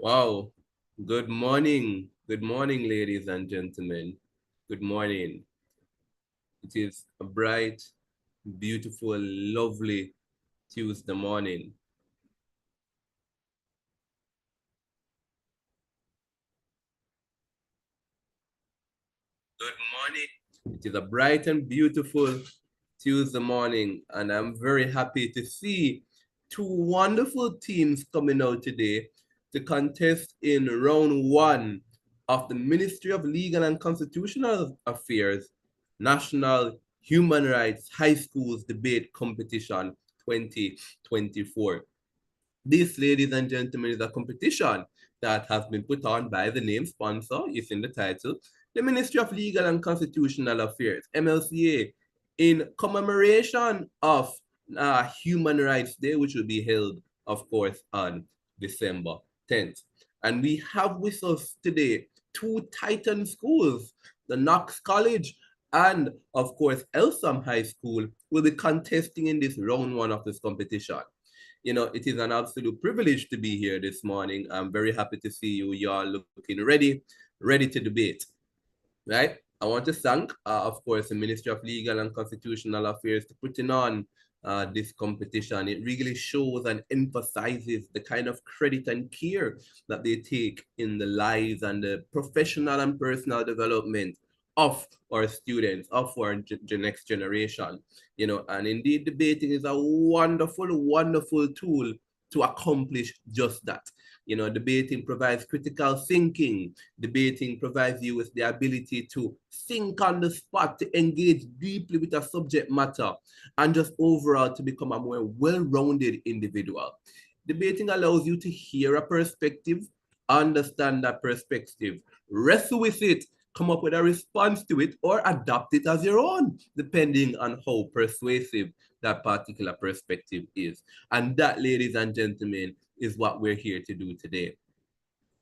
Wow. Good morning. Good morning, ladies and gentlemen. Good morning. It is a bright, beautiful, lovely Tuesday morning. Good morning. It is a bright and beautiful Tuesday morning, and I'm very happy to see two wonderful teams coming out today to contest in round one of the Ministry of Legal and Constitutional Affairs National Human Rights High Schools Debate Competition 2024. This, ladies and gentlemen, is a competition that has been put on by the name sponsor, it's in the title, the Ministry of Legal and Constitutional Affairs, MLCA, in commemoration of Human Rights Day, which will be held, of course, on December 10th. And we have with us today two Titan schools, the Knox College and, of course, Elsom High School will be contesting in this round one of this competition. It is an absolute privilege to be here this morning. I'm very happy to see you. You are looking ready to debate, right? I want to thank, of course, the Ministry of Legal and Constitutional Affairs for putting on this competition. It really shows and emphasizes the kind of credit and care that they take in the lives and the professional and personal development of our students, of our next generation. And indeed, debating is a wonderful, wonderful tool to accomplish just that. Debating provides critical thinking. Debating provides you with the ability to think on the spot, to engage deeply with a subject matter, and just overall to become a more well-rounded individual. Debating allows you to hear a perspective, understand that perspective, wrestle with it, come up with a response to it, or adapt it as your own, depending on how persuasive that particular perspective is. And that, ladies and gentlemen, is what we're here to do today.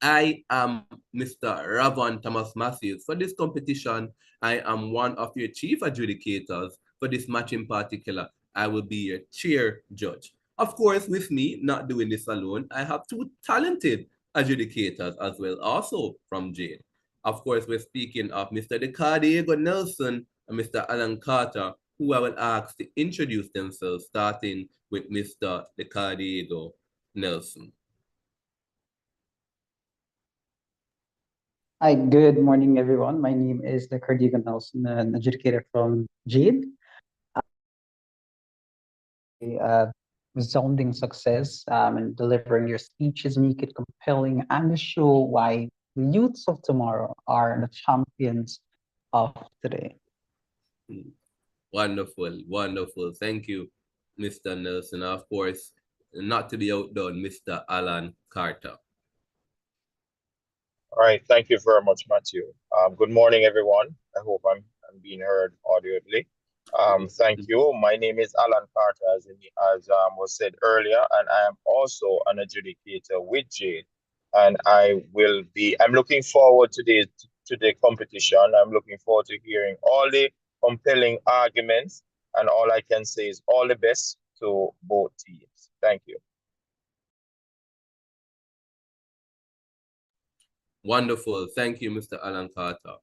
I am Mr. Ravon Thomas Matthews. For this competition, I am one of your chief adjudicators. For this match in particular, I will be your chair judge. Of course, with me, not doing this alone, I have two talented adjudicators as well, also from Jade. Of course, we're speaking of Mr. Diego Nelson and Mr. Alan Carter, who I will ask to introduce themselves, starting with Mr. Diego Nelson. Hi, good morning, everyone. My name is Cardigan Nelson, an adjudicator from Jade. Resounding success and delivering your speeches, make it compelling, and show why the youths of tomorrow are the champions of today. Wonderful, wonderful. Thank you, Mr. Nelson. Of course, not to be outdone, Mr. Alan Carter. All right, thank you very much, Matthew. Good morning, everyone. I hope I'm being heard audibly. Thank you. My name is Alan Carter, as was said earlier, and I am also an adjudicator with Jade. And I'm looking forward to the competition. I'm looking forward to hearing all the compelling arguments, and all I can say is all the best to both teams. Thank you. Wonderful. Thank you, Mr. Alan Carter.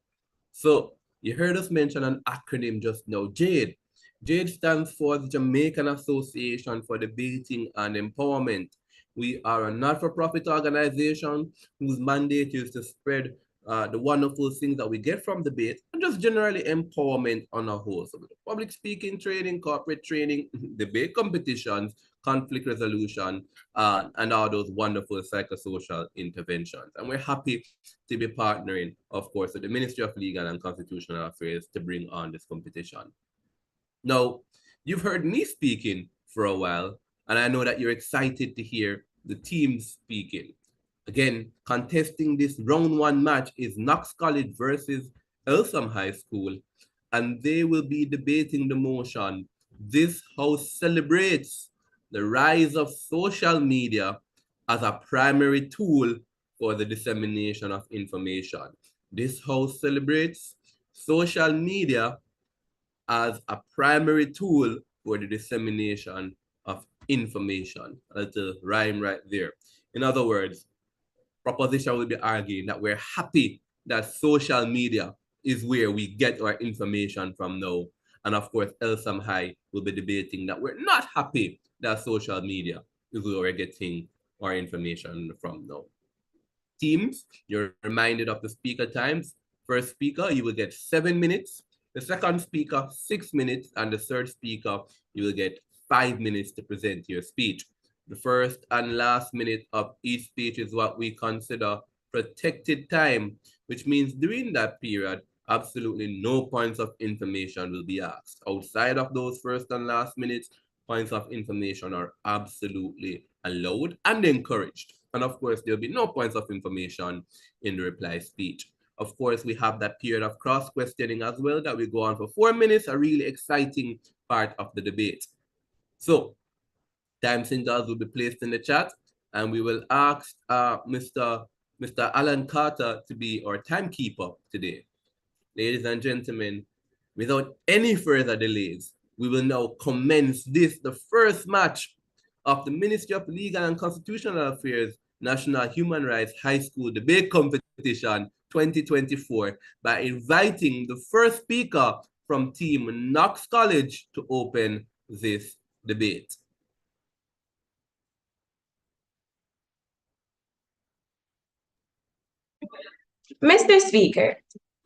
So, you heard us mention an acronym just now, JADE. JADE stands for the Jamaican Association for Debating and Empowerment. We are a not-for-profit organization whose mandate is to spread the wonderful things that we get from debate and just generally empowerment on a whole. So public speaking training, corporate training, debate competitions, conflict resolution, and all those wonderful psychosocial interventions. And we're happy to be partnering, of course, with the Ministry of Legal and Constitutional Affairs to bring on this competition. Now, you've heard me speaking for a while, and I know that you're excited to hear the team speaking. Again, contesting this round one match is Knox College versus Elsom High School, and they will be debating the motion, "This House celebrates the rise of social media as a primary tool for the dissemination of information." This House celebrates social media as a primary tool for the dissemination of information. That's a rhyme right there. In other words, proposition will be arguing that we're happy that social media is where we get our information from now. And of course, Elsam High will be debating that we're not happy that social media is where we're getting our information from now. Teams, you're reminded of the speaker times. First speaker, you will get 7 minutes. The second speaker, 6 minutes. And the third speaker, you will get 5 minutes to present your speech. The first and last minute of each speech is what we consider protected time, which means during that period, absolutely no points of information will be asked. Outside of those first and last minutes, points of information are absolutely allowed and encouraged. And of course, there'll be no points of information in the reply speech. Of course, we have that period of cross-questioning as well that will go on for 4 minutes, a really exciting part of the debate. So, time signals will be placed in the chat, and we will ask Mr. Alan Carter to be our timekeeper today. Ladies and gentlemen, without any further delays, we will now commence the first match of the Ministry of Legal and Constitutional Affairs National Human Rights High School Debate Competition 2024 by inviting the first speaker from Team Knox College to open this debate. Mr. Speaker,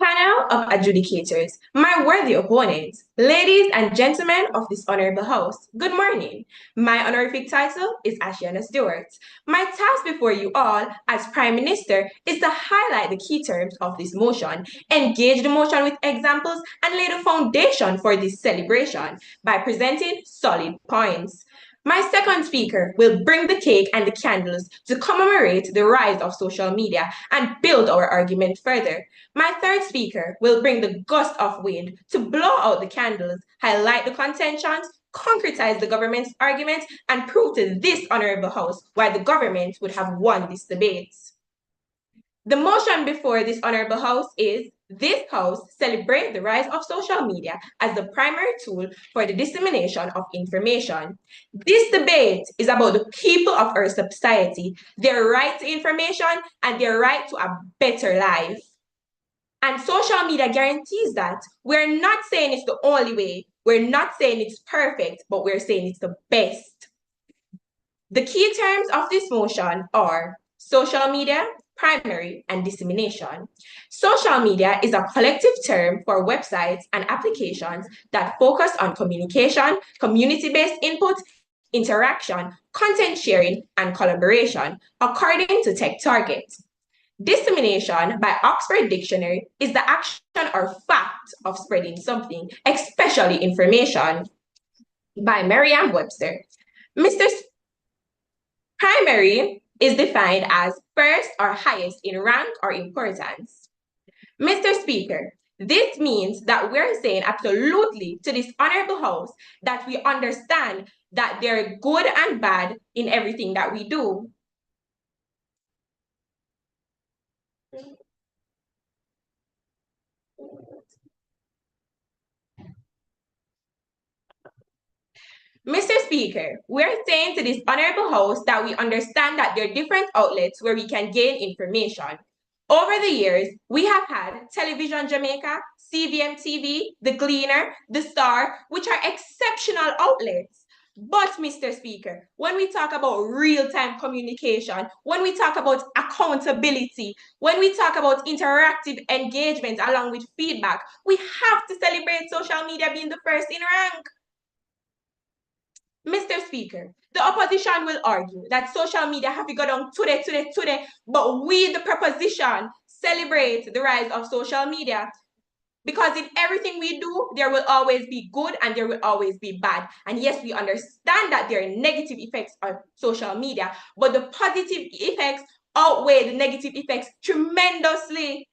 panel of adjudicators, my worthy opponents, ladies and gentlemen of this honorable house, good morning. My honorific title is Ashiana Stewart. My task before you all as Prime Minister is to highlight the key terms of this motion, engage the motion with examples, and lay the foundation for this celebration by presenting solid points. My second speaker will bring the cake and the candles to commemorate the rise of social media and build our argument further. My third speaker will bring the gust of wind to blow out the candles, highlight the contentions, concretize the government's arguments, and prove to this honorable house why the government would have won this debate. The motion before this honorable house is this house celebrate the rise of social media as the primary tool for the dissemination of information. This debate is about the people of our society, their right to information, and their right to a better life. And social media guarantees that. We're not saying it's the only way, we're not saying it's perfect, but we're saying it's the best. The key terms of this motion are social media, primary, and dissemination. Social media is a collective term for websites and applications that focus on communication, community-based input, interaction, content sharing, and collaboration, according to TechTarget. Dissemination by Oxford Dictionary is the action or fact of spreading something, especially information. By Merriam-Webster, Primary is defined as first or highest in rank or importance. Mr. Speaker, this means that we're saying absolutely to this honorable house that we understand that they're good and bad in everything that we do. Mr. Speaker, we're saying to this honorable house that we understand that there are different outlets where we can gain information. Over the years, we have had Television Jamaica, CVM TV, The Gleaner, The Star, which are exceptional outlets. But, Mr. Speaker, when we talk about real-time communication, when we talk about accountability, when we talk about interactive engagement along with feedback, we have to celebrate social media being the first in rank. Mr. Speaker, the opposition will argue that social media have to go down today, but we, the proposition, celebrate the rise of social media. Because in everything we do, there will always be good and there will always be bad. And yes, we understand that there are negative effects of social media, but the positive effects outweigh the negative effects tremendously.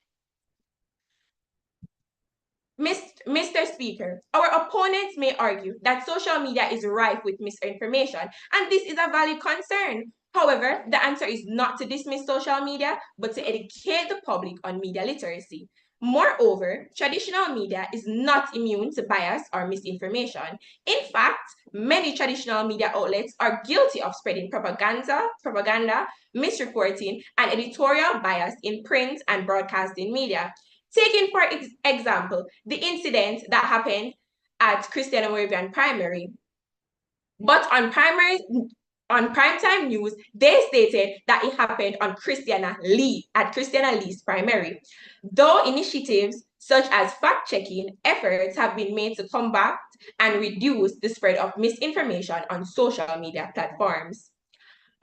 Mr. Speaker, our opponents may argue that social media is rife with misinformation, and this is a valid concern. However, the answer is not to dismiss social media, but to educate the public on media literacy. Moreover, traditional media is not immune to bias or misinformation. In fact, many traditional media outlets are guilty of spreading propaganda, misreporting, and editorial bias in print and broadcasting media. Taking, for example, the incident that happened at Christiana Moravian Primary. But on primetime news, they stated that it happened on Christiana Lee's primary. Though initiatives such as fact-checking efforts have been made to combat and reduce the spread of misinformation on social media platforms.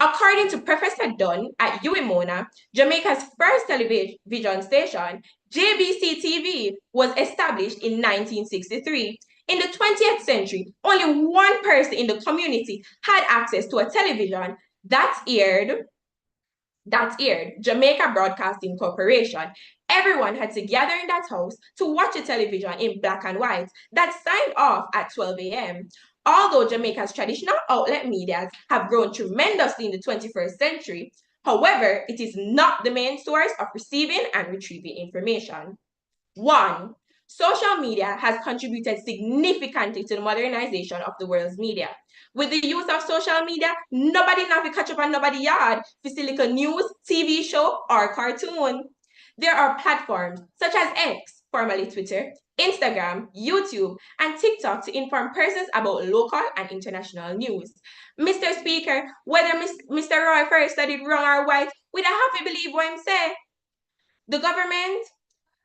According to Professor Dunn at UWI-Mona, Jamaica's first television station, JBC TV, was established in 1963. In the 20th century, only one person in the community had access to a television that aired Jamaica Broadcasting Corporation. Everyone had to gather in that house to watch a television in black and white that signed off at 12 a.m. Although Jamaica's traditional outlet medias have grown tremendously in the 21st century, however, it is not the main source of receiving and retrieving information. 1. Social media has contributed significantly to the modernization of the world's media. With the use of social media, nobody now catch up on nobody yard for see like a news, TV show, or cartoon. There are platforms such as X, formerly Twitter, Instagram, YouTube, and TikTok to inform persons about local and international news. Mr. Speaker, whether Mr. Roy first studied wrong or right, we don't have to believe what him say. The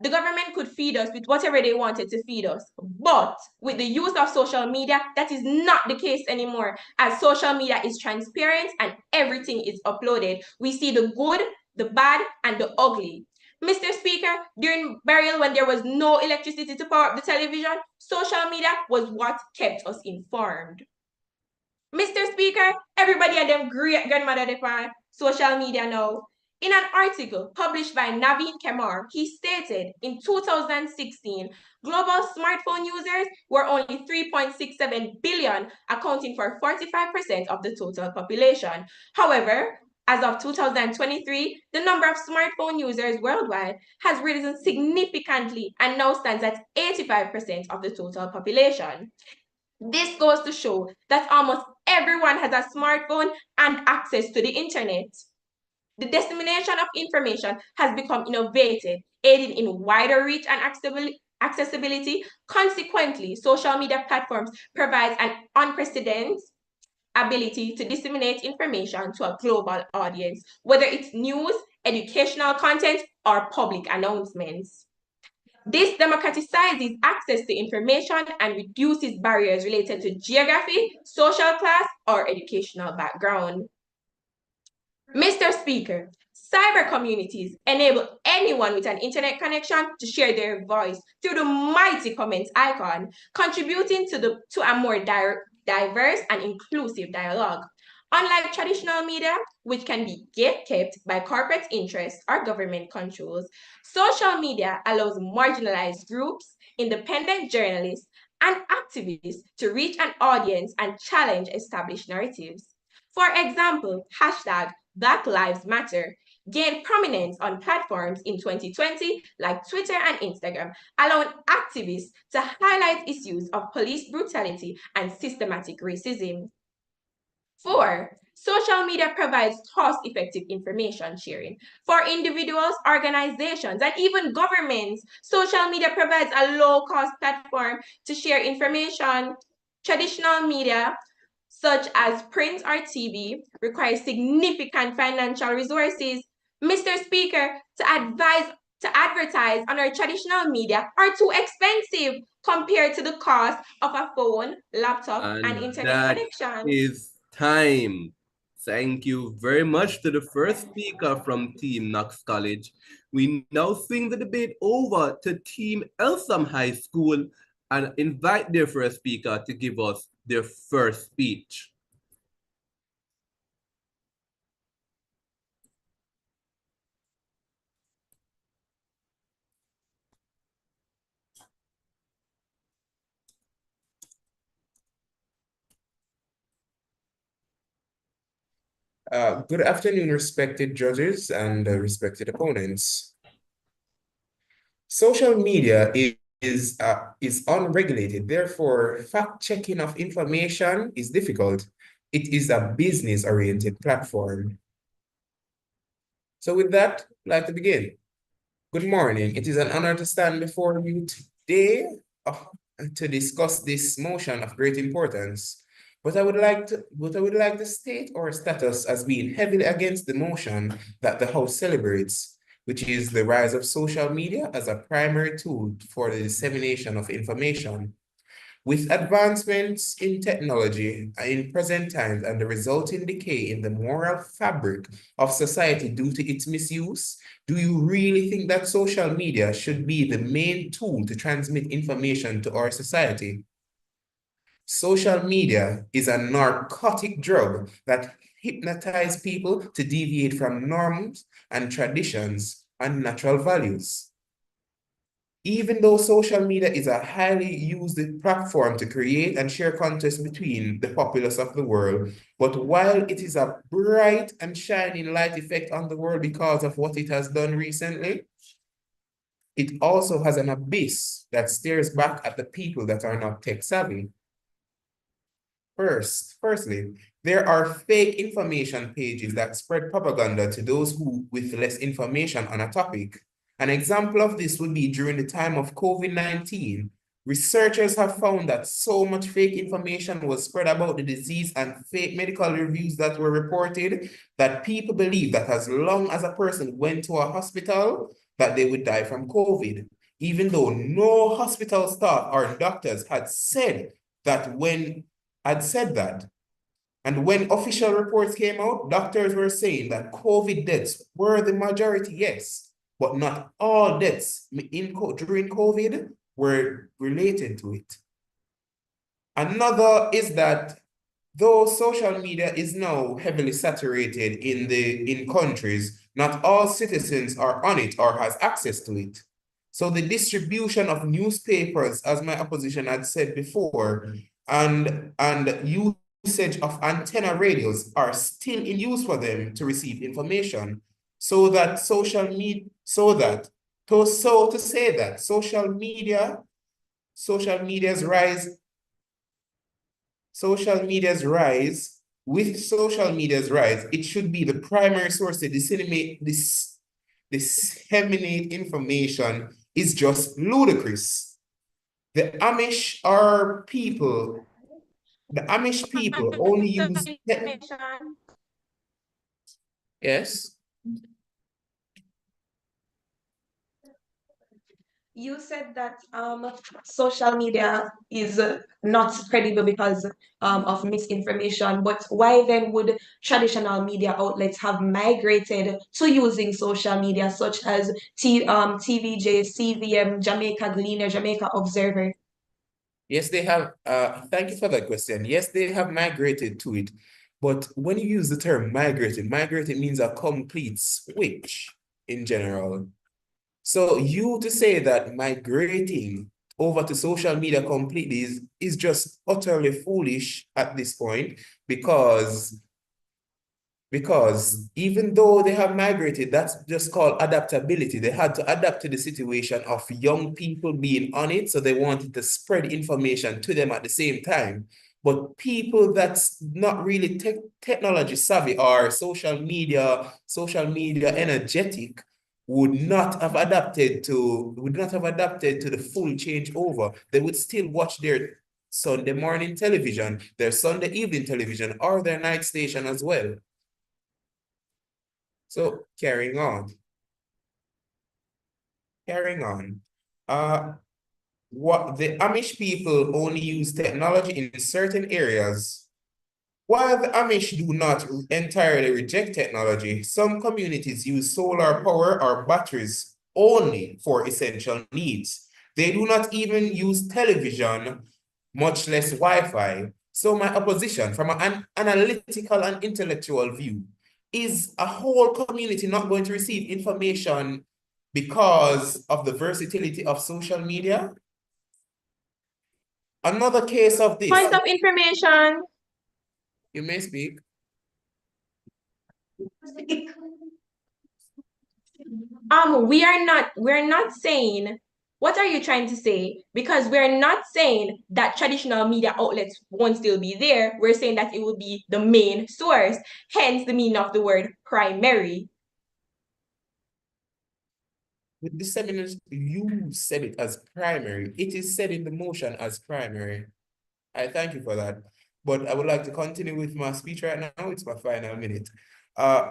government could feed us with whatever they wanted to feed us. But with the use of social media, that is not the case anymore, as social media is transparent and everything is uploaded. We see the good, the bad, and the ugly. Mr. Speaker, during burial when there was no electricity to power up the television, social media was what kept us informed. Mr. Speaker, everybody and them great grandmother on social media now. In an article published by Naveen Kemar, he stated in 2016, global smartphone users were only 3.67 billion, accounting for 45% of the total population. However, as of 2023, the number of smartphone users worldwide has risen significantly and now stands at 85% of the total population. This goes to show that almost everyone has a smartphone and access to the internet. The dissemination of information has become innovative, aiding in wider reach and accessibility. Consequently, social media platforms provide an unprecedented ability to disseminate information to a global audience, whether it's news, educational content, or public announcements. This democratizes access to information and reduces barriers related to geography, social class, or educational background. Mr. Speaker, cyber communities enable anyone with an internet connection to share their voice through the mighty comments icon, contributing to a more diverse and inclusive dialogue. Unlike traditional media, which can be gatekept by corporate interests or government controls, social media allows marginalized groups, independent journalists, and activists to reach an audience and challenge established narratives. For example, hashtag Black Lives Matter gained prominence on platforms in 2020 like Twitter and Instagram, allowing activists to highlight issues of police brutality and systematic racism. 4. Social media provides cost-effective information sharing. For individuals, organizations, and even governments, social media provides a low-cost platform to share information. Traditional media, such as print or TV, requires significant financial resources. Mr. Speaker, to advertise on our traditional media are too expensive compared to the cost of a phone, laptop, and And internet that connection. is time. Thank you very much to the first speaker from Team Knox College. We now swing the debate over to Team Eltham High School and invite their first speaker to give us their first speech. Good afternoon, respected judges and respected opponents. Social media is unregulated. Therefore, fact-checking of information is difficult. It is a business-oriented platform. So with that, I'd like to begin. Good morning. It is an honor to stand before you today to discuss this motion of great importance. But I would like to state our status as being heavily against the motion that the House celebrates, which is the rise of social media as a primary tool for the dissemination of information. With advancements in technology in present times and the resulting decay in the moral fabric of society due to its misuse, do you really think that social media should be the main tool to transmit information to our society? Social media is a narcotic drug that hypnotizes people to deviate from norms and traditions and natural values. Even though social media is a highly used platform to create and share content between the populace of the world, but while it is a bright and shining light effect on the world because of what it has done recently, it also has an abyss that stares back at the people that are not tech savvy. Firstly, there are fake information pages that spread propaganda to those who with less information on a topic. An example of this would be during the time of COVID-19. Researchers have found that so much fake information was spread about the disease and fake medical reviews that were reported that people believe that as long as a person went to a hospital, that they would die from COVID, even though no hospital staff or doctors had said that and when official reports came out, doctors were saying that COVID deaths were the majority, yes, but not all deaths during COVID were related to it. Another is that though social media is now heavily saturated in countries, not all citizens are on it or has access to it. So the distribution of newspapers, as my opposition had said before, and usage of antenna radios are still in use for them to receive information. So that social media, social media's rise with social media's rise, it should be the primary source to disseminate information is just ludicrous. The Amish people only use yes. You said that social media is not credible because of misinformation, but why then would traditional media outlets have migrated to using social media, such as TVJ, CVM, Jamaica Gleaner, Jamaica Observer? Yes, they have. Thank you for that question. Yes, they have migrated to it. But when you use the term migrated means a complete switch in general. So you to say that migrating over to social media completely is just utterly foolish at this point because even though they have migrated, that's just called adaptability. They had to adapt to the situation of young people being on it, so they wanted to spread information to them at the same time. But people that's not really technology savvy or social media energetic would not have adapted to the full changeover. They would still watch their Sunday morning television, their Sunday evening television, or their night station as well. So carrying on. What the Amish people only use technology in certain areas. While the Amish do not entirely reject technology, some communities use solar power or batteries only for essential needs. They do not even use television, much less Wi-Fi. So my opposition from an analytical and intellectual view, is a whole community not going to receive information because of the versatility of social media? Another case of this. Point of information. You may speak. We're not saying, what are you trying to say? Because we're not saying that traditional media outlets won't still be there. We're saying that it will be the main source, hence the meaning of the word primary. With dissemination, you said it as primary. It is said in the motion as primary. I thank you for that. But I would like to continue with my speech right now. It's my final minute. Uh,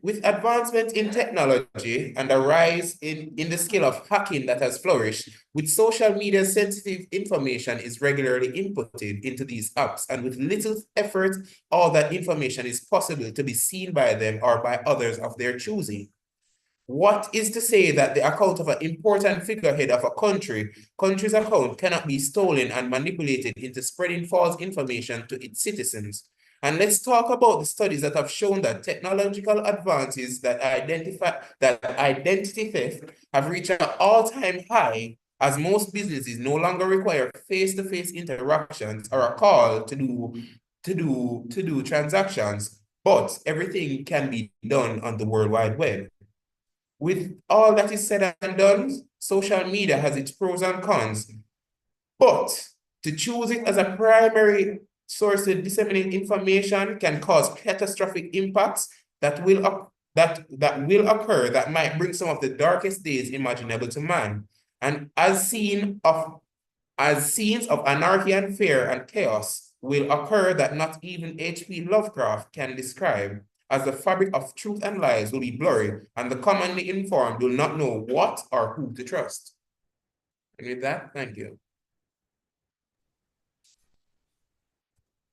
with advancement in technology and a rise in the scale of hacking that has flourished, with social media, sensitive information is regularly inputted into these apps, and with little effort, all that information is possible to be seen by them or by others of their choosing. What is to say that the account of an important figurehead of a country's account cannot be stolen and manipulated into spreading false information to its citizens? And let's talk about the studies that have shown that technological advances that identity theft have reached an all-time high, as most businesses no longer require face-to-face interactions or a call to do transactions, but everything can be done on the World Wide Web. With all that is said and done, social media has its pros and cons, but to choose it as a primary source to disseminate information can cause catastrophic impacts that will occur that might bring some of the darkest days imaginable to man. And as scenes of anarchy and fear and chaos will occur that not even H.P. Lovecraft can describe, as the fabric of truth and lies will be blurry, and the commonly informed will not know what or who to trust. And with that, thank you.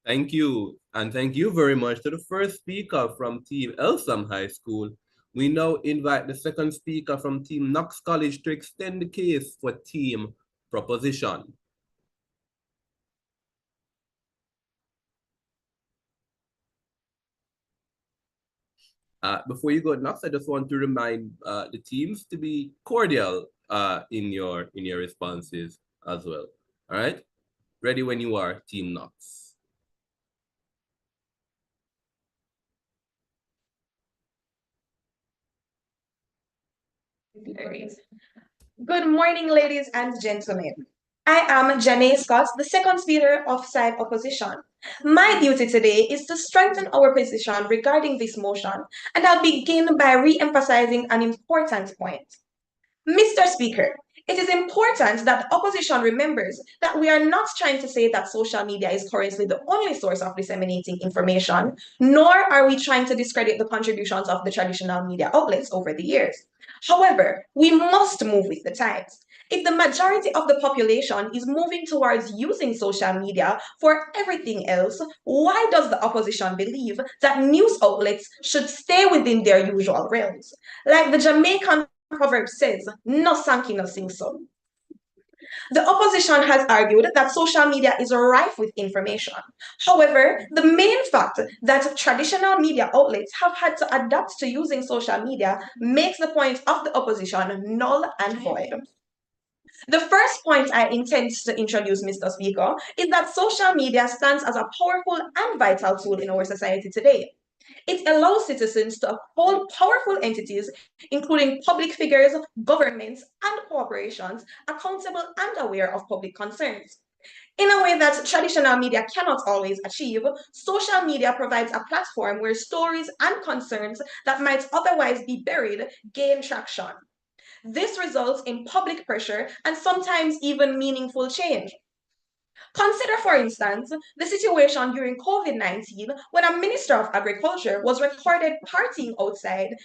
Thank you. And thank you very much to the first speaker from Team Eltham High School. We now invite the second speaker from Team Knox College to extend the case for Team Proposition. Before you go, Knox, I just want to remind the teams to be cordial in your responses as well. All right? Ready when you are, Team Knox. Good morning, ladies and gentlemen. I am Janae Scott, the second speaker of side opposition. My duty today is to strengthen our position regarding this motion, and I'll begin by re-emphasizing an important point. Mr. Speaker, it is important that the opposition remembers that we are not trying to say that social media is currently the only source of disseminating information, nor are we trying to discredit the contributions of the traditional media outlets over the years. However, we must move with the times. If the majority of the population is moving towards using social media for everything else, why does the opposition believe that news outlets should stay within their usual realms? Like the Jamaican proverb says, no sanky, no sing so. The opposition has argued that social media is rife with information. However, the main fact that traditional media outlets have had to adapt to using social media makes the point of the opposition null and void. The first point I intend to introduce, Mr. Speaker, is that social media stands as a powerful and vital tool in our society today. It allows citizens to hold powerful entities, including public figures, governments, and corporations, accountable and aware of public concerns. In a way that traditional media cannot always achieve, social media provides a platform where stories and concerns that might otherwise be buried gain traction. This results in public pressure and sometimes even meaningful change. Consider, for instance, the situation during COVID-19 when a minister of agriculture was recorded partying outside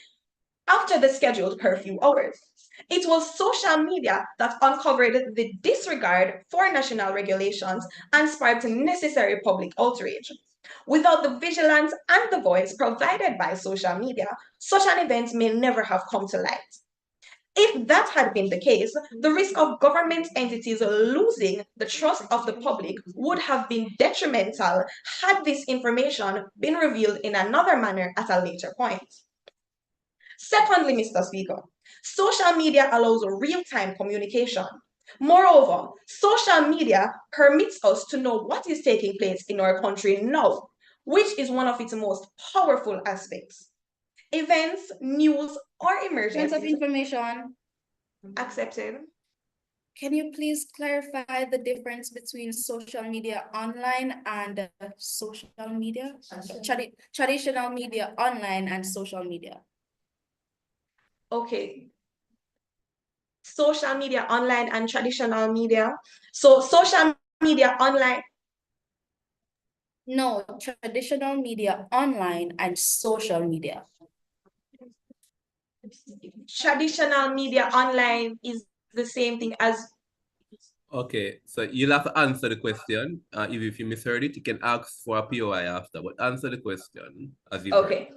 after the scheduled curfew hours. It was social media that uncovered the disregard for national regulations and sparked necessary public outrage. Without the vigilance and the voice provided by social media, such an event may never have come to light. If that had been the case, the risk of government entities losing the trust of the public would have been detrimental had this information been revealed in another manner at a later point. Secondly, Mr. Speaker, social media allows real-time communication. Moreover, social media permits us to know what is taking place in our country now. which is one of its most powerful aspects. Events, news, or Points of emergencies. information. Accepted. Can you please clarify the difference between social media online and social media? Traditional media online and social media. Okay. Social media online and traditional media. So social media online. No, traditional media online and social media. Traditional media online is the same thing as. Okay, so you'll have to answer the question. If you misheard it, you can ask for a POI after, but answer the question as you heard. Okay.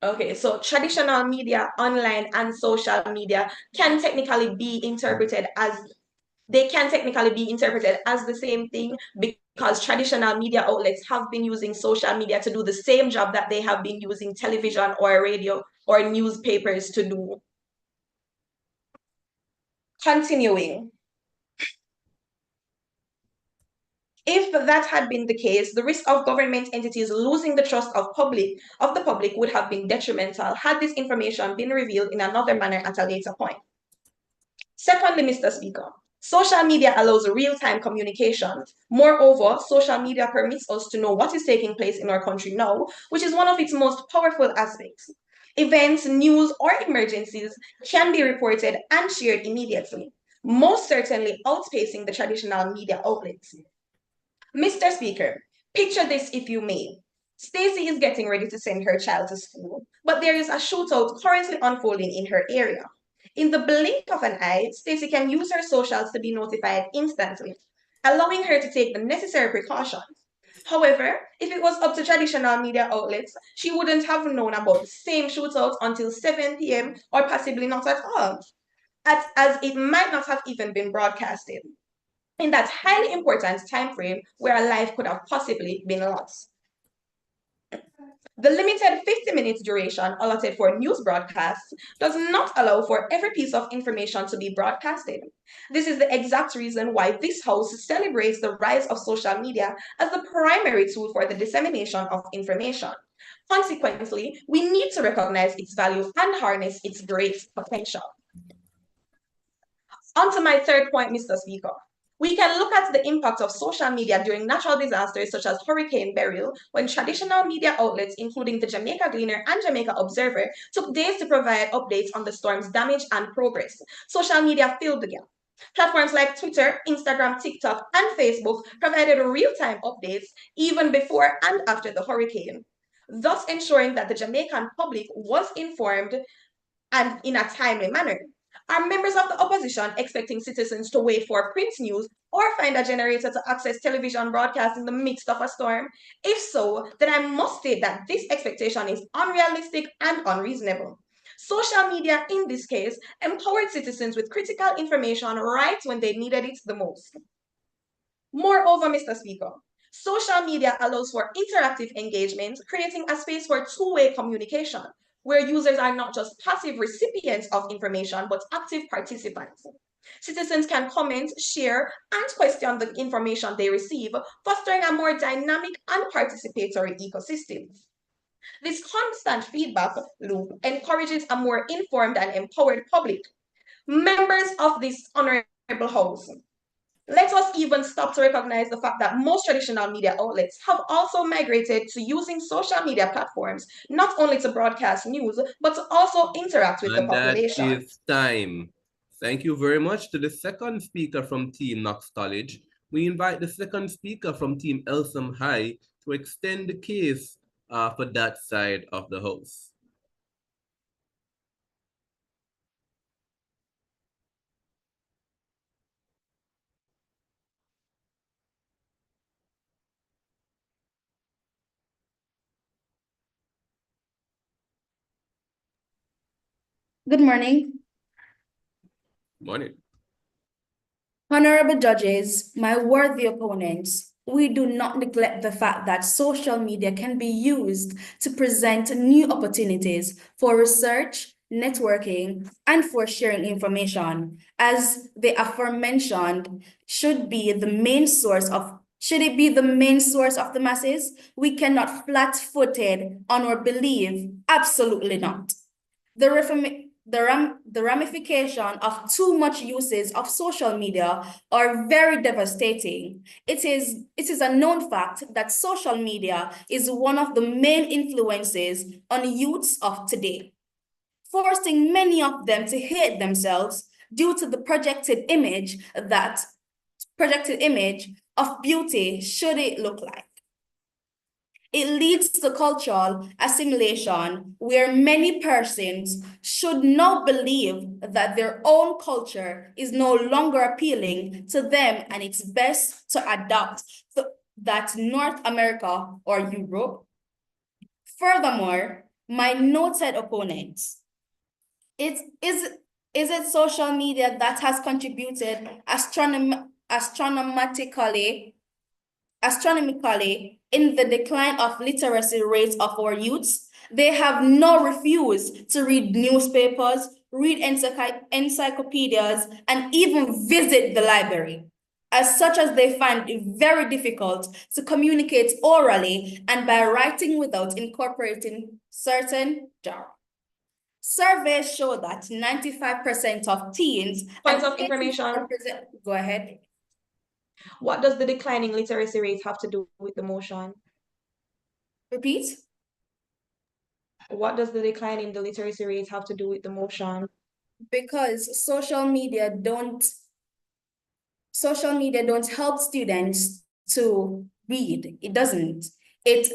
Okay, so traditional media, online and social media can technically be interpreted as the same thing because traditional media outlets have been using social media to do the same job that they have been using television or radio or newspapers to do. Continuing. If that had been the case, the risk of government entities losing the trust of the public would have been detrimental had this information been revealed in another manner at a later point. Secondly, Mr. Speaker, social media allows real-time communication. Moreover, social media permits us to know what is taking place in our country now, which is one of its most powerful aspects. Events, news, or emergencies can be reported and shared immediately, most certainly outpacing the traditional media outlets. Mr. Speaker, picture this if you may. Stacy is getting ready to send her child to school, but there is a shootout currently unfolding in her area. In the blink of an eye, Stacy can use her socials to be notified instantly, allowing her to take the necessary precautions. However, if it was up to traditional media outlets, she wouldn't have known about the same shootout until 7 p.m. or possibly not at all, as it might not have even been broadcasted in that highly important time frame where a life could have possibly been lost. The limited 50 minutes duration allotted for news broadcasts does not allow for every piece of information to be broadcasted. This is the exact reason why this House celebrates the rise of social media as the primary tool for the dissemination of information. Consequently, we need to recognize its value and harness its great potential. On to my third point, Mr. Speaker. We can look at the impact of social media during natural disasters such as Hurricane Beryl, when traditional media outlets, including the Jamaica Gleaner and Jamaica Observer, took days to provide updates on the storm's damage and progress. Social media filled the gap. Platforms like Twitter, Instagram, TikTok, and Facebook provided real-time updates even before and after the hurricane, thus ensuring that the Jamaican public was informed and in a timely manner. Are members of the opposition expecting citizens to wait for print news or find a generator to access television broadcasts in the midst of a storm? If so, then I must state that this expectation is unrealistic and unreasonable. Social media, in this case, empowered citizens with critical information right when they needed it the most. Moreover, Mr. Speaker, social media allows for interactive engagement, creating a space for two-way communication, where users are not just passive recipients of information, but active participants. Citizens can comment, share, and question the information they receive, fostering a more dynamic and participatory ecosystem. This constant feedback loop encourages a more informed and empowered public. Members of this honorable House, let us even stop to recognize the fact that most traditional media outlets have also migrated to using social media platforms, not only to broadcast news, but to also interact with the And that population. is time. Thank you very much to the second speaker from Team Knox College. We invite the second speaker from Team Elsom High to extend the case for that side of the house. Good morning. Morning. Honorable judges, my worthy opponents, we do not neglect the fact that social media can be used to present new opportunities for research, networking, and for sharing information, as the aforementioned should be the main source of Should it be the main source of the masses? We cannot flat-footed on our belief. Absolutely not. The ramification of too much uses of social media are very devastating. It is a known fact that social media is one of the main influences on youths of today, forcing many of them to hate themselves due to the projected image of beauty should it look like. It leads to cultural assimilation where many persons should now believe that their own culture is no longer appealing to them and it's best to adopt that North America or Europe. Furthermore, my noted opponents, is it social media that has contributed astronomically in the decline of literacy rates of our youths? They have now refused to read newspapers, read encyclopedias, and even visit the library, as such as they find it very difficult to communicate orally and by writing without incorporating certain jargon. Surveys show that 95% of teens Point of information. Go ahead. What does the declining literacy rate have to do with the motion? Repeat. What does the decline in the literacy rate have to do with the motion? Because social media don't help students to read. It doesn't. It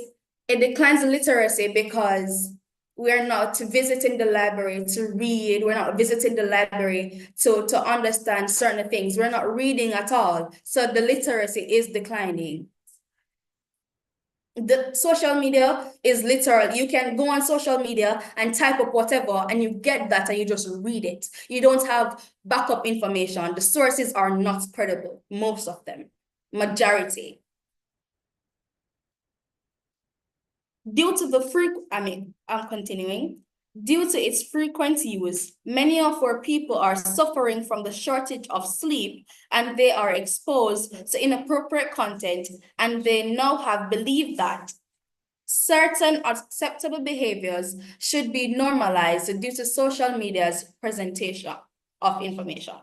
declines literacy because we're not visiting the library to read. We're not visiting the library to understand certain things. We're not reading at all. So the literacy is declining. The social media is literal. You can go on social media and type up whatever and you get that and you just read it. You don't have backup information. The sources are not credible, most of them, majority. Due to I'm continuing. Due to its frequent use, many of our people are suffering from the shortage of sleep and they are exposed to inappropriate content and they now have believed that certain acceptable behaviors should be normalized due to social media's presentation of information.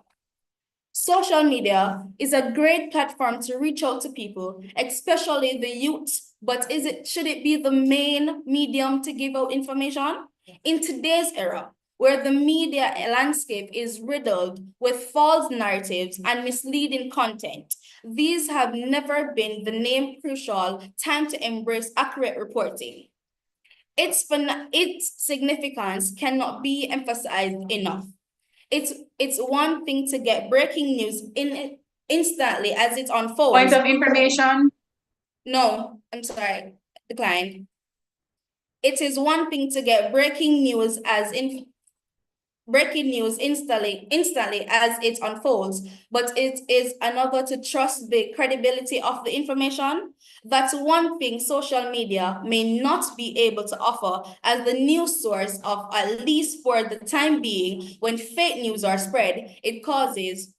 Social media is a great platform to reach out to people, especially the youth, but should it be the main medium to give out information? In today's era, where the media landscape is riddled with false narratives and misleading content, these have never been the name crucial time to embrace accurate reporting. Its significance cannot be emphasized enough. It's one thing to get breaking news instantly as it unfolds. Point of information. No, I'm sorry, declined. It is one thing to get breaking news instantly as it unfolds, but it is another to trust the credibility of the information. That's one thing social media may not be able to offer as the news source of, at least for the time being. When fake news are spread, it causes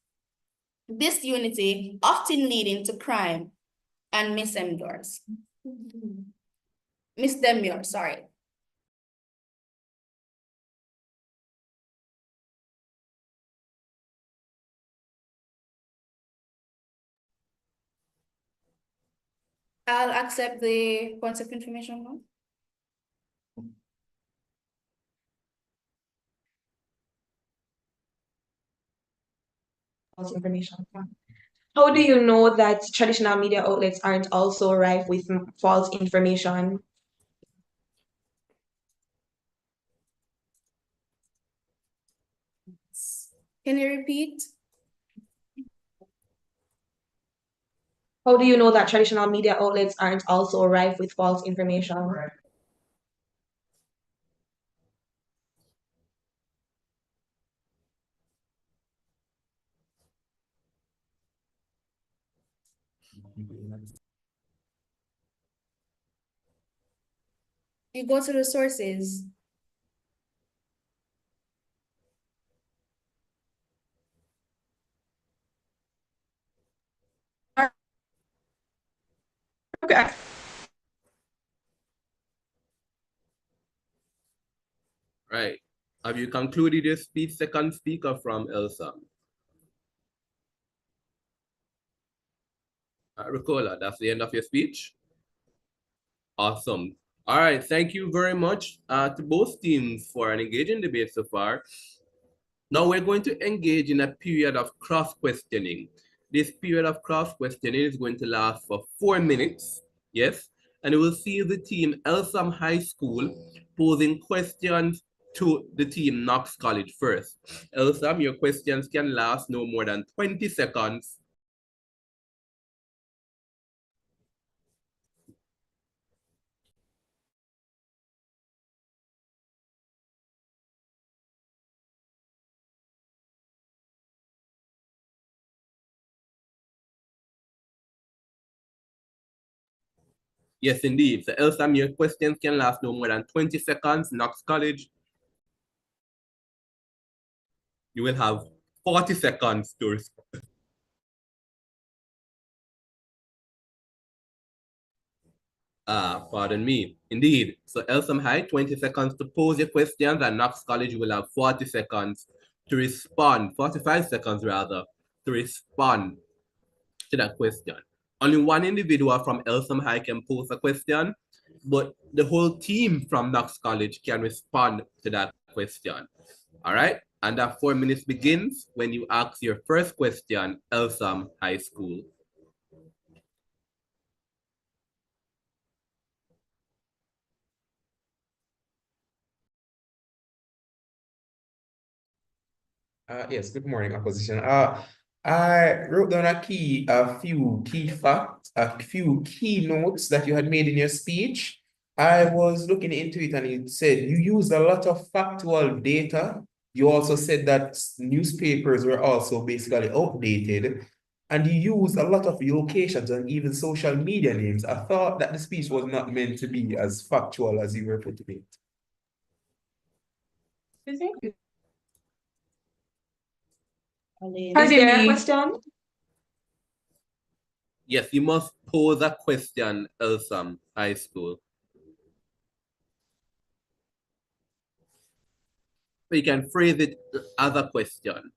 disunity, often leading to crime and misdemeanor, sorry. I'll accept the points of information now. Information. How do you know that traditional media outlets aren't also rife with false information? Can you repeat? How do you know that traditional media outlets aren't also rife with false information? You go to the sources. Right. Have you concluded your speech, second speaker from Elsa? Ricola, that's the end of your speech? Awesome. All right, thank you very much to both teams for an engaging debate so far. Now we're going to engage in a period of cross-questioning. This period of cross-questioning is going to last for 4 minutes, yes? And we'll see the team Elsam High School posing questions to the team Knox College first. Elsam, your questions can last no more than 20 seconds. Yes, indeed. So Elsam, your questions can last no more than 20 seconds. Knox College, you will have 40 seconds to respond. Pardon me. Indeed. So Elsam High, 20 seconds to pose your questions, and Knox College, you will have 40 seconds to respond, 45 seconds rather, to respond to that question. Only one individual from Elsam High can pose a question, but the whole team from Knox College can respond to that question. All right? And that 4 minutes begins when you ask your first question, Elsam High School. Yes, good morning, opposition. I wrote down a few key facts, a few key notes that you had made in your speech. I was looking into it and it said you used a lot of factual data. You also said that newspapers were also basically outdated, and you used a lot of locations and even social media names. I thought that the speech was not meant to be as factual as you were putting it. Is there a question? Yes, you must pose a question, Elsam High School. So you can phrase it as a question.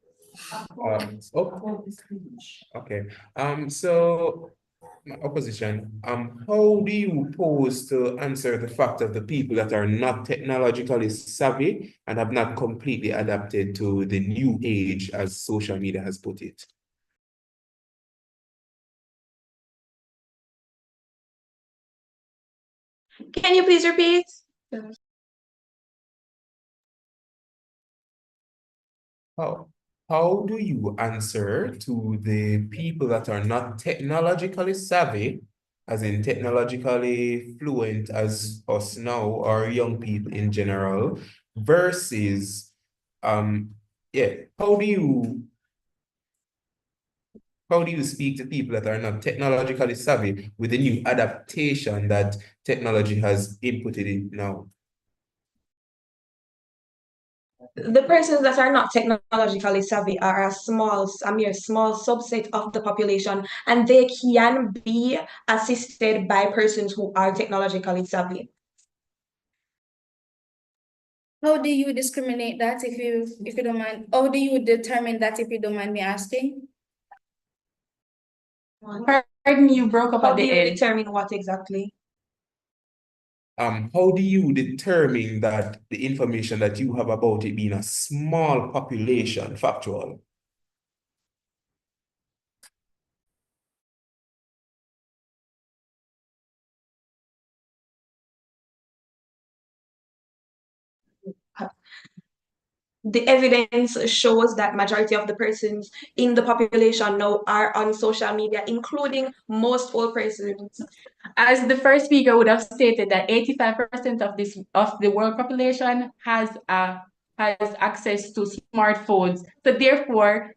Okay. So opposition, how do you pose to answer the fact of the people that are not technologically savvy and have not completely adapted to the new age, as social media has put it? Can you please repeat? How do you answer to the people that are not technologically savvy, as in technologically fluent as us now, or young people in general, versus how do you speak to people that are not technologically savvy with the new adaptation that technology has inputted in now? The persons that are not technologically savvy are a mere small subset of the population, and they can be assisted by persons who are technologically savvy. How do you discriminate that if you don't mind? How do you determine that if you don't mind me asking? Pardon, you broke up at the end. How do you determine what exactly? How do you determine that the information that you have about it being a small population, factual? The evidence shows that majority of the persons in the population now are on social media, including most old persons. As the first speaker would have stated, that 85% of the world population has access to smartphones. So therefore,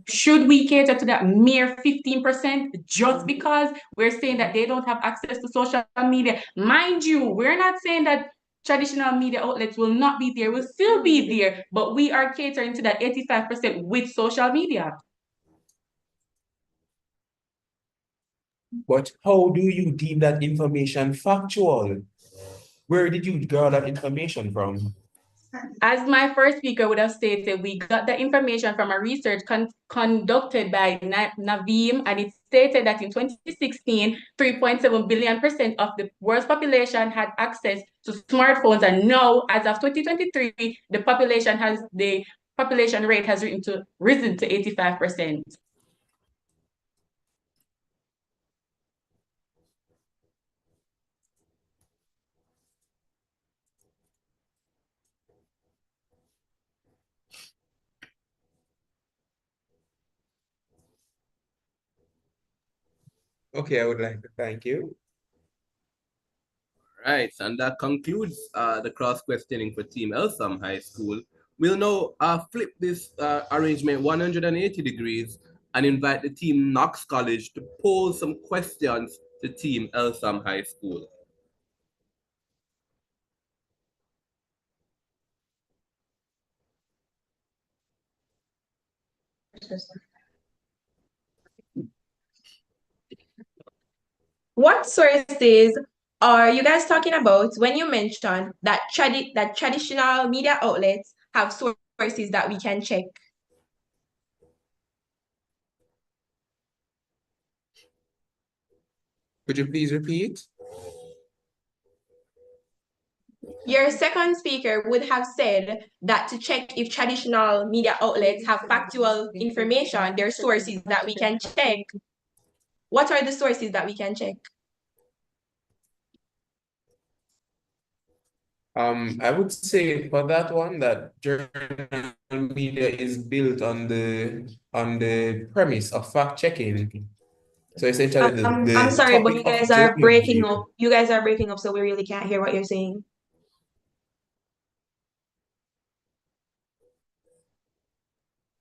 should we cater to that mere 15% just because we're saying that they don't have access to social media? Mind you, we're not saying that traditional media outlets will not be there, will still be there, but we are catering to that 85% with social media. But how do you deem that information factual? Where did you draw that information from? As my first speaker would have stated, we got the information from a research conducted by Naveem, and it stated that in 2016, 3.7 billion% of the world's population had access to smartphones, and now, as of 2023, the population rate has risen to 85%. Okay, I would like to thank you. Right, and that concludes the cross-questioning for Team Elsam High School. We'll now flip this arrangement 180 degrees and invite the Team Knox College to pose some questions to Team Elsam High School. What sources are you guys talking about when you mention that traditional media outlets have sources that we can check? Could you please repeat? Your second speaker would have said that to check if traditional media outlets have factual information, there are sources that we can check. What are the sources that we can check? I would say for that one that journal media is built on the premise of fact checking. So essentially, the I'm sorry, but topic you of guys are breaking journalism. up. You guys are breaking up, so we really can't hear what you're saying.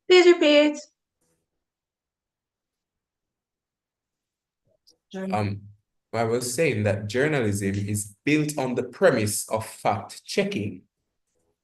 Please repeat. I was saying that journalism is built on the premise of fact checking.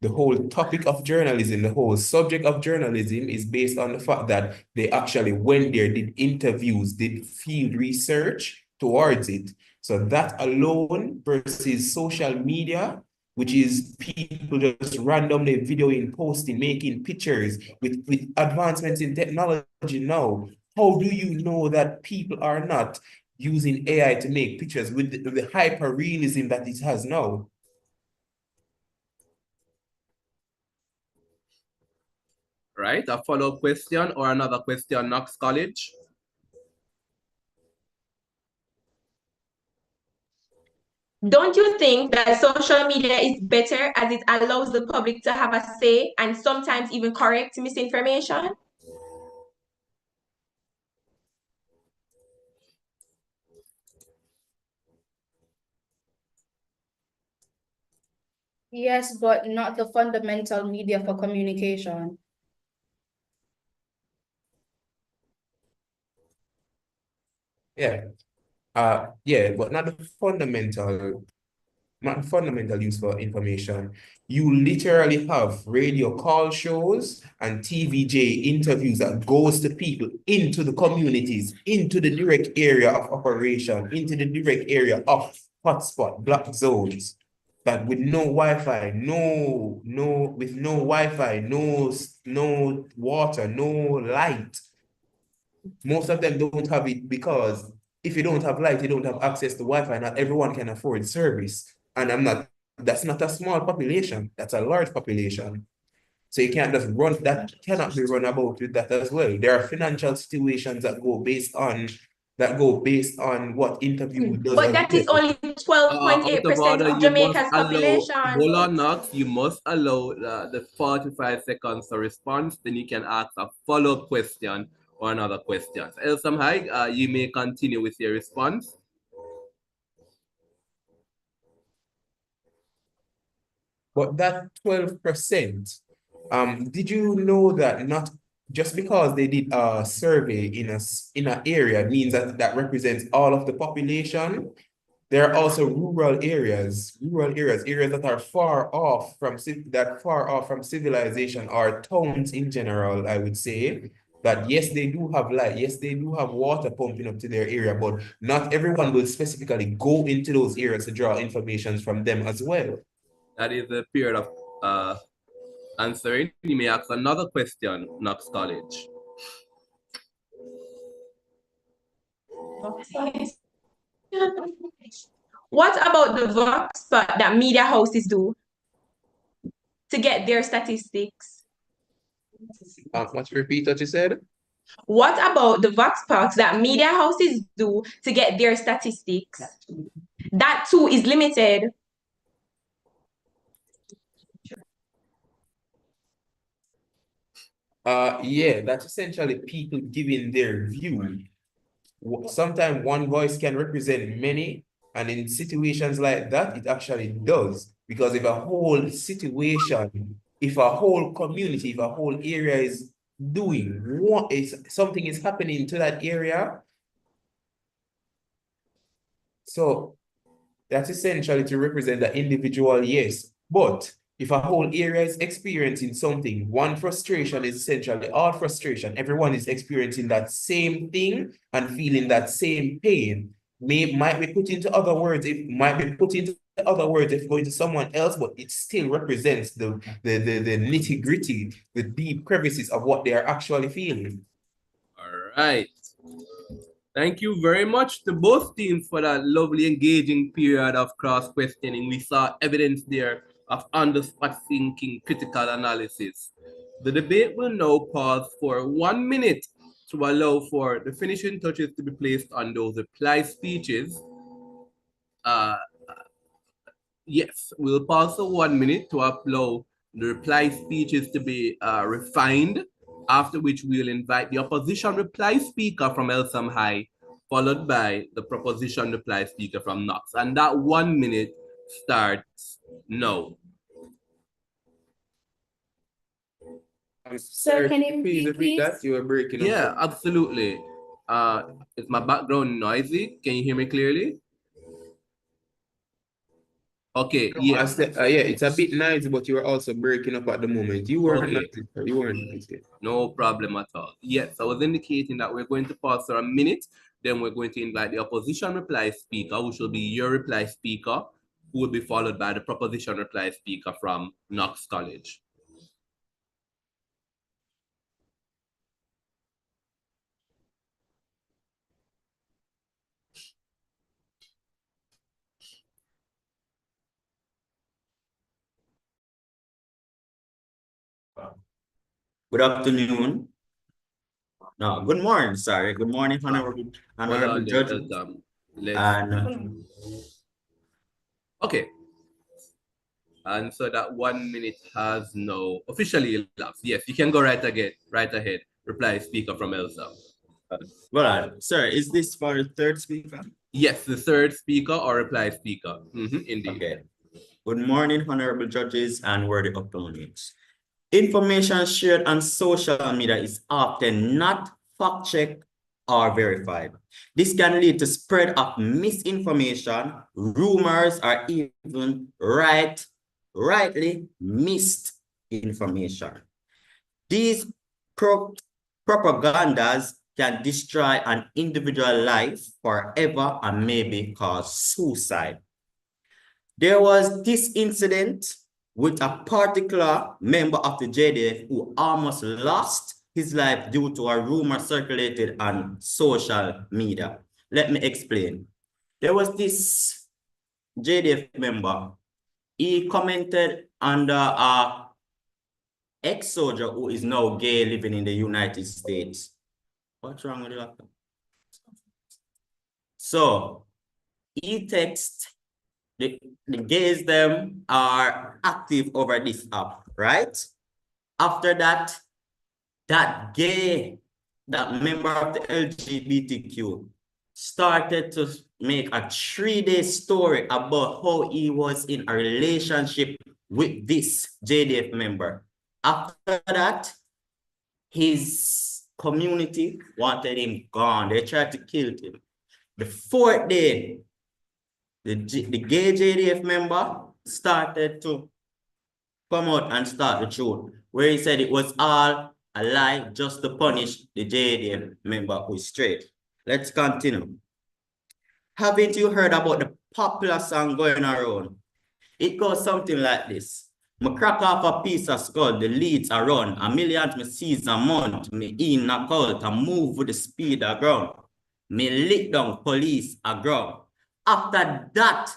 The whole topic of journalism, the whole subject of journalism is based on the fact that they actually went there, did interviews, did field research towards it. So that alone versus social media, which is people just randomly videoing, posting, making pictures with advancements in technology now. How do you know that people are not using AI to make pictures with the hyper realism that it has now? Right, a follow-up question or another question, Knox College? Don't you think that social media is better as it allows the public to have a say and sometimes even correct misinformation? Yes, but not the fundamental media for communication. Yeah. Yeah, but not the fundamental use for information. You literally have radio call shows and TVJ interviews that goes to people into the communities, into the direct area of operation, into the direct area of hotspot, black zones. That with no Wi-Fi, with no Wi-Fi, no water, no light. Most of them don't have it because if you don't have light, you don't have access to Wi-Fi. Not everyone can afford service. And that's not a small population. That's a large population. So you can't just run, that cannot be run about with that as well. There are financial situations that go based on what interview does But as that is well. only Out of 12.8% order, of you must Jamaica's allow, population. hold on, Knox, you must allow the 45 seconds to response, then you can ask a follow-up question or another question. So Elsam High, you may continue with your response. But that 12%, did you know that not just because they did a survey in an area means that represents all of the population? There are also areas that are far off from civilization or towns in general, I would say, that yes, they do have light, yes, they do have water pumping up to their area, but not everyone will specifically go into those areas to draw information from them as well. That is the period of answering. You may ask another question, Knox College. What about the vox pop that media houses do to get their statistics? What's repeat what you said? What about the vox pops that media houses do to get their statistics? That too is limited. Yeah, that's essentially people giving their view. Sometimes one voice can represent many, and in situations like that, it actually does. Because if a whole situation, if a whole community, if a whole area is doing what is something is happening to that area, so that's essentially to represent the individual, yes. But if a whole area is experiencing something, one frustration is essentially all frustration. Everyone is experiencing that same thing and feeling that same pain. Might be put into other words, it might be put into other words if going to someone else, but it still represents the nitty-gritty, the deep crevices of what they are actually feeling. All right. Thank you very much to both teams for that lovely engaging period of cross-questioning. We saw evidence there of on-the-spot thinking, critical analysis. The debate will now pause for 1 minute to allow for the finishing touches to be placed on those reply speeches. Yes, we'll pause for 1 minute to upload the reply speeches to be refined, after which we'll invite the opposition reply speaker from Elsom High, followed by the proposition reply speaker from Knox. And that 1 minute starts now. Sir, can you please repeat that? You were breaking up. Yeah, absolutely. Is my background noisy? Can you hear me clearly? Okay, Yeah, yeah. it's a bit noisy, but you were also breaking up at the moment. You weren't Okay. noisy, you weren't noisy. No problem at all. Yes, I was indicating that we're going to pause for a minute. Then we're going to invite the opposition reply speaker, which will be your reply speaker, who will be followed by the proposition reply speaker from Knox College. Good afternoon. No, good morning, sorry. Good morning, honorable judge. And okay. And so that 1 minute has now officially elapsed. Yes, you can go right ahead. Reply speaker from Elsa. well, sir, is this for the third speaker? Yes, the third speaker or reply speaker. Indeed. Okay. Good morning, honorable judges and worthy opponents. Information shared on social media is often not fact-checked or verified. This can lead to spread of misinformation, rumors, or even rightly missed information. These propagandas can destroy an individual life forever and maybe cause suicide. There was this incident with a particular member of the JDF who almost lost his life due to a rumor circulated on social media. Let me explain. There was this JDF member. He commented under a ex-soldier who is now gay living in the United States. What's wrong with the laptop? So he texts the gays them are active over this app, right? After that, that member of the LGBTQ started to make a 3-day story about how he was in a relationship with this JDF member. After that, his community wanted him gone. They tried to kill him. The 4th day, the gay JDF member started to come out and start the truth, where he said it was all a lie just to punish the JDM member who is straight. Let's continue. Haven't you heard about the popular song going around? It goes something like this. Me crack off a piece of skull, the leads are run, a million me seize a month, me in knock out, and move with the speed of ground. Me lick down police a ground. After that,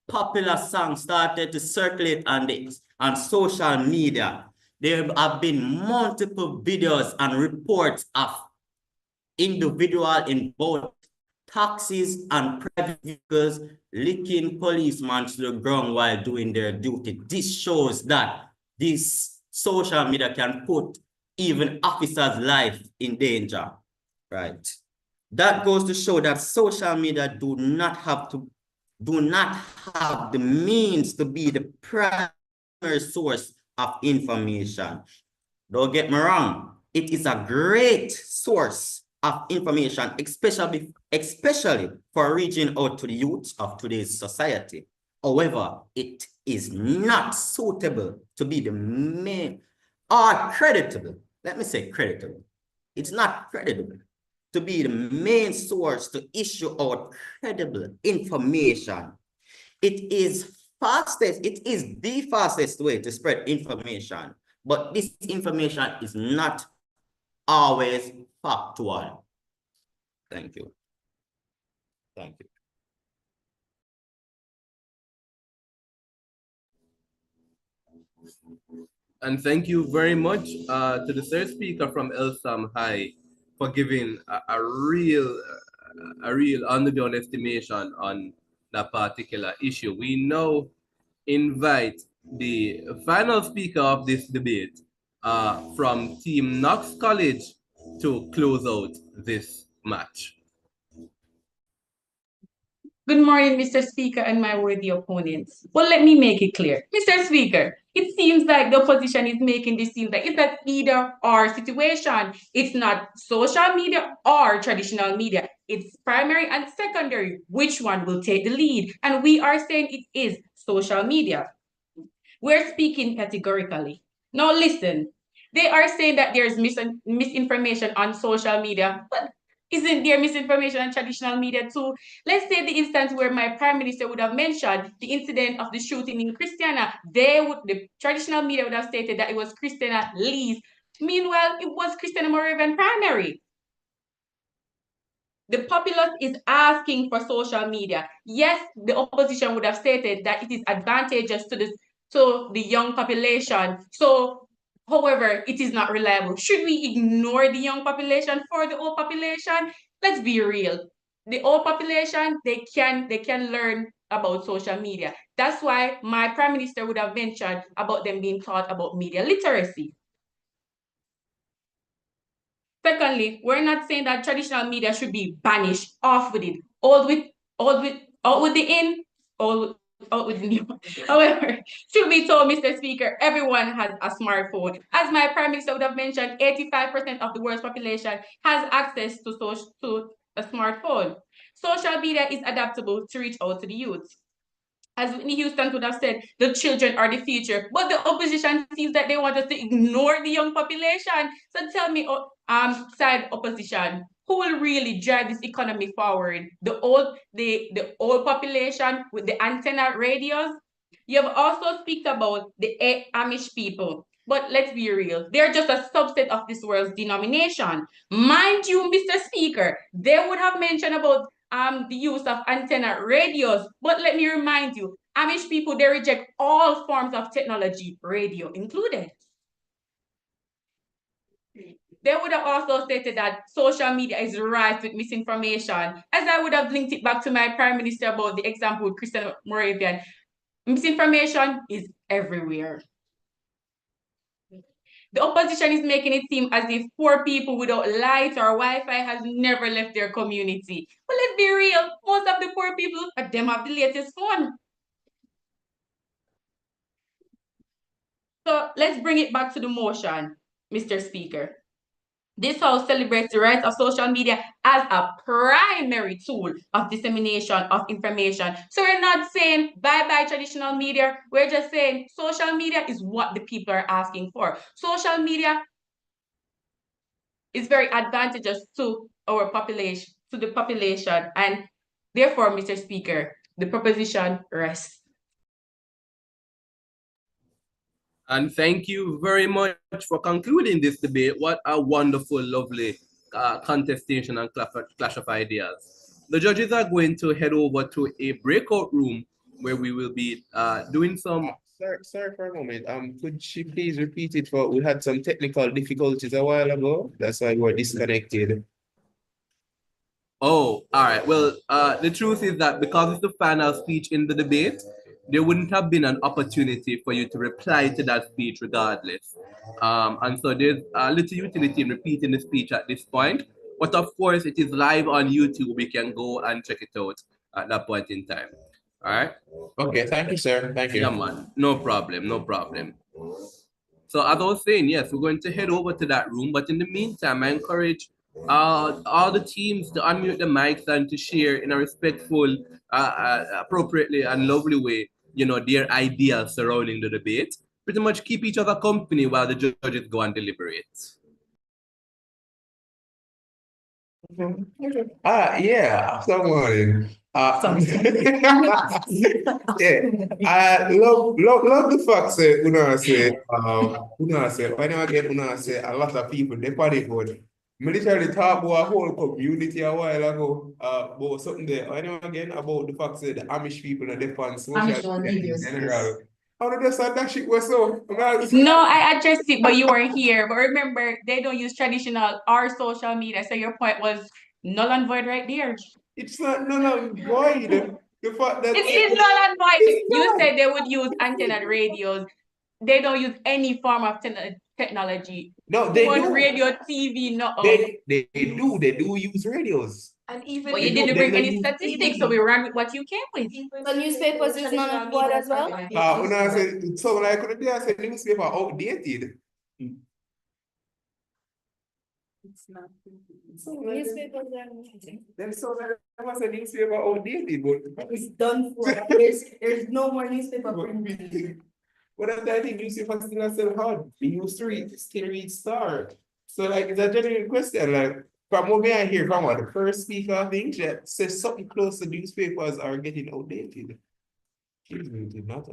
popular song started to circulate on social media. There have been multiple videos and reports of individual in both taxis and private vehicles licking policemen to the ground while doing their duty. This shows that this social media can put even officers' life in danger, right? That goes to show that social media do not have the means to be the primary source of information. Don't get me wrong, it is a great source of information, especially for reaching out to the youth of today's society. However, it is not suitable to be the main or creditable. Let me say creditable. It's not creditable to be the main source to issue out credible information. It is the fastest way to spread information, but this information is not always factual. Thank you. Thank you. And thank you very much to the third speaker from Elsam High for giving a real underground estimation on that particular issue. We now invite the final speaker of this debate from Team Knox College to close out this match. Good morning, Mr. Speaker and my worthy opponents. Well, let me make it clear. Mr. Speaker, it seems like the opposition is making this seem like it's an either or situation. It's not social media or traditional media. It's primary and secondary. Which one will take the lead? And we are saying it is social media. We're speaking categorically. Now listen, they are saying that there's misinformation on social media, but isn't there misinformation on traditional media too? Let's say the instance where my prime minister would have mentioned the incident of the shooting in Christiana. The traditional media would have stated that it was Christiana Lee's. Meanwhile, it was Christiana Moravian primary. The populace is asking for social media. Yes, the opposition would have stated that it is advantageous to the young population. So, however, it is not reliable. Should we ignore the young population for the old population? Let's be real. The old population, they can learn about social media. That's why my prime minister would have mentioned about them being taught about media literacy. Secondly, we're not saying that traditional media should be banished, off with it, out with the in, out with the new. However, should be told, Mr. Speaker, everyone has a smartphone. As my prime minister would have mentioned, 85% of the world's population has access to a smartphone. Social media is adaptable to reach out to the youth. As Whitney Houston would have said, the children are the future. But the opposition seems that they want us to ignore the young population. So tell me, side opposition, who will really drive this economy forward? The old population with the antenna radios? You have also speak about the Amish people. But let's be real, they're just a subset of this world's denomination. Mind you, Mr. Speaker, they would have mentioned about the use of antenna radios. But let me remind you, Amish people, they reject all forms of technology, radio included. They would have also stated that social media is rife with misinformation. As I would have linked it back to my prime minister about the example with Christian Moravian, misinformation is everywhere. The opposition is making it seem as if poor people without light or Wi-Fi has never left their community. But let's be real, most of the poor people, them have the latest phone. So let's bring it back to the motion, Mr. Speaker. This House celebrates the right of social media as a primary tool of dissemination of information. So we're not saying bye-bye traditional media. We're just saying social media is what the people are asking for. Social media is very advantageous to our population, to the population, and therefore, Mr. Speaker, the proposition rests. And thank you very much for concluding this debate. What a wonderful, lovely contestation and clash of ideas. The judges are going to head over to a breakout room where we will be doing some. Sorry for a moment. Could she please repeat it for, we had some technical difficulties a while ago. That's why we were disconnected. Oh, all right. Well, the truth is that because it's the final speech in the debate, there wouldn't have been an opportunity for you to reply to that speech regardless. And so there's a little utility in repeating the speech at this point. But of course, it is live on YouTube. We can go and check it out at that point in time. All right. Okay, thank you, sir. Thank you. Yeah, man. No problem. No problem. So as I was saying, yes, we're going to head over to that room. But in the meantime, I encourage all the teams to unmute the mics and to share in a respectful, appropriately and lovely way, their ideas surrounding the debate. Pretty much keep each other company while the judges go and deliberate. Yeah, someone. Yeah, I love the fact that Una say, when I get Una say, a lot of people, they party but me literally talk about a whole community a while ago, about something there. I know again about the fact that the Amish people are on social media in general. How did they that shit was so? No, I addressed it, but you weren't here. But remember, they don't use traditional or social media. So your point was null and void right there. It's not null and void. The fact that It is null and void. You said they would use antenna radios. They don't use any form of technology. No, they One do. radio, TV, no. They do use radios. And even But you They didn't do- bring they any use statistics, TV. so we ran with what you came with. The newspapers is null and void as well. When I said, so when I couldn't do, I said newspaper outdated. It's not. Newspapers are. Then so I was a newspaper outdated, but It's done for. There's no more newspaper printing. but I think newspaper still hard. We used to read, still read Star. So like it's a genuine question. Like from what I hear from the first speaker, I think that says something close to newspapers are getting outdated. Excuse me, did not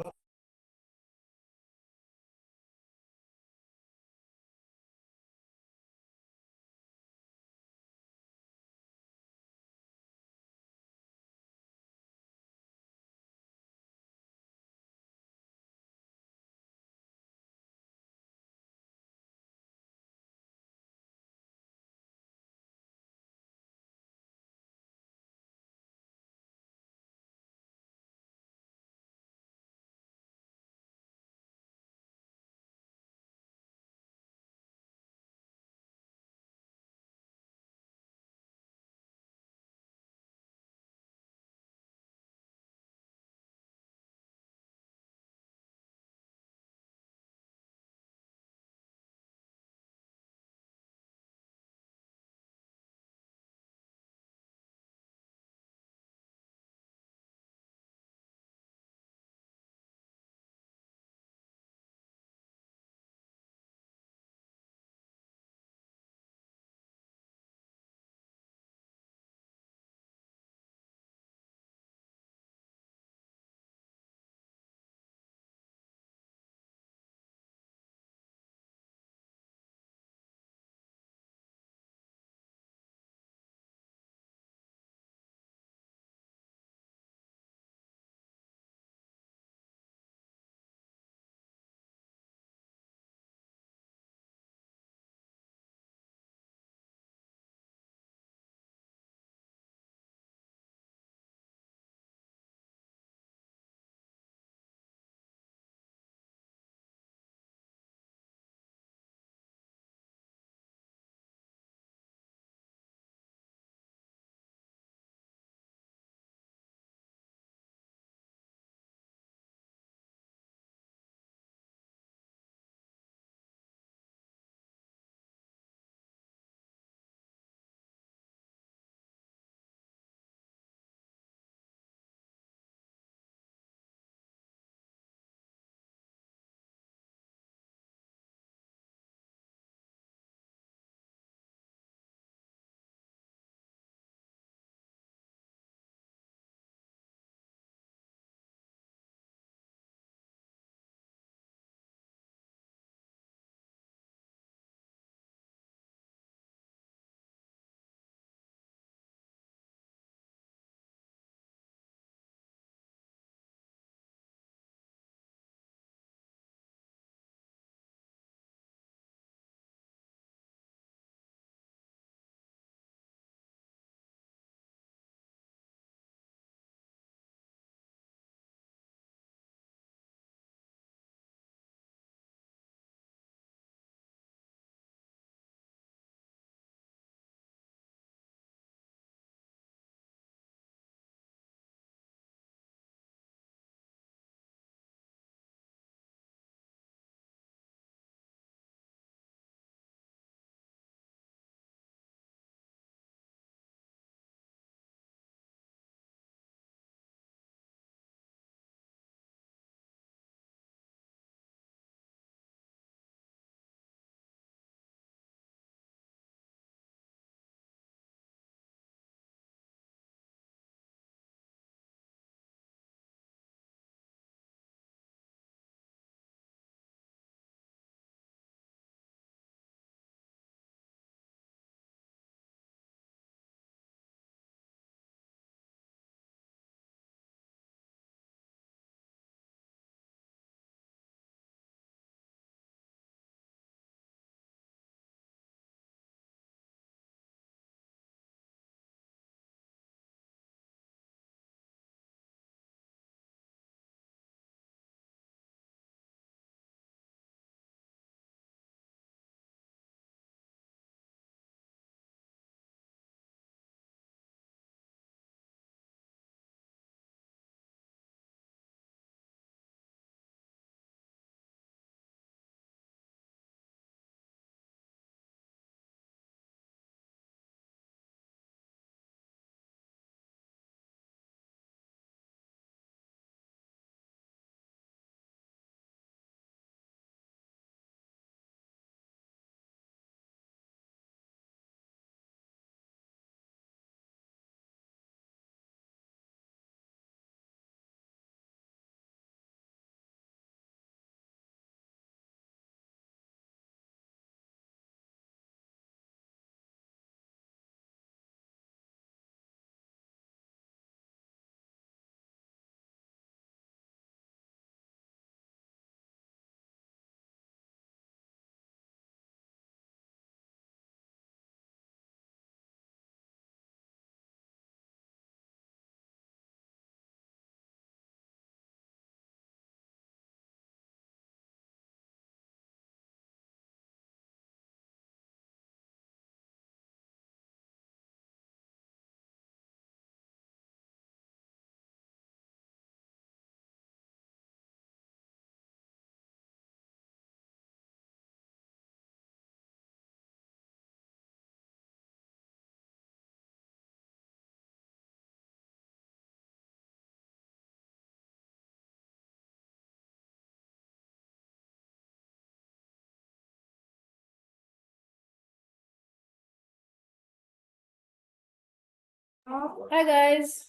Hi guys.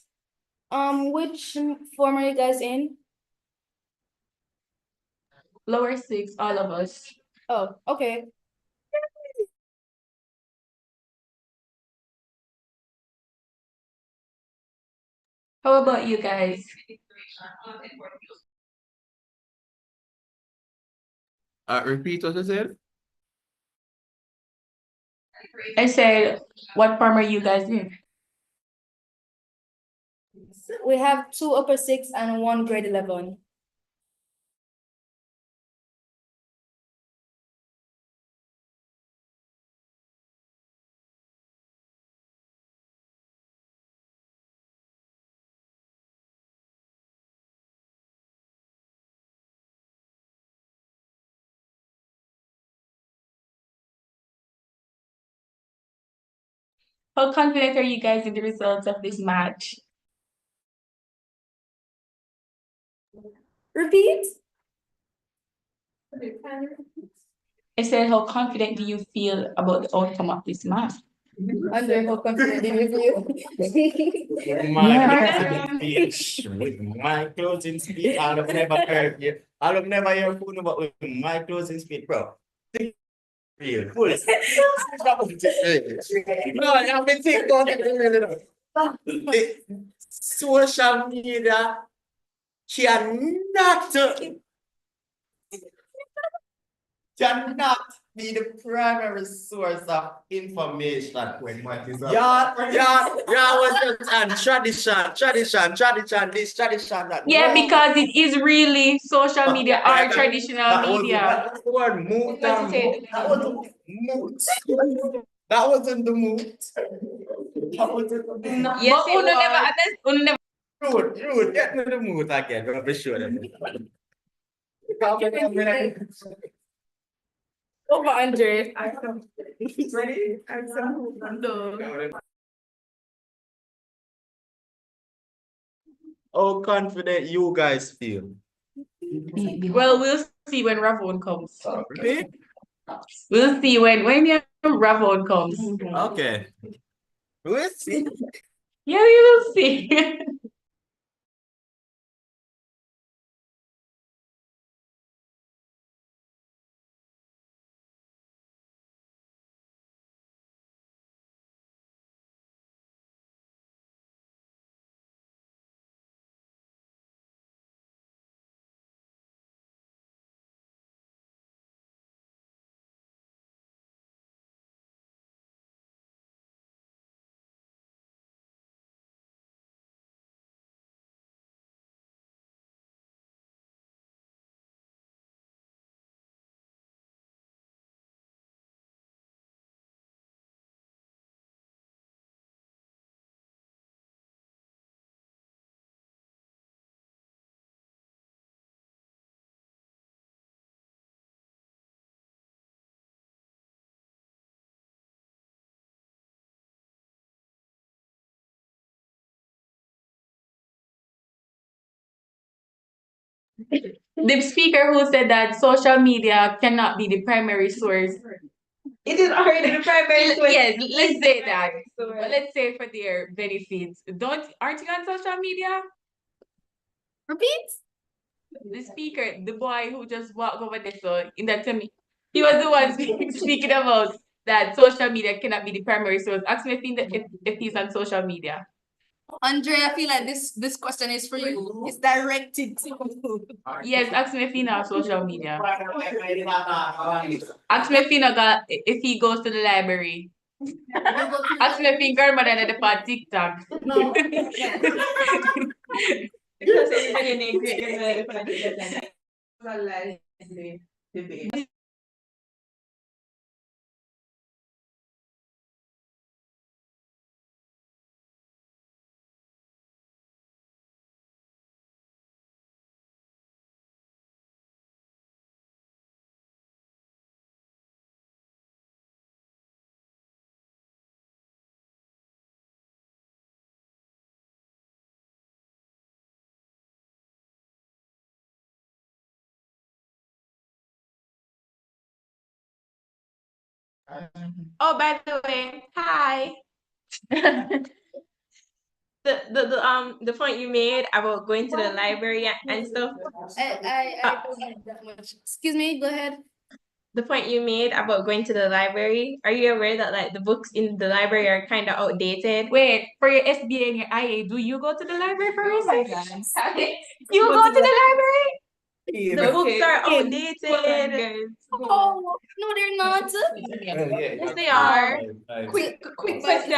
Which form are you guys in? Lower six, all of us. Oh, okay. How about you guys? Repeat what you said. I said, what farm are you guys in? We have 2 upper 6 and 1 grade 11. How confident are you guys in the results of this match? Repeat. I said, how confident do you feel about the outcome of this match? Andre, how confident do you feel? With my closing speech, I'll never heard you. I'll never hear phone about with my closing speech, bro. Real. Full. No, I've been thinking about it. Social media cannot be the primary source of information. Yeah, was just and tradition, this tradition, that. Yeah, No. because it is really social media or traditional That was media. that's the word moot. What you say? That wasn't moot. That wasn't the moot. That wasn't the moot. No, yes, but uno never Rude, get me the moot again. I'm be sure. Over Andre. Ready? How confident you guys feel? Well, we'll see when Ravon comes. Okay. We'll see when your Ravon comes. Okay. We'll see. Yeah, we will see. The speaker who said that social media cannot be the primary source. It is already the primary source. Yes, let's say that. But let's say for their benefits. Aren't you on social media? Repeat. The speaker, the boy who just walked over there, so in that time, he was the one speaking about that social media cannot be the primary source. Ask me if he's on social media. Andre, I feel like this question is for you. It's directed to you. Yes, ask me if he on social media. Ask me if he goes to the library. Ask me if he grandmother and the part TikTok. No. Because everybody in debate. Oh, by the way, hi. the point you made about going to the library and stuff. I don't have that much. Excuse me, go ahead. The point you made about going to the library. Are you aware that like the books in the library are kind of outdated? Wait, for your SBA and your IA, do you go to the library for research? You go to the library? Yeah, The books are Hold on, outdated. guys. Oh, no, they're not. Yes, they are. Quick But question.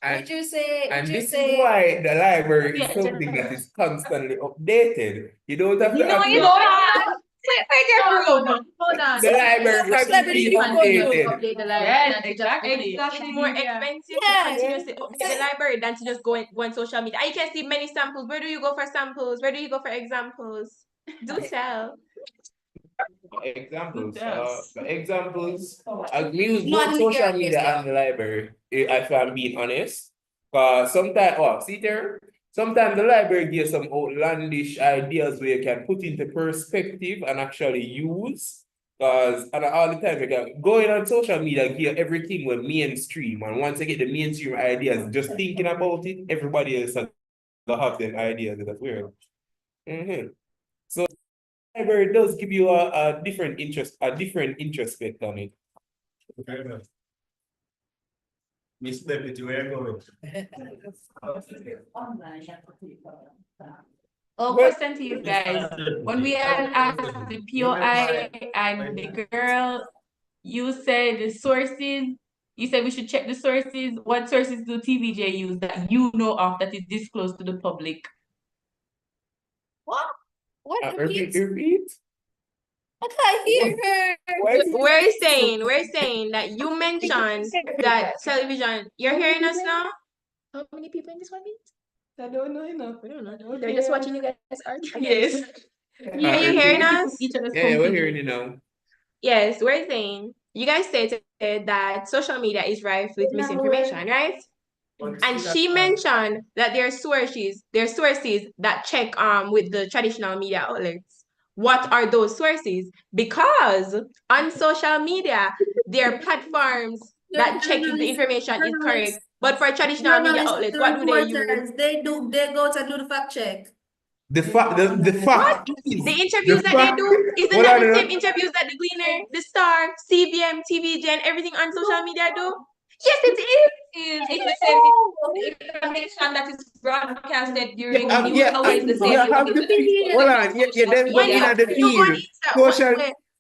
Would you say? And Would you this is say? why the library is Yeah, something that is constantly updated. You don't have to No, ask you yourself, don't. Wait, your room. Hold on. the library Which has to library be you go to? updated. Update the library. Exactly. It's more expensive to Yeah. continuously update the library than to just go on social media. And you can see many samples. Where do you go for samples? Where do you go for examples? Do tell. Examples. Yes. Examples. Me use Not both in the social area, media yeah. and the library, if I'm being honest. Sometimes, see there, sometimes the library gives some outlandish ideas where you can put into perspective and actually use. Because all the time you can going on social media give everything with mainstream, and once you get the mainstream ideas, just thinking about it, everybody else will have them ideas. That's weird. So library does give you a different introspect on it. Miss Deputy, where you going? Oh, question to you guys. When we had asked the POI and the girl, you said the sources, you said we should check the sources. What sources do TVJ use that you know of that is disclosed to the public? What? What? Repeat. I can't hear her. Why is it- We're saying that you mentioned that television. You're hearing us now? How many people in this one meet? I don't know enough. We don't know. They're just watching you guys argue. Yes. Are you repeat. hearing us? Each other's Yeah, we're conclusion. hearing you now. Yes, we're saying you guys stated that social media is rife with misinformation, right? And she mentioned that there are sources that check with the traditional media outlets. What are those sources? Because on social media, there are platforms that check if the information is correct. But for traditional media outlets, what do they use? They go to do the fact check. The fact is The interviews that they do, isn't Hold that on, the hold same on. interviews that the Gleaner, the Star, CVM, TVJ, and everything on social media do? Yes, it is. It's the same information that is broadcasted during the news. Yeah, Always the same. you have to hold on. You then go When in you, at the when you go on field. Insta, Social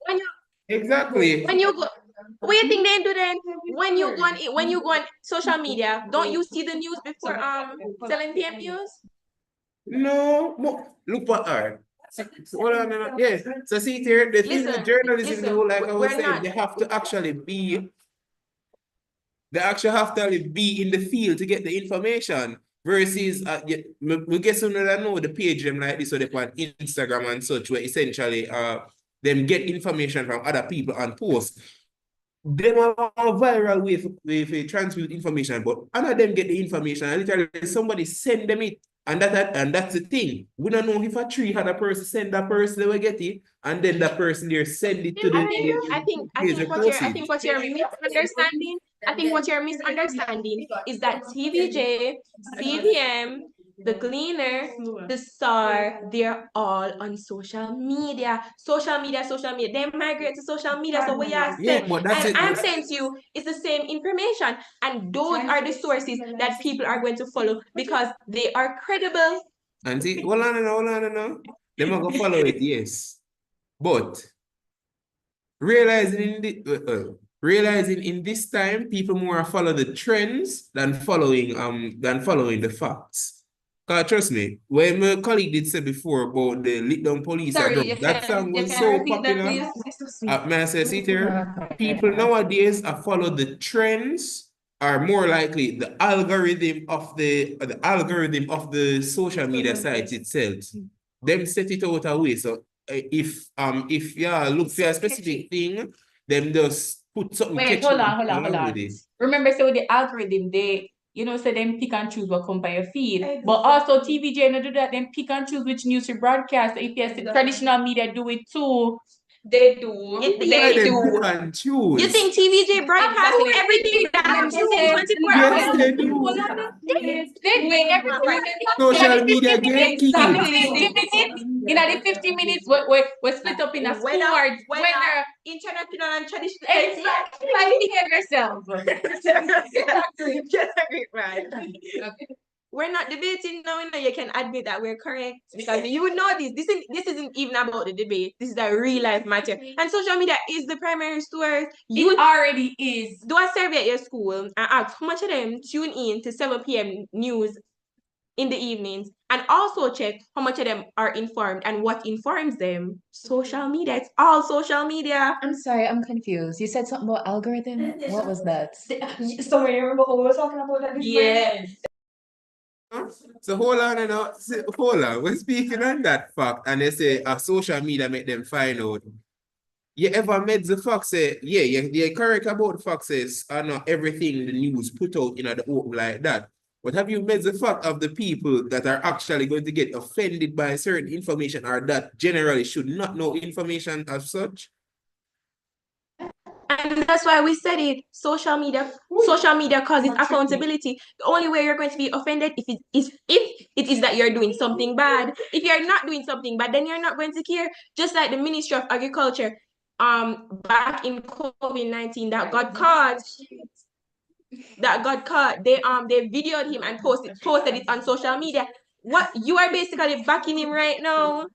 when you exactly. when you go, what do you think they do then? When you go on social media, don't you see the news before 7 p.m. news? No, look what are. Hold on, no. Yeah. So see here, the thing with journalism, listen, though, like I was we're saying, not- they actually have to be in the field to get the information. Versus, we get some that know the page them like this, so they put on Instagram and such, where essentially them get information from other people and post. Them are viral with transmit information, but none of them get the information. And literally somebody send them it. And that's the thing. We don't know if a 300 person send that person, they will get it, and then that person there send it to the I think what you're misunderstanding. I think what you're misunderstanding is that TVJ, CVM, the Gleaner, the Star, they're all on social media. Social media. They migrate to social media. So what you are saying, but that's and it. I'm saying to you, it's the same information. And those are the sources that people are going to follow because they are credible. And see, hold on. Them are gonna follow it, yes. But realizing in this time, people more follow the trends than following the facts. Cause trust me, when my colleague did say before about the lit down police, that song was so popular. May I say, see here, people nowadays are follow the trends are more likely the algorithm of the social media site itself. Them set it out a way. So if you look for a specific thing, them just put something Wait, catchy hold on. along with it. Remember, so with the algorithm, they, so them pick and choose what come by your feed. But also TVJ no do that, them pick and choose which news to broadcast. If you see traditional media do it too. They do. They Them do. pick and choose. You think TVJ broadcast Exactly. everything that happens in 24 Yes, hours? they do. They wait every Social media Exactly. gatekeeping. 50 minutes. In the 50 minutes, we're split up in a sport, weather, international and traditional. exactly. Like, behave yourself. Right. We're not debating now, you can admit that we're correct because you would know this isn't even about the debate. This is a real life matter. And social media is the primary source. It already is. Do a survey at your school and ask how much of them tune in to 7 p.m. news in the evenings, and also check how much of them are informed and what informs them. Social media, it's all social media. I'm sorry, I'm confused. You said something about algorithm. What was that? So you remember who we were talking about that? Yes. So hold on, hold on. We're speaking on that fact, and they say social media make them find out. You ever met the fact say, yeah, you're correct about the fact says, not everything the news put out in the open like that. But have you met the fact of the people that are actually going to get offended by certain information or that generally should not know information as such? And that's why we said it. Social media causes accountability. The only way you're going to be offended if it is that you're doing something bad. If you're not doing something bad, then you're not going to care. Just like the Ministry of Agriculture, back in COVID-19 that got caught. They videoed him and posted it on social media. What you are basically backing him right now.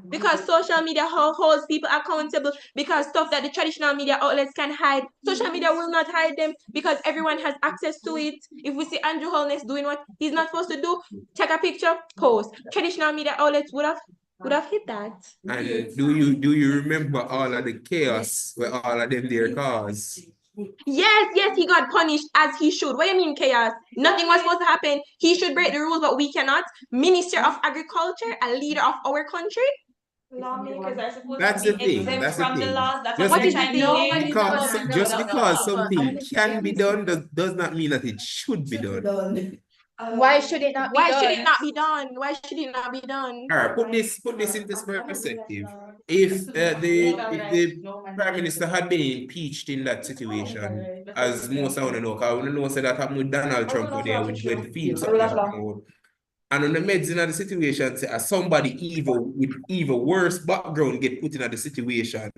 Because social media holds people accountable, because stuff that the traditional media outlets can hide, social media will not hide them because everyone has access to it. If we see Andrew Holness doing what he's not supposed to do, take a picture, post. Traditional media outlets would have hit that. And do you remember all of the chaos where all of them there cause? Yes, he got punished as he should. What do you mean chaos? Nothing was supposed to happen. He should break the rules, but we cannot. Minister of Agriculture, a leader of our country. Lawmakers are supposed That's to the be thing. exempt That's the from the thing. laws. That's Just what be- they're trying to do. just because something can be done does not mean that it should be done. Why should it not be Why done? should it not be done? Why should it not be done? All right, put this into perspective. If the prime minister had been impeached in that situation, as most I want to know, because we know say that happened with Donald Trump today when Fields up there come out. And on the meds in the situation, say somebody evil with even worse background get put in the situation.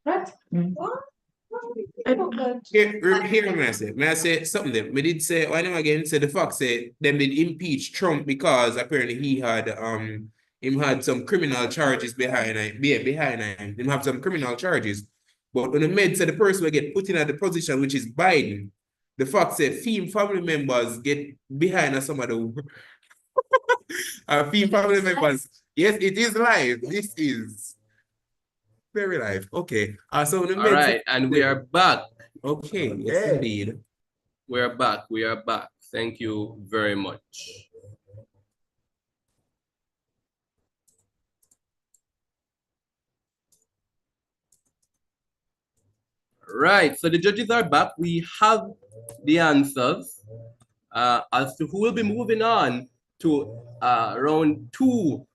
What? Here, may I say something there? Me did say, I know again, say the fact say them did impeach Trump because apparently he had him had some criminal charges behind him. Him have some criminal charges. But when the med said the person will get put in at the position which is Biden, the fact say family members get behind some of the family members. Yes, it is live. This is very live. Okay. So the All right, and we are back. Okay, yes, indeed. We are back. We are back. Thank you very much. Right, so the judges are back. We have the answers as to who will be moving on to round 2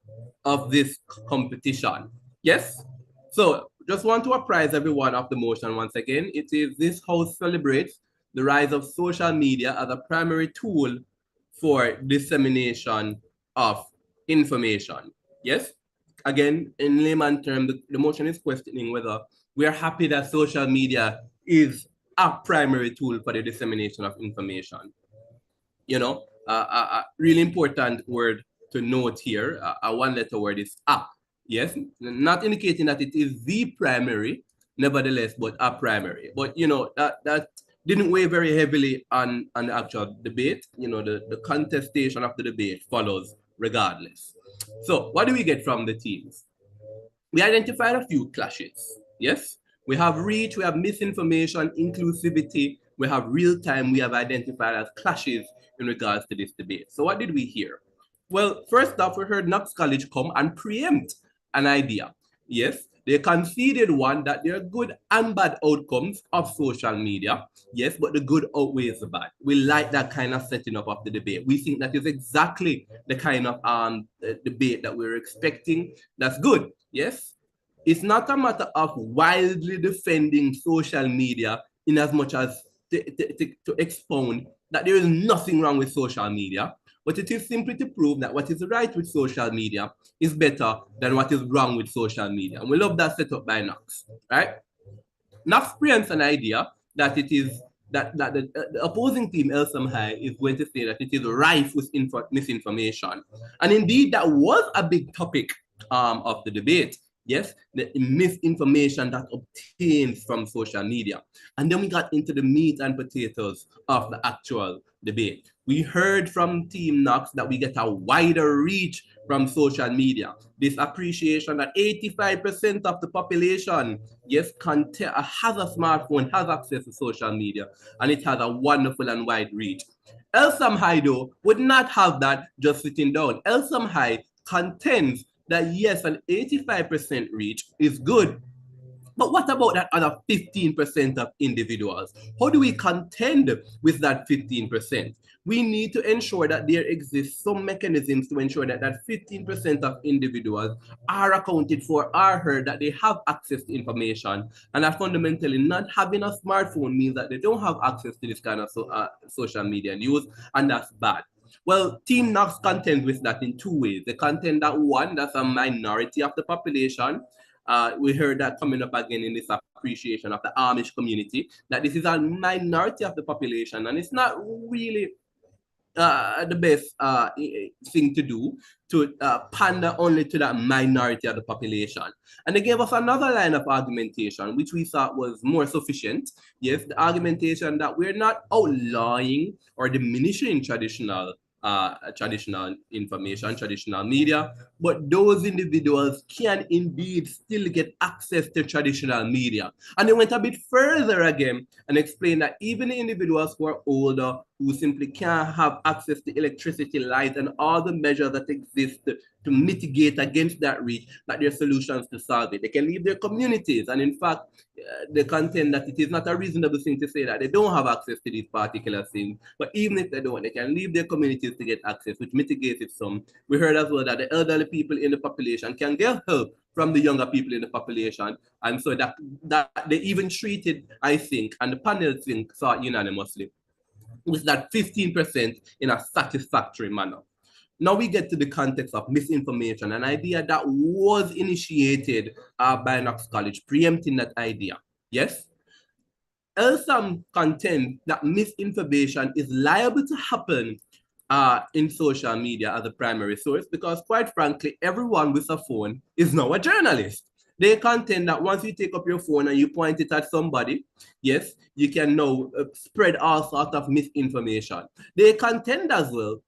of this competition. Yes? So just want to apprise everyone of the motion once again. It is this house celebrates the rise of social media as a primary tool for dissemination of information. Yes? Again, in layman terms, the motion is questioning whether we are happy that social media is a primary tool for the dissemination of information. You know, a really important word to note here, a one-letter word is a. Yes, not indicating that it is the primary, nevertheless, but a primary. But you know, that didn't weigh very heavily on the actual debate. You know, the contestation of the debate follows regardless. So what do we get from the teams? We identified a few clashes. Yes, we have reach, we have misinformation, inclusivity, we have real time, we have identified as clashes in regards to this debate. So what did we hear? Well, first off, we heard Knox College come and preempt an idea. Yes, they conceded one that there are good and bad outcomes of social media. Yes, but the good outweighs the bad. We like that kind of setting up of the debate. We think that is exactly the kind of debate that we're expecting. That's good. Yes, It's not a matter of wildly defending social media in as much as to expound that there is nothing wrong with social media, but it is simply to prove that what is right with social media is better than what is wrong with social media. And we love that set up by Knox, right? Knox presents an idea that it is that the opposing team, Elsom High, is going to say that it is rife with misinformation. And indeed, that was a big topic of the debate. Yes, the misinformation that obtains from social media. And then we got into the meat and potatoes of the actual debate. We heard from Team Knox that we get a wider reach from social media. This appreciation that 85% of the population, yes, has a smartphone, has access to social media, and it has a wonderful and wide reach. Elsom High, though, would not have that just sitting down. Elsom High contends that yes, an 85% reach is good. But what about that other 15% of individuals? How do we contend with that 15%? We need to ensure that there exists some mechanisms to ensure that that 15% of individuals are accounted for, are heard, that they have access to information, and that fundamentally not having a smartphone means that they don't have access to this kind of social media news, and that's bad. Well, Team Knox contends with that in two ways. They contend that one, that's a minority of the population. We heard that coming up again in this appreciation of the Amish community, that this is a minority of the population, and it's not really the best thing to do, to pander only to that minority of the population. And they gave us another line of argumentation, which we thought was more sufficient. Yes, the argumentation that we're not outlawing or diminishing traditional information, traditional media, but those individuals can indeed still get access to traditional media. And they went a bit further again and explained that even the individuals who are older, who simply can't have access to electricity, light, and all the measures that exist to mitigate against that reach, that there are solutions to solve it. They can leave their communities. And in fact, they contend that it is not a reasonable thing to say that they don't have access to these particular things. But even if they don't, they can leave their communities to get access, which mitigates it some. We heard as well that the elderly people in the population can get help from the younger people in the population. And so that they even treated, I think, and the panel thought unanimously, with that 15% in a satisfactory manner. Now we get to the context of misinformation, an idea that was initiated by Knox College, preempting that idea. Yes? Elsom contends that misinformation is liable to happen in social media as a primary source because, quite frankly, everyone with a phone is now a journalist. They contend that once you take up your phone and you point it at somebody, yes, you can now spread all sorts of misinformation. They contend as well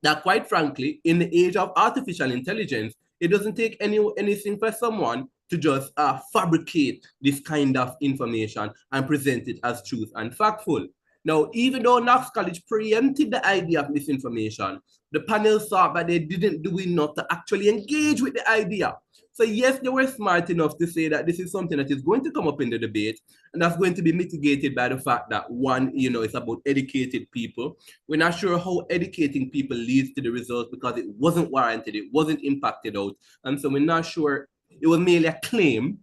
that, quite frankly, in the age of artificial intelligence, it doesn't take anything for someone to just fabricate this kind of information and present it as truth and factful. Now, even though Knox College preempted the idea of misinformation, the panel thought that they didn't do enough to actually engage with the idea. So yes, they were smart enough to say that this is something that is going to come up in the debate, and that's going to be mitigated by the fact that one, it's about educated people. We're not sure how educating people leads to the results because it wasn't warranted, it wasn't impacted out, and so we're not sure. It was merely a claim.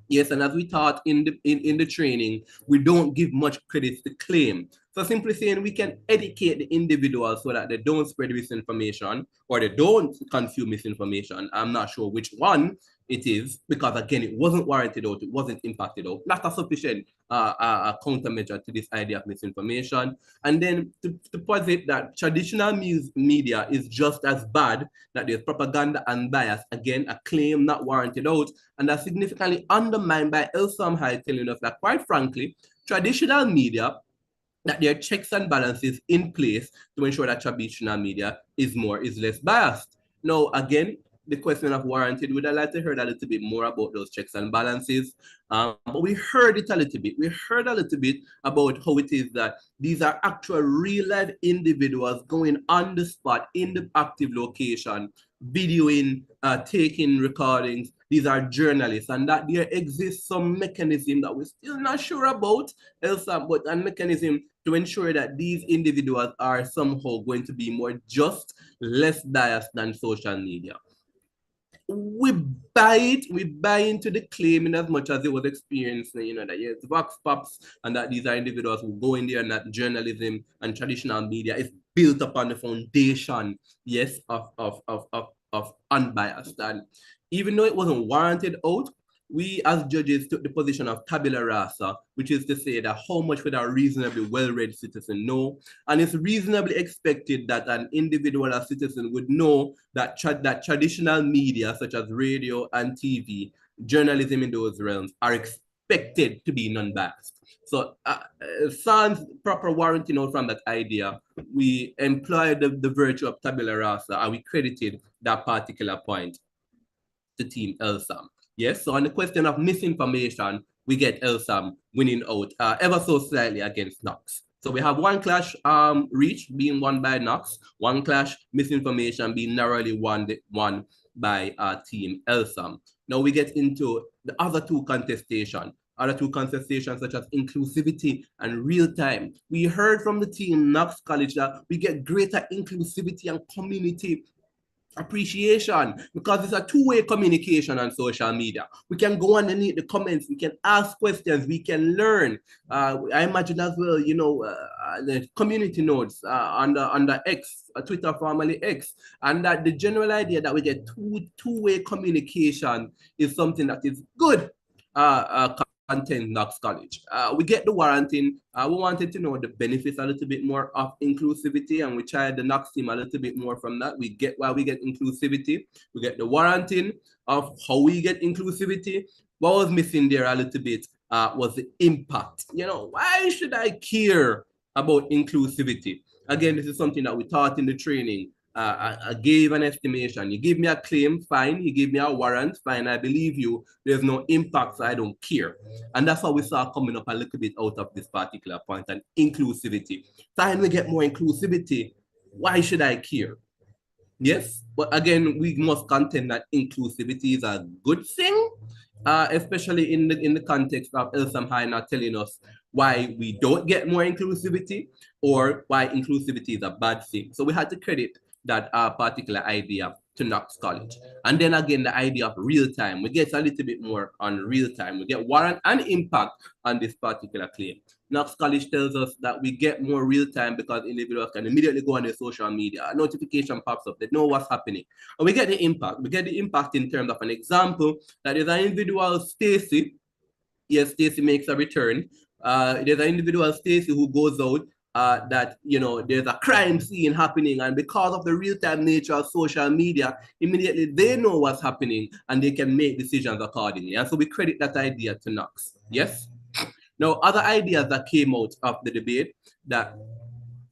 Yes, and as we taught in the training, we don't give much credit to claim. So simply saying we can educate the individuals so that they don't spread misinformation or they don't consume misinformation. I'm not sure which one it is because, again, it wasn't warranted out, it wasn't impacted out. Not a sufficient countermeasure to this idea of misinformation. And then to posit that traditional media is just as bad, that there's propaganda and bias, again, a claim not warranted out, and that's significantly undermined by Elsom High telling us that, quite frankly, traditional media, that there are checks and balances in place to ensure that traditional media is less biased. Now, again, the question of warranted, would I like to hear a little bit more about those checks and balances? But we heard it a little bit. We heard a little bit about how it is that these are actual real life individuals going on the spot in the active location, videoing, taking recordings. These are journalists, and that there exists some mechanism that we're still not sure about, but a mechanism to ensure that these individuals are somehow going to be more just, less biased than social media. we buy it, we buy into the claim in as much as it was experienced, that yes, Vox Pops and that these are individuals who go in there and that journalism and traditional media is built upon the foundation, yes, of unbiased. And even though it wasn't warranted out, we as judges took the position of tabula rasa, which is to say that how much would a reasonably well-read citizen know? And it's reasonably expected that an individual or citizen would know that, that traditional media, such as radio and TV, journalism in those realms, are expected to be non-biased. So sans proper warranting out from that idea, we employed the virtue of tabula rasa and we credited that particular point to Team Elsam. Yes, so on the question of misinformation, we get Elsam winning out ever so slightly against Knox. So we have one clash reach being won by Knox, one clash misinformation being narrowly won by Team Elsam. Now we get into the other two contestations such as inclusivity and real time. We heard from the team Knox College that we get greater inclusivity and community appreciation because it's a two-way communication on social media. We can go underneath the comments, we can ask questions, we can learn. I imagine as well, the community notes under X, Twitter formerly X, and that the general idea that we get two-way communication is something that is good content Knox College. We get the warranting. We wanted to know the benefits a little bit more of inclusivity, and we tried the Knox team a little bit more from that. We get why we get inclusivity. We get the warranting of how we get inclusivity. What was missing there a little bit was the impact. Why should I care about inclusivity? Again, this is something that we taught in the training. I gave an estimation. You give me a claim, fine. You give me a warrant, fine. I believe you. There's no impact, so I don't care. And that's how we saw coming up a little bit out of this particular point, and inclusivity. Fine, we get more inclusivity. Why should I care? Yes, but again, we must contend that inclusivity is a good thing, especially in the context of Elsam High not telling us why we don't get more inclusivity or why inclusivity is a bad thing. So we had to credit that particular idea to Knox College. And then again, the idea of real time. We get a little bit more on real time. We get warrant and impact on this particular claim. Knox College tells us that we get more real time because individuals can immediately go on their social media. A notification pops up. They know what's happening. And we get the impact. We get the impact in terms of an example that is an individual, Stacy. Yes, Stacy makes a return. There's an individual, Stacy, who goes out that there's a crime scene happening, and because of the real-time nature of social media, immediately they know what's happening and they can make decisions accordingly. And so we credit that idea to Knox. Yes. Now, other ideas that came out of the debate that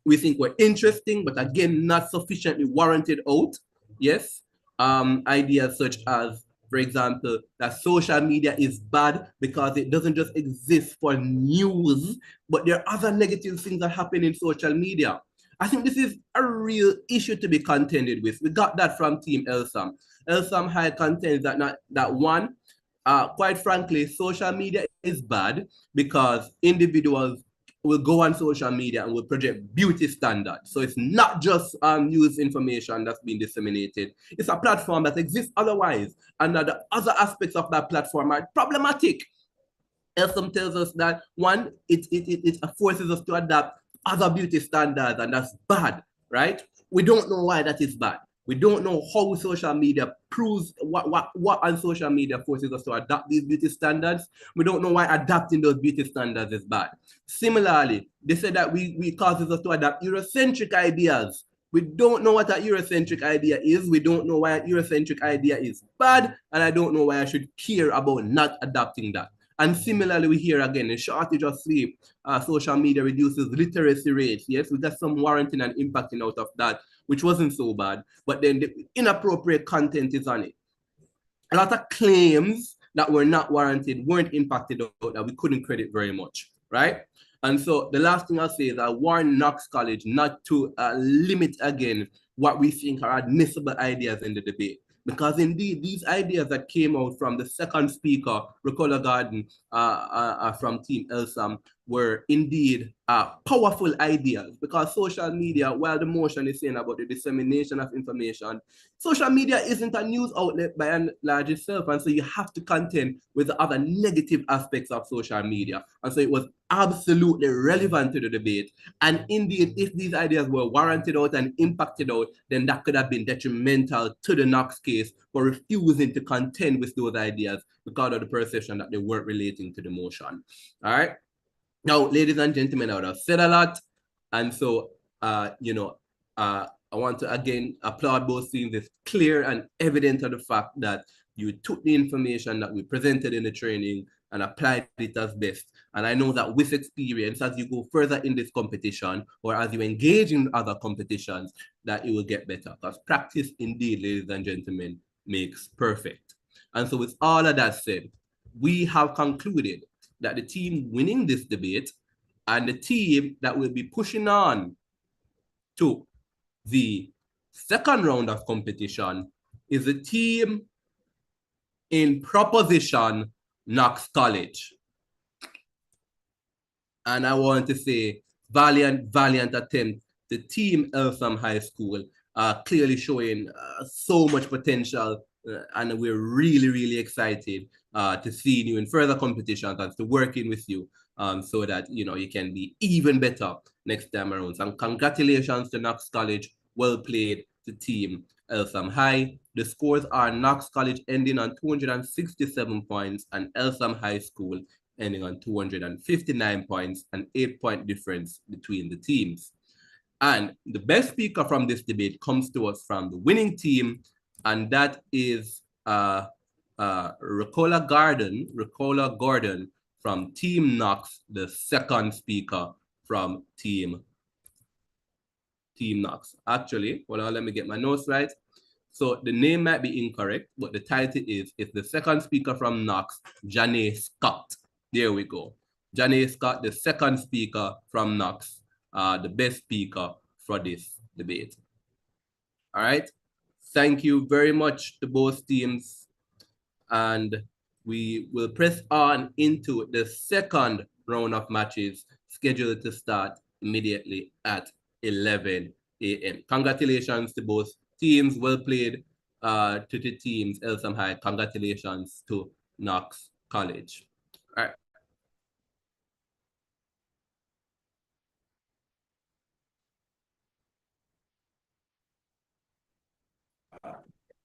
we think were interesting, but again not sufficiently warranted out. Yes. Ideas such as, for example, that social media is bad because it doesn't just exist for news, but there are other negative things that happen in social media. I think this is a real issue to be contended with. We got that from Team Elsam. Elsam High contends that one, quite frankly, social media is bad because individuals will go on social media and will project beauty standards. So it's not just news information that's being disseminated. It's a platform that exists otherwise. And the other aspects of that platform are problematic. Elsam tells us that one, it forces us to adapt other beauty standards, and that's bad, right? We don't know why that is bad. We don't know how social media proves what on social media forces us to adapt these beauty standards. We don't know why adapting those beauty standards is bad. Similarly, they said that we causes us to adapt Eurocentric ideas. We don't know what a Eurocentric idea is. We don't know why a Eurocentric idea is bad, and I don't know why I should care about not adapting that. And similarly, we hear again, a shortage of sleep, social media reduces literacy rates. Yes, we got some warranting and impacting out of that, which wasn't so bad, but then the inappropriate content is on it. A lot of claims that were not warranted weren't impacted out, that we couldn't credit very much, right? And so the last thing I'll say is I warn Knox College not to limit again what we think are admissible ideas in the debate. Because indeed, these ideas that came out from the second speaker, Ricola Garden, from Team Elsam, were indeed powerful ideas, because social media, while the motion is saying about the dissemination of information, social media isn't a news outlet by and large itself. And so you have to contend with the other negative aspects of social media. And so it was absolutely relevant to the debate. And indeed, if these ideas were warranted out and impacted out, then that could have been detrimental to the Knox case for refusing to contend with those ideas because of the perception that they weren't relating to the motion. All right. Now, ladies and gentlemen, I would have said a lot. And so, I want to again applaud both teams. It's clear and evident of the fact that you took the information that we presented in the training and applied it as best. And I know that with experience, as you go further in this competition or as you engage in other competitions, that it will get better. Because practice indeed, ladies and gentlemen, makes perfect. And so with all of that said, we have concluded that the team winning this debate and the team that will be pushing on to the second round of competition is the team in proposition Knox College. And I want to say valiant attempt. The team Eltham High School clearly showing so much potential, and we're really excited to see you in further competitions and to working with you so that you can be even better next time around. And congratulations to Knox College. Well played to team Eltham High. The scores are Knox College ending on 267 points and Eltham High School ending on 259 points, an 8-point difference between the teams. And the best speaker from this debate comes to us from the winning team, and that is Ricola Gordon from Team Knox, the second speaker from Team Knox. Actually, hold on, let me get my notes right. So the name might be incorrect, but the title is the second speaker from Knox, Janae Scott. There we go. Janae Scott, the second speaker from Knox, the best speaker for this debate. All right. Thank you very much to both teams. And we will press on into the second round of matches scheduled to start immediately at 11 a.m. Congratulations to both teams. Well played to the teams, Eltham High. Congratulations to Knox College. All right.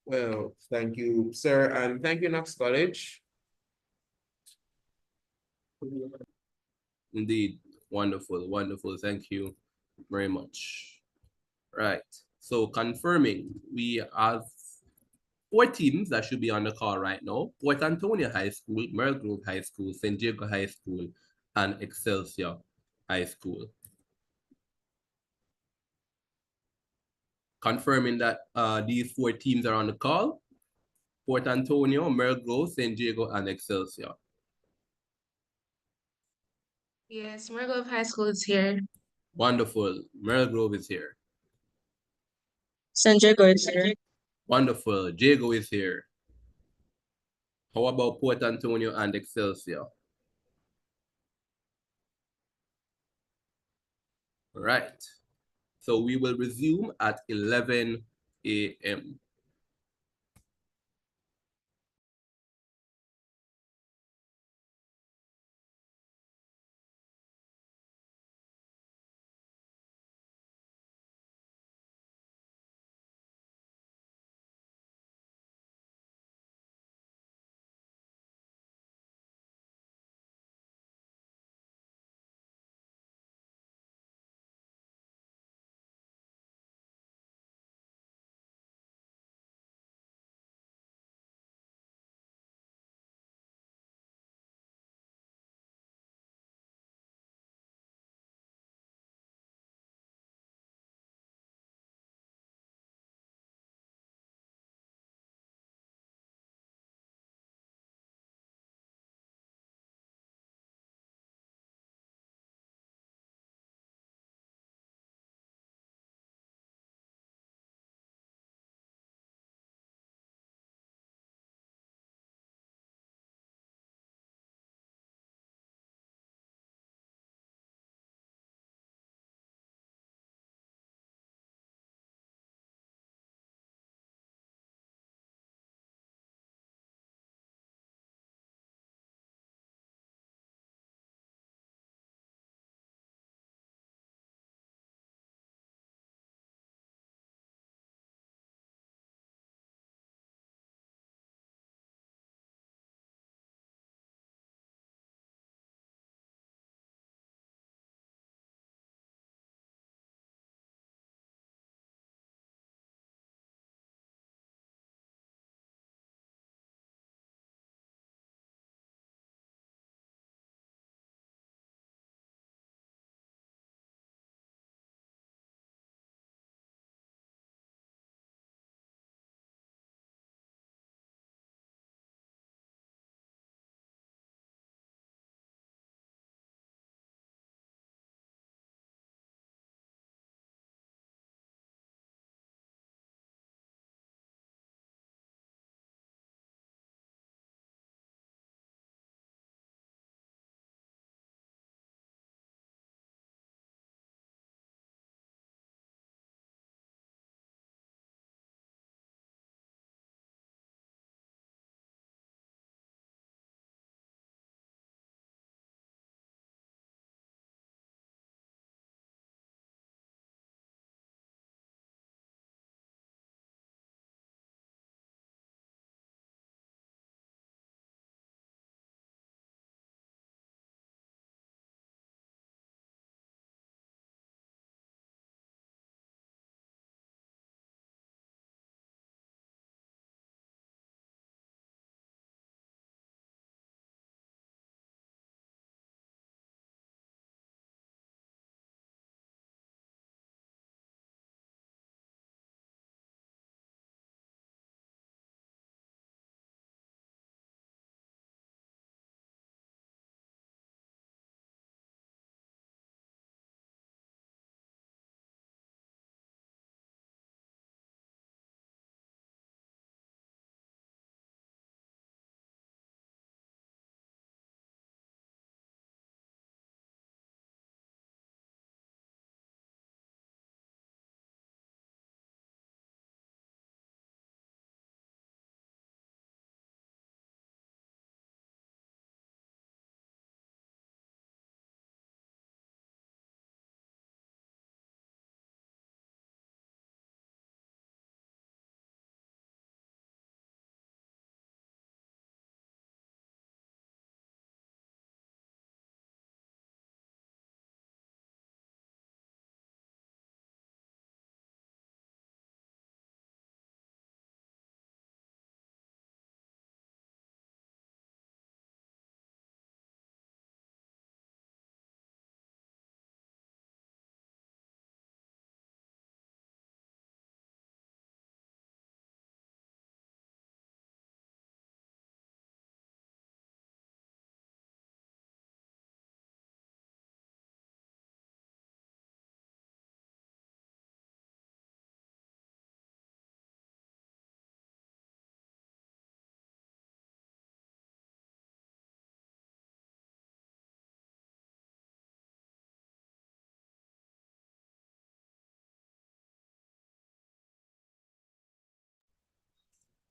Well, thank you, sir, and thank you, Knox College. Indeed. Wonderful. Thank you very much. Right. So confirming, we have 4 teams that should be on the call right now: Port Antonio High School, Merle Grove High School, St. Jago High School, and Excelsior High School. Confirming that these 4 teams are on the call: Port Antonio, Merle Grove, St. Jago, and Excelsior. Yes, Merle Grove High School is here. Wonderful. Merle Grove is here. St. Jago is here. Wonderful. Jago is here. How about Port Antonio and Excelsior? All right. So we will resume at 11 a.m.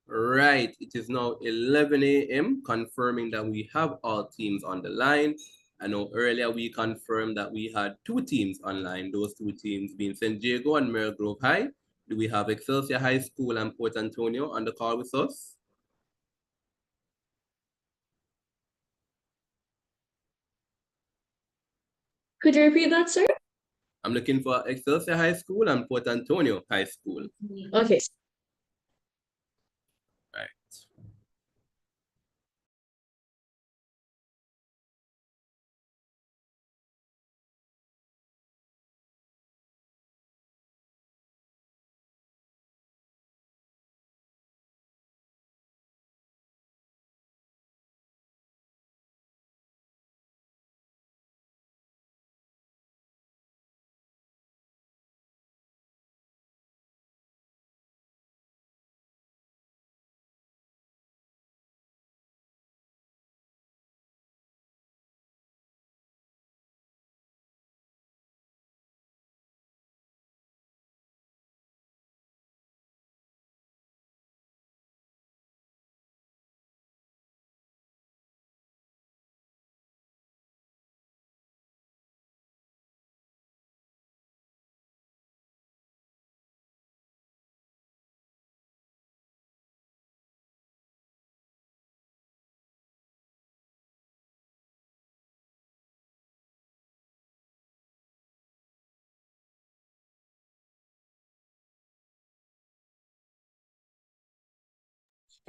Right, it is now 11 a.m., confirming that we have all teams on the line. I know earlier we confirmed that we had two teams online, those two teams being St. Diego and Merle Grove High. Do we have Excelsior High School and Port Antonio on the call with us? Could you repeat that, sir? I'm looking for Excelsior High School and Port Antonio High School. Okay. Right.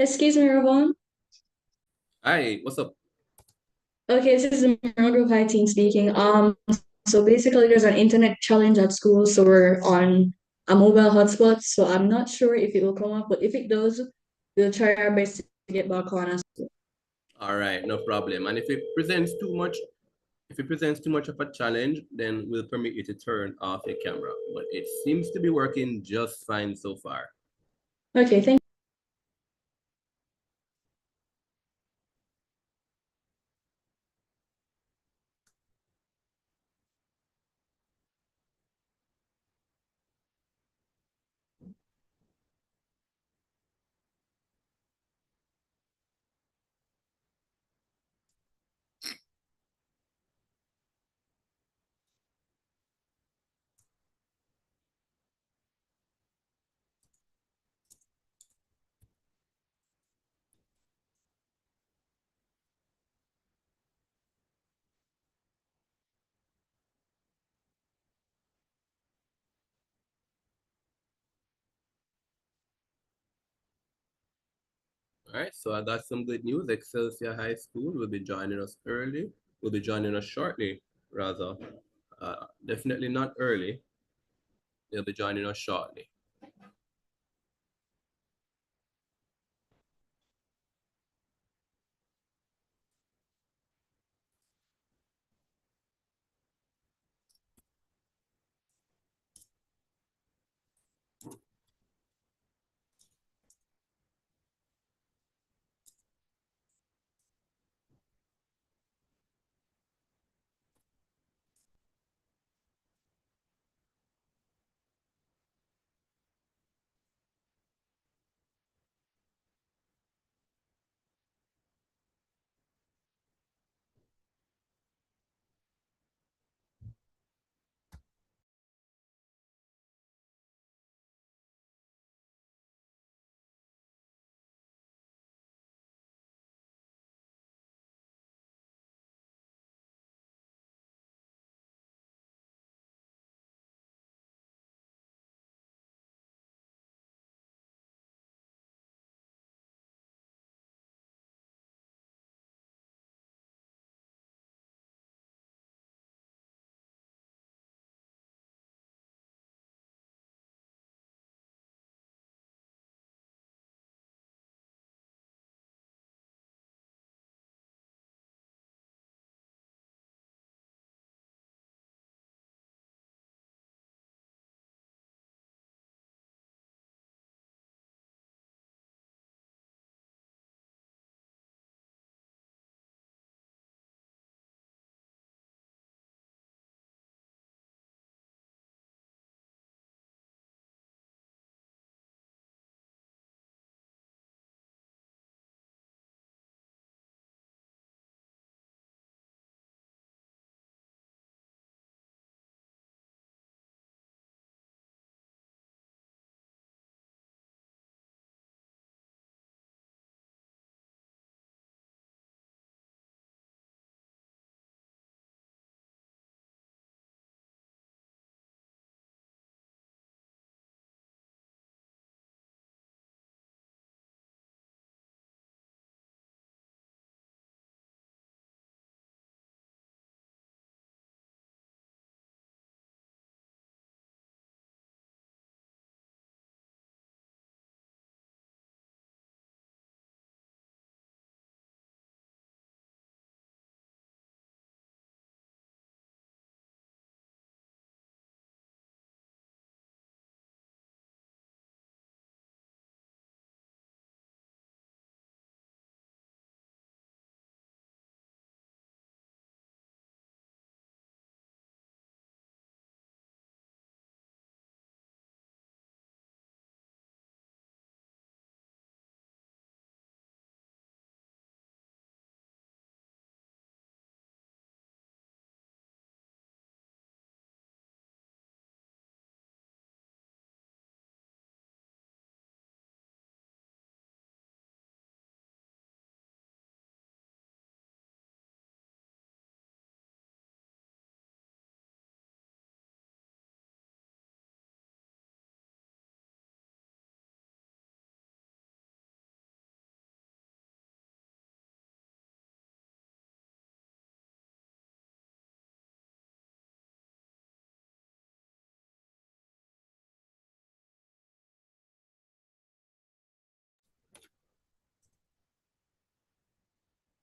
Excuse me, Ravon. Hi, what's up? Okay, this is the Merle Grove High team speaking. So basically there's an internet challenge at school, so we're on a mobile hotspot. So I'm not sure if it will come up, but if it does, we'll try our best to get back on us. All right, no problem. And if it presents too much of a challenge, then we'll permit you to turn off your camera. But it seems to be working just fine so far. Okay, thank All right, so I got some good news. Excelsior High School will be joining us early. Will be joining us shortly, rather. Definitely not early. They'll be joining us shortly.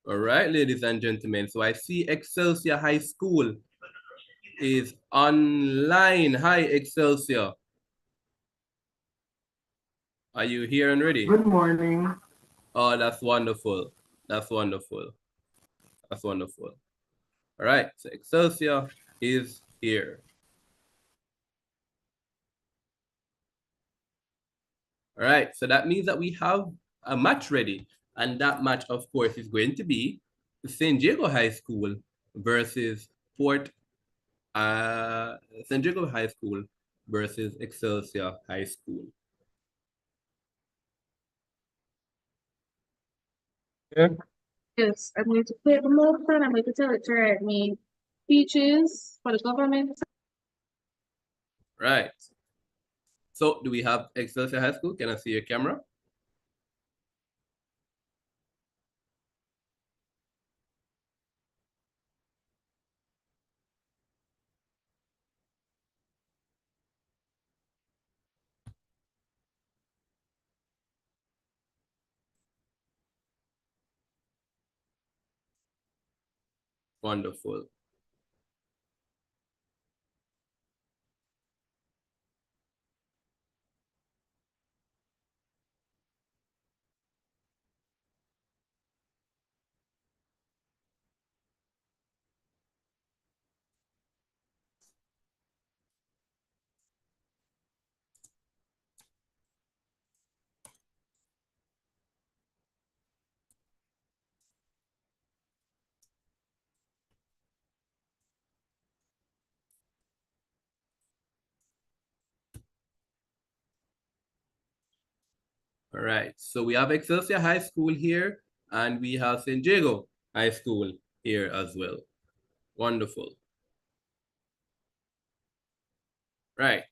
All right, ladies and gentlemen. So I see Excelsior High School is online. Hi, Excelsior. Are you here and ready? Good morning. Oh, that's wonderful. That's wonderful. That's wonderful. All right, so Excelsior is here. All right, so that means that we have a match ready. And that match, of course, is going to be San Diego High School versus San Diego High School versus Excelsior High School. Yeah. Yes, I'm going to play the motion. I'm going to tell it to write me speeches for the government. Right. So do we have Excelsior High School? Can I see your camera? Wonderful. All right, so we have Excelsior High School here, and we have San Diego High School here as well. Wonderful. Right.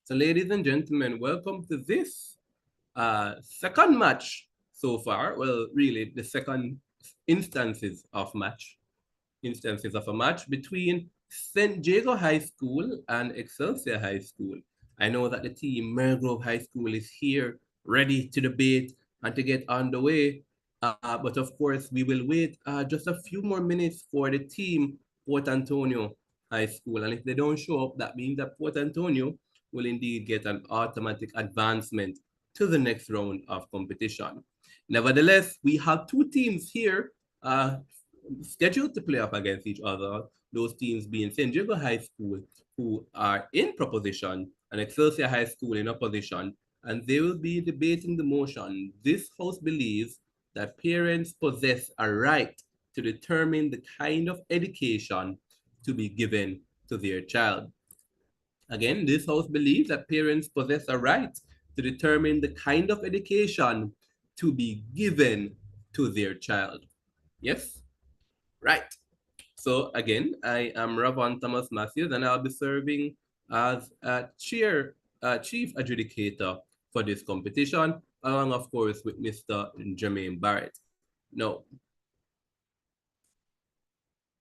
So ladies and gentlemen, welcome to this second match so far. Well, really the second instances of a match between St. Diego High School and Excelsior High School. I know that the team Mergrove High School is here, ready to debate and to get underway. But of course, we will wait just a few more minutes for the team Port Antonio High School. And if they don't show up, that means that Port Antonio will indeed get an automatic advancement to the next round of competition. Nevertheless, we have two teams here scheduled to play off against each other, those teams being St. Diego High School, who are in proposition, and Excelsior High School in opposition, and they will be debating the motion. This house believes that parents possess a right to determine the kind of education to be given to their child. Again, this house believes that parents possess a right to determine the kind of education to be given to their child. Yes? Right. So again, I am Ravon Thomas Matthews, and I'll be serving as a chief adjudicator for this competition, along, of course, with Mr. Jermaine Barrett. Now,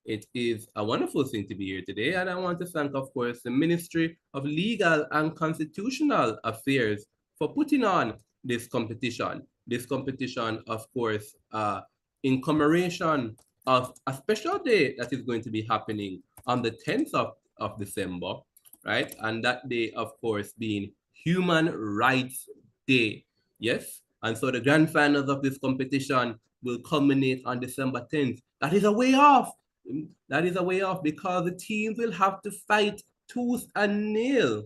it is a wonderful thing to be here today, and I want to thank, of course, the Ministry of Legal and Constitutional Affairs for putting on this competition. This competition, of course, in commemoration of a special day that is going to be happening on the 10th of December, right? And that day, of course, being Human Rights Day. Yes? And so the grand finals of this competition will culminate on December 10th. That is a way off. That is a way off because the teams will have to fight tooth and nail.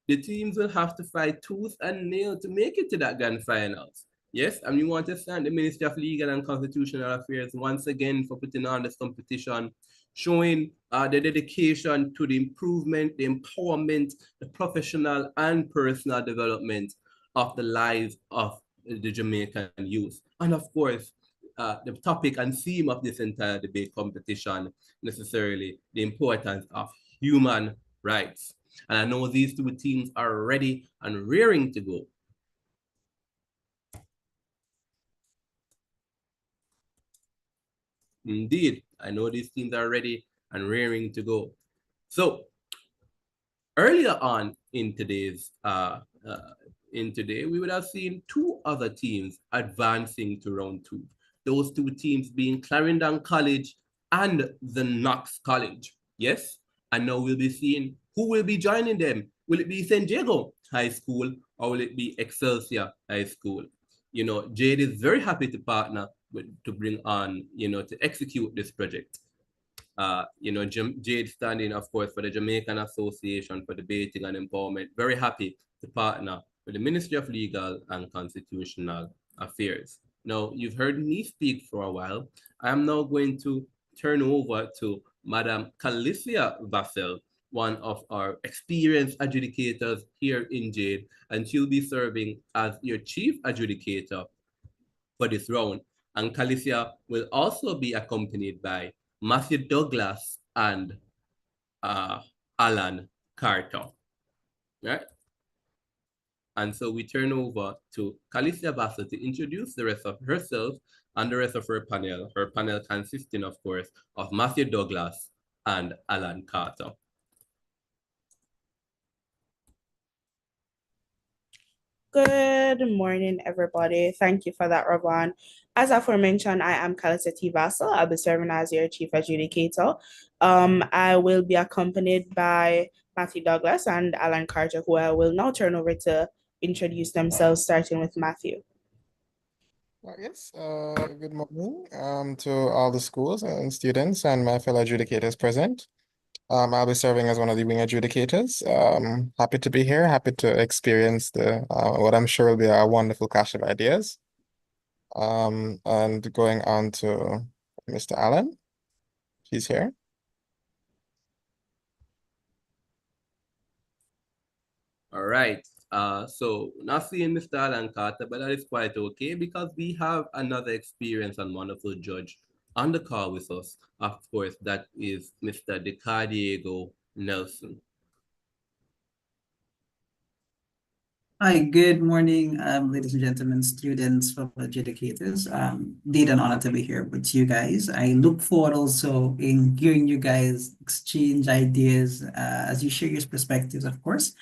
The teams will have to fight tooth and nail to make it to that grand finals. Yes, and we want to thank the Ministry of Legal and Constitutional Affairs once again for putting on this competition, showing the dedication to the improvement, the empowerment, the professional and personal development of the lives of the Jamaican youth. And of course, the topic and theme of this entire debate competition, necessarily the importance of human rights. And I know these two teams are ready and raring to go. Indeed, I know these teams are ready and raring to go. So earlier on in today, we would have seen two other teams advancing to round two. Those two teams being Clarendon College and the Knox College. Yes, and now we'll be seeing who will be joining them. Will it be St. Diego High School or will it be Excelsior High School? You know, Jade is very happy to partner with to bring on, you know, to execute this project. You know, Jade standing, of course, for the Jamaican Association for Debating and Empowerment. Very happy to partner with the Ministry of Legal and Constitutional Affairs. Now, you've heard me speak for a while. I am now going to turn over to Madam Calicia Vassell, one of our experienced adjudicators here in Jade, and she'll be serving as your chief adjudicator for this round. And Calicia will also be accompanied by Matthew Douglas and Alan Carter. Right? And so we turn over to Calicia Bassett to introduce the rest of herself and the rest of her panel. Her panel consisting, of course, of Matthew Douglas and Alan Carter. Good morning, everybody. Thank you for that, Ravon. As aforementioned, I am Calicia T. Vassell. I'll be serving as your chief adjudicator. I will be accompanied by Matthew Douglas and Alan Carter, who I will now turn over to introduce themselves, starting with Matthew. Yes, good morning to all the schools and students and my fellow adjudicators present. I'll be serving as one of the wing adjudicators. Happy to be here, happy to experience the what I'm sure will be a wonderful clash of ideas. And going on to Mr. Allen, he's here. All right. So not seeing Mr. Alan Carter, but that is quite okay because we have another experienced and wonderful judge on the call with us. Of course, that is Mr. DeCardiego Nelson. Hi, good morning, ladies and gentlemen, students, fellow educators. Indeed an honor to be here with you guys. I look forward also in hearing you guys exchange ideas as you share your perspectives, of course,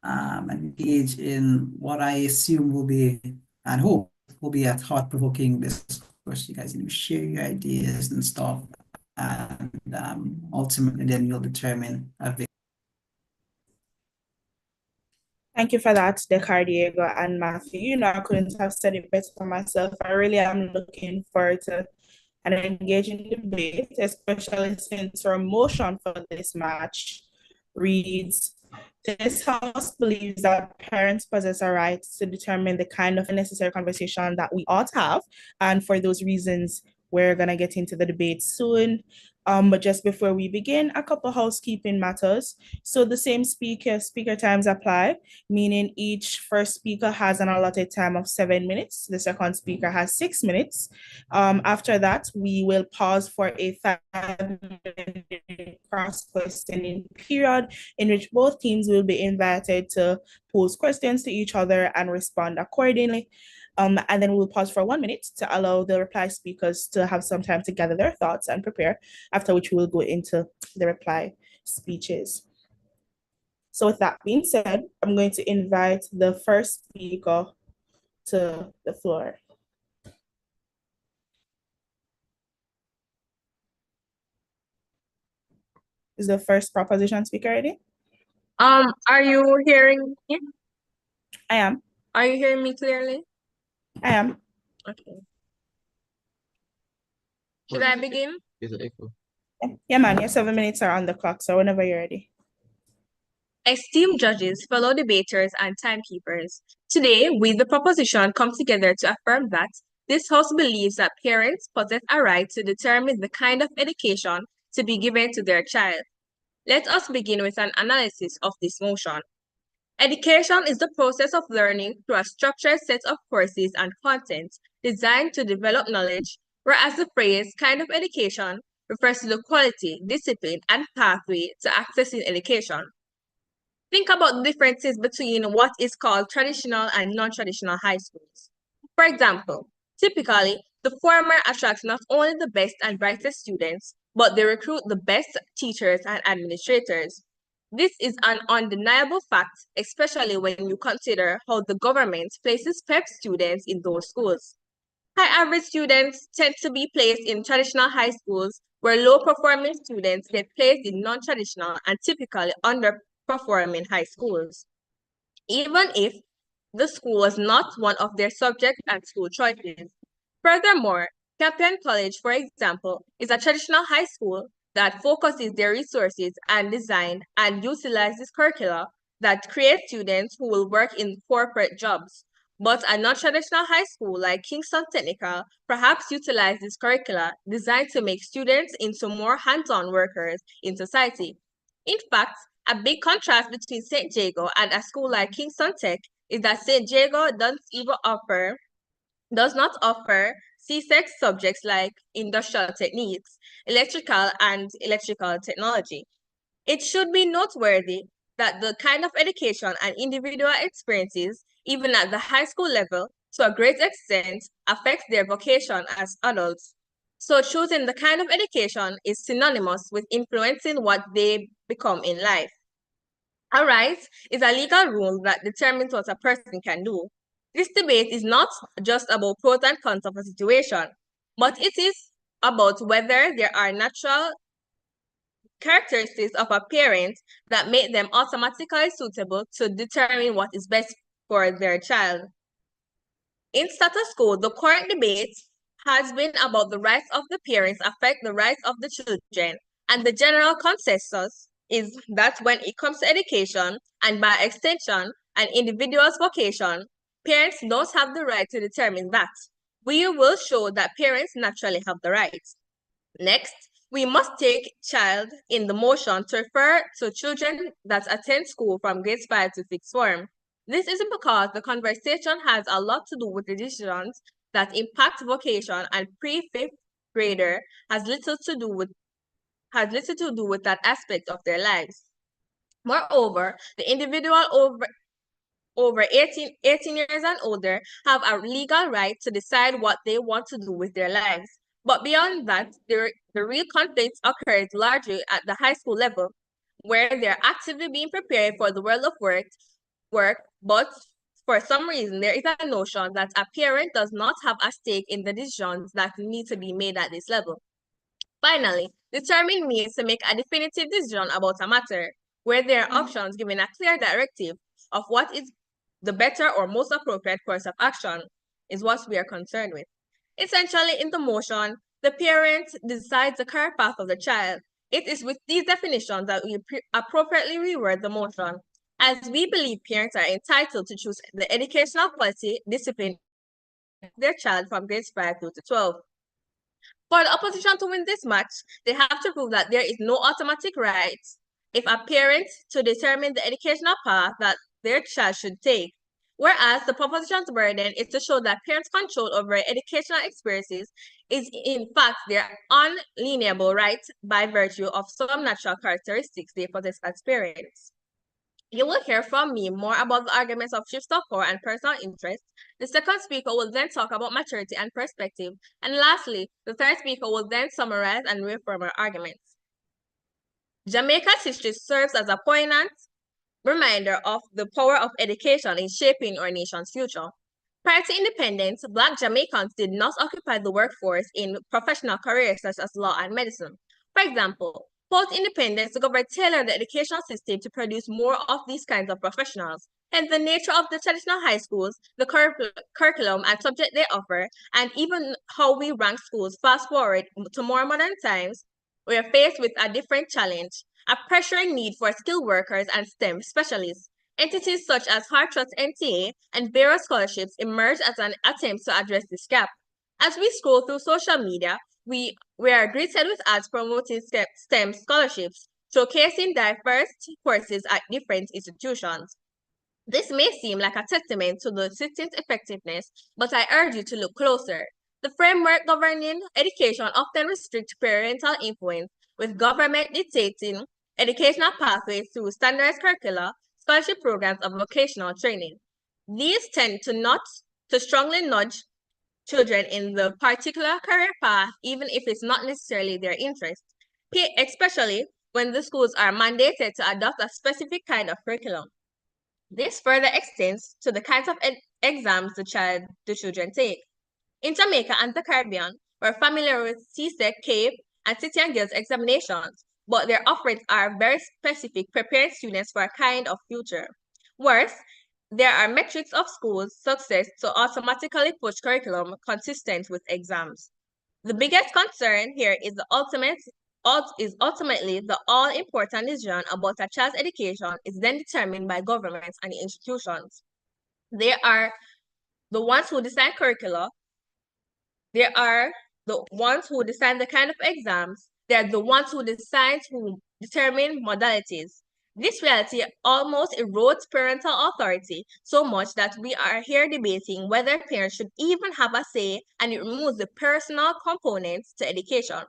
and engage in what I assume will be and hope will be a thought-provoking discourse. You guys share your ideas and stuff, and ultimately then you'll determine a victory. Thank you for that, DeCardiego and Matthew. You know, I couldn't have said it better for myself. I really am looking forward to an engaging debate, especially since our motion for this match reads, this House believes that parents possess a right to determine the kind of necessary conversation that we ought to have. And for those reasons, we're going to get into the debate soon. But just before we begin, a couple housekeeping matters. So the same speaker times apply, meaning each first speaker has an allotted time of 7 minutes. The second speaker has 6 minutes. After that, we will pause for a 5-minute cross-questioning period in which both teams will be invited to pose questions to each other and respond accordingly. And then we'll pause for 1 minute to allow the reply speakers to have some time to gather their thoughts and prepare, after which we will go into the reply speeches. So with that being said, I'm going to invite the first speaker to the floor. Is the first proposition speaker ready? Are you hearing me? I am. Are you hearing me clearly? I am. Okay. Should I begin? Yeah, man, your 7 minutes are on the clock, so whenever you're ready. Esteemed judges, fellow debaters, and timekeepers, today we, the proposition, come together to affirm that this House believes that parents possess a right to determine the kind of education to be given to their child. Let us begin with an analysis of this motion. Education is the process of learning through a structured set of courses and content designed to develop knowledge, whereas the phrase kind of education refers to the quality, discipline, and pathway to accessing education. Think about the differences between what is called traditional and non-traditional high schools. For example, typically, The former attracts not only the best and brightest students, but they recruit the best teachers and administrators. This is an undeniable fact, especially when you consider how the government places PEP students in those schools. High average students tend to be placed in traditional high schools, where low-performing students get placed in non-traditional and typically underperforming high schools, even if the school was not one of their subject and school choices. Furthermore, Campion College, for example, is a traditional high school that focuses their resources and design and utilizes curricula that create students who will work in corporate jobs. But a non-traditional high school like Kingston Technical perhaps utilizes curricula designed to make students into more hands-on workers in society. In fact, a big contrast between St. Jago and a school like Kingston Tech is that St. Jago does not offer CSEC subjects like industrial techniques, electrical and electrical technology. It should be noteworthy that the kind of education and individual experiences, even at the high school level, to a great extent, affects their vocation as adults. So choosing the kind of education is synonymous with influencing what they become in life. A right is a legal rule that determines what a person can do. This debate is not just about pros and cons of a situation, but it is about whether there are natural characteristics of a parent that make them automatically suitable to determine what is best for their child. In status quo, the current debate has been about the rights of the parents affect the rights of the children, and the general consensus is that when it comes to education, and by extension, an individual's vocation, parents don't have the right to determine that. We will show that parents naturally have the right. Next, we must take child in the motion to refer to children that attend school from grades 5 to 6 form. This is because the conversation has a lot to do with the decisions that impact vocation, and pre-fifth grader has little to do with that aspect of their lives. Moreover, the individual over 18 years and older have a legal right to decide what they want to do with their lives. But beyond that, the real conflicts occurs largely at the high school level, where they're actively being prepared for the world of work, but for some reason, there is a notion that a parent does not have a stake in the decisions that need to be made at this level. Finally, determine means to make a definitive decision about a matter, where there are options giving a clear directive of what is the better or most appropriate course of action is what we are concerned with. Essentially, in the motion, the parent decides the career path of the child. It is with these definitions that we appropriately reword the motion, as we believe parents are entitled to choose the educational policy discipline of their child from grades 5 through to 12. For the opposition to win this match, they have to prove that there is no automatic right if a parent to determine the educational path that their child should take. Whereas the proposition's burden is to show that parents' control over educational experiences is in fact their unalienable right by virtue of some natural characteristics they possess as parents. You will hear from me more about the arguments of shifts of power and personal interest. The second speaker will then talk about maturity and perspective. And lastly, the third speaker will then summarize and reaffirm our arguments. Jamaica's history serves as a poignant reminder of the power of education in shaping our nation's future. Prior to independence, Black Jamaicans did not occupy the workforce in professional careers such as law and medicine. For example, post-independence, the government tailored the educational system to produce more of these kinds of professionals. And the nature of the traditional high schools, the curriculum and subject they offer, and even how we rank schools fast forward to more modern times, we are faced with a different challenge, a pressuring need for skilled workers and STEM specialists. Entities such as Hartrust NTA and various scholarships emerge as an attempt to address this gap. As we scroll through social media, we are greeted with ads promoting STEM scholarships, showcasing diverse courses at different institutions. This may seem like a testament to the system's effectiveness, but I urge you to look closer. The framework governing education often restricts parental influence, with government dictating educational pathways through standardized curricula, scholarship programs, and vocational training. These tend to strongly nudge children in the particular career path, even if it's not necessarily their interest, especially when the schools are mandated to adopt a specific kind of curriculum. This further extends to the kinds of exams the children take. In Jamaica and the Caribbean, we're familiar with CSEC, CAPE, and City and Guilds examinations, but their offerings are very specific, preparing students for a kind of future. Worse, there are metrics of schools' success to automatically push curriculum consistent with exams. The biggest concern here is ultimately the all-important decision about a child's education is then determined by governments and institutions. They are the ones who design curricula. They are the ones who design the kind of exams. They're the ones who determine modalities. This reality almost erodes parental authority so much that we are here debating whether parents should even have a say, and it removes the personal components to education.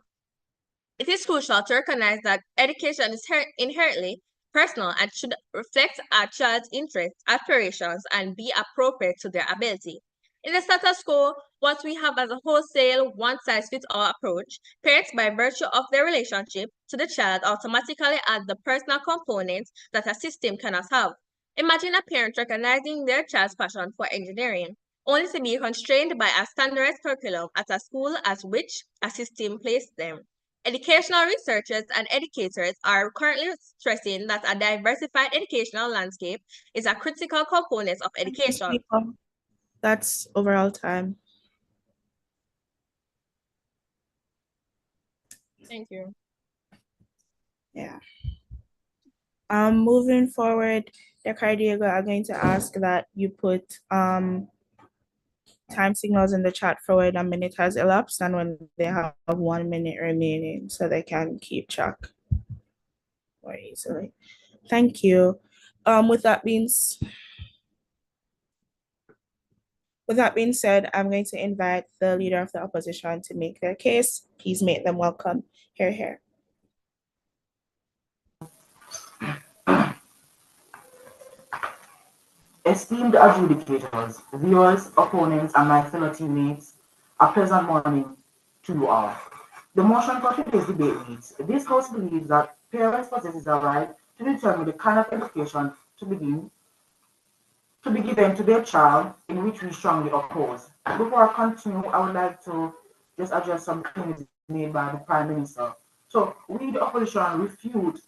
It is crucial to recognize that education is inherently personal and should reflect a child's interests, aspirations, and be appropriate to their ability. In the status quo, what we have as a wholesale, one-size-fits-all approach, parents, by virtue of their relationship to the child, automatically add the personal components that a system cannot have. Imagine a parent recognizing their child's passion for engineering, only to be constrained by a standardized curriculum at a school as which a system placed them. Educational researchers and educators are currently stressing that a diversified educational landscape is a critical component of education. That's overall time. Thank you. Yeah. Moving forward, Dakar Diego, I'm going to ask that you put time signals in the chat for when a minute has elapsed and when they have 1 minute remaining so they can keep track more easily. Thank you. With that being said, I'm going to invite the leader of the opposition to make their case. Please make them welcome. Hear, hear. Esteemed adjudicators, viewers, opponents, and my fellow teammates, a pleasant morning to you all. The motion for today's debate reads, this House believes that parents possess a right to determine the kind of education to be given to their child, in which we strongly oppose. Before I continue, I would like to just address some claims made by the Prime Minister. So we, the opposition, refute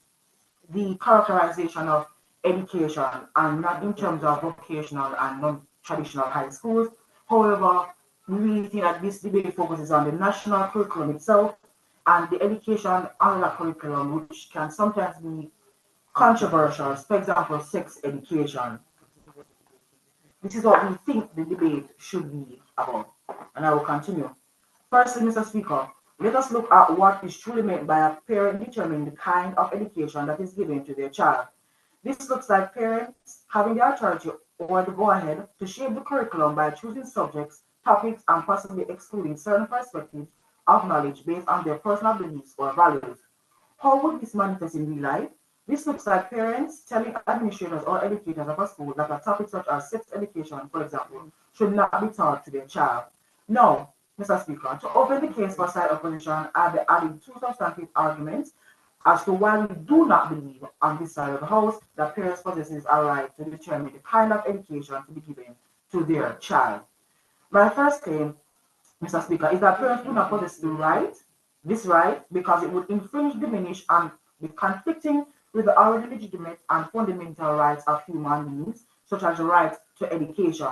the characterization of education and not in terms of vocational and non-traditional high schools. However, we really think that this debate focuses on the national curriculum itself and the education under that curriculum, which can sometimes be controversial. For example, sex education. This is what we think the debate should be about. And I will continue. Firstly, Mr. Speaker, let us look at what is truly meant by a parent determining the kind of education that is given to their child. This looks like parents having the authority or the go-ahead to shape the curriculum by choosing subjects, topics, and possibly excluding certain perspectives of knowledge based on their personal beliefs or values. How would this manifest in real life? This looks like parents telling administrators or educators of a school that a topic such as sex education, for example, should not be taught to their child. Now, Mr. Speaker, to open the case for side opposition, I'll be adding two substantive arguments as to why we do not believe on this side of the House that parents possess a right to determine the kind of education to be given to their child. My first claim, Mr. Speaker, is that parents do not possess this right, because it would infringe, diminish, and be conflicting with the already legitimate and fundamental rights of human beings, such as the right to education.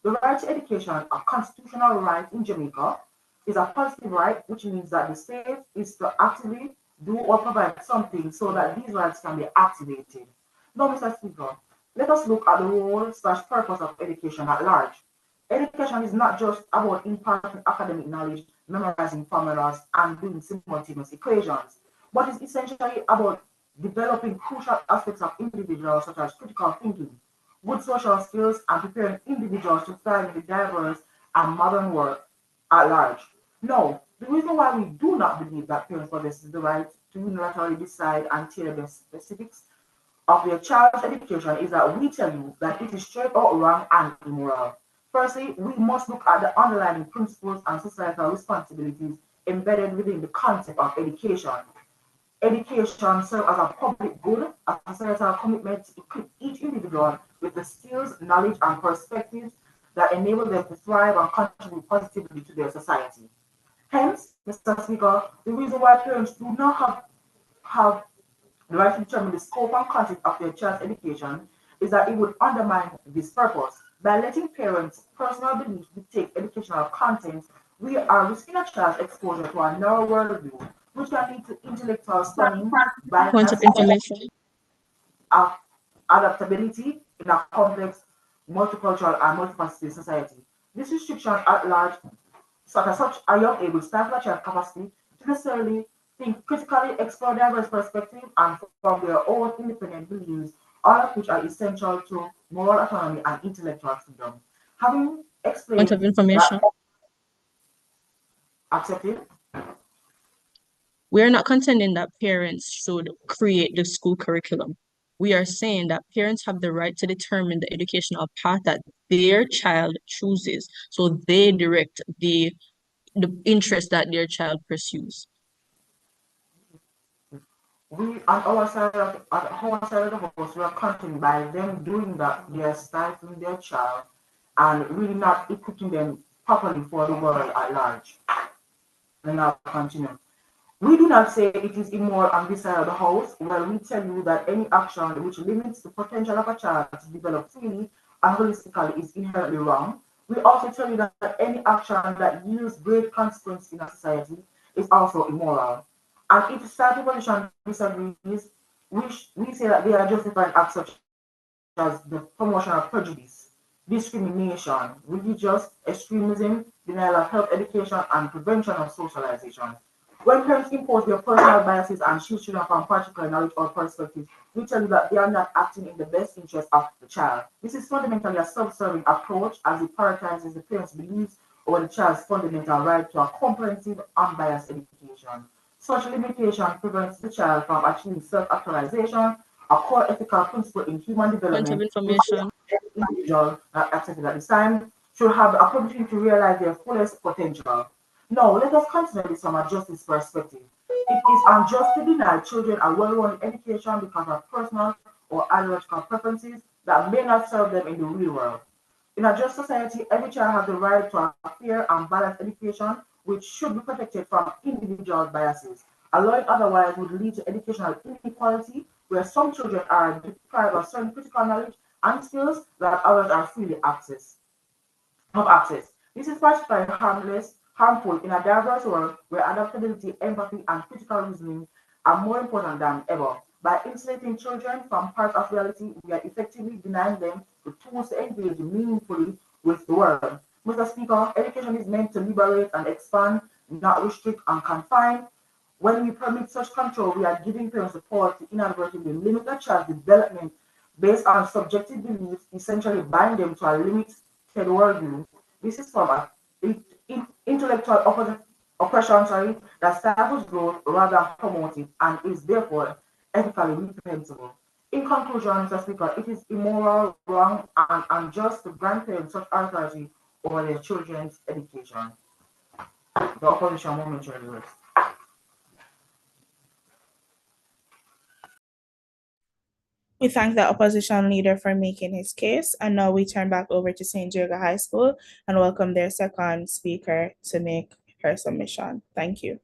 The right to education, a constitutional right in Jamaica, is a positive right, which means that the state is to actively do or provide something so that these rights can be activated. Now, Mr. Speaker, let us look at the role/purpose of education at large. Education is not just about imparting academic knowledge, memorizing formulas, and doing simultaneous equations, but is essentially about developing crucial aspects of individuals such as critical thinking, good social skills, and preparing individuals to thrive in the diverse and modern world at large. Now, the reason why we do not believe that parents possess the right to unilaterally decide and tailor the specifics of their child's education is that we tell you that it is straight out wrong and immoral. Firstly, we must look at the underlying principles and societal responsibilities embedded within the concept of education. Education serves as a public good, a societal commitment to equip each individual with the skills, knowledge, and perspectives that enable them to thrive and contribute positively to their society. Hence, Mr. Speaker, the reason why parents do not have the right to determine the scope and content of their child's education is that it would undermine this purpose. By letting parents' personal beliefs dictate educational content, we are risking a child's exposure to a narrow worldview, which can lead to intellectual stunning, Point of bias, information. adaptability in a complex, multicultural, and multifaceted society. This restriction at large, such as such a young age, will stifle a child's capacity to necessarily think critically, explore diverse perspectives, and form their own independent beliefs, all of which are essential to moral autonomy and intellectual freedom. Having Point of explained information. that, accepted. We are not contending that parents should create the school curriculum. We are saying that parents have the right to determine the educational path that their child chooses, so they direct the interest that their child pursues. We on our side of the house, we are counting by them doing that, they are stifling their child and really not equipping them properly for the world at large. And I'll continue. We do not say it is immoral on this side of the house, where we tell you that any action which limits the potential of a child to develop freely and holistically is inherently wrong. We also tell you that any action that yields great consequence in a society is also immoral. And if society position disagrees, we say that they are justifying acts such as the promotion of prejudice, discrimination, religious extremism, denial of health education, and prevention of socialization. When parents impose their personal biases and shield children from particular knowledge or perspectives, we tell you that they are not acting in the best interest of the child. This is fundamentally a self-serving approach as it prioritizes the parents' beliefs over the child's fundamental right to a comprehensive, unbiased education. Such limitation prevents the child from achieving self-actualization, a core ethical principle in human Point of development, which information. every individual not accepted at this time should have the opportunity to realize their fullest potential. Now, let us consider this from a justice perspective. It is unjust to deny children a well-rounded education because of personal or ideological preferences that may not serve them in the real world. In a just society, every child has the right to a fair and balanced education, which should be protected from individual biases. Allowing otherwise would lead to educational inequality, where some children are deprived of certain critical knowledge and skills that others are freely have access. This is particularly harmful in a diverse world where adaptability, empathy, and critical reasoning are more important than ever. By insulating children from parts of reality, we are effectively denying them the tools to engage meaningfully with the world. Mr. Speaker, education is meant to liberate and expand, not restrict and confine. When we permit such control, we are giving parents the power to inadvertently limit a child's development based on subjective beliefs, essentially bind them to a limited worldview. This is from a intellectual oppression, that stifles growth rather than promote it and is therefore ethically reprehensible. In conclusion, Mr. Speaker, it is immoral, wrong, and unjust to grant parents such authority over their children's education. The opposition momentarily rests. We thank the opposition leader for making his case, and now we turn back over to St. Jago High School and welcome their second speaker to make her submission. Thank you.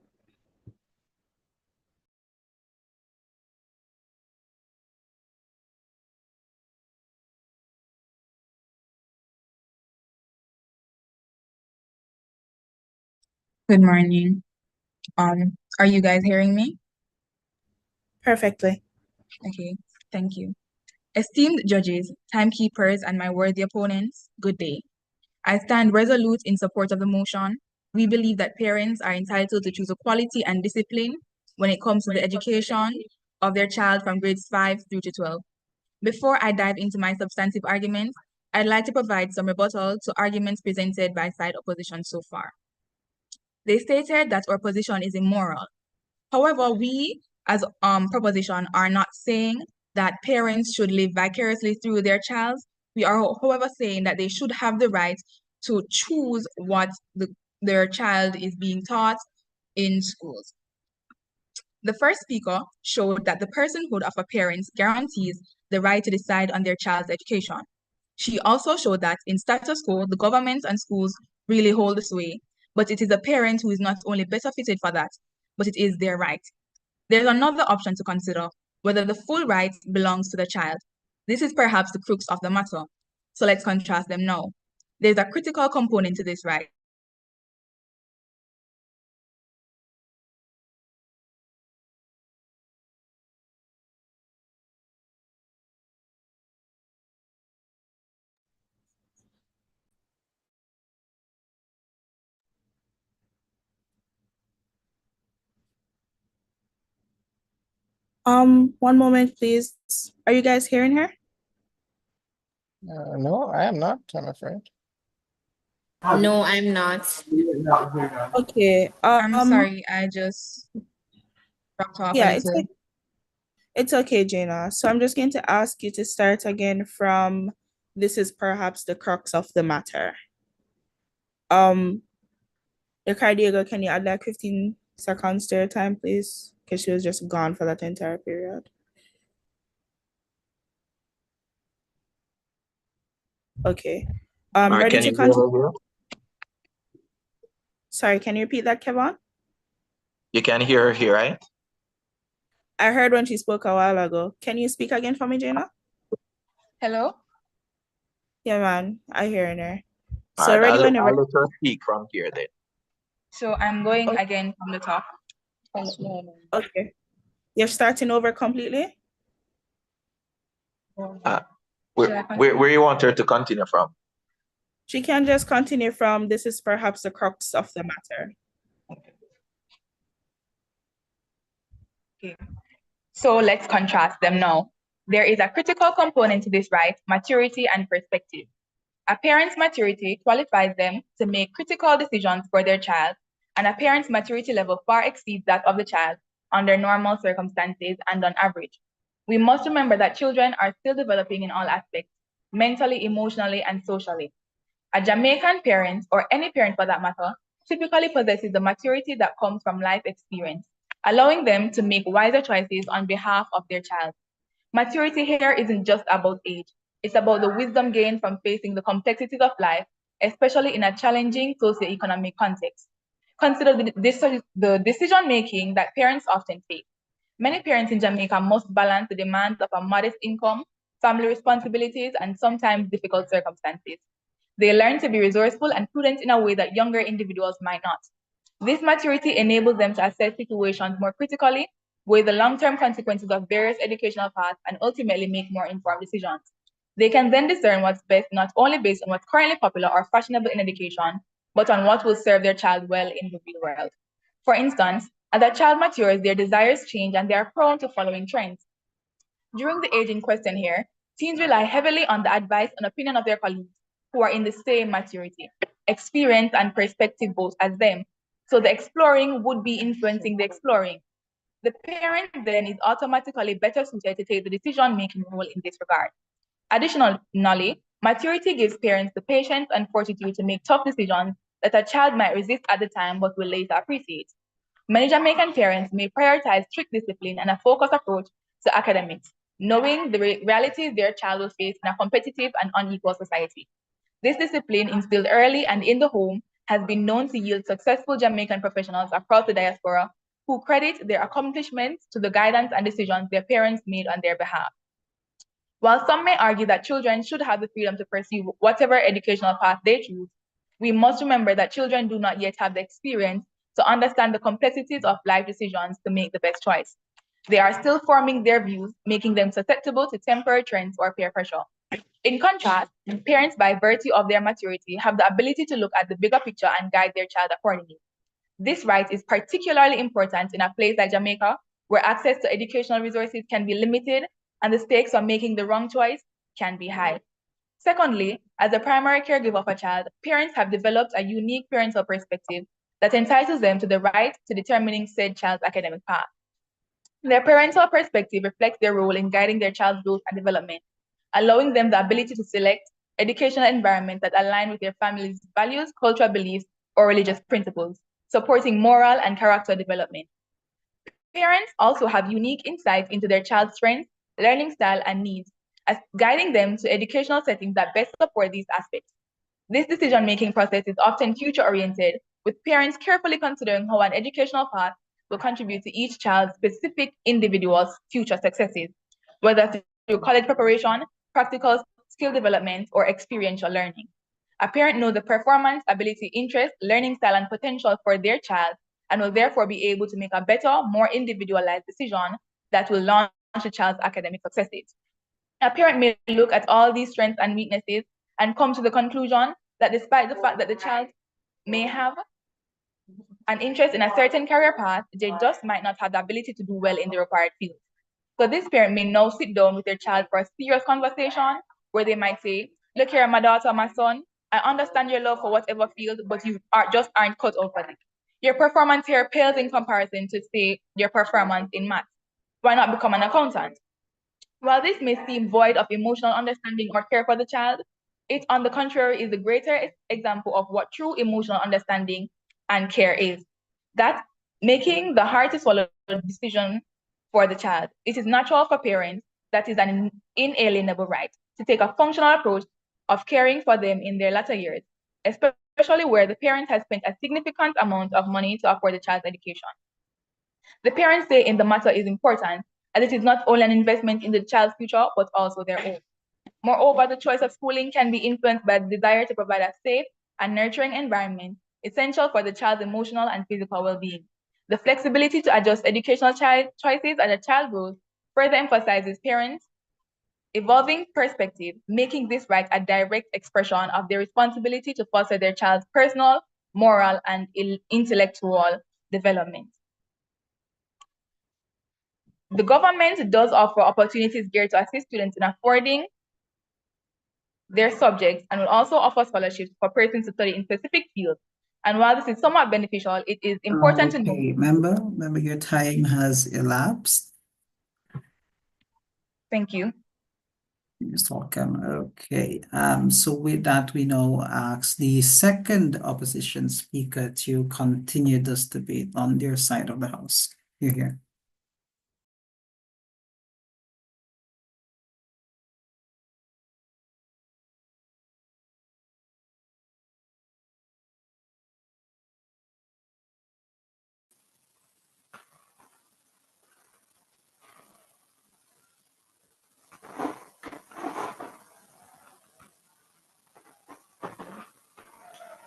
Good morning. Are you guys hearing me? Perfectly. Okay, thank you. Esteemed judges, timekeepers, and my worthy opponents, good day. I stand resolute in support of the motion. We believe that parents are entitled to choose equality and discipline when it comes to the education of their child from grades 5 through to 12. Before I dive into my substantive arguments, I'd like to provide some rebuttal to arguments presented by side opposition so far. They stated that our position is immoral. However, we as proposition are not saying that parents should live vicariously through their child We are, however, saying that they should have the right to choose what their child is being taught in schools. The first speaker showed that the personhood of a parent guarantees the right to decide on their child's education. She also showed that in status quo, the government and schools really hold the sway, but it is a parent who is not only better fitted for that, but it is their right. There's another option to consider, whether the full right belongs to the child. This is perhaps the crux of the matter. So let's contrast them now. There's a critical component to this right. One moment, please. Are you guys hearing her? No, I am not, I'm afraid. No, I'm not. Okay. I'm sorry, I just dropped off a Yeah, little. it's okay, Jaina. So I'm just going to ask you to start again from this is perhaps the crux of the matter. Diego, can you add like 15 seconds to your time, please? Because she was just gone for that entire period. Okay. Ready to continue? Sorry, can you repeat that, Kevin? You can hear her here, right? I heard when she spoke a while ago. Can you speak again for me, Jaina? Hello? Yeah, man, I hear her. All So right, ready I'll whenever. let her speak from here then. So I'm going again from the top. Okay. You're starting over completely? Where you want her to continue from? She can just continue from this is perhaps the crux of the matter. Okay. So let's contrast them now. There is a critical component to this right, maturity and perspective. A parent's maturity qualifies them to make critical decisions for their child, and a parent's maturity level far exceeds that of the child under normal circumstances and on average. We must remember that children are still developing in all aspects, mentally, emotionally, and socially. A Jamaican parent, or any parent for that matter, typically possesses the maturity that comes from life experience, allowing them to make wiser choices on behalf of their child. Maturity here isn't just about age. It's about the wisdom gained from facing the complexities of life, especially in a challenging socioeconomic context. Consider the decision-making that parents often face. Many parents in Jamaica must balance the demands of a modest income, family responsibilities, and sometimes difficult circumstances. They learn to be resourceful and prudent in a way that younger individuals might not. This maturity enables them to assess situations more critically, weigh the long-term consequences of various educational paths, and ultimately make more informed decisions. They can then discern what's best, not only based on what's currently popular or fashionable in education, but on what will serve their child well in the real world. For instance, as a child matures, their desires change and they are prone to following trends. During the age in question here, teens rely heavily on the advice and opinion of their colleagues who are in the same maturity, experience, and perspective both as them. So the exploring would be influencing the exploring. The parent then is automatically better suited to take the decision-making role in this regard. Additionally, maturity gives parents the patience and fortitude to make tough decisions that a child might resist at the time but will later appreciate. Many Jamaican parents may prioritize strict discipline and a focused approach to academics, knowing the realities their child will face in a competitive and unequal society. This discipline, instilled early and in the home, has been known to yield successful Jamaican professionals across the diaspora who credit their accomplishments to the guidance and decisions their parents made on their behalf. While some may argue that children should have the freedom to pursue whatever educational path they choose, we must remember that children do not yet have the experience to understand the complexities of life decisions to make the best choice. They are still forming their views, making them susceptible to temporary trends or peer pressure. In contrast, parents, by virtue of their maturity, have the ability to look at the bigger picture and guide their child accordingly. This right is particularly important in a place like Jamaica, where access to educational resources can be limited and the stakes of making the wrong choice can be high. Secondly, as a primary caregiver of a child, parents have developed a unique parental perspective that entitles them to the right to determining said child's academic path. Their parental perspective reflects their role in guiding their child's growth and development. allowing them the ability to select educational environments that align with their family's values, cultural beliefs, or religious principles, supporting moral and character development. Parents also have unique insights into their child's strengths, learning style, and needs, as guiding them to educational settings that best support these aspects. This decision-making process is often future-oriented, with parents carefully considering how an educational path will contribute to each child's specific individual's future successes, whether through college preparation, practical skill development, or experiential learning. A parent knows the performance, ability, interest, learning style, and potential for their child and will therefore be able to make a better, more individualized decision that will launch a child's academic successes. A parent may look at all these strengths and weaknesses and come to the conclusion that despite the fact that the child may have an interest in a certain career path, they just might not have the ability to do well in the required field. So this parent may now sit down with their child for a serious conversation where they might say, look here, my daughter, my son, I understand your love for whatever field, but you just aren't cut out for it. Your performance here pales in comparison to, say, your performance in math. Why not become an accountant? While this may seem void of emotional understanding or care for the child, it, on the contrary, is the greatest example of what true emotional understanding and care is. That making the hard to swallow decision for the child. It is natural for parents, that is an inalienable right, to take a functional approach of caring for them in their latter years, especially where the parent has spent a significant amount of money to afford the child's education. The parents' say in the matter is important, as it is not only an investment in the child's future, but also their own. Moreover, the choice of schooling can be influenced by the desire to provide a safe and nurturing environment, essential for the child's emotional and physical well-being. The flexibility to adjust educational choices as a child grows further emphasizes parents' evolving perspective, making this right a direct expression of their responsibility to foster their child's personal, moral, and intellectual development. The government does offer opportunities geared to assist students in affording their subjects and will also offer scholarships for persons to study in specific fields. And while this is somewhat beneficial, it is important to note. Remember your time has elapsed. Thank you. You're welcome. Okay. So with that, we now ask the second opposition speaker to continue this debate on their side of the house. You're here.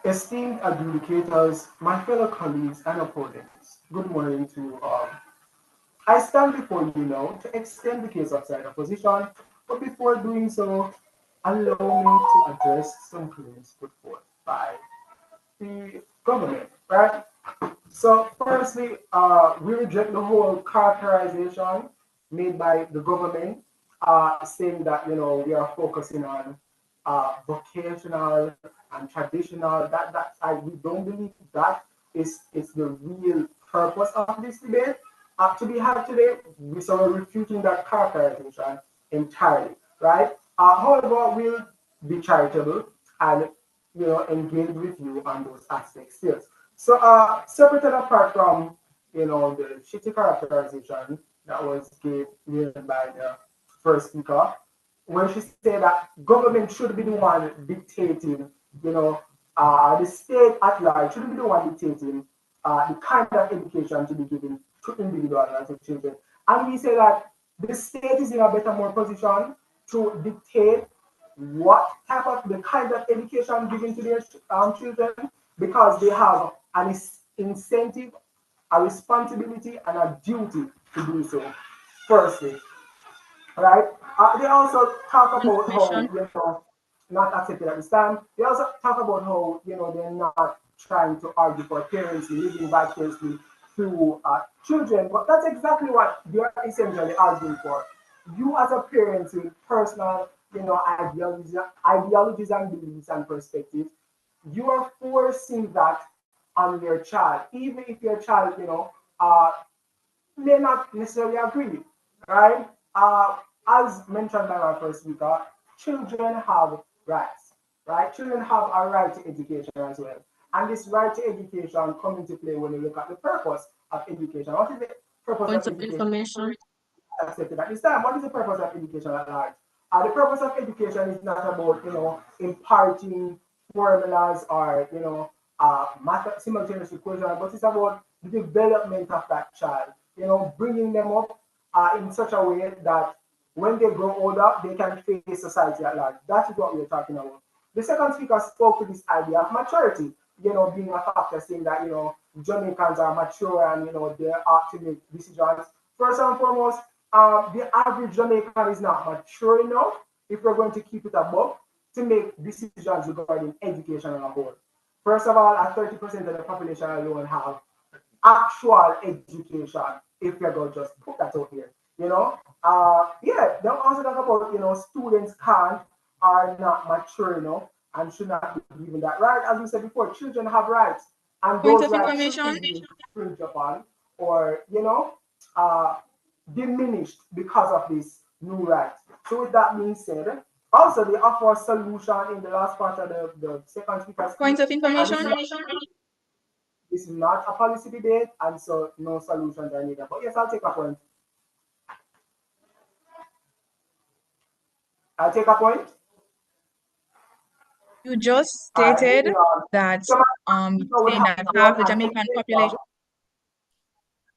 Esteemed adjudicators, my fellow colleagues and opponents, good morning to you all. I stand before you now to extend the case of side opposition, but before doing so, allow me to address some claims put forth by the government, right? So firstly, we reject the whole characterization made by the government, saying that we are focusing on vocational and traditional. We don't believe that is the real purpose of this debate. To be had today, we are refuting that characterization entirely, right? However, we'll be charitable and engage with you on those aspects still. So, separate and apart from the shitty characterization that was given by the first speaker, when she said that government should be the one dictating, the state at large should be the one dictating the kind of education to be given to individuals and to children. And we say that the state is in a better more position to dictate what type of the kind of education given to their children, because they have an incentive, a responsibility, and a duty to do so. Firstly, right? They also talk about how not accepted at this time. They also talk about how they're not trying to argue for parents living vicariously through children, but that's exactly what they're essentially arguing for. You as a parent with personal, ideologies and beliefs and perspectives, you are forcing that on your child, even if your child, may not necessarily agree, right? As mentioned by my first speaker, children have rights, right? Children have a right to education as well. And this right to education comes into play when you look at the purpose of education. What is the purpose Points of of education? information. Accepted at this time. What is the purpose of education at large? The purpose of education is not about, imparting formulas or, math simultaneous equation, but it's about the development of that child, bringing them up in such a way that when they grow older, they can face society at large. That is what we're talking about. The second speaker spoke to this idea of maturity, being a factor, saying that, Jamaicans are mature and, they are to make decisions. First and foremost, the average Jamaican is not mature enough, if we're going to keep it above, to make decisions regarding education on a whole. First of all, 30% of the population alone have actual education, if you're going to just put that out here. Don't also talk about, students can't, are not mature enough and should not be given that right. As we said before, children have rights, and Point those of rights information. shouldn't be infringed upon or, uh, diminished because of this new right. So with that being said, also they offer a solution in the last part of the second speaker speech. Point of information. This is not a policy debate, and so no solutions are needed. But yes, I'll take a point. I'll take a point. You just stated that saying that half the Jamaican population.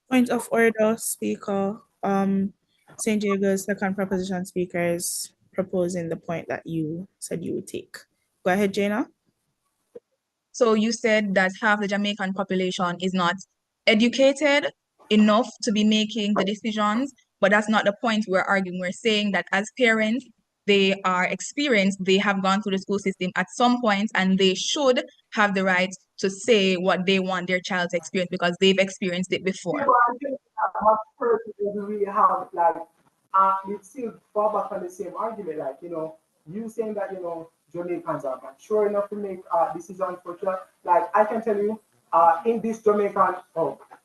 Point of order, Speaker. St. Jago's second proposition speaker is proposing the point that you said you would take. Go ahead, Jana. So you said that half the Jamaican population is not educated enough to be making the decisions, but that's not the point we're arguing. We're saying that as parents, they are experienced, they have gone through the school system at some point, and they should have the right to say what they want their child to experience because they've experienced it before. Yeah, but I think that much person doesn't really have we still fall back on the same argument, you saying that Jamaicans are mature enough to make decisions for sure. Like I can tell you, in this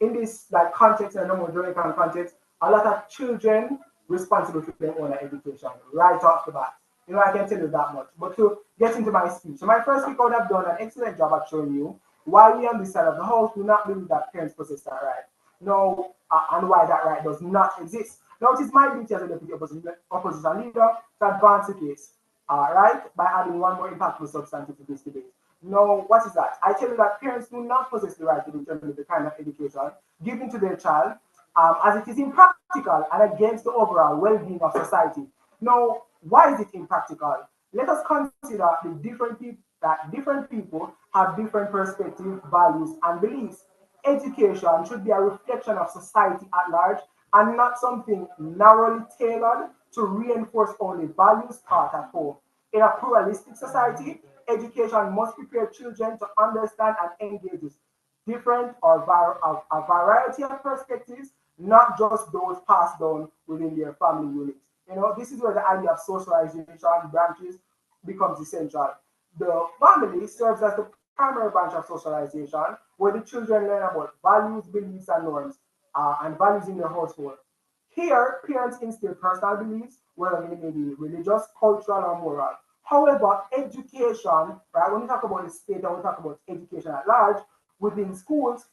in this context and normal Jamaican context, a lot of children responsible for their own education right off the bat. I can tell you that much. But to get into my speech, so my first speaker would have done an excellent job at showing you why we on this side of the house do not believe that parents possess that right. No, and why that right does not exist. Now it is my duty as a deputy opposition leader to advance the case, right, by adding one more impactful substantive to this debate. Now, what is that? I tell you that parents do not possess the right to determine the kind of education given to their child, as it is impractical and against the overall well-being of society. Now, why is it impractical? Let us consider the different people that different people have different perspectives, values, and beliefs. Education should be a reflection of society at large and not something narrowly tailored to reinforce only values taught at home. In a pluralistic society, education must prepare children to understand and engage with different or a variety of perspectives, not just those passed down within their family unit. This is where the idea of socialization branches becomes essential. The family serves as the primary branch of socialization, where the children learn about values, beliefs, and norms, and values in their household. Here, parents instill personal beliefs, whether they may be religious, cultural, or moral. However, education, right, when we talk about the state and we talk about education at large, within schools,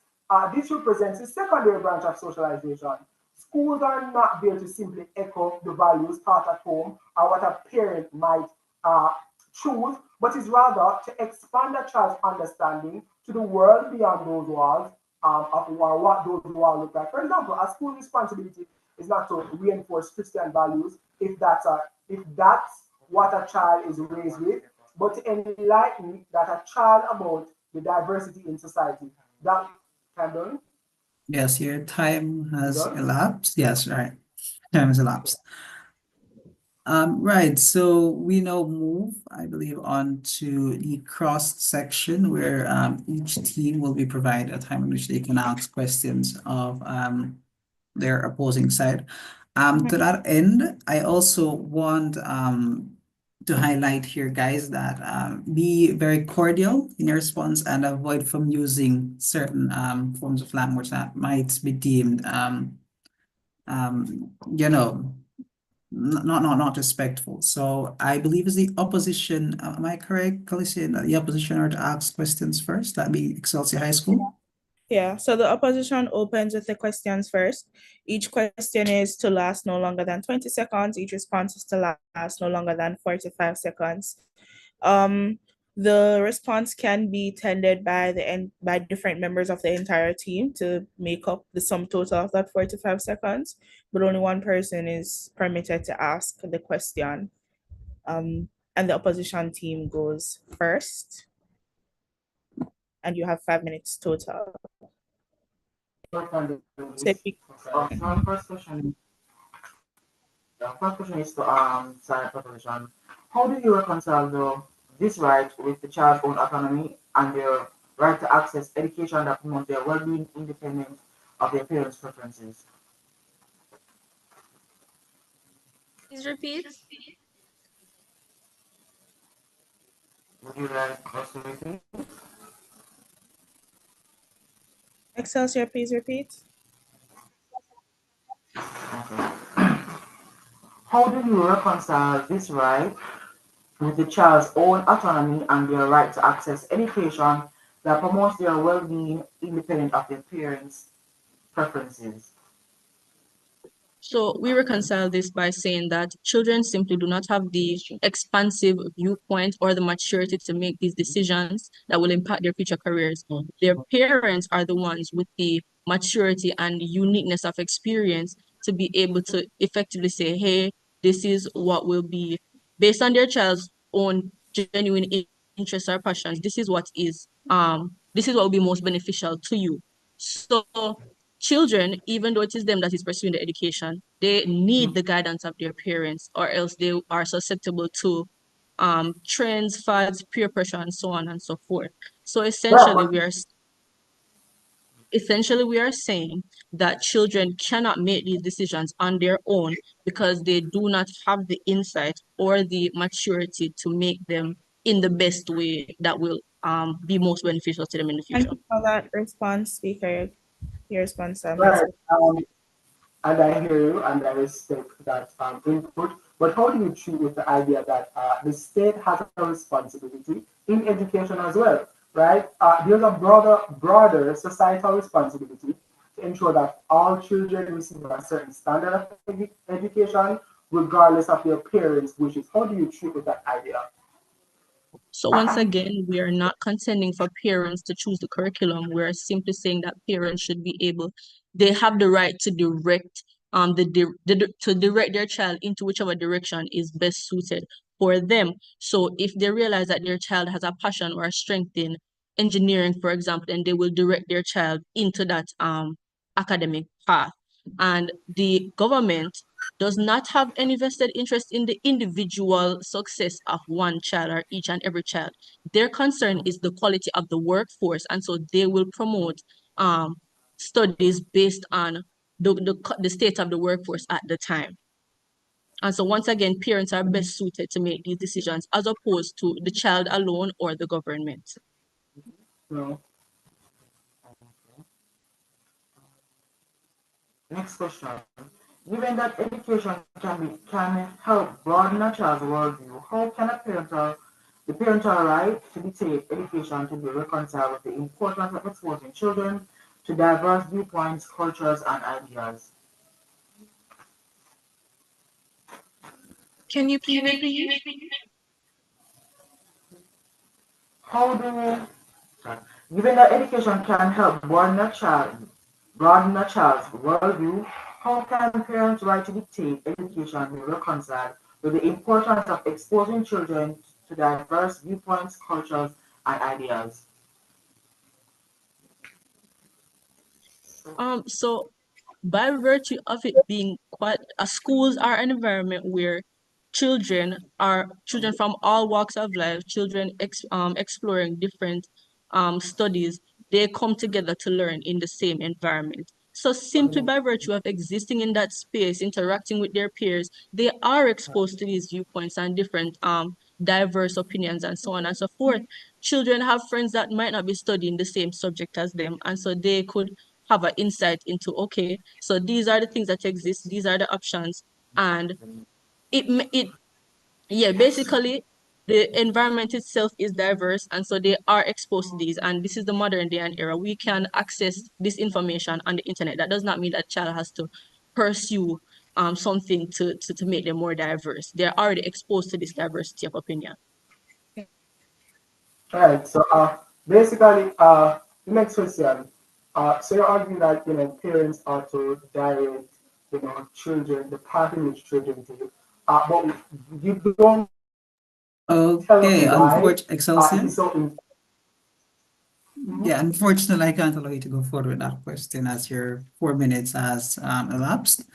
this represents the secondary branch of socialization. Schools are not there to simply echo the values taught at home or what a parent might choose, but is rather to expand a child's understanding to the world beyond those walls of what those walls look like. For example, a school's responsibility is not to reinforce Christian values if that's what a child is raised with, but to enlighten that a child about the diversity in society. That can done. Yes, your time has elapsed. Yes, right. Time has elapsed. Right, so we now move, I believe, on to the cross section where each team will be provided a time in which they can ask questions of their opposing side. To that end, I also want to highlight here, guys, that be very cordial in your response and avoid from using certain forms of language that might be deemed, you know, not respectful. So I believe it's the opposition. Am I correct, Calisia, that the opposition are to ask questions first? That be Excelsior High School. Yeah, so the opposition opens with the questions first. Each question is to last no longer than 20 seconds. Each response is to last no longer than 45 seconds. The response can be tendered by different members of the entire team to make up the sum total of that 45 seconds, but only one person is permitted to ask the question. And the opposition team goes first, and you have 5 minutes total. So the first question is to side proposition. How do you reconcile this right with the child's own autonomy and their right to access education that promotes their well-being independent of their parents' preferences? Please repeat. Would you like us to repeat? Excelsior, please repeat. Okay. How do you reconcile this right with the child's own autonomy and their right to access education that promotes their well-being independent of their parents' preferences? So we reconcile this by saying that children simply do not have the expansive viewpoint or the maturity to make these decisions that will impact their future careers. Their parents are the ones with the maturity and uniqueness of experience to be able to effectively say, hey, this is what will be based on their child's own genuine interests or passions. This is what will be most beneficial to you. So children, even though it is them that is pursuing the education, they need the guidance of their parents, or else they are susceptible to trends, fads, peer pressure, and so on and so forth. So essentially, we are saying that children cannot make these decisions on their own because they do not have the insight or the maturity to make them in the best way that will be most beneficial to them in the future. Thank you for that response, speaker. Your response, Right. And I hear you and I respect that input. But how do you treat with the idea that the state has a responsibility in education as well, right? There's a broader societal responsibility to ensure that all children receive a certain standard of education, regardless of their parents' wishes. How do you treat with that idea? So once again, we are not contending for parents to choose the curriculum. We are simply saying that parents should be able, they have the right to direct to direct their child into whichever direction is best suited for them. So if they realize that their child has a passion or a strength in engineering, for example, then they will direct their child into that academic path. And the government does not have any vested interest in the individual success of one child or each and every child. Their concern is the quality of the workforce, and so they will promote studies based on the state of the workforce at the time. And so once again, parents are best suited to make these decisions as opposed to the child alone or the government. No. Next question. Given that education can help broaden a child's worldview, how can the parental right to dictate education to be reconciled with the importance of exposing children to diverse viewpoints, cultures, and ideas? Can you please repeat? How do given that education can help broaden a child's worldview, how can parents' right to dictate education be reconciled with the importance of exposing children to diverse viewpoints, cultures, and ideas? So by virtue of it being schools are an environment where children from all walks of life, children exploring different studies, they come together to learn in the same environment. So simply by virtue of existing in that space, interacting with their peers, they are exposed to these viewpoints and different diverse opinions and so on and so forth. Children have friends that might not be studying the same subject as them, and so they could have an insight into, okay, so these are the things that exist, these are the options, and basically the environment itself is diverse, and so they are exposed to these, and this is the modern day and era. We can access this information on the internet. That does not mean that child has to pursue something to make them more diverse. They're already exposed to this diversity of opinion. Right. So basically the next question. So you're arguing that parents are to direct children, the path in which children do. But you don't tell us Okay, why it Excelsior. is so Yeah, unfortunately, I can't allow you to go forward with that question as your 4 minutes has elapsed.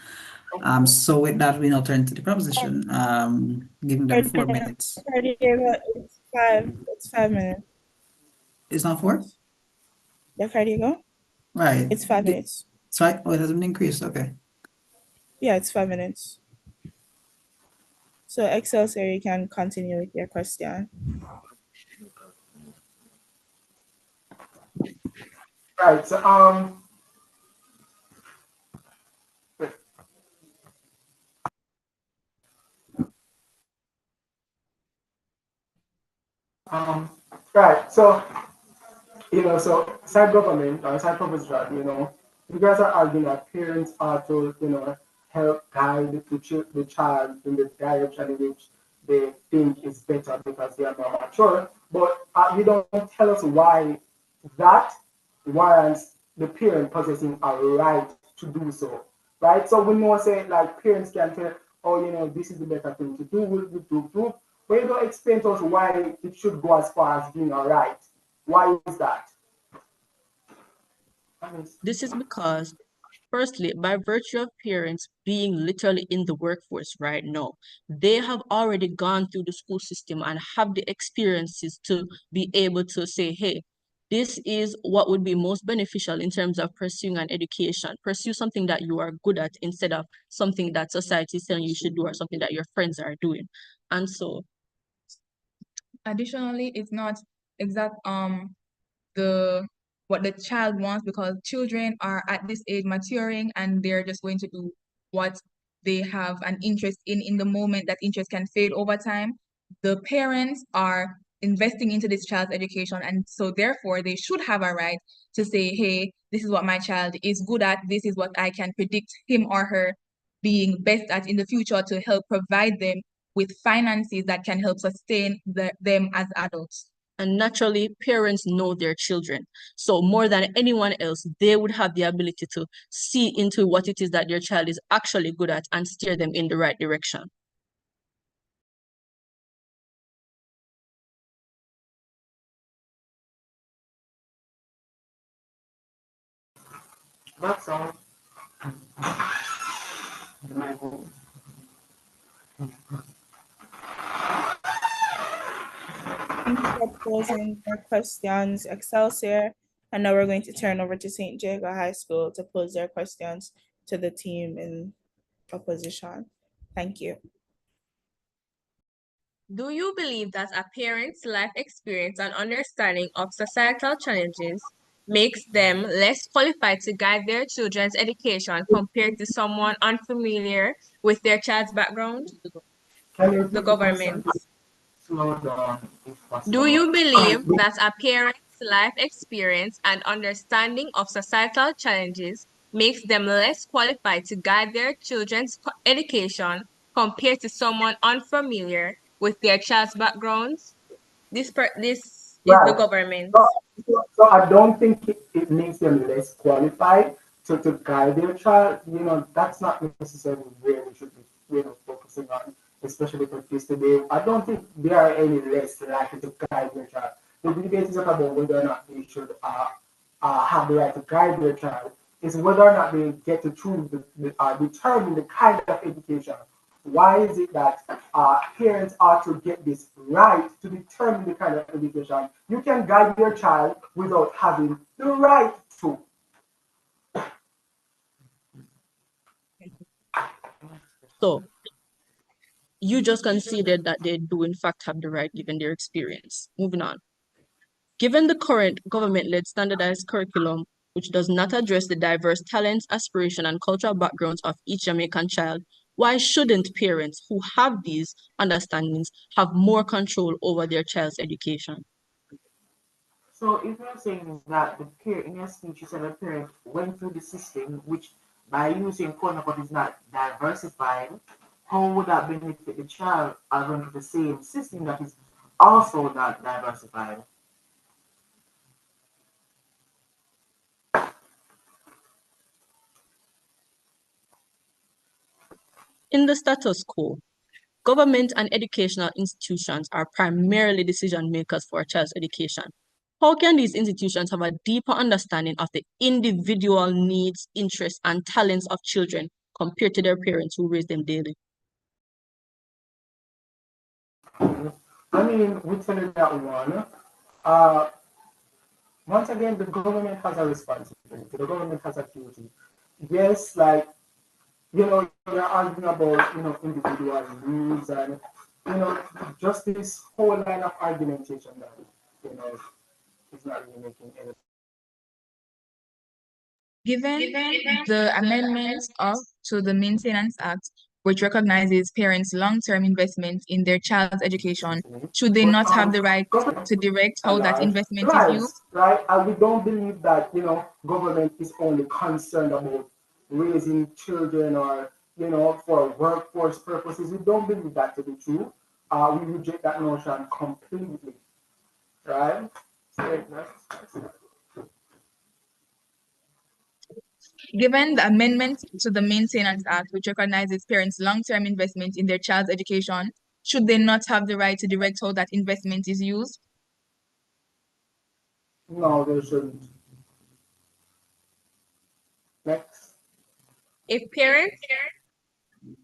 So with that, we now turn to the proposition, giving them 4 minutes. It's 5 minutes. It's not 4? The Cardiego? Right. It's 5 minutes. So it has been increased, okay. Yeah, it's 5 minutes. So Excelsior, you can continue with your question. right. So um right. So so side government or side proposition, you guys are arguing that parents are to, help guide the child in the direction in which they think is better because they are more mature. But you don't tell us why that warrants the parent possessing a right to do so, right? So we know, say, like parents can tell, oh, this is the better thing to do, do, but you don't explain to us why it should go as far as being all right. Why is that? This is because, firstly, by virtue of parents being literally in the workforce right now, they have already gone through the school system and have the experiences to be able to say, hey, this is what would be most beneficial in terms of pursuing an education. Pursue something that you are good at instead of something that society is telling you should do or something that your friends are doing. And so, additionally, it's not exact the what the child wants, because children are at this age maturing and they're just going to do what they have an interest in the moment. That interest can fade over time. The parents are investing into this child's education, and so therefore they should have a right to say, hey, this is what my child is good at, this is what I can predict him or her being best at in the future, to help provide them with finances that can help sustain them as adults. And naturally, parents know their children. So more than anyone else, they would have the ability to see into what it is that their child is actually good at and steer them in the right direction. That's all. Thank you for posing your questions, Excelsior. And now we're going to turn over to St. Jago High School to pose their questions to the team in opposition. Thank you. Do you believe that a parent's life experience and understanding of societal challenges makes them less qualified to guide their children's education compared to someone unfamiliar with their child's background? Can you The repeat the government. question? Slow down, if Do possible. you believe that a parent's life experience and understanding of societal challenges makes them less qualified to guide their children's education compared to someone unfamiliar with their child's backgrounds? This is the Right. government. So I don't think it makes them less qualified to guide their child. That's not necessarily where we should be, focusing on, especially for kids today. I don't think they are any less likely to guide their child. The debate is not about whether or not they should have the right to guide their child. It's whether or not they get to choose determine the kind of education. Why is it that parents are to get this right to determine the kind of education? You can guide your child without having the right to. So you just conceded that they do in fact have the right given their experience. Moving on. Given the current government-led standardized curriculum, which does not address the diverse talents, aspiration, and cultural backgrounds of each Jamaican child, Why shouldn't parents who have these understandings have more control over their child's education? So if you're saying that the parent, in your speech, you said the parent went through the system, which by using quote unquote is not diversified, how would that benefit the child as going to the same system that is also not diversified? In the status quo, government and educational institutions are primarily decision makers for a child's education. How can these institutions have a deeper understanding of the individual needs, interests, and talents of children compared to their parents who raise them daily? I mean, we tell you that one. Uh, Once again, the government has a responsibility. The government has a duty. Yes, like you're arguing about individual needs and just this whole line of argumentation that you know is not really making any. Given the amendments to the Maintenance Act, which recognizes parents' long-term investment in their child's education, should they But not have the right to direct how that lives, investment is used? right? And we don't believe that government is only concerned about raising children or for workforce purposes. We don't believe that to be true. We reject that notion completely, right? Given the amendment to the Maintenance Act, which recognizes parents' long-term investment in their child's education, should they not have the right to direct how that investment is used? No, they shouldn't. Next. If parents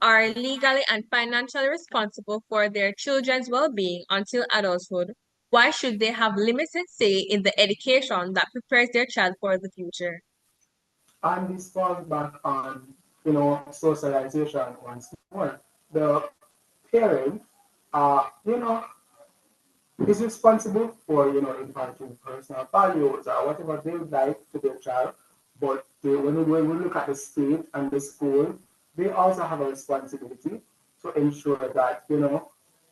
are legally and financially responsible for their children's well-being until adulthood, why should they have limited say in the education that prepares their child for the future? And this falls back on, socialization once more. The parent, is responsible for, imparting personal values or whatever they would like to their child. But when we look at the state and the school, they also have a responsibility to ensure that,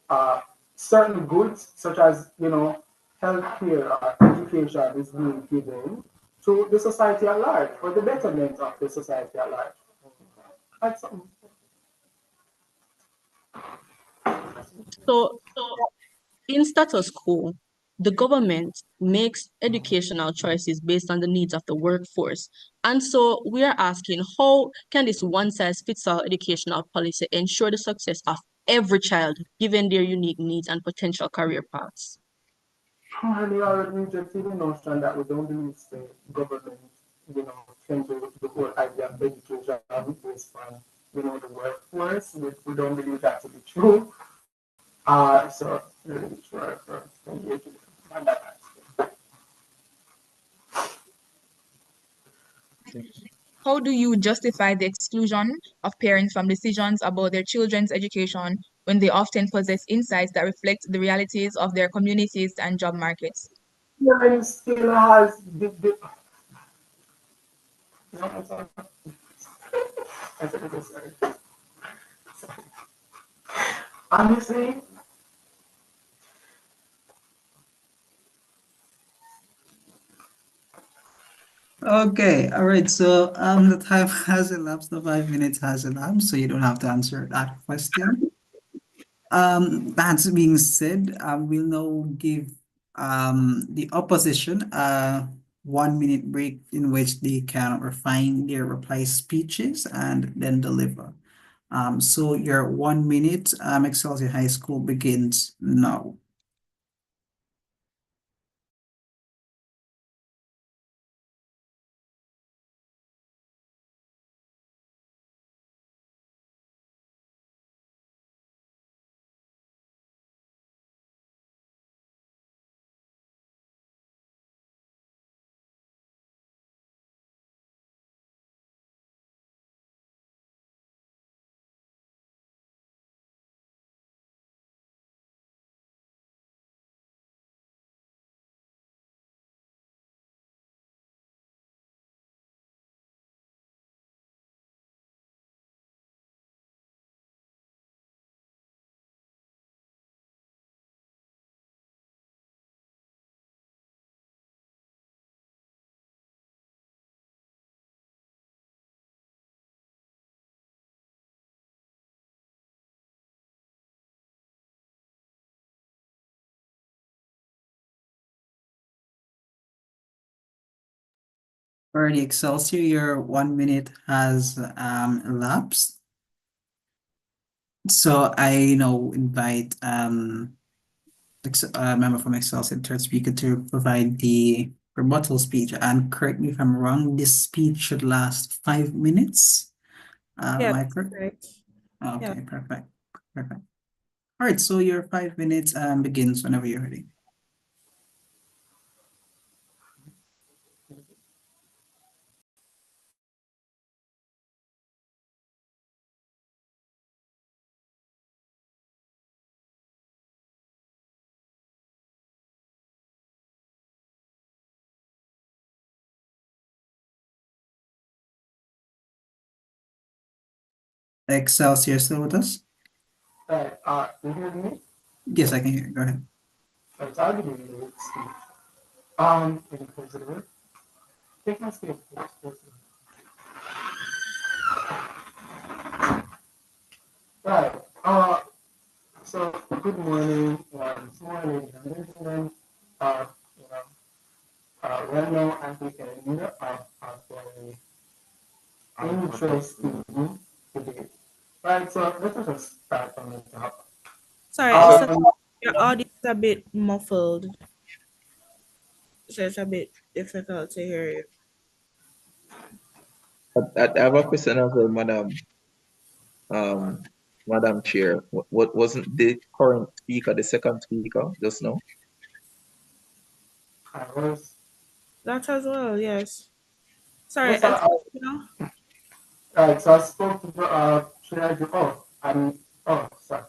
uh, certain goods such as, healthcare or education is being given to the society at large for the betterment of the society at large. That's something. So, in status quo, the government makes educational choices based on the needs of the workforce. And so we are asking, how can this one-size-fits-all educational policy ensure the success of every child, given their unique needs and potential career paths? And we already rejected the notion that we don't believe the government, can do the whole idea of education based on, the workforce. We don't believe that to be true. So really try for engaging on that aspect. How do you justify the exclusion of parents from decisions about their children's education when they often possess insights that reflect the realities of their communities and job markets? Parents still has the no, I'm sorry. I said it was sorry. Honestly, Okay, all right. So the time has elapsed, the 5 minutes has elapsed, so you don't have to answer that question. That being said, we'll now give the opposition a 1 minute break in which they can refine their reply speeches and then deliver. So your 1 minute Excelsior High School begins now. Already, Excelsior, your 1 minute has elapsed. So I invite a member from Excelsior, third speaker, to provide the rebuttal speech. And correct me if I'm wrong, this speech should last 5 minutes. Am I correct? Correct. Okay, perfect. Perfect. All right, so your 5 minutes begins whenever you're ready. Excelsior still with us? Right. You hear me? Yes, I can hear you. Go ahead. Right, I'll give you the speech. Can you close the door? Take my speech, please. Close the door. Right. So good morning, this morning, ladies and gentlemen. You know, right now at the end of a very interesting debate. Right. So let us just start from the top. Sorry, your audio is a bit muffled, so it's a bit difficult to hear you. I have a question as well, Madam Chair. What wasn't the current speaker, the second speaker, just now? I was. That as well, yes. Sorry, Yes, I, right. So I spoke to the should I do? Sorry.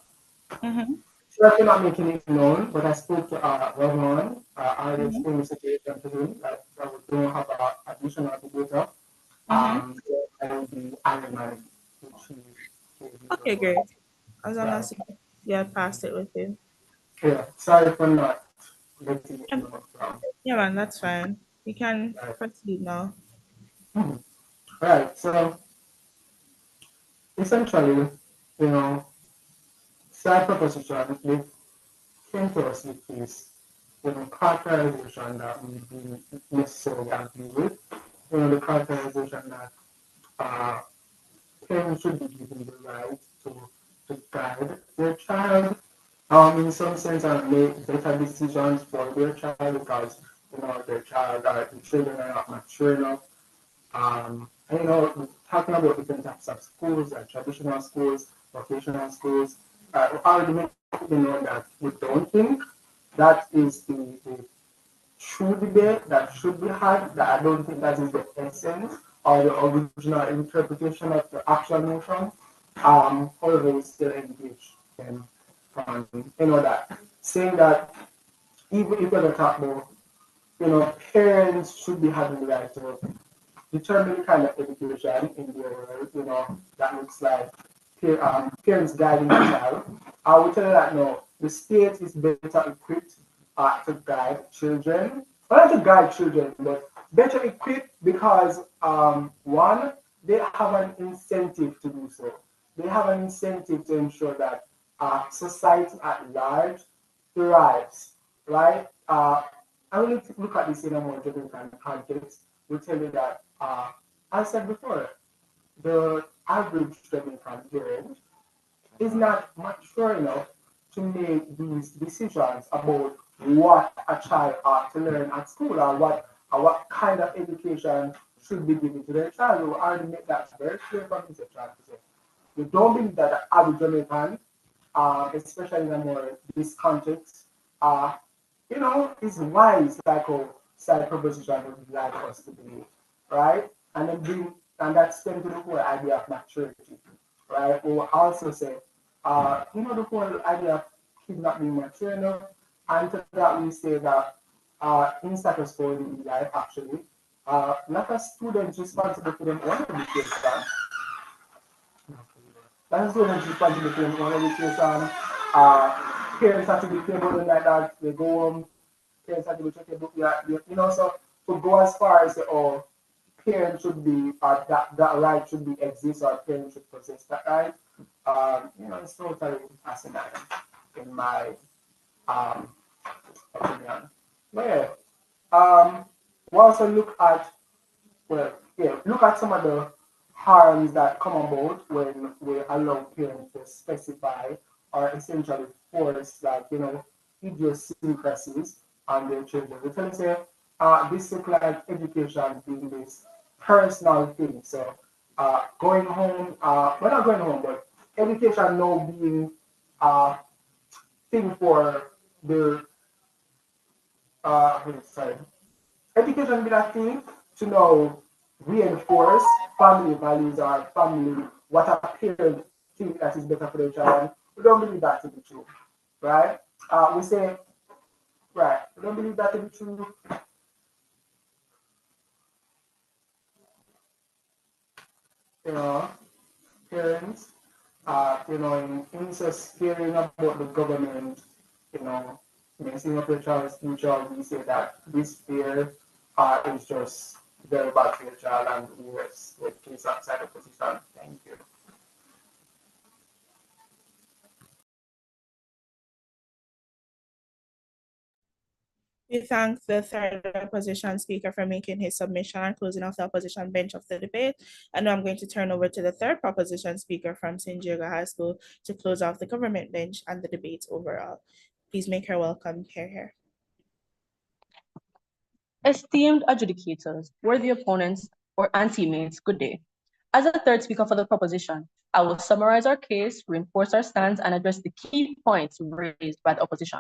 Should I not making it known, but I spoke to Ron. I explained the situation to him that I don't have additional data. I will be ironing, Okay, great. As long as you have passed it with him. Yeah, sorry for not letting you know. Yeah, man, that's fine. You can proceed now. Right, so essentially, you know, side proposition, they came to us with this, characterization that we didn't necessarily agree with. The characterization that parents should be given the right to guide their child, in some sense, and make better decisions for their child because, their child, the children are not mature enough. And, talking about different types of schools, like traditional schools, vocational schools, we already make that we don't think that is the true debate that should be had, that I don't think that is the essence or the original interpretation of the actual notion. However, we still engage in, that saying that even if we're talking about, parents should be having the right to determine the kind of education in their world, that looks like parents guiding the child. I will tell you that no, the state is better equipped to guide children. Well, not to guide children, but better equipped because one, they have an incentive to do so. They have an incentive to ensure that society at large thrives, right? I will look at this in a more general context. Will tell you that, I said before, the average Jamaican parent is not mature enough to make these decisions about what a child ought to learn at school or what kind of education should be given to their child. We already make that very clear from this child. We don't believe that the average Jamaican, especially in a more this context, is wise like a side proposition would like us to believe, right? And that's stem to the whole idea of maturity, right? We will also say, the whole idea of kids not being mature enough, and to that we say that in status quo in life actually, not a student responsible for them own education. Not a student responsible for them own education. Parents have to be careful like that. They go home, parents have to be checking book, so to go as far as parents should be, that right should be exist, or parents should possess that right. It's totally fascinating in my opinion. But yeah, we also look at well, yeah, look at some of the harms that come about when we allow parents to specify or essentially force, like, idiosyncrasies on their children. We tell them, say, this look like education being this personal thing. So, going home, well, not going home, but education now being a thing for the, sorry, education being a thing to now reinforce family values or family, what a parent think that is better for their child. We don't believe that to be true, right? We say, right, we don't believe that to be true. You know, parents, incest hearing about the government, you know, messing up your child's future, we say that this fear is just very bad for your child and worse with kids outside the position. Thank you. We thank the third opposition speaker for making his submission and closing off the opposition bench of the debate. And now I'm going to turn over to the third proposition speaker from St. Diego High School to close off the government bench and the debate overall. Please make her welcome here. Esteemed adjudicators, worthy opponents, and teammates, good day. As a third speaker for the proposition, I will summarize our case, reinforce our stance, and address the key points raised by the opposition.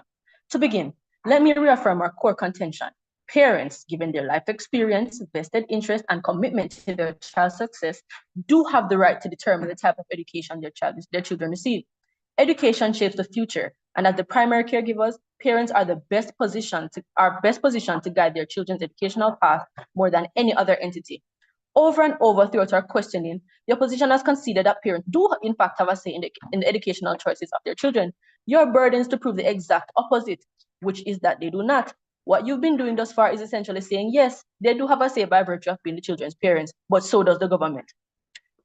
To begin, let me reaffirm our core contention. Parents, given their life experience, vested interest, and commitment to their child's success, do have the right to determine the type of education their children receive. Education shapes the future, and as the primary caregivers, parents are best positioned to guide their children's educational path more than any other entity. Over and over throughout our questioning, the opposition has conceded that parents do in fact have a say in the educational choices of their children. Your burden is to prove the exact opposite, which is that they do not. What you've been doing thus far is essentially saying, yes, they do have a say by virtue of being the children's parents, but so does the government.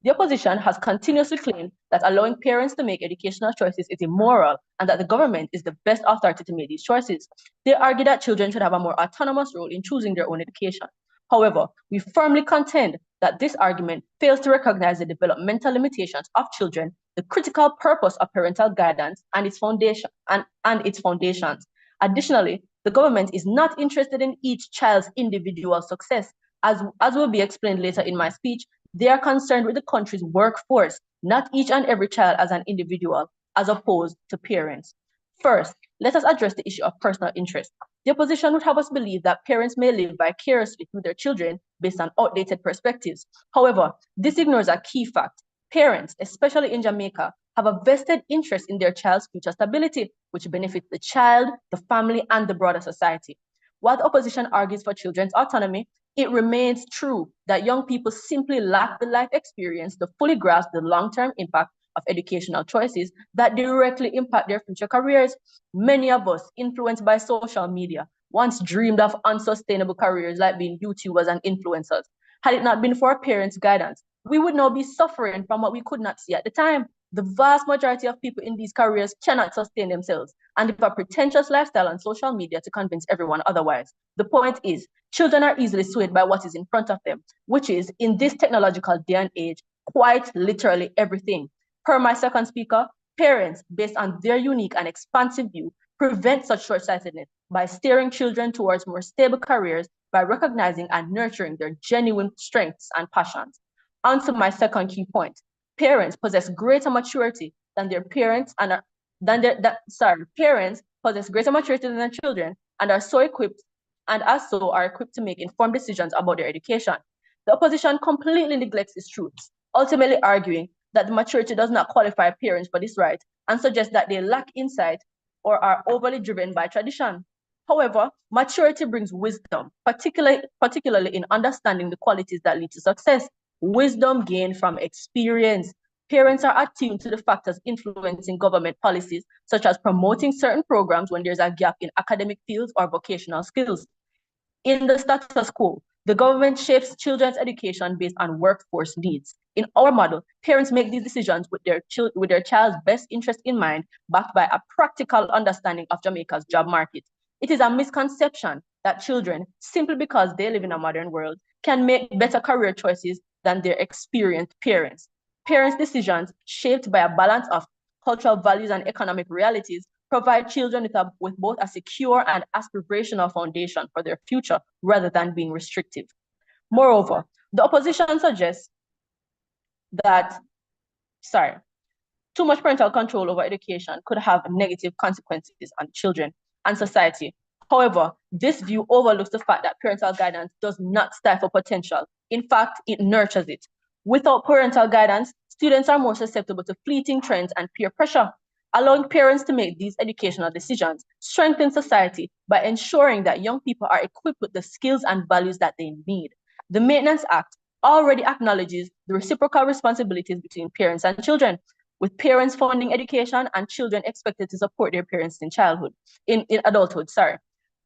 The opposition has continuously claimed that allowing parents to make educational choices is immoral and that the government is the best authority to make these choices. They argue that children should have a more autonomous role in choosing their own education. However, we firmly contend that this argument fails to recognize the developmental limitations of children, the critical purpose of parental guidance, and its foundations. Additionally, the government is not interested in each child's individual success. As will be explained later in my speech, they are concerned with the country's workforce, not each and every child as an individual, as opposed to parents. First, let us address the issue of personal interest. The opposition would have us believe that parents may live vicariously through their children based on outdated perspectives. However, this ignores a key fact. Parents, especially in Jamaica, have a vested interest in their child's future stability, which benefits the child, the family, and the broader society. While the opposition argues for children's autonomy, it remains true that young people simply lack the life experience to fully grasp the long-term impact of educational choices that directly impact their future careers. Many of us, influenced by social media, once dreamed of unsustainable careers like being YouTubers and influencers. Had it not been for our parents' guidance, we would now be suffering from what we could not see at the time. The vast majority of people in these careers cannot sustain themselves and live a pretentious lifestyle on social media to convince everyone otherwise. The point is, children are easily swayed by what is in front of them, which is, in this technological day and age, quite literally everything. Per my second speaker, parents, based on their unique and expansive view, prevent such short-sightedness by steering children towards more stable careers by recognizing and nurturing their genuine strengths and passions. On to my second key point. Parents possess greater maturity than their parents and are, parents possess greater maturity than their children and are so equipped and as so are equipped to make informed decisions about their education. The opposition completely neglects these truths, ultimately arguing that the maturity does not qualify parents for this right and suggests that they lack insight or are overly driven by tradition. However, maturity brings wisdom, particularly in understanding the qualities that lead to success. Wisdom gained from experience. Parents are attuned to the factors influencing government policies, such as promoting certain programs when there's a gap in academic fields or vocational skills. In the status quo, the government shapes children's education based on workforce needs. In our model, parents make these decisions with their child's best interest in mind, backed by a practical understanding of Jamaica's job market. It is a misconception that children, simply because they live in a modern world, can make better career choices than their experienced parents. Parents' decisions, shaped by a balance of cultural values and economic realities, provide children with both a secure and aspirational foundation for their future rather than being restrictive. Moreover, the opposition suggests that, too much parental control over education could have negative consequences on children and society. However, this view overlooks the fact that parental guidance does not stifle potential. In fact, it nurtures it. Without parental guidance, students are more susceptible to fleeting trends and peer pressure. Allowing parents to make these educational decisions strengthens society by ensuring that young people are equipped with the skills and values that they need. The Maintenance Act already acknowledges the reciprocal responsibilities between parents and children, with parents funding education and children expected to support their parents in adulthood.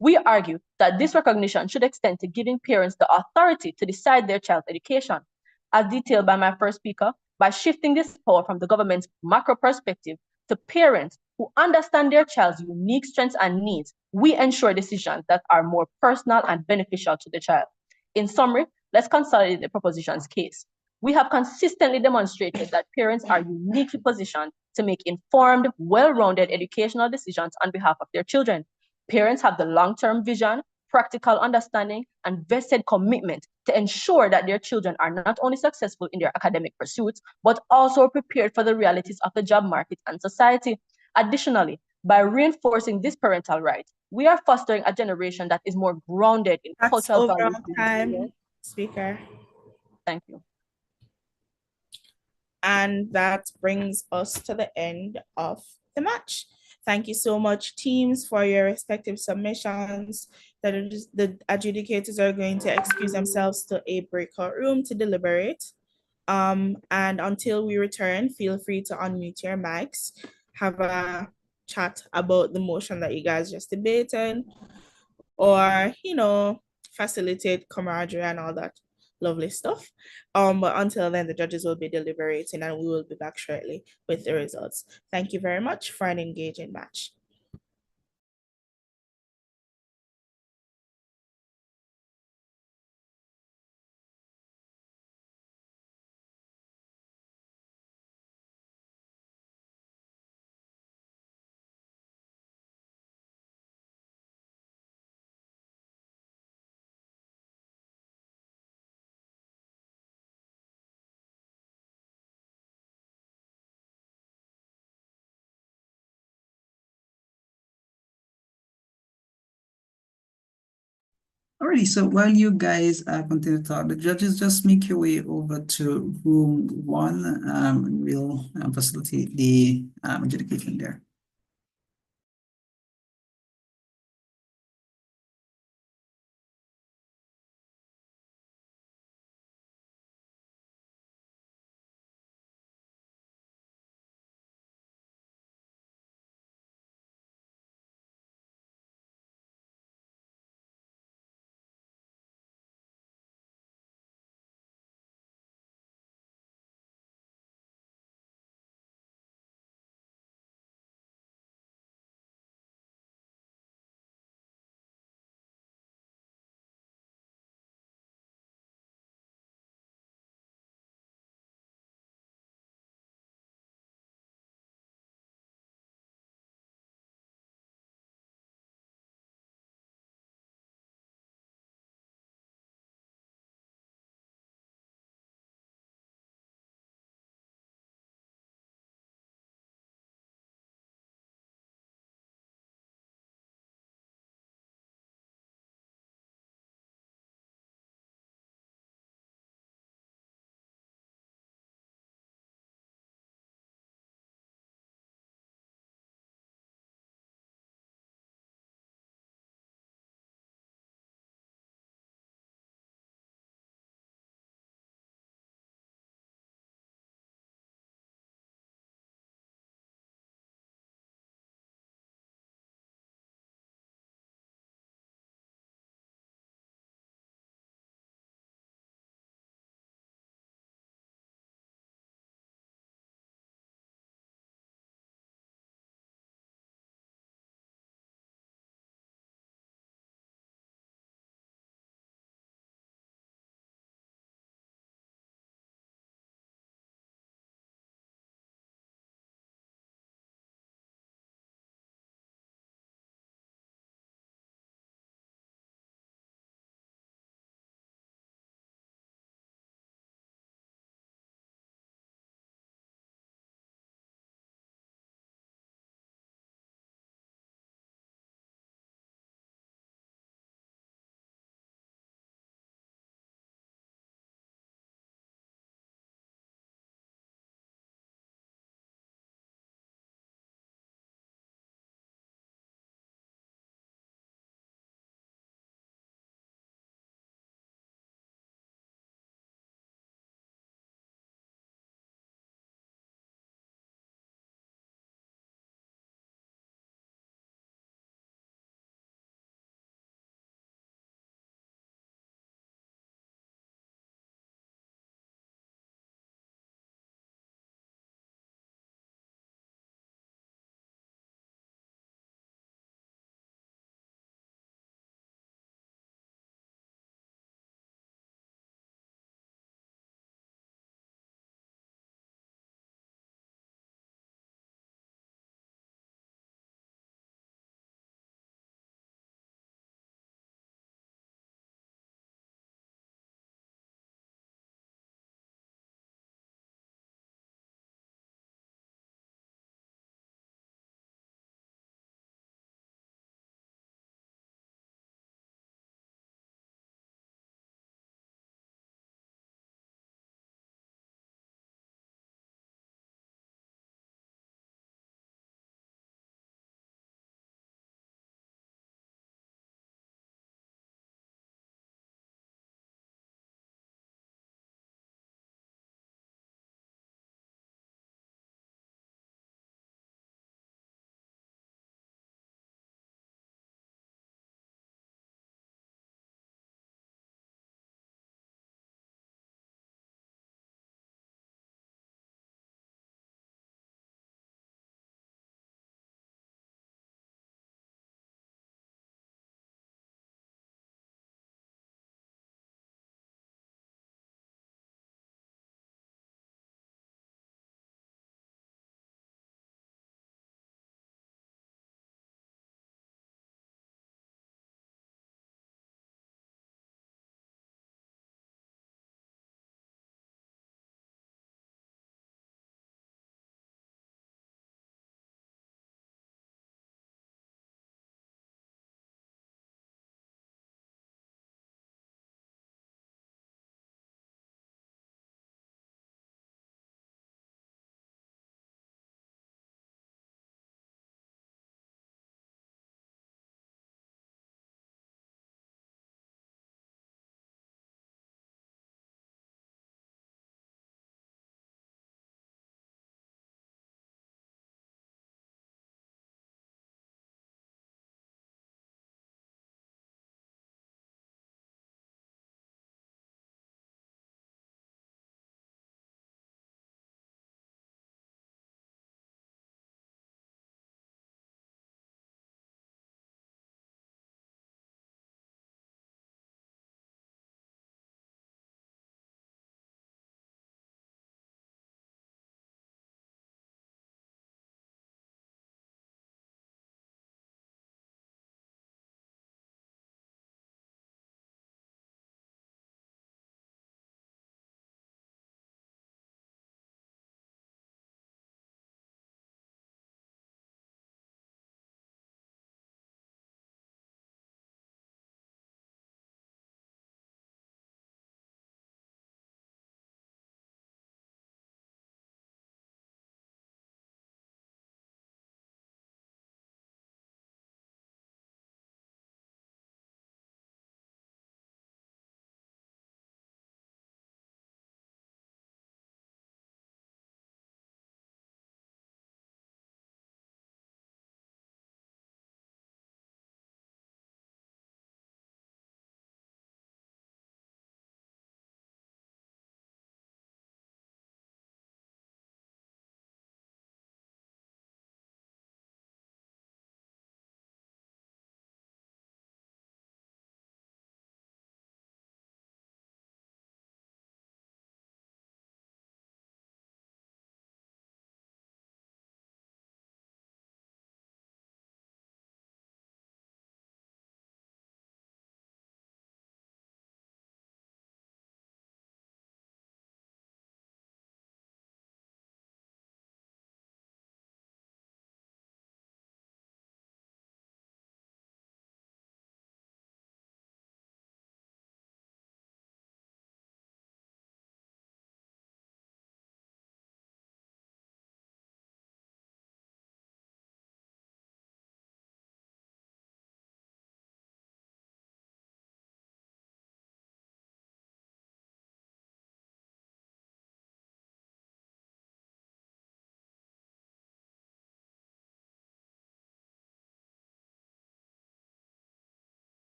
We argue that this recognition should extend to giving parents the authority to decide their child's education. As detailed by my first speaker, by shifting this power from the government's macro perspective to parents who understand their child's unique strengths and needs, we ensure decisions that are more personal and beneficial to the child. In summary, let's consolidate the proposition's case. We have consistently demonstrated that parents are uniquely positioned to make informed, well-rounded educational decisions on behalf of their children. Parents have the long-term vision, practical understanding, and vested commitment to ensure that their children are not only successful in their academic pursuits, but also prepared for the realities of the job market and society. Additionally, by reinforcing this parental right, we are fostering a generation that is more grounded in That's cultural overall values. time, Speaker. Thank you. And that brings us to the end of the match. Thank you so much, teams, for your respective submissions. The adjudicators are going to excuse themselves to a breakout room to deliberate. And until we return, feel free to unmute your mics, have a chat about the motion that you guys just debated, or, facilitate camaraderie and all that lovely stuff. But until then, the judges will be deliberating and we will be back shortly with the results. Thank you very much for an engaging match. Alrighty, so while you guys continue to talk, the judges just make your way over to room 1, and we'll facilitate the adjudication there.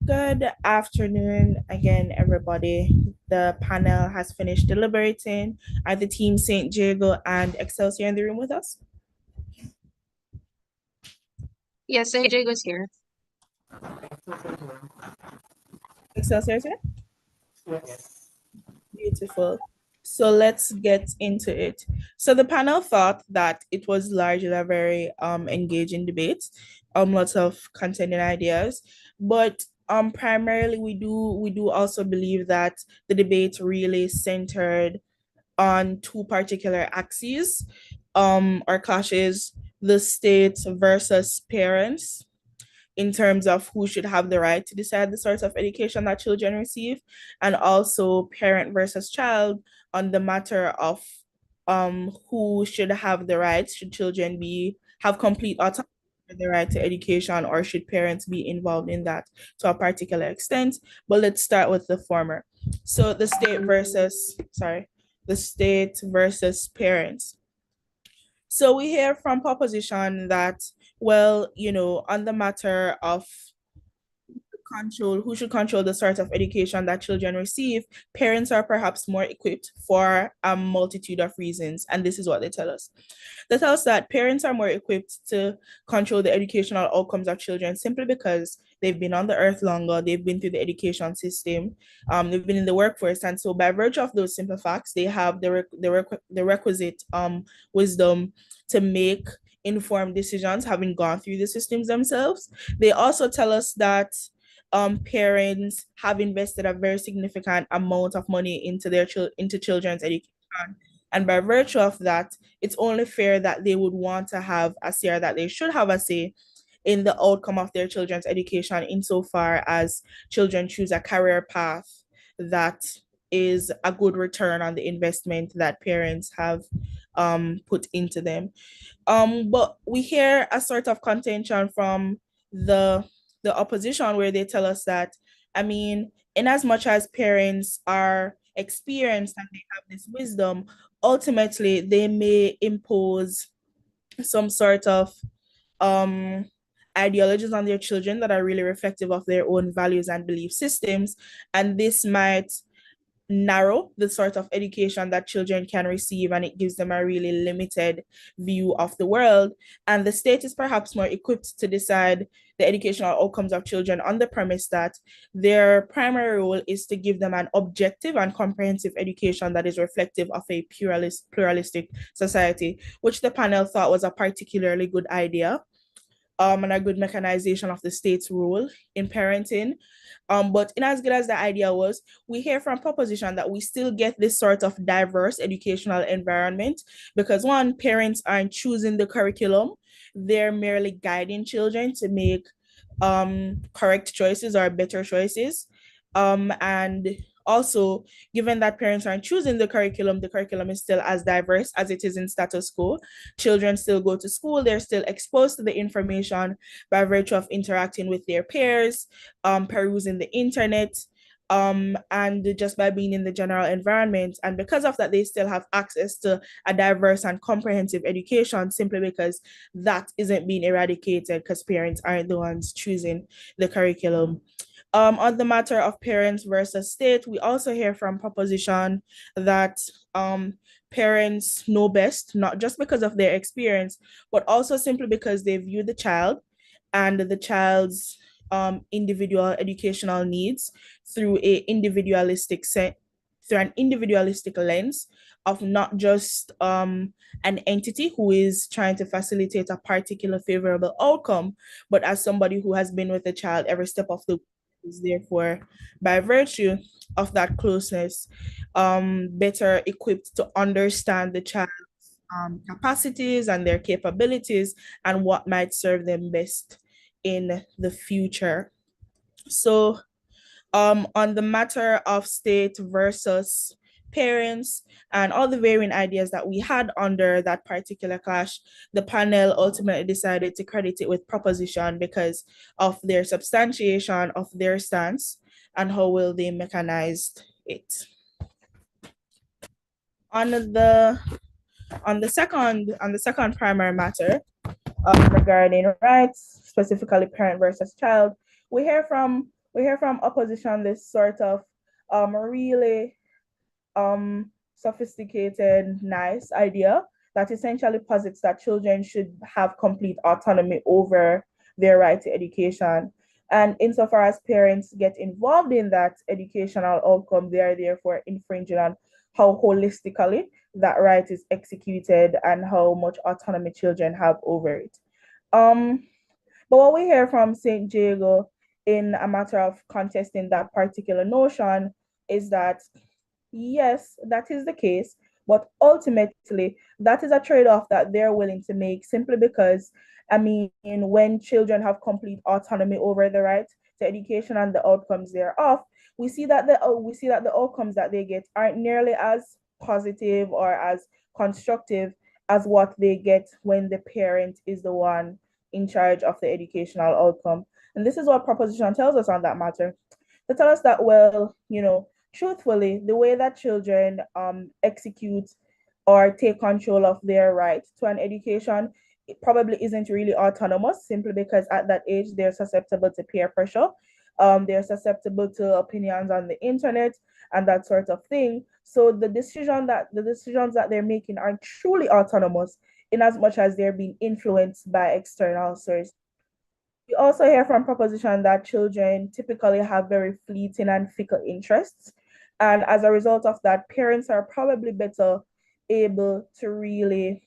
Good afternoon again, everybody. The panel has finished deliberating. Are the team St. Jago and Excelsior in the room with us? Yes, St. Jago's here. Excelsior is here? Yes. Beautiful. So let's get into it. So the panel thought that it was largely a very engaging debate, lots of contending ideas, but primarily we do also believe that the debate really centered on two particular axes, or clashes: the state versus parents in terms of who should have the right to decide the sort of education that children receive, and also parent versus child on the matter of who should have the right. Should children be have complete autonomy for the right to education, or should parents be involved in that to a particular extent? But let's start with the former. So the state versus parents. So we hear from proposition that, well, on the matter of who should control the sort of education that children receive, parents are perhaps more equipped for a multitude of reasons. And this is what they tell us. They tell us that parents are more equipped to control the educational outcomes of children simply because they've been on the earth longer, they've been through the education system, they've been in the workforce. And so by virtue of those simple facts, they have the requisite wisdom to make informed decisions, having gone through the systems themselves. They also tell us that parents have invested a very significant amount of money into into children's education, and by virtue of that, it's only fair that they would want to have a say, or that they should have a say in the outcome of their children's education, insofar as children choose a career path that is a good return on the investment that parents have put into them. But we hear a sort of contention from the the opposition, where they tell us that, I mean, in as much as parents are experienced and they have this wisdom, ultimately they may impose some sort of um ideologies on their children that are really reflective of their own values and belief systems, and this might narrow the sort of education that children can receive, and it gives them a really limited view of the world. And the state is perhaps more equipped to decide the educational outcomes of children on the premise that their primary role is to give them an objective and comprehensive education that is reflective of a pluralistic society, which the panel thought was a particularly good idea, and a good mechanization of the state's role in parenting. But in as good as the idea was, we hear from proposition that we still get this sort of diverse educational environment because, one, parents aren't choosing the curriculum, they're merely guiding children to make correct choices or better choices. And also, given that parents aren't choosing the curriculum is still as diverse as it is in status quo. Children still go to school, they're still exposed to the information by virtue of interacting with their peers, perusing the internet, and just by being in the general environment. And because of that, they still have access to a diverse and comprehensive education, simply because that isn't being eradicated because parents aren't the ones choosing the curriculum. On the matter of parents versus state, we also hear from proposition that parents know best, not just because of their experience, but also simply because they view the child and the child's individual educational needs through through an individualistic lens of not just an entity who is trying to facilitate a particular favorable outcome, but as somebody who has been with the child every step of the way. Is therefore, by virtue of that closeness, better equipped to understand the child's capacities and their capabilities and what might serve them best in the future. So, on the matter of state versus parents and all the varying ideas that we had under that particular clash, the panel ultimately decided to credit it with proposition because of their substantiation of their stance and how well they mechanized it. On the second primary matter, regarding rights, specifically parent versus child, we hear from we hear from opposition this sort of really sophisticated, nice idea that essentially posits that children should have complete autonomy over their right to education. And insofar as parents get involved in that educational outcome, they are therefore infringing on how holistically that right is executed and how much autonomy children have over it. But what we hear from St. Diego in a matter of contesting that particular notion is that yes, that is the case, but ultimately, that is a trade off that they're willing to make simply because, I mean, when children have complete autonomy over the right to education and the outcomes thereof, we see that the outcomes that they get aren't nearly as positive or as constructive as what they get when the parent is the one in charge of the educational outcome. And this is what proposition tells us on that matter. They tell us that, well, truthfully, the way that children execute or take control of their right to an education, it probably isn't really autonomous, simply because at that age they're susceptible to peer pressure. They're susceptible to opinions on the internet and that sort of thing. So the decisions that they're making are truly autonomous in as much as they're being influenced by external sources. We also hear from proposition that children typically have very fleeting and fickle interests. And as a result of that, parents are probably better able to really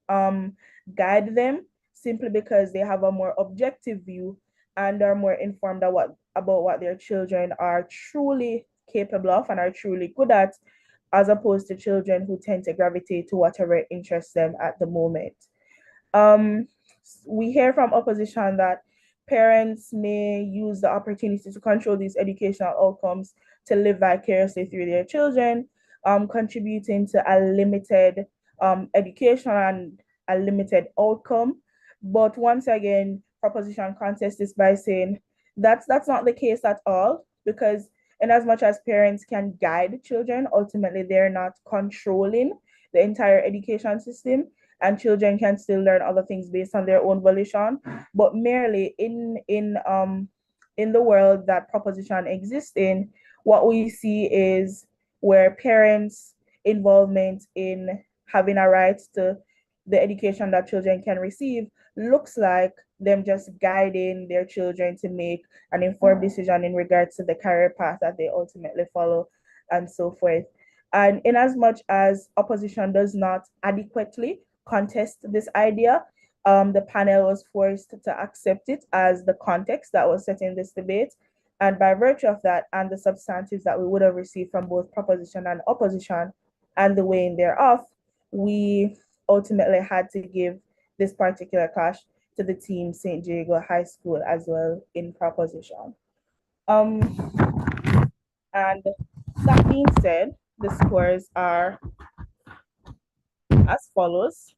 guide them simply because they have a more objective view and are more informed about what their children are truly capable of and are truly good at, as opposed to children who tend to gravitate to whatever interests them at the moment. Um, we hear from opposition that parents may use the opportunity to control these educational outcomes to live vicariously through their children, contributing to a limited education and a limited outcome. But once again, proposition contests this by saying that's not the case at all, because in as much as parents can guide children, ultimately they're not controlling the entire education system, and children can still learn other things based on their own volition. But merely in the world that proposition exists in, what we see is where parents' involvement in having a right to the education that children can receive looks like them just guiding their children to make an informed decision in regards to the career path that they ultimately follow and so forth. And in as much as opposition does not adequately contest this idea, the panel was forced to accept it as the context that was set in this debate. And by virtue of that and the substantives that we would have received from both proposition and opposition and the weighing thereof, we ultimately had to give this particular clash to the team St. Diego High School as well in proposition. And that being said, the scores are as follows.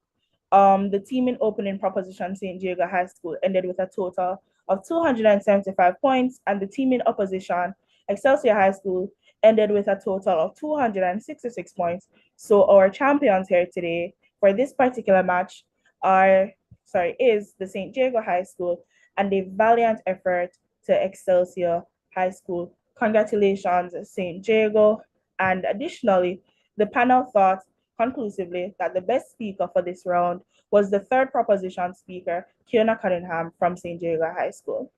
The team in opening proposition St. Diego High School ended with a total of 275 points, and the team in opposition Excelsior High School ended with a total of 266 points. So our champions here today for this particular match is the St. Diego High School, and a valiant effort to Excelsior High School. Congratulations, St. Diego. And additionally, the panel thought conclusively that the best speaker for this round was the third proposition speaker, Kiona Cunningham from St. Diego High School.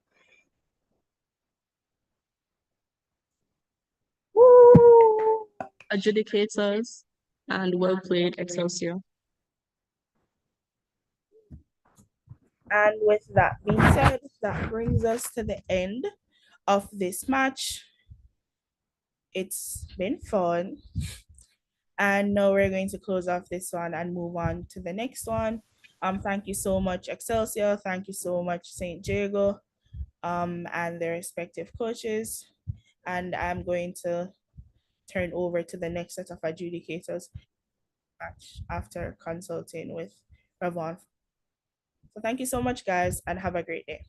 Woo! Adjudicators, and well played, Excelsior. And with that being said, that brings us to the end of this match. It's been fun. And now we're going to close off this one and move on to the next one. Thank you so much, Excelsior. Thank you so much, St. Diego, and their respective coaches. And I'm going to turn over to the next set of adjudicators after consulting with Ravon. So thank you so much, guys, and have a great day.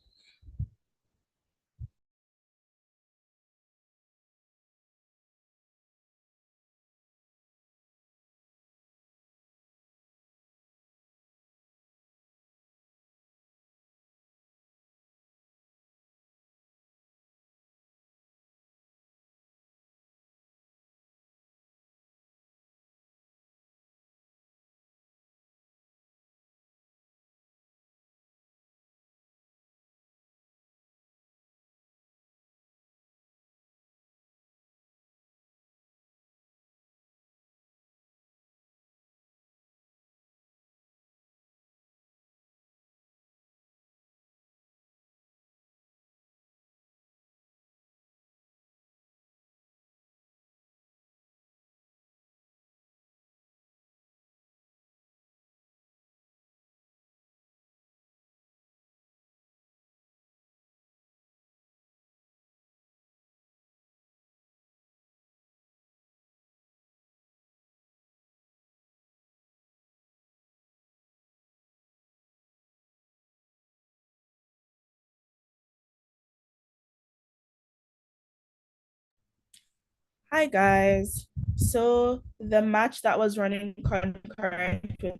Hi guys. So the match that was running concurrent with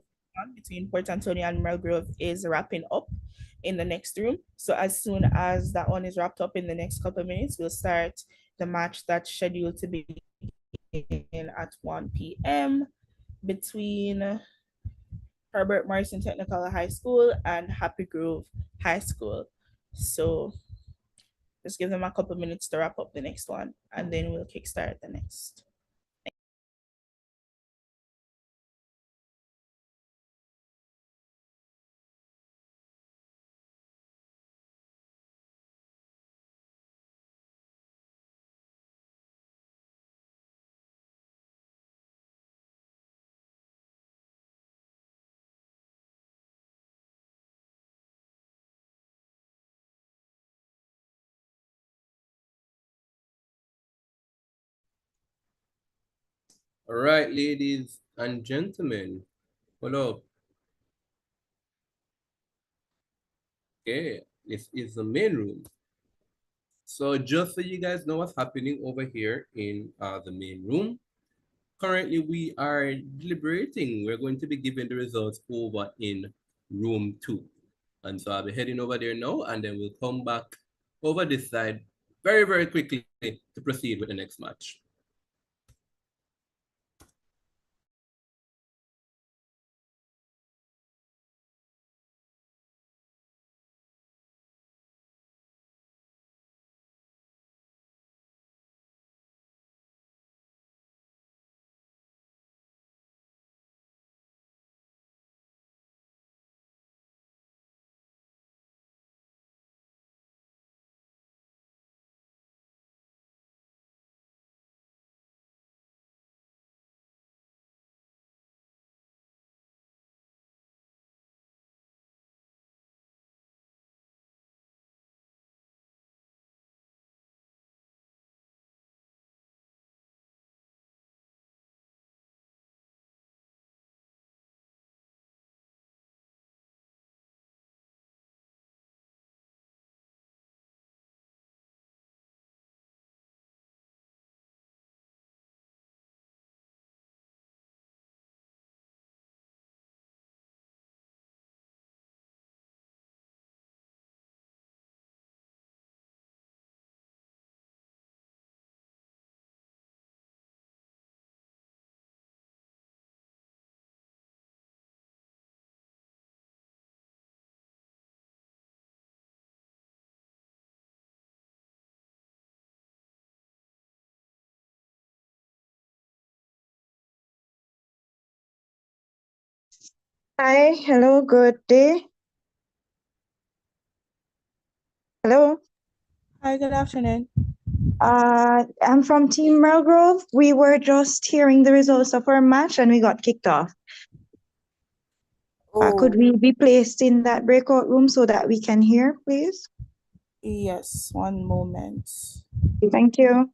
between Port Antonio and Melgrove is wrapping up in the next room. So as soon as that one is wrapped up in the next couple of minutes, we'll start the match that's scheduled to begin at 1 p.m. between Herbert Morrison Technical High School and Happy Grove High School. So just give them a couple minutes to wrap up the next one, and then we'll kickstart the next. All right, ladies and gentlemen, hello. Okay, this is the main room. So just so you guys know what's happening over here in the main room, currently we are deliberating. We're going to be giving the results over in room 2. And so I'll be heading over there now, and then we'll come back over this side very, very quickly to proceed with the next match. Hi, hello, good day. Hello. Hi, good afternoon. I'm from Team Melgrove. We were just hearing the results of our match and we got kicked off. Could we be placed in that breakout room so that we can hear, please? Yes, one moment. Thank you.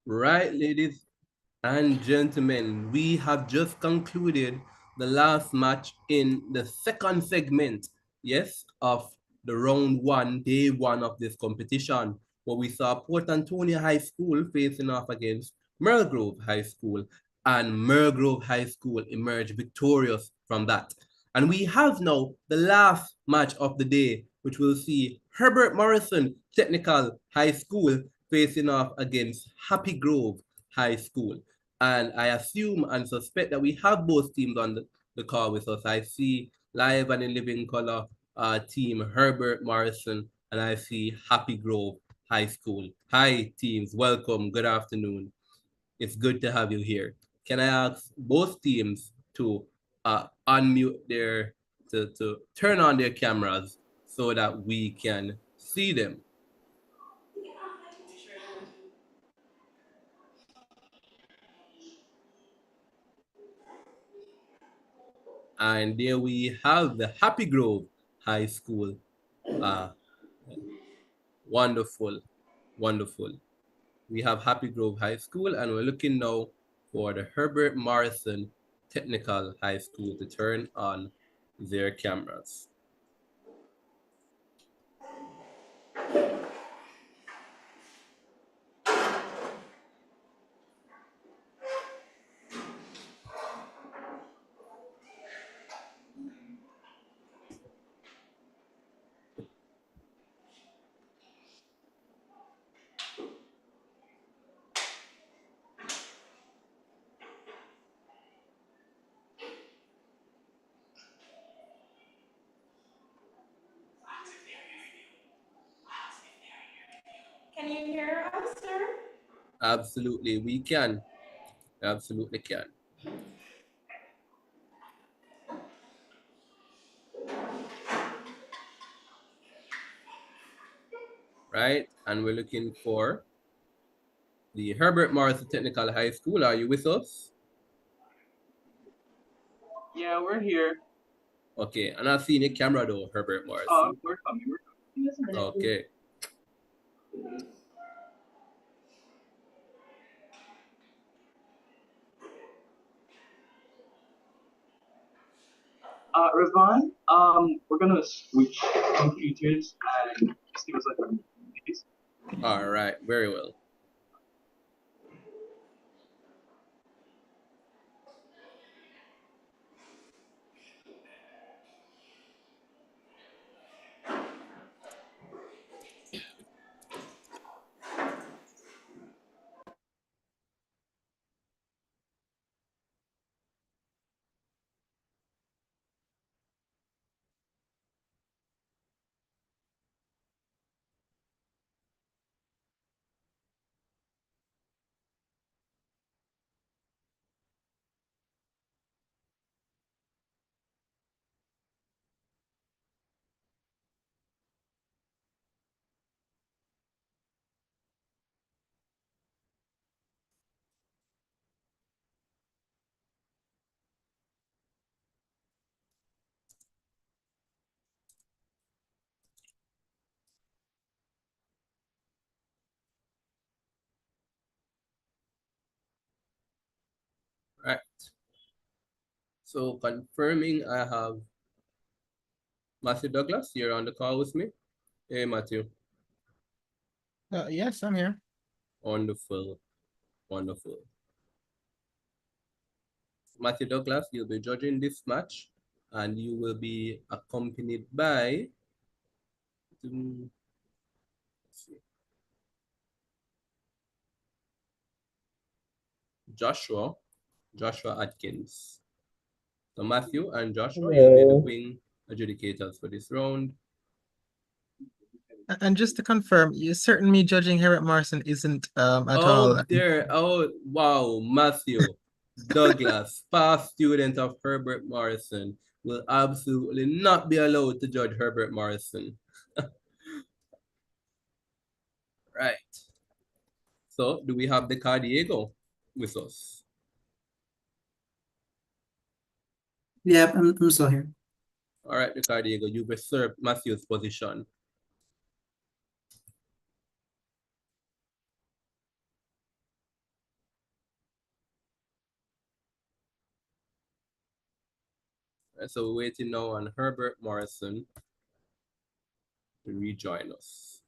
Right, ladies and gentlemen, we have just concluded the last match in the second segment, yes, of the round one, day one of this competition, where we saw Port Antonio High School facing off against Mergrove High School, and Mergrove High School emerged victorious from that. And we have now the last match of the day, which will see Herbert Morrison Technical High School facing off against Happy Grove High School. And I assume and suspect that we have both teams on the call with us. I see live and in living color team Herbert Morrison, and I see Happy Grove High School. Hi, teams. Welcome. Good afternoon. It's good to have you here. Can I ask both teams to unmute to turn on their cameras so that we can see them? And there we have the Happy Grove High School. Wonderful, wonderful. We have Happy Grove High School, and we're looking now for the Herbert Morrison Technical High School to turn on their cameras. Can you hear us, sir? Absolutely, we can. Absolutely can. Right, and we're looking for the Herbert Morrison Technical High School. Are you with us? Yeah, we're here. Okay, and I've seen your camera though, Herbert Morrison. Oh, we're coming. We're coming. Okay. Ravon, we're gonna switch computers and just give us like a minute, please. All right, very well. Right. So confirming I have Matthew Douglas, you're on the call with me. Hey, Matthew. Yes, I'm here. Wonderful, wonderful. Matthew Douglas, you'll be judging this match, and you will be accompanied by Joshua Atkins. So Matthew and Joshua, you'll be the wing adjudicators for this round. And just to confirm, you certain me judging Herbert Morrison isn't at all. Oh, wow, Matthew Douglas, past student of Herbert Morrison, will absolutely not be allowed to judge Herbert Morrison. Right. So, do we have the Diego with us? Yep, I'm still here. All right, the Diego, you usurped Matthew's position. So we're waiting now on Herbert Morrison to rejoin us.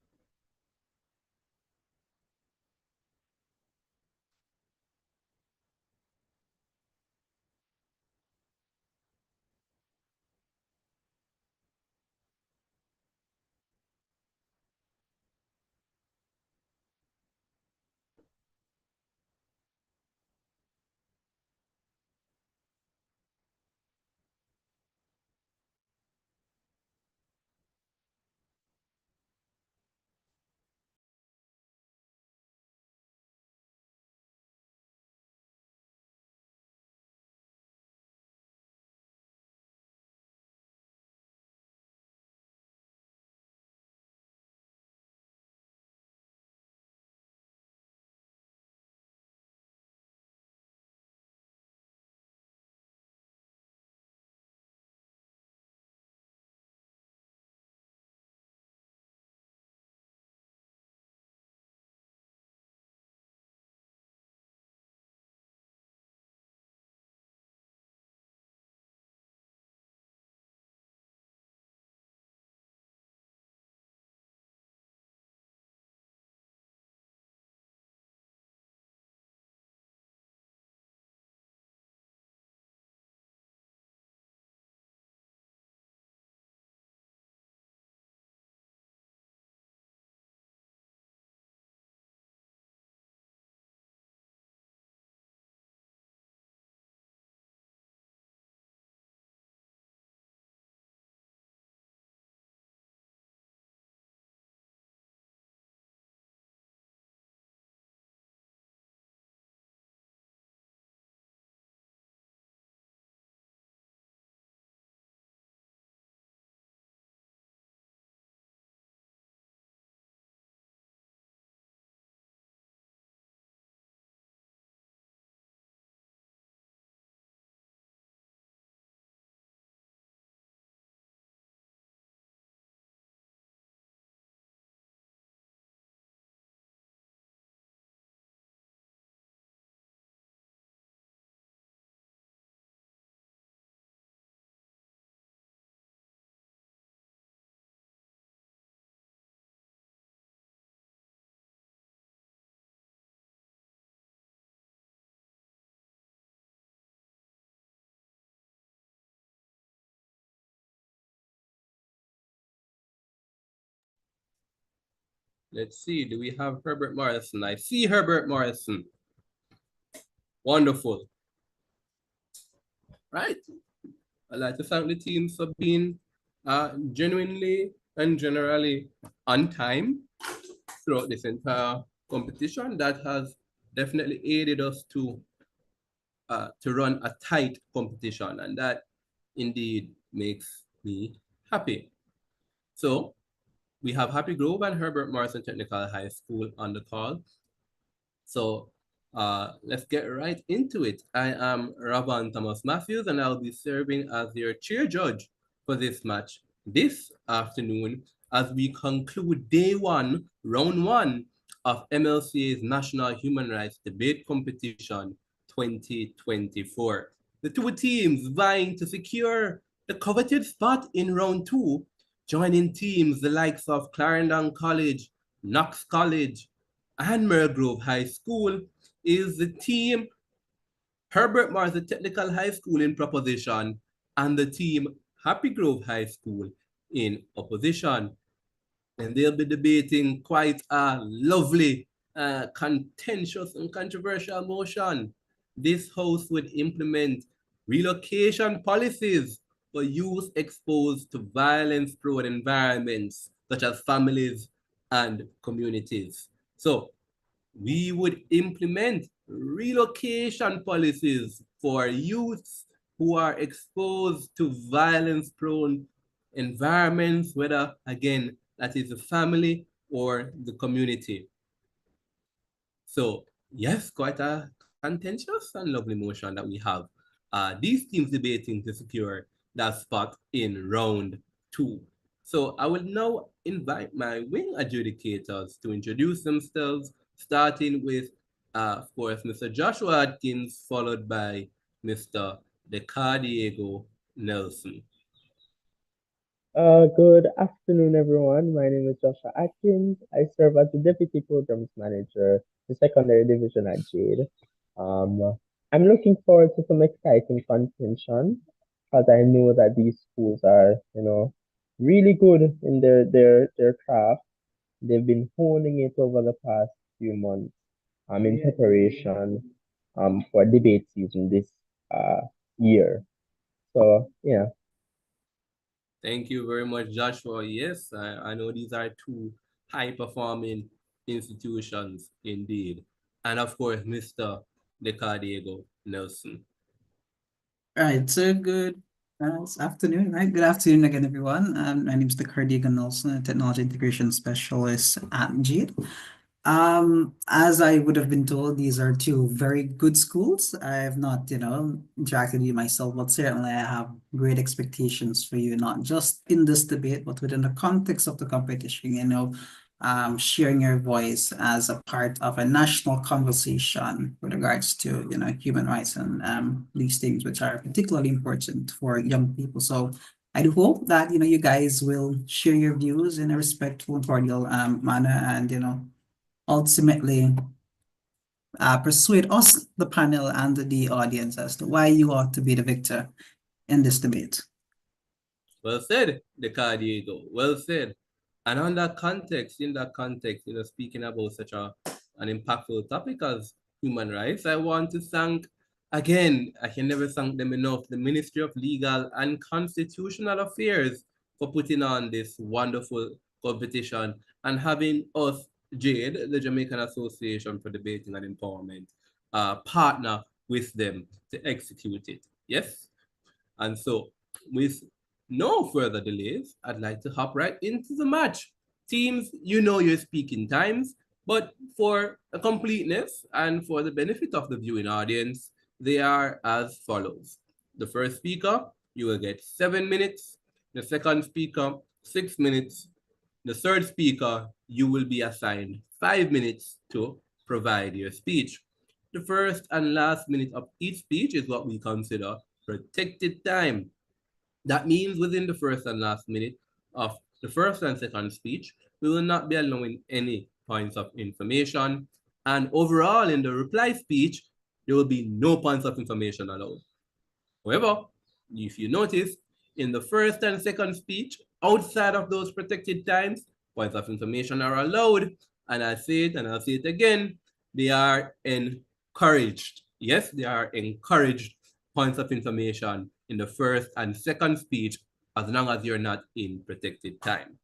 Let's see, do we have Herbert Morrison? I see Herbert Morrison. Wonderful. Right. I'd like to thank the teams for being genuinely and generally on time throughout this entire competition. That has definitely aided us to run a tight competition, and that indeed makes me happy. So we have Happy Grove and Herbert Morrison Technical High School on the call. So let's get right into it. I am Ravan Thomas Matthews, and I'll be serving as your chair judge for this match this afternoon as we conclude day one, round one of MLCA's National Human Rights Debate Competition 2024. The two teams vying to secure the coveted spot in round two, joining teams the likes of Clarendon College, Knox College, and Grove High School, is the team Herbert Martha Technical High School in proposition and the team Happy Grove High School in opposition. And they'll be debating quite a lovely, contentious and controversial motion. This house would implement relocation policies for youth exposed to violence-prone environments, such as families and communities. So we would implement relocation policies for youths who are exposed to violence-prone environments, whether, again, that is the family or the community. So yes, quite a contentious and lovely motion that we have. These teams debating to secure that spot in round two. So I will now invite my wing adjudicators to introduce themselves, starting with, of course, Mr. Joshua Atkins, followed by Mr. DeCardiego, Nelson. Good afternoon, everyone. My name is Joshua Atkins. I serve as the Deputy Programs Manager, the Secondary Division at Jade. I'm looking forward to some exciting contention because I know that these schools are, really good in their craft. They've been honing it over the past few months, in preparation, for debate season this year. So yeah. Thank you very much, Joshua. Yes, I know these are two high-performing institutions indeed. And of course, Mr. Diego Nelson. Right, so good afternoon, right? Good afternoon again, everyone. My name is Diego Nelson, a Technology Integration Specialist at JADE. As I would have been told, these are two very good schools. I have not, interacted with you myself, but certainly I have great expectations for you, not just in this debate, but within the context of the competition, sharing your voice as a part of a national conversation with regards to, human rights and these things which are particularly important for young people. So I do hope that, you guys will share your views in a respectful and cordial manner and, ultimately persuade us, the panel, and the audience as to why you ought to be the victor in this debate. Well said, Diego. Well said. And on that context, in that context, speaking about such an impactful topic as human rights, I want to thank, again, I can never thank them enough, the Ministry of Legal and Constitutional Affairs for putting on this wonderful competition and having us, JADE, the Jamaican Association for Debating and Empowerment, partner with them to execute it. Yes? And so, with no further delays, I'd like to hop right into the match. Teams, you know your speaking times, but for a completeness and for the benefit of the viewing audience, they are as follows. The first speaker, you will get 7 minutes. The second speaker, 6 minutes. The third speaker, you will be assigned 5 minutes to provide your speech. The first and last minute of each speech is what we consider protected time. That means within the first and last minute of the first and second speech, we will not be allowing any points of information. And overall, in the reply speech, there will be no points of information allowed. However, if you notice, in the first and second speech, outside of those protected times, points of information are allowed. And I say it and I'll say it again, they are encouraged. Yes, they are encouraged points of information in the first and second speech as long as you're not in protected time.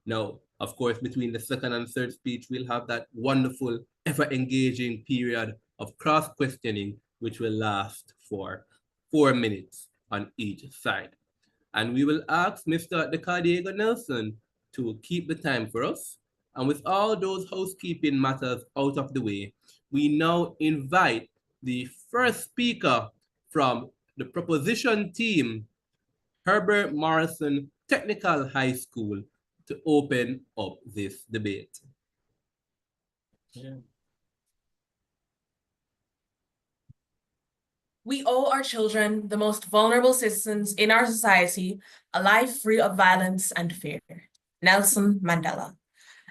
Now, of course, between the second and third speech, we'll have that wonderful, ever-engaging period of cross-questioning, which will last for 4 minutes on each side. And we will ask Mr. Diego Nelson to keep the time for us. And with all those housekeeping matters out of the way, we now invite the first speaker from the proposition team, Herbert Morrison Technical High School, to open up this debate. Yeah. We owe our children, the most vulnerable citizens in our society, a life free of violence and fear. Nelson Mandela.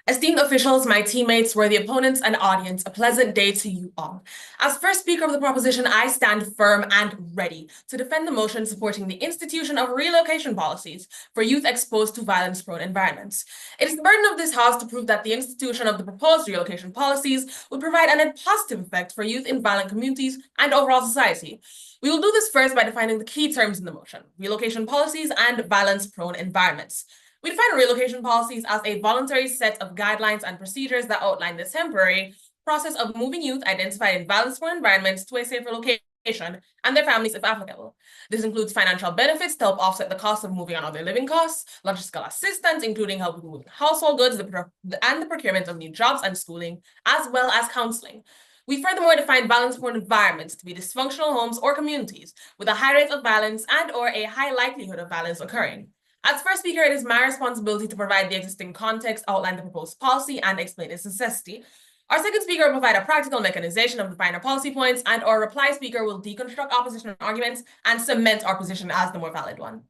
Esteemed officials, my teammates, worthy opponents, and audience, a pleasant day to you all. As first speaker of the proposition, I stand firm and ready to defend the motion supporting the institution of relocation policies for youth exposed to violence-prone environments. It is the burden of this House to prove that the institution of the proposed relocation policies would provide a positive effect for youth in violent communities and overall society. We will do this first by defining the key terms in the motion: relocation policies and violence-prone environments. We define relocation policies as a voluntary set of guidelines and procedures that outline the temporary process of moving youth identified in violence-prone environments to a safer location and their families if applicable. This includes financial benefits to help offset the cost of moving on other living costs, logistical assistance, including help with moving household goods, and the procurement of new jobs and schooling, as well as counseling. We furthermore define violence-prone environments to be dysfunctional homes or communities with a high rate of violence and/or a high likelihood of violence occurring. As first speaker, it is my responsibility to provide the existing context, outline the proposed policy, and explain its necessity. Our second speaker will provide a practical mechanization of the finer policy points, and our reply speaker will deconstruct opposition arguments and cement our position as the more valid one.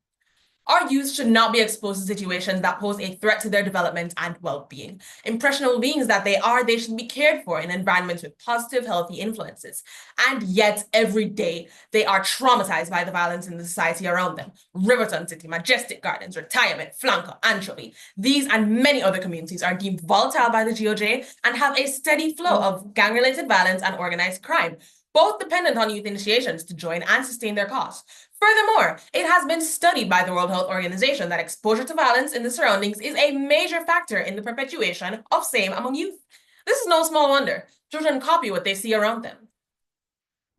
Our youth should not be exposed to situations that pose a threat to their development and well-being. Impressionable beings that they should be cared for in environments with positive, healthy influences. And yet, every day, they are traumatized by the violence in the society around them. Riverton City, Majestic Gardens, Retirement, Flanker, Anchovy. These and many other communities are deemed volatile by the GOJ and have a steady flow of gang-related violence and organized crime, both dependent on youth initiations to join and sustain their cause. Furthermore, it has been studied by the World Health Organization that exposure to violence in the surroundings is a major factor in the perpetuation of same among youth. This is no small wonder. Children copy what they see around them.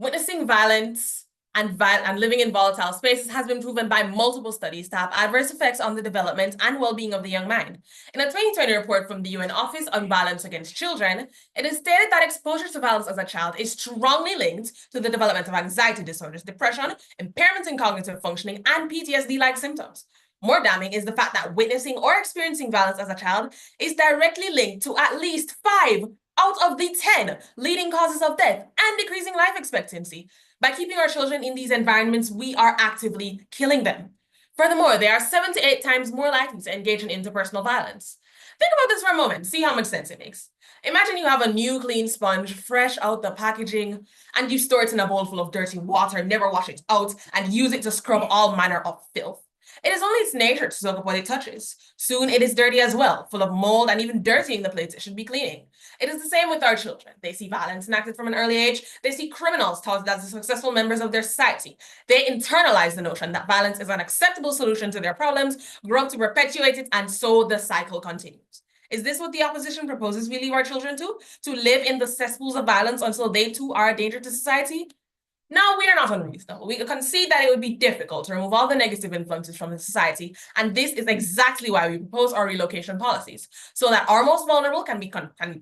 Witnessing violence and living in volatile spaces has been proven by multiple studies to have adverse effects on the development and well-being of the young mind. In a 2020 report from the UN Office on Violence Against Children, it is stated that exposure to violence as a child is strongly linked to the development of anxiety disorders, depression, impairments in cognitive functioning, and PTSD-like symptoms. More damning is the fact that witnessing or experiencing violence as a child is directly linked to at least 5 out of the 10 leading causes of death and decreasing life expectancy. By keeping our children in these environments, we are actively killing them. Furthermore, they are 7 to 8 times more likely to engage in interpersonal violence. Think about this for a moment, see how much sense it makes. Imagine you have a new clean sponge, fresh out the packaging, and you store it in a bowl full of dirty water, never wash it out, and use it to scrub all manner of filth. It is only its nature to soak up what it touches. Soon it is dirty as well, full of mold and even dirtying the plates it should be cleaning. It is the same with our children. They see violence enacted from an early age. They see criminals touted as the successful members of their society. They internalize the notion that violence is an acceptable solution to their problems, grow up to perpetuate it, and so the cycle continues. Is this what the opposition proposes we leave our children to? To live in the cesspools of violence until they too are a danger to society? No, we are not unreasonable. We concede that it would be difficult to remove all the negative influences from the society, and this is exactly why we propose our relocation policies, so that our most vulnerable can be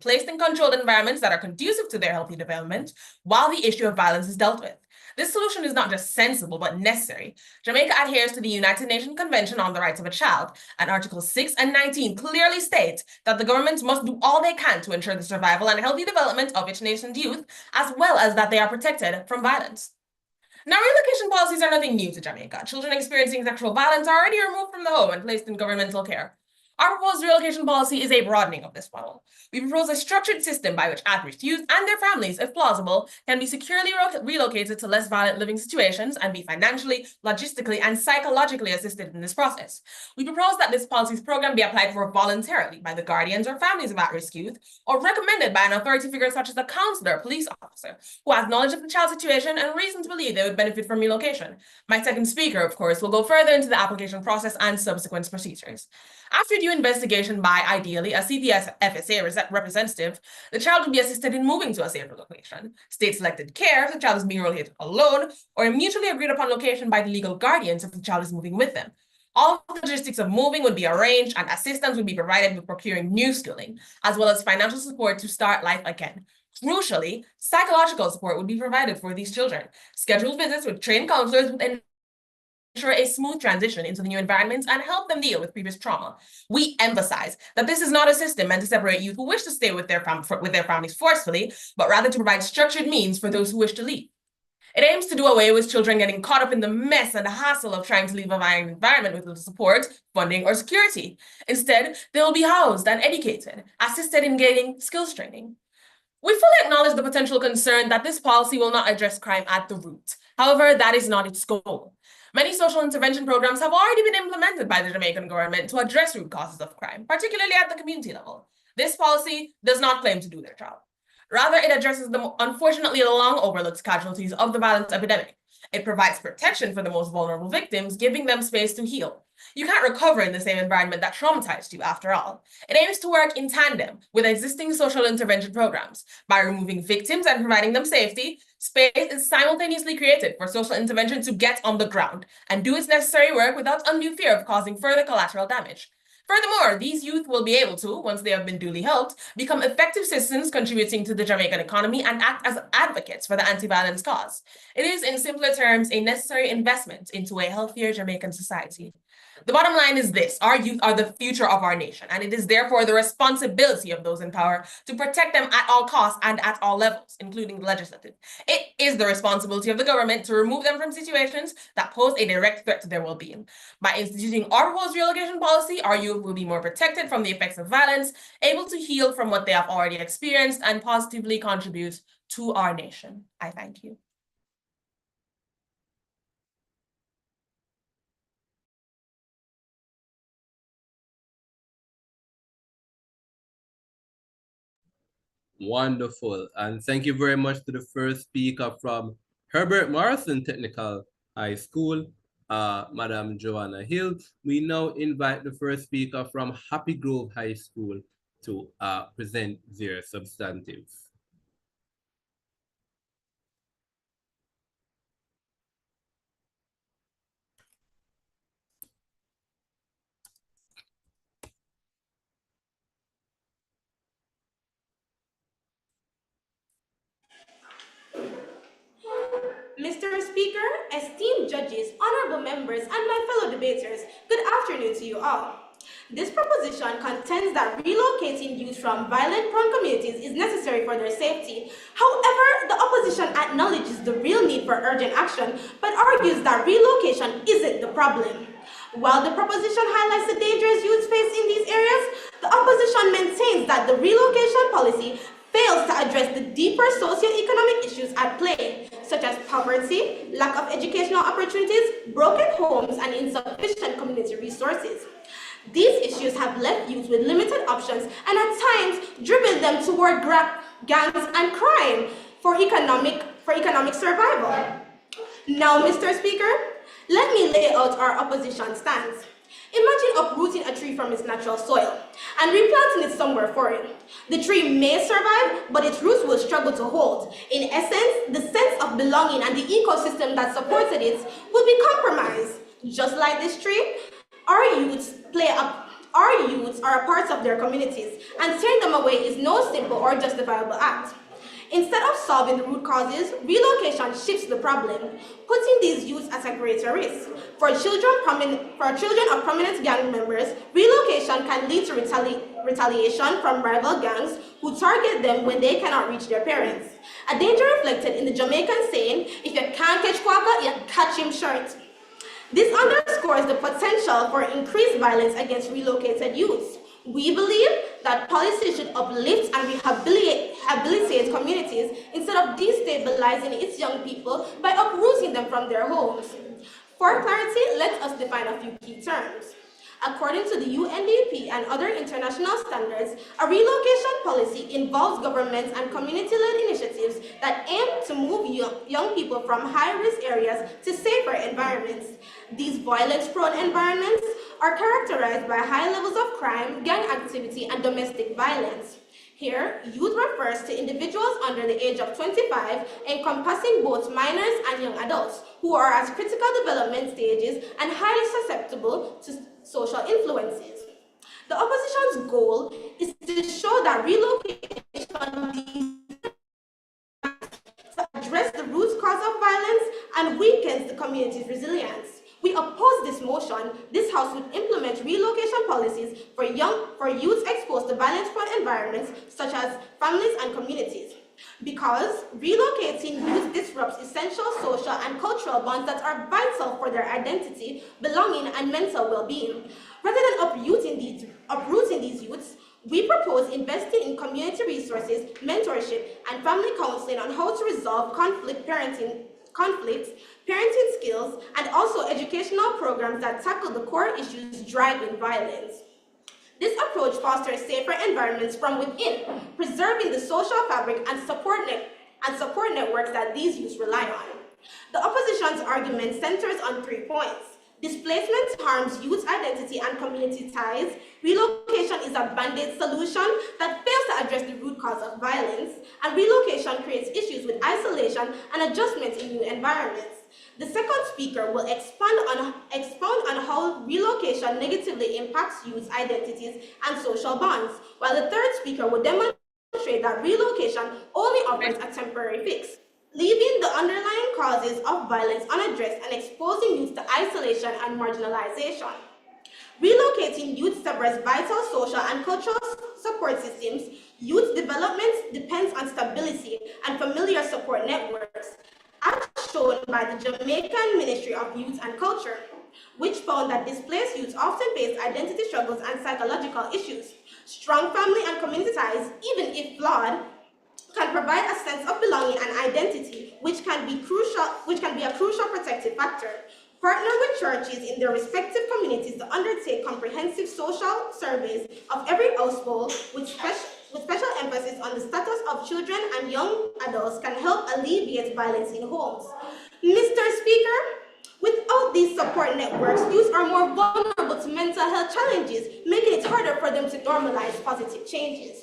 placed in controlled environments that are conducive to their healthy development, while the issue of violence is dealt with. This solution is not just sensible, but necessary. Jamaica adheres to the United Nations Convention on the Rights of a Child, and Articles 6 and 19 clearly state that the government must do all they can to ensure the survival and healthy development of its nation's youth, as well as that they are protected from violence. Now, relocation policies are nothing new to Jamaica. Children experiencing sexual violence are already removed from the home and placed in governmental care. Our proposed relocation policy is a broadening of this model. We propose a structured system by which at-risk youth and their families, if plausible, can be securely relocated to less violent living situations and be financially, logistically, and psychologically assisted in this process. We propose that this policies program be applied for voluntarily by the guardians or families of at-risk youth, or recommended by an authority figure such as a counselor or police officer, who has knowledge of the child's situation and reason to believe they would benefit from relocation. My second speaker, of course, will go further into the application process and subsequent procedures. After due investigation by, ideally, a CPS FSA representative, the child will be assisted in moving to a safer location. State-selected care if the child is being relocated alone, or a mutually agreed upon location by the legal guardians if the child is moving with them. All the logistics of moving would be arranged, and assistance would be provided with procuring new schooling, as well as financial support to start life again. Crucially, psychological support would be provided for these children. Scheduled visits with trained counselors would ensure a smooth transition into the new environments and help them deal with previous trauma. We emphasize that this is not a system meant to separate youth who wish to stay with their families forcefully, but rather to provide structured means for those who wish to leave. It aims to do away with children getting caught up in the mess and the hassle of trying to leave a violent environment with little support, funding, or security. Instead, they will be housed and educated, assisted in gaining skills training. We fully acknowledge the potential concern that this policy will not address crime at the root. However, that is not its goal. Many social intervention programs have already been implemented by the Jamaican government to address root causes of crime, particularly at the community level. This policy does not claim to do their job. Rather, it addresses the unfortunately long overlooked casualties of the violence epidemic. It provides protection for the most vulnerable victims, giving them space to heal. You can't recover in the same environment that traumatized you, after all. It aims to work in tandem with existing social intervention programs. By removing victims and providing them safety, space is simultaneously created for social intervention to get on the ground and do its necessary work without undue fear of causing further collateral damage. Furthermore, these youth will be able to, once they have been duly helped, become effective citizens contributing to the Jamaican economy and act as advocates for the anti-violence cause. It is, in simpler terms, a necessary investment into a healthier Jamaican society. The bottom line is this: our youth are the future of our nation, and it is therefore the responsibility of those in power to protect them at all costs and at all levels, including the legislative. It is the responsibility of the government to remove them from situations that pose a direct threat to their well-being. By instituting our proposed relocation policy, our youth will be more protected from the effects of violence, able to heal from what they have already experienced, and positively contribute to our nation. I thank you. Wonderful. And thank you very much to the first speaker from Herbert Morrison Technical High School, Madam Joanna Hill. We now invite the first speaker from Happy Grove High School to present their substantives. Mr. Speaker, esteemed judges, honorable members, and my fellow debaters, good afternoon to you all. This proposition contends that relocating youth from violent-prone communities is necessary for their safety. However, the opposition acknowledges the real need for urgent action, but argues that relocation isn't the problem. While the proposition highlights the dangers youth face in these areas, the opposition maintains that the relocation policy fails to address the deeper socioeconomic issues at play, such as poverty, lack of educational opportunities, broken homes, and insufficient community resources. These issues have left youth with limited options and at times driven them toward gangs and crime for economic survival. Now, Mr. Speaker, let me lay out our opposition stance. Imagine uprooting a tree from its natural soil and replanting it somewhere foreign. The tree may survive, but its roots will struggle to hold. In essence, the sense of belonging and the ecosystem that supported it will be compromised. Just like this tree, our youths are a part of their communities, and tearing them away is no simple or justifiable act. Instead of solving the root causes, relocation shifts the problem, putting these youths at a greater risk. For children of prominent gang members, relocation can lead to retaliation from rival gangs who target them when they cannot reach their parents. A danger reflected in the Jamaican saying, "If you can't catch Quagga, you catch him short." This underscores the potential for increased violence against relocated youths. We believe that policy should uplift and rehabilitate communities instead of destabilizing its young people by uprooting them from their homes. For clarity, let us define a few key terms. According to the UNDP and other international standards, a relocation policy involves governments and community-led initiatives that aim to move young people from high-risk areas to safer environments. These violence-prone environments are characterized by high levels of crime, gang activity, and domestic violence. Here, youth refers to individuals under the age of 25, encompassing both minors and young adults, who are at critical development stages and highly susceptible to social influences. The opposition's goal is to show that relocation to address the root cause of violence and weakens the community's resilience. We oppose this motion. This House would implement relocation policies for youths exposed to violence-prone environments, such as families and communities. Because relocating youth disrupts essential social and cultural bonds that are vital for their identity, belonging, and mental well-being. Rather than uprooting these youths, we propose investing in community resources, mentorship, and family counseling on how to resolve conflicts, parenting skills, and also educational programs that tackle the core issues driving violence. This approach fosters safer environments from within, preserving the social fabric and support networks that these youths rely on. The opposition's argument centers on 3 points. Displacement harms youth identity and community ties. Relocation is a band-aid solution that fails to address the root cause of violence. And relocation creates issues with isolation and adjustment in new environments. The second speaker will expound on how relocation negatively impacts youth identities and social bonds, while the third speaker will demonstrate that relocation only offers a temporary fix, leaving the underlying causes of violence unaddressed and exposing youth to isolation and marginalization. Relocating youth separates vital social and cultural support systems. Youth development depends on stability and familiar support networks, as shown by the Jamaican Ministry of Youth and Culture, which found that displaced youth often face identity struggles and psychological issues. Strong family and community ties, even if flawed, can provide a sense of belonging and identity, which can be a crucial protective factor. Partner with churches in their respective communities to undertake comprehensive social surveys of every household with special emphasis on the status of children and young adults can help alleviate violence in homes. Mr. Speaker, without these support networks, youth are more vulnerable to mental health challenges, making it harder for them to normalize positive changes.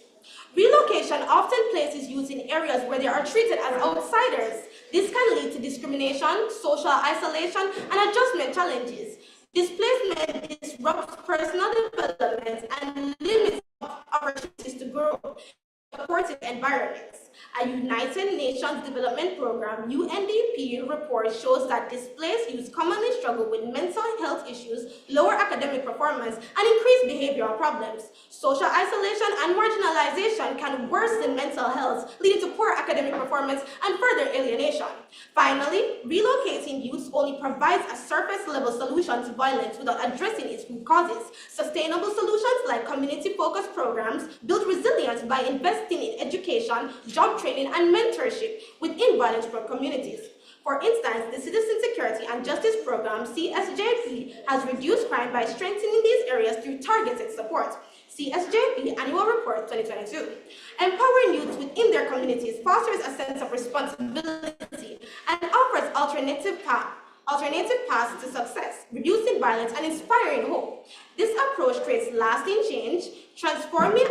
Relocation often places youth in areas where they are treated as outsiders. This can lead to discrimination, social isolation, and adjustment challenges. Displacement disrupts personal development and limits opportunities to grow in supportive environments. A United Nations Development Program (UNDP) report shows that displaced youth commonly struggle with mental health issues, lower academic performance, and increased behavioral problems. Social isolation and marginalization can worsen mental health, leading to poor academic performance and further alienation. Finally, relocating youth only provides a surface-level solution to violence without addressing its root causes. Sustainable solutions like community-focused programs build resilience by investing in education, job training, and mentorship within violence-prone communities. For instance, the Citizen Security and Justice Program, CSJP, has reduced crime by strengthening these areas through targeted support. CSJP Annual Report 2022. Empowering youth within their communities fosters a sense of responsibility and offers alternative paths to success, reducing violence and inspiring hope. This approach creates lasting change, transforming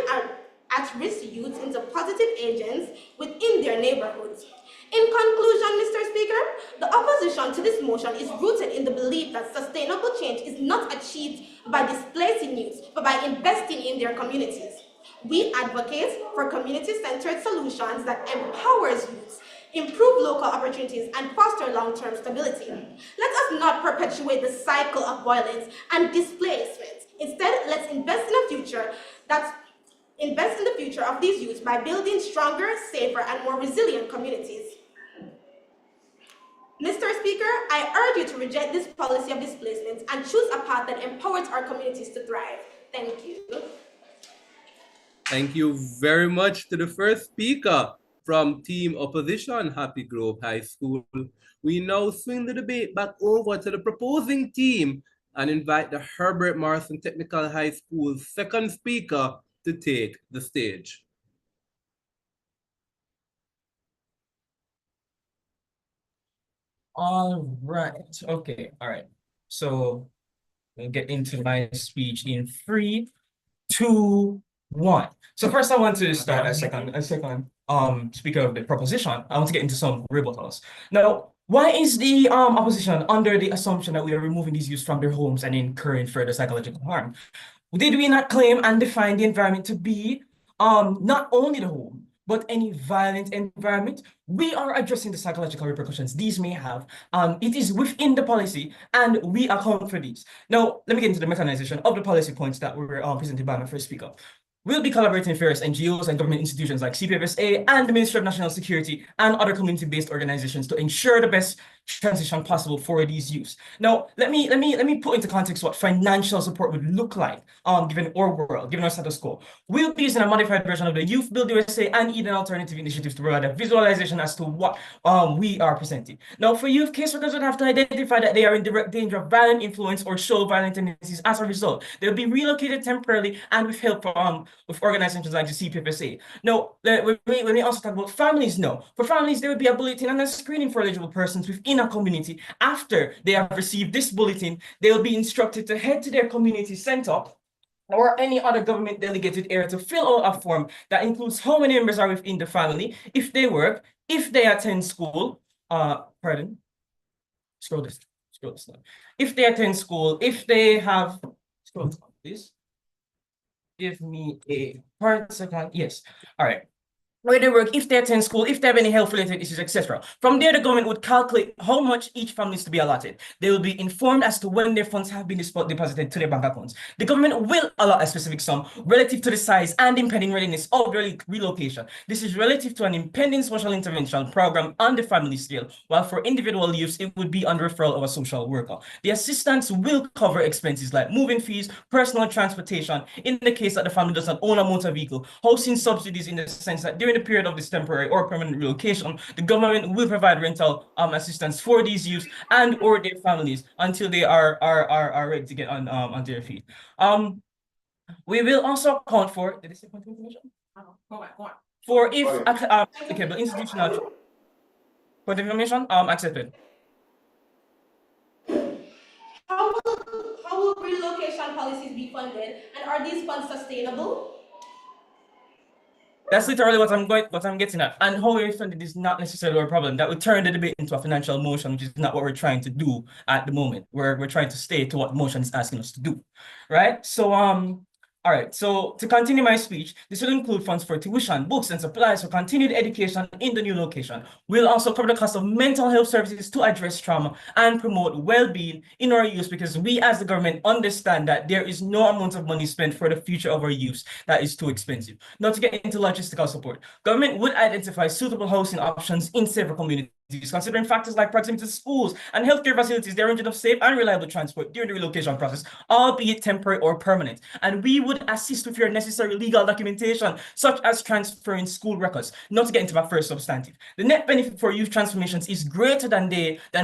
at-risk youth into positive agents within their neighborhoods. In conclusion, Mr. Speaker, the opposition to this motion is rooted in the belief that sustainable change is not achieved by displacing youth, but by investing in their communities. We advocate for community-centered solutions that empowers youth, improve local opportunities, and foster long-term stability. Let us not perpetuate the cycle of violence and displacement. Instead, let's invest in the future of these youth by building stronger, safer, and more resilient communities. Mr. Speaker, I urge you to reject this policy of displacement and choose a path that empowers our communities to thrive. Thank you. Thank you very much to the first speaker from Team Opposition, Happy Grove High School. We now swing the debate back over to the proposing team and invite the Herbert Morrison Technical High School's second speaker to take the stage. All right. Okay. All right. So we'll get into my speech in 3, 2, 1. So first I want to start a second speaker of the proposition. I want to get into some rebuttals. Now, why is the opposition under the assumption that we are removing these youths from their homes and incurring further psychological harm? Did we not claim and define the environment to be not only the home, but any violent environment? We are addressing the psychological repercussions these may have. It is within the policy, and we account for these. Now, let me get into the mechanization of the policy points that were presented by my first speaker. We'll be collaborating with various NGOs and government institutions like CPFSA and the Ministry of National Security and other community-based organizations to ensure the best transition possible for these youths. Now, let me put into context what financial support would look like, given our world, given our status quo. We'll be using a modified version of the Youth Build USA and Eden Alternative Initiatives to provide a visualization as to what we are presenting. Now, for youth, caseworkers would have to identify that they are in direct danger of violent influence or show violent tendencies. As a result, they'll be relocated temporarily and with help from with organizations like the CPFSA. Now, when we also talk about families, no. For families, there will be a bulletin and a screening for eligible persons within a community. After they have received this bulletin, they will be instructed to head to their community center or any other government delegated area to fill out a form that includes how many members are within the family, if they work, if they attend school, scroll this down. If they attend school, if they have, scroll down, please. Give me a part second. Yes. All right. where they work, if they attend school, if they have any health-related issues, etc. From there, the government would calculate how much each family is to be allotted. They will be informed as to when their funds have been deposited to their bank accounts. The government will allot a specific sum relative to the size and impending readiness of their relocation. This is relative to an impending social intervention program on the family scale, while for individual use, it would be on referral of a social worker. The assistance will cover expenses like moving fees, personal transportation, in the case that the family does not own a motor vehicle, housing subsidies in the sense that during the period of this temporary or permanent relocation, the government will provide rental assistance for these youths and or their families until they are ready to get on their feet. We will also account for, did I say contact information? For if applicable institutional contact information accepted. How will relocation policies be funded, and are these funds sustainable? That's literally what I'm getting at. And how we're funded is not necessarily a problem. That would turn the debate into a financial motion, which is not what we're trying to do at the moment. We're trying to stay to what motion is asking us to do. Right? So all right, so to continue my speech, this will include funds for tuition, books, and supplies for continued education in the new location. We'll also cover the cost of mental health services to address trauma and promote well-being in our youth, because we as the government understand that there is no amount of money spent for the future of our youth that is too expensive. Now, to get into logistical support, government would identify suitable housing options in several communities, considering factors like proximity to schools and healthcare facilities, the arrangement of safe and reliable transport during the relocation process, albeit temporary or permanent. And we would assist with your necessary legal documentation, such as transferring school records. Not to get into my first substantive. The net benefit for youth transformations is greater than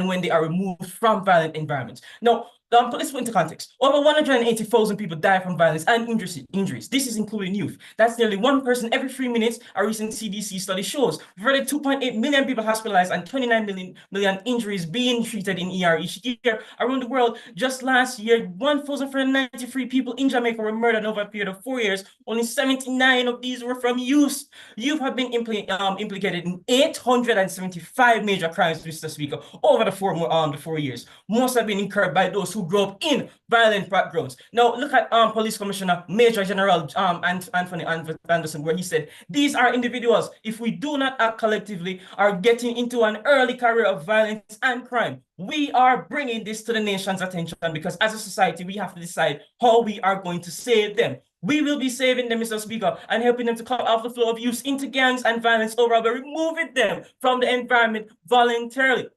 when they are removed from violent environments. Now, let's put into context. Over 180,000 people die from violence and injuries. This is including youth. That's nearly one person every 3 minutes, a recent CDC study shows. We've already 2.8 million people hospitalized and 29 million injuries being treated in ER each year around the world. Just last year, 1,493 people in Jamaica were murdered over a period of 4 years. Only 79 of these were from youth. Youth have been implicated in 875 major crimes, Mr. Speaker, over the 4 years. Most have been incurred by those who grew up in violent backgrounds. Now, look at Police Commissioner Major General Anthony Anderson, where he said, these are individuals, if we do not act collectively, are getting into an early career of violence and crime. We are bringing this to the nation's attention because as a society, we have to decide how we are going to save them. We will be saving them, Mr. Speaker, and helping them to cut off the flow of youth into gangs and violence overall by removing them from the environment voluntarily.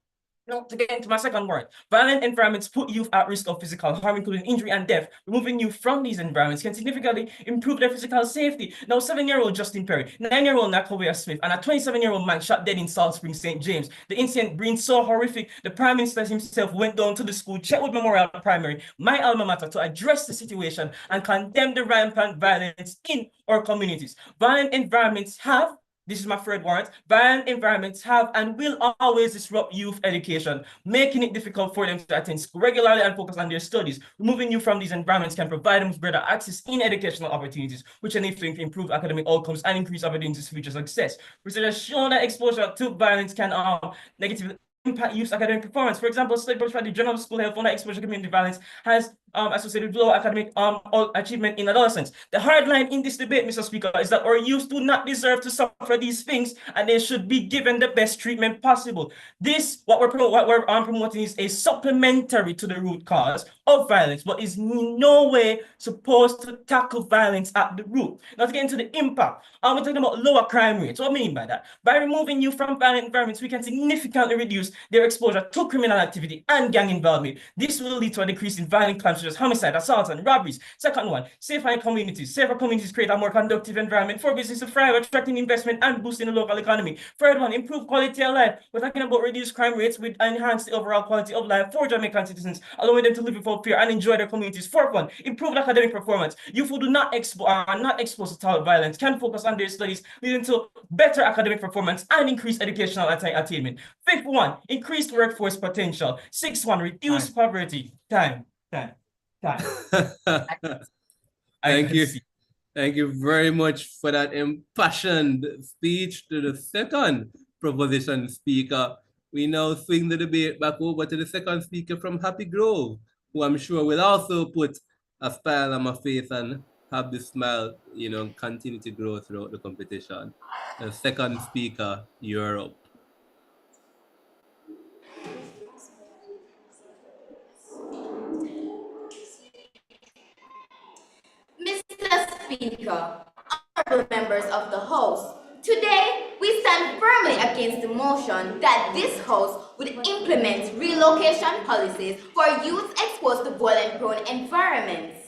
Now, to get into my second word, violent environments put youth at risk of physical harm, including injury and death. Removing youth from these environments can significantly improve their physical safety. Now, 7-year-old Justin Perry, 9-year-old Nakawea Smith, and a 27-year-old man shot dead in Salt Spring, St. James. The incident being so horrific, the Prime Minister himself went down to the school, Chetwood Memorial Primary, my alma mater, to address the situation and condemn the rampant violence in our communities. Violent environments have, this is my third warrant, violent environments have and will always disrupt youth education, making it difficult for them to attend school regularly and focus on their studies. Removing youth from these environments can provide them with better access in educational opportunities, which enable to improve academic outcomes and increase opportunities for future success. Research has shown that exposure to violence can negatively impact youth academic performance. For example, study published by the Journal of School Health on exposure to community violence has associated with low academic achievement in adolescents. The hard line in this debate, Mr. Speaker, is that our youth do not deserve to suffer these things, and they should be given the best treatment possible. This, what we're promoting, is a supplementary to the root cause of violence, but is in no way supposed to tackle violence at the root. Now, to get into the impact, we're talking about lower crime rates. What do I mean by that? By removing youth from violent environments, we can significantly reduce their exposure to criminal activity and gang involvement. This will lead to a decrease in violent crimes such as homicide, assaults, and robberies. Second one, safer communities. Safer communities create a more conducive environment for business to thrive, attracting investment and boosting the local economy. Third one, improve quality of life. We're talking about reduced crime rates with enhance the overall quality of life for Jamaican citizens, allowing them to live without fear and enjoy their communities. Fourth one, improved academic performance. Youth who are not exposed to child violence can focus on their studies, leading to better academic performance and increased educational attainment. Fifth one, increased workforce potential. Sixth one, reduce poverty. Time. Thank you. Thank you very much for that impassioned speech to the second proposition speaker. We now swing the debate back over to the second speaker from Happy Grove, who I'm sure will also put a smile on my face and have the smile, continue to grow throughout the competition. The second speaker, you're up. Mr. Speaker, honorable members of the House, today we stand firmly against the motion that this House would implement relocation policies for youth exposed to violent-prone environments.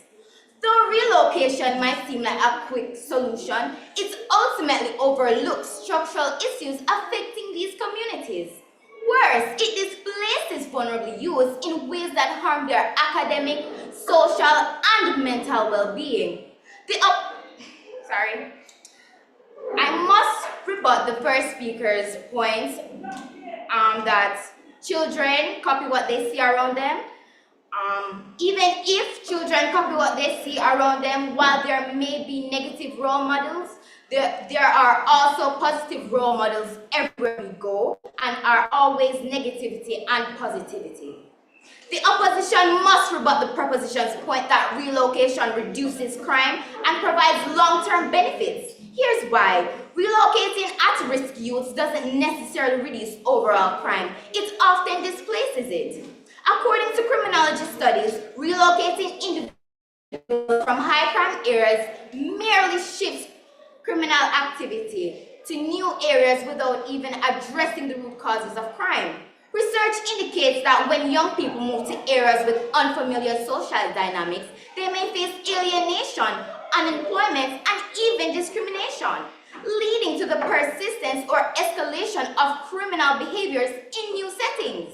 Though relocation might seem like a quick solution, it ultimately overlooks structural issues affecting these communities. Worse, it displaces vulnerable youth in ways that harm their academic, social, and mental well-being. I must rebut the first speaker's point that children copy what they see around them. Even if children copy what they see around them, while there may be negative role models, there are also positive role models everywhere we go, and are always negativity and positivity. The opposition must rebut the proposition's point that relocation reduces crime and provides long-term benefits. Here's why. Relocating at-risk youths doesn't necessarily reduce overall crime. It often displaces it. According to criminology studies, relocating individuals from high-crime areas merely shifts criminal activity to new areas without even addressing the root causes of crime. Research indicates that when young people move to areas with unfamiliar social dynamics, they may face alienation, unemployment, and even discrimination, leading to the persistence or escalation of criminal behaviors in new settings.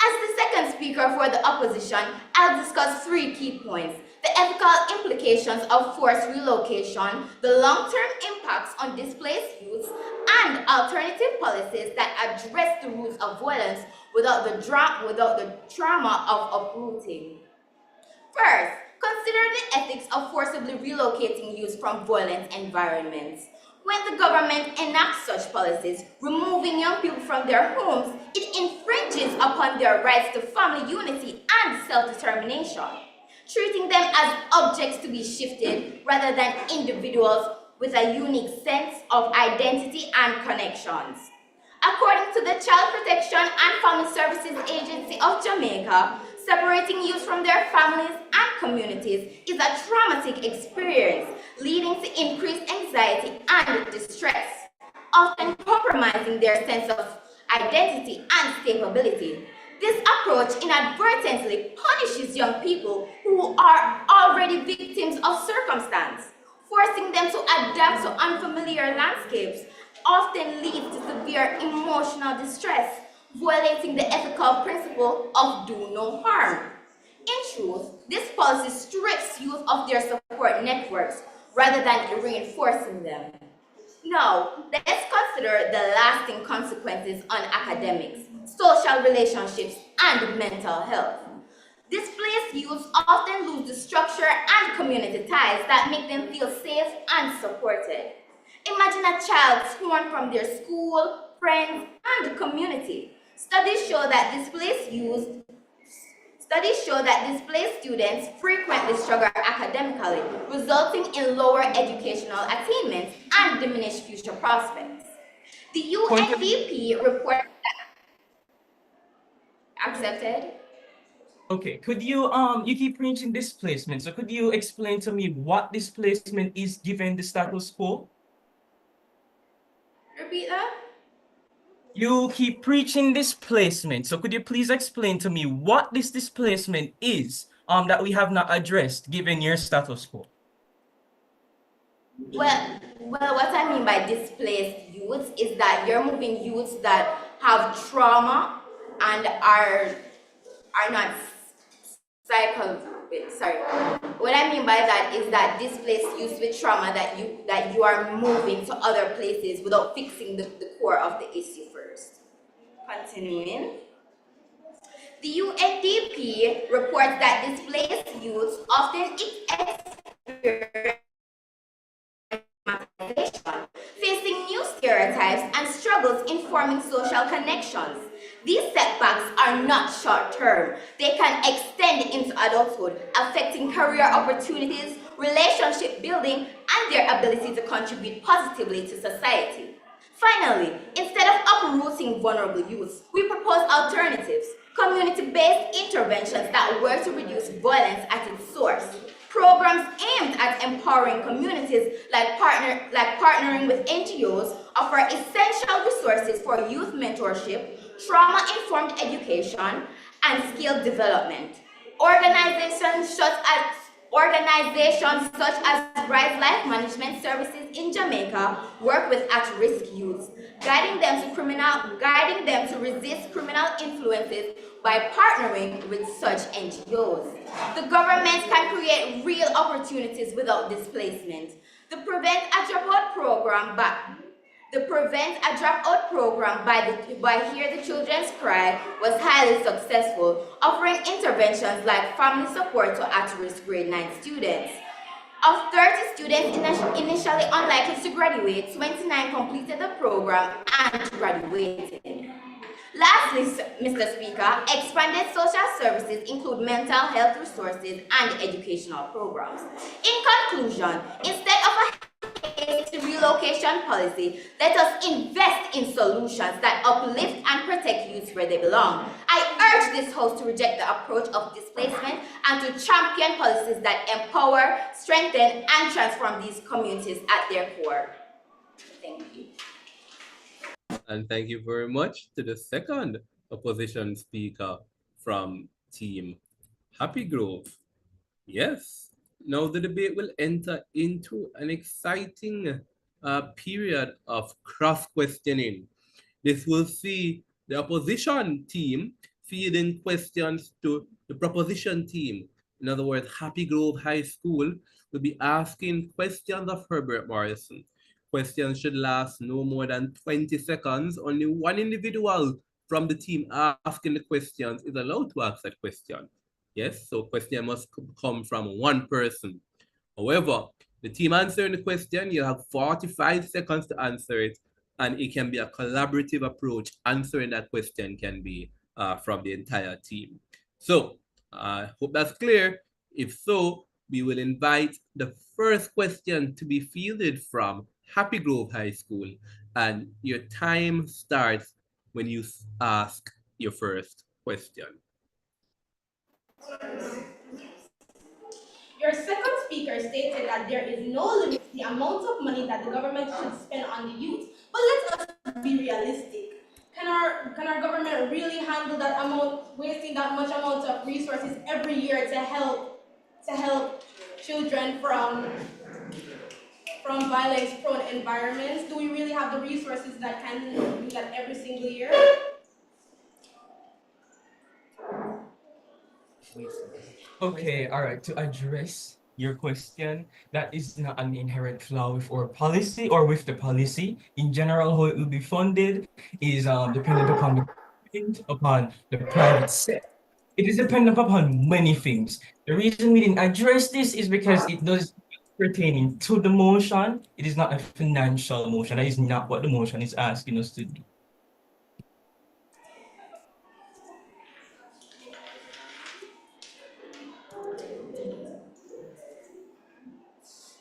As the second speaker for the opposition, I'll discuss 3 key points: the ethical implications of forced relocation, the long-term impacts on displaced youths, and alternative policies that address the roots of violence without the trauma of uprooting. First, consider the ethics of forcibly relocating youth from violent environments. When the government enacts such policies, removing young people from their homes, it infringes upon their rights to family unity and self-determination, treating them as objects to be shifted rather than individuals with a unique sense of identity and connections. According to the Child Protection and Family Services Agency of Jamaica, separating youth from their families and communities is a traumatic experience, leading to increased anxiety and distress, often compromising their sense of identity and stability. This approach inadvertently punishes young people who are already victims of circumstance, forcing them to adapt to unfamiliar landscapes, often leads to severe emotional distress, violating the ethical principle of do no harm. In truth, this policy strips youth of their support networks rather than reinforcing them. Now, let's consider the lasting consequences on academics, social relationships, and mental health. Displaced youths often lose the structure and community ties that make them feel safe and supported. Imagine a child torn from their school, friends, and community. Studies show that displaced students frequently struggle academically, resulting in lower educational attainment and diminished future prospects. The UNDP report accepted. Okay, could you you keep preaching displacement, so could you explain to me what displacement is given the status quo? Repeat that. You keep preaching displacement, so could you please explain to me what this displacement is that we have not addressed given your status quo? Well, what I mean by displaced youths is that you're moving youths that have trauma and are not sorry. What I mean by that is that displaced youths with trauma that you are moving to other places without fixing the core of the issue first. Continuing. The UNDP reports that displaced youths often experience facing new stereotypes and struggles in forming social connections. These setbacks are not short-term. They can extend into adulthood, affecting career opportunities, relationship building, and their ability to contribute positively to society. Finally, instead of uprooting vulnerable youths, we propose alternatives, community-based interventions that work to reduce violence at its source. Programs aimed at empowering communities like partnering with NGOs offer essential resources for youth mentorship, trauma-informed education, and skill development. Organizations such as Rise Life Management Services in Jamaica work with at-risk youths, guiding them to resist criminal influences by partnering with such NGOs. The government can create real opportunities without displacement. The Prevent a Dropout program by Hear the Children's Cry was highly successful, offering interventions like family support to at-risk grade 9 students. Of 30 students initially unlikely to graduate, 29 completed the program and graduated. Lastly, Mr. Speaker, expanded social services include mental health resources and educational programs. In conclusion, instead of a relocation policy, let us invest in solutions that uplift and protect youths where they belong. I urge this House to reject the approach of displacement and to champion policies that empower, strengthen, and transform these communities at their core. Thank you. And thank you very much to the second opposition speaker from Team Happy Grove. Yes, now the debate will enter into an exciting period of cross-questioning. This will see the opposition team feeding questions to the proposition team. In other words, Happy Grove High School will be asking questions of Herbert Morrison. Questions should last no more than 20 seconds. Only one individual from the team asking the questions is allowed to ask that question. Yes, so question must come from one person. However, the team answering the question, you have 45 seconds to answer it, and it can be a collaborative approach. Answering that question can be from the entire team. So I hope that's clear. If so, we will invite the first question to be fielded from Happy Grove High School, and your time starts when you ask your first question. Your second speaker stated that there is no limit to the amount of money that the government should spend on the youth. But let us be realistic. Can our government really handle that amount, wasting that much amount of resources every year to help children from violence-prone environments? Do we really have the resources that can do that every single year? Okay, all right. To address your question, that is not an inherent flaw with our policy or with the policy. In general, how it will be funded is dependent upon the private sector. It is dependent upon many things. The reason we didn't address this is because it does pertaining to the motion. It is not a financial motion. That is not what the motion is asking us to do.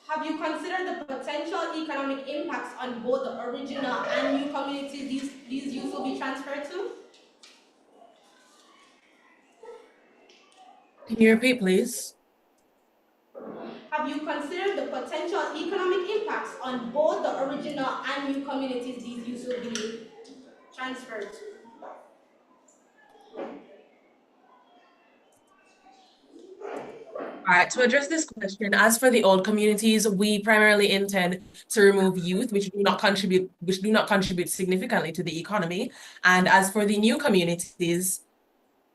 Have you considered the potential economic impacts on both the original and new communities these youth will be transferred to? Can you repeat, please? Have you considered the potential economic impacts on both the original and new communities these youth will be transferred to? All right, to address this question, as for the old communities, we primarily intend to remove youth, which do not contribute significantly to the economy. And as for the new communities,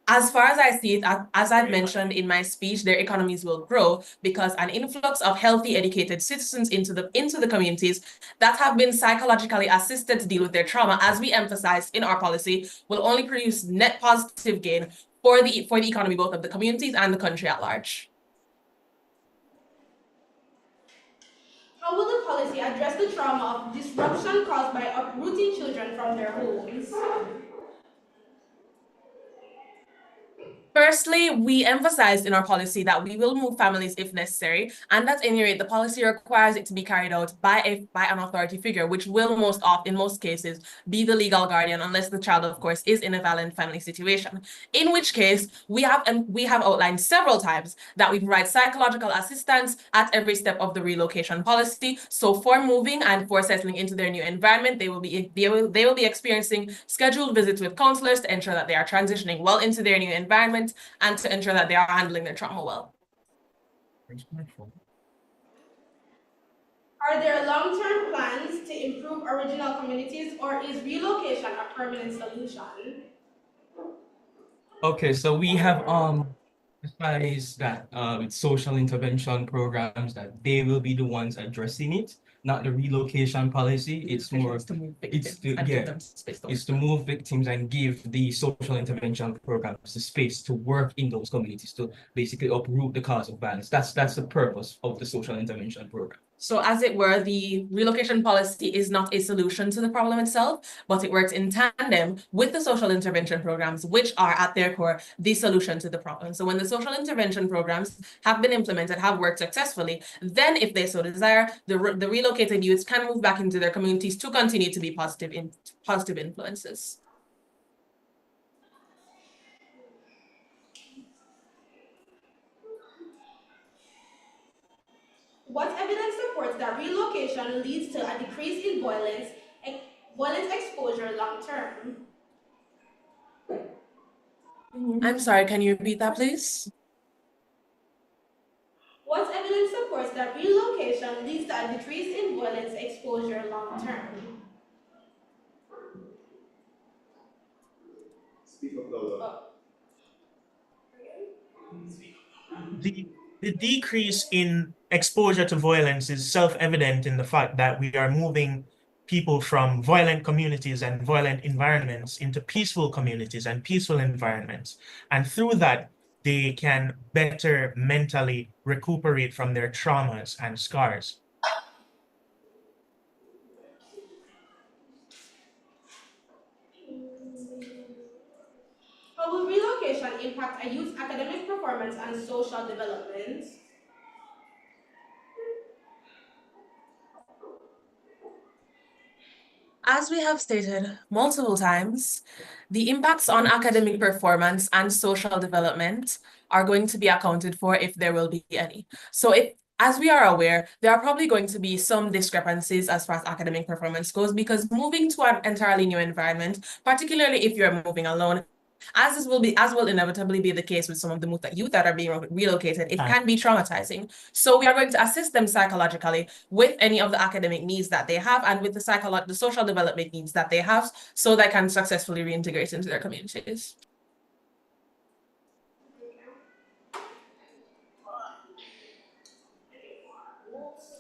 as far as I see it, as I've mentioned in my speech, their economies will grow because an influx of healthy, educated citizens into the communities that have been psychologically assisted to deal with their trauma, as we emphasized in our policy, will only produce net positive gain for the economy, both of the communities and the country at large. How will the policy address the trauma of disruption caused by uprooting children from their homes? Firstly, we emphasized in our policy that we will move families if necessary, and at any rate, the policy requires it to be carried out by an authority figure, which will in most cases, be the legal guardian, unless the child, of course, is in a violent family situation. In which case, we have outlined several times that we provide psychological assistance at every step of the relocation policy. So for moving and for settling into their new environment, they will be experiencing scheduled visits with counselors to ensure that they are transitioning well into their new environment and to ensure that they are handling their trauma well. Are there long-term plans to improve original communities, or is relocation a permanent solution? Okay, so we have emphasized that with social intervention programs that they will be the ones addressing it, not the relocation policy. It's more to move victims and give the social intervention programs the space to work in those communities to basically uproot the cause of violence. That's the purpose of the social intervention program. So as it were, the relocation policy is not a solution to the problem itself, but it works in tandem with the social intervention programs, which are at their core the solution to the problem. So when the social intervention programs have been implemented, have worked successfully, then if they so desire, the relocated youths can move back into their communities to continue to be positive influences. What evidence supports that relocation leads to a decrease in violence exposure long term? I'm sorry, can you repeat that, please? What evidence supports that relocation leads to a decrease in violence exposure long term? Speak up louder. The decrease in exposure to violence is self-evident in the fact that we are moving people from violent communities and violent environments into peaceful communities and peaceful environments. And through that, they can better mentally recuperate from their traumas and scars. How will relocation impact a youth's academic performance and social development? As we have stated multiple times, the impacts on academic performance and social development are going to be accounted for if there will be any. So as we are aware, there are probably going to be some discrepancies as far as academic performance goes, because moving to an entirely new environment, particularly if you're moving alone, as will inevitably be the case with some of the youth that are being relocated, it can be traumatizing. So we are going to assist them psychologically with any of the academic needs that they have and with the social development needs that they have, so they can successfully reintegrate into their communities.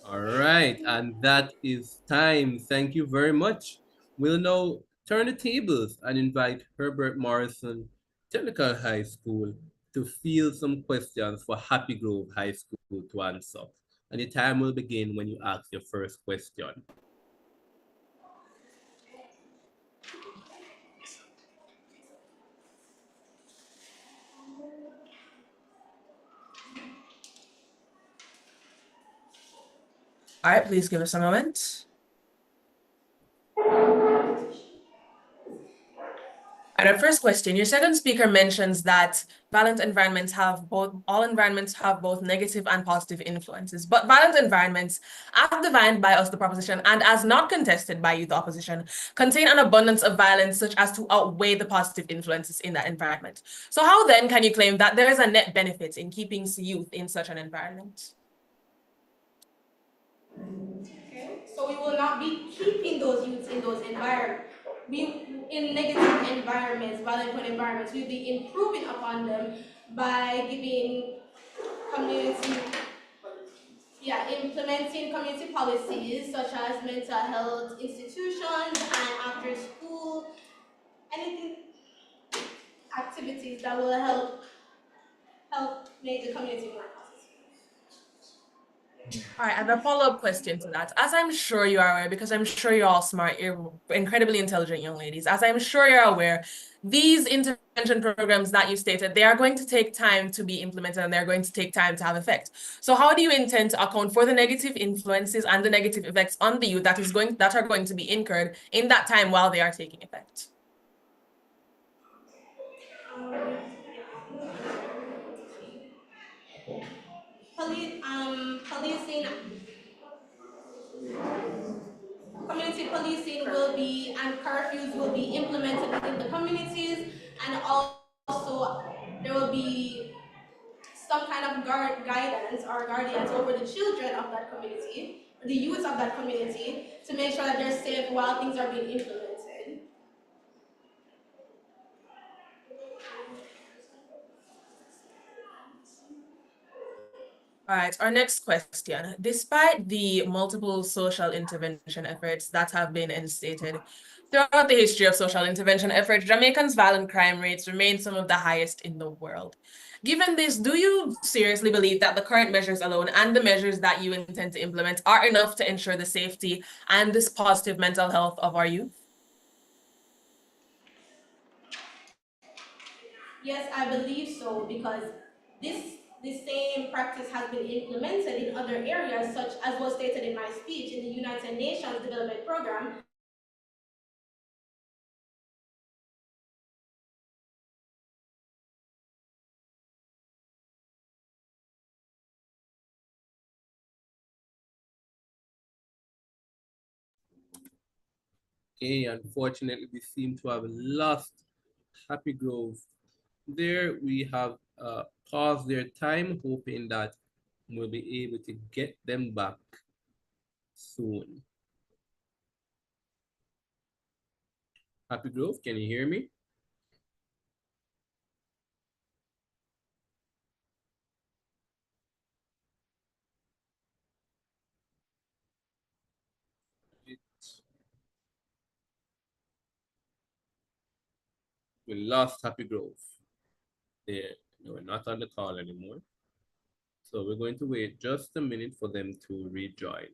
All right, and that is time. Thank you very much. We'll now turn the tables and invite Herbert Morrison Technical High School to field some questions for Happy Grove High School to answer. And the time will begin when you ask your first question. All right, please give us a moment. And our first question, your second speaker mentions that all environments have both negative and positive influences, but violent environments, as defined by us, the proposition, and as not contested by youth opposition, contain an abundance of violence such as to outweigh the positive influences in that environment. So how then can you claim that there is a net benefit in keeping youth in such an environment? Okay, so we will not be keeping those youths in those environments. In negative environments, violent environments, we'll be improving upon them by giving implementing community policies such as mental health institutions and after school, activities that will help make the community more positive. All right, I have a follow-up question to that. As I'm sure you are aware, because I'm sure you're all smart, you're incredibly intelligent young ladies, as I'm sure you're aware, these interventions intervention programs that you stated, they are going to take time to be implemented and they're going to take time to have effect. So how do you intend to account for the negative influences and the negative effects on the youth that are going to be incurred in that time while they are taking effect? Policing, community policing will be, and curfews will be implemented within the communities, and also there will be some kind of guidance or guardians over the children of that community, the youth of that community, to make sure that they're safe while things are being implemented. All right, our next question. Despite the multiple social intervention efforts that have been instated throughout the history of social intervention efforts, Jamaicans' violent crime rates remain some of the highest in the world. Given this, do you seriously believe that the current measures alone and the measures that you intend to implement are enough to ensure the safety and this positive mental health of our youth? Yes, I believe so, because this same practice has been implemented in other areas, such as was stated in my speech in the United Nations Development Program. Okay, unfortunately, we seem to have lost Happy Grove. There we have paused their time, hoping that we'll be able to get them back soon. Happy Grove, can you hear me? We lost Happy Grove. They were not on the call anymore. So we're going to wait just a minute for them to rejoin.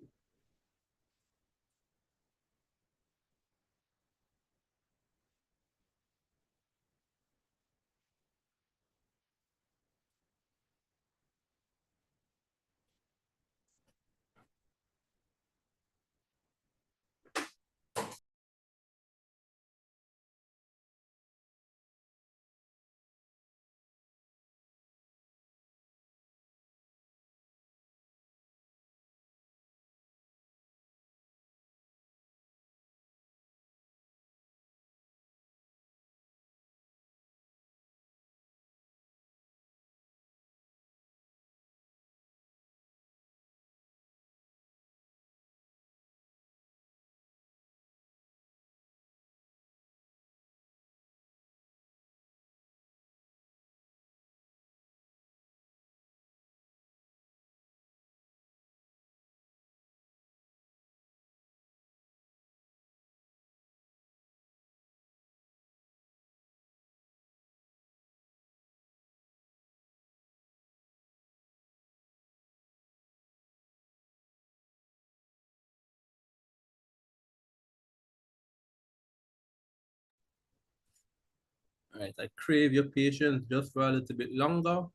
All right, I crave your patience just for a little bit longer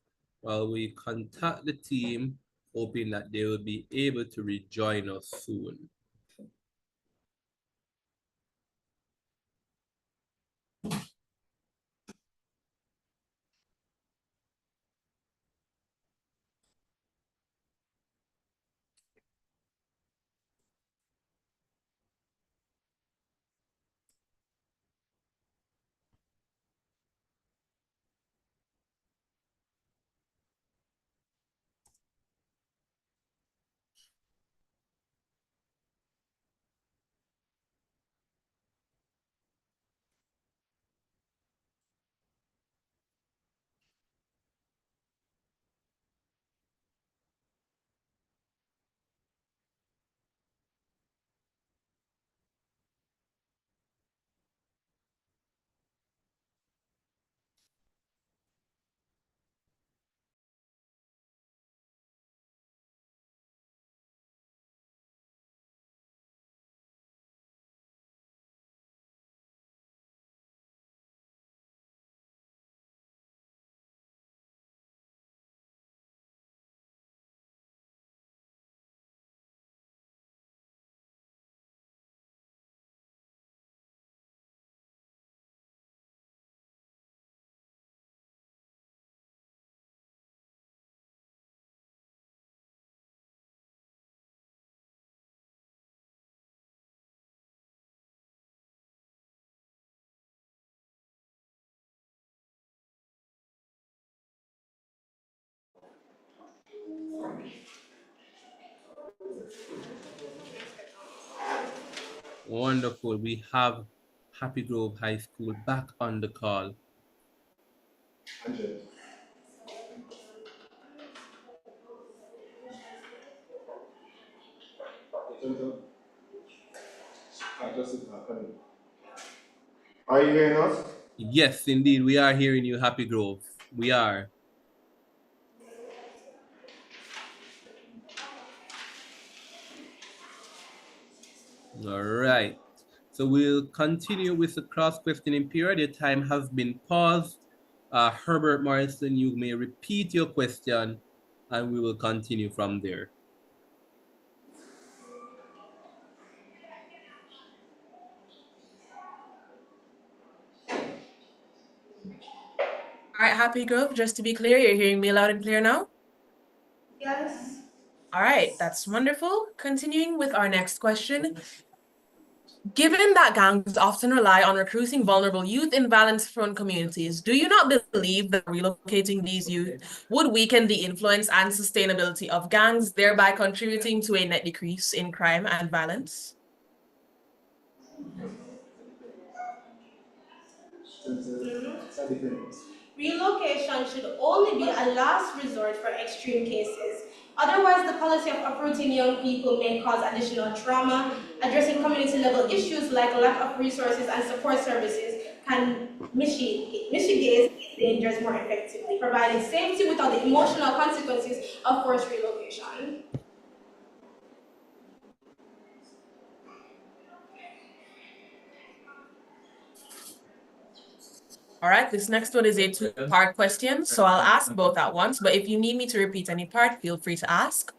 while we contact the team, hoping that they will be able to rejoin us soon. Wonderful. We have Happy Grove High School back on the call. Are you hearing us? Yes, indeed. We are hearing you, Happy Grove. We are. All right. So we'll continue with the cross-questioning period. Your time has been paused. Herbert Morrison, you may repeat your question and we will continue from there. All right, Happy Grove, just to be clear, you're hearing me loud and clear now? Yes. All right, that's wonderful. Continuing with our next question. Given that gangs often rely on recruiting vulnerable youth in violence-prone communities, do you not believe that relocating these youth would weaken the influence and sustainability of gangs, thereby contributing to a net decrease in crime and violence? Relocation should only be a last resort for extreme cases. Otherwise, the policy of uprooting young people may cause additional trauma. Addressing community-level issues like lack of resources and support services can mitigate these dangers more effectively, providing safety without the emotional consequences of forced relocation. All right, this next one is a two-part question, so I'll ask both at once, but if you need me to repeat any part, feel free to ask.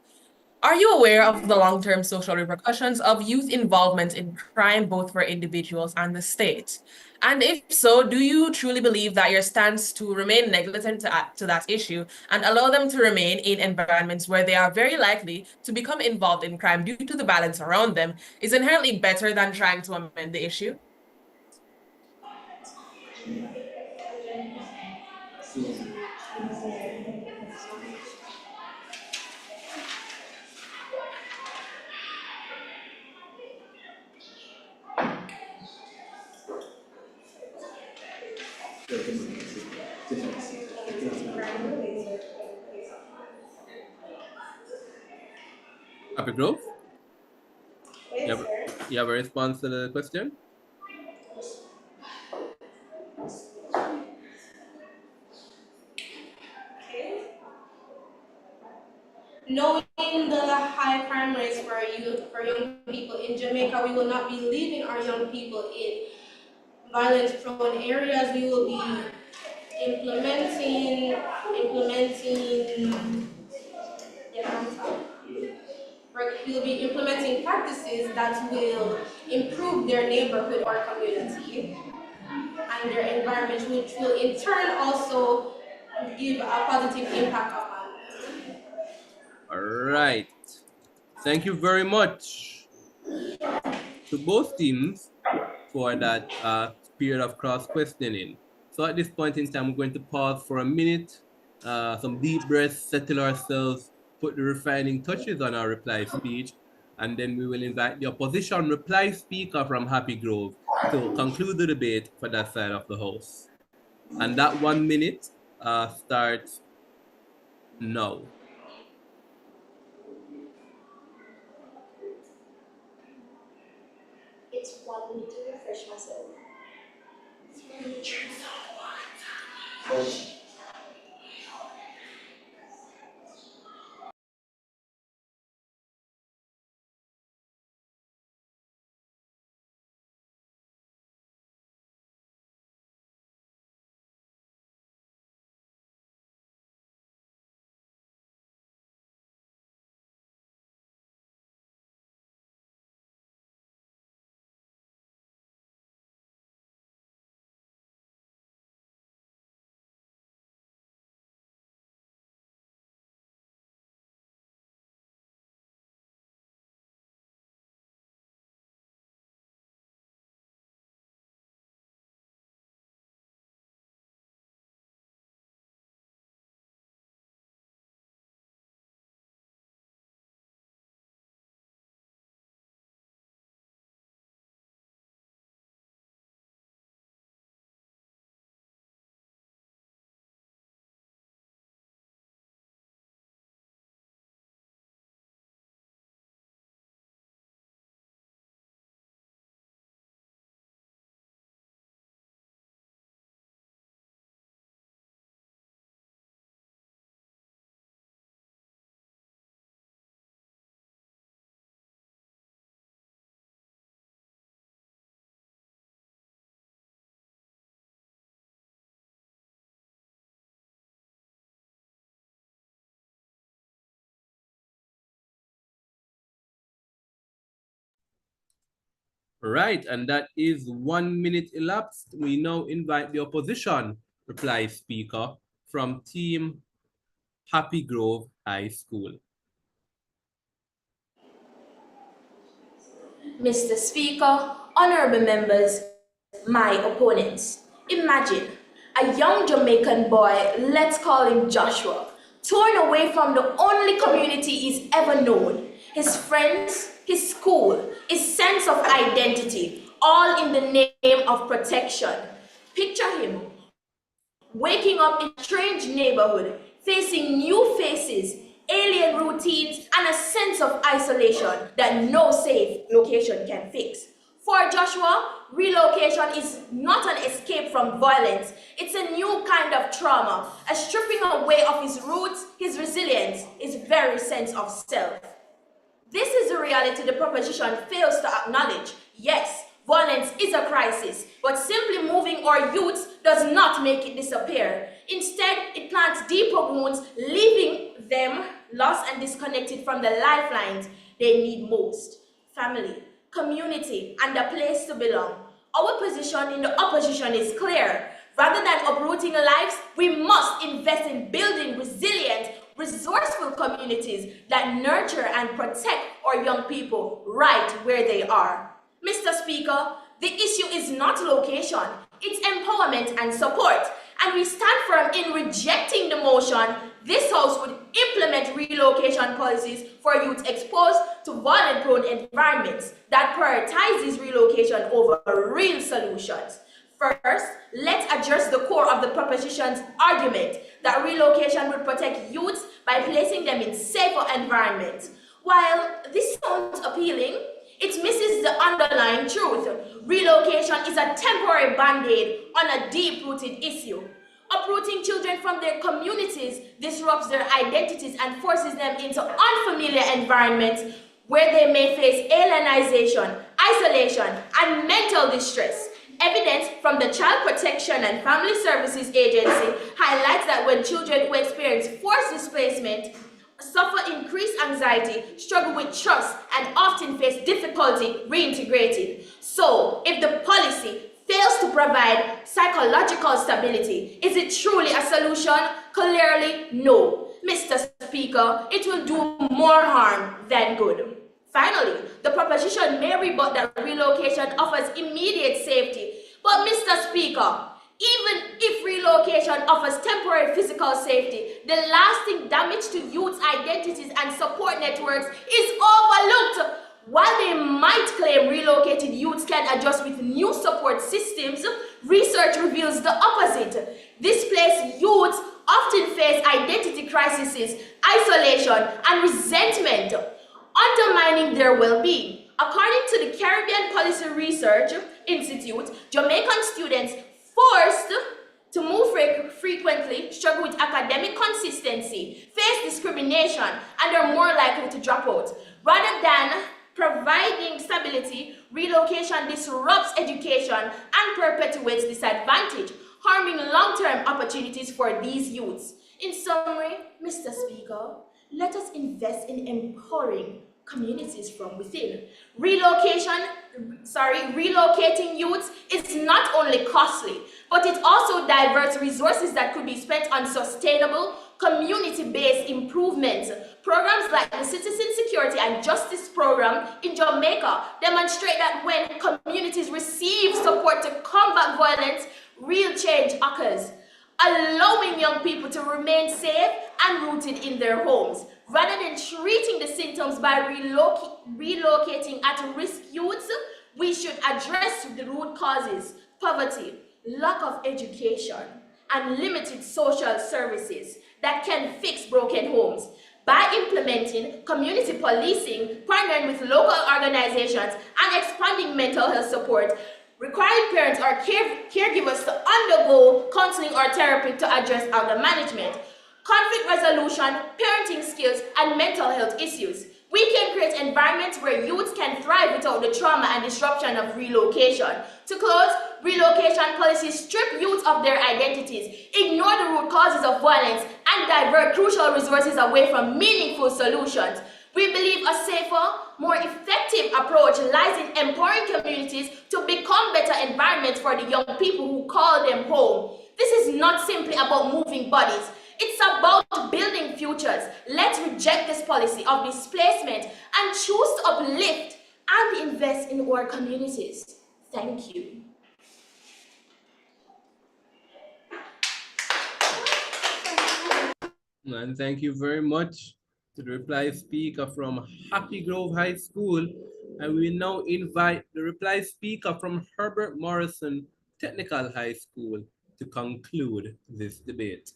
Are you aware of the long-term social repercussions of youth involvement in crime, both for individuals and the state? And if so, do you truly believe that your stance to remain negligent to that issue and allow them to remain in environments where they are very likely to become involved in crime due to the violence around them is inherently better than trying to amend the issue? Happy Grove? You have a response to the question? Knowing the high crime rates for young people in Jamaica, we will not be leaving our young people in violence-prone areas. We will be implementing we'll be implementing practices that will improve their neighborhood or community and their environment, which will in turn also give a positive impact upon them. All right. Thank you very much to both teams for that period of cross-questioning. So at this point in time, we're going to pause for a minute, some deep breaths, settle ourselves, put the refining touches on our reply speech, and then we will invite the opposition reply speaker from Happy Grove to conclude the debate for that side of the house. And that 1 minute starts now. It's 1 minute to refresh myself. Right, and that is 1 minute elapsed. We now invite the opposition reply speaker from Team Happy Grove High School. Mr. Speaker, honorable members, my opponents. Imagine a young Jamaican boy, let's call him Joshua, torn away from the only community he's ever known, his friends, his school, his sense of identity, all in the name of protection. Picture him waking up in a strange neighborhood, facing new faces, alien routines, and a sense of isolation that no safe location can fix. For Joshua, relocation is not an escape from violence. It's a new kind of trauma, a stripping away of his roots, his resilience, his very sense of self. This is a reality the proposition fails to acknowledge. Yes, violence is a crisis, but simply moving our youths does not make it disappear. Instead, it plants deeper wounds, leaving them lost and disconnected from the lifelines they need most: family, community, and a place to belong. Our position in the opposition is clear. Rather than uprooting lives, we must invest in building resilient, resourceful communities that nurture and protect our young people right where they are. Mr. Speaker, the issue is not location, it's empowerment and support. And we stand firm in rejecting the motion this House would implement relocation policies for youth exposed to violent-prone environments that prioritizes relocation over real solutions. First, let's address the core of the proposition's argument that relocation would protect youths by placing them in safer environments. While this sounds appealing, it misses the underlying truth. Relocation is a temporary band-aid on a deep-rooted issue. Uprooting children from their communities disrupts their identities and forces them into unfamiliar environments where they may face alienation, isolation, and mental distress. Evidence from the Child Protection and Family Services Agency highlights that when children who experience forced displacement suffer increased anxiety, struggle with trust, and often face difficulty reintegrating. So, if the policy fails to provide psychological stability, is it truly a solution? Clearly, no. Mr. Speaker, it will do more harm than good. Finally, the proposition may rebut that relocation offers immediate safety. But Mr. Speaker, even if relocation offers temporary physical safety, the lasting damage to youth identities and support networks is overlooked. While they might claim relocated youths can adjust with new support systems, research reveals the opposite. Displaced youths often face identity crises, isolation, and resentment, undermining their well-being. According to the Caribbean Policy Research Institute, Jamaican students forced to move frequently struggle with academic consistency, face discrimination, and are more likely to drop out. Rather than providing stability, relocation disrupts education and perpetuates disadvantage, harming long-term opportunities for these youths. In summary, Mr. Speaker, let us invest in empowering communities from within. Relocating youths is not only costly, but it also diverts resources that could be spent on sustainable, community-based improvements. Programs like the Citizen Security and Justice Program in Jamaica demonstrate that when communities receive support to combat violence, real change occurs, allowing young people to remain safe and rooted in their homes. Rather than treating the symptoms by relocating at-risk youths, we should address the root causes: poverty, lack of education, and limited social services that can fix broken homes. By implementing community policing, partnering with local organizations, and expanding mental health support, requiring parents or caregivers to undergo counseling or therapy to address anger management, conflict resolution, parenting skills, and mental health issues, we can create environments where youths can thrive without the trauma and disruption of relocation. To close, relocation policies strip youths of their identities, ignore the root causes of violence, and divert crucial resources away from meaningful solutions. We believe a safer, more effective approach lies in empowering communities to become better environments for the young people who call them home. This is not simply about moving bodies. It's about building futures. Let's reject this policy of displacement and choose to uplift and invest in our communities. Thank you. And thank you very much to the reply speaker from Happy Grove High School. And we now invite the reply speaker from Herbert Morrison Technical High School to conclude this debate.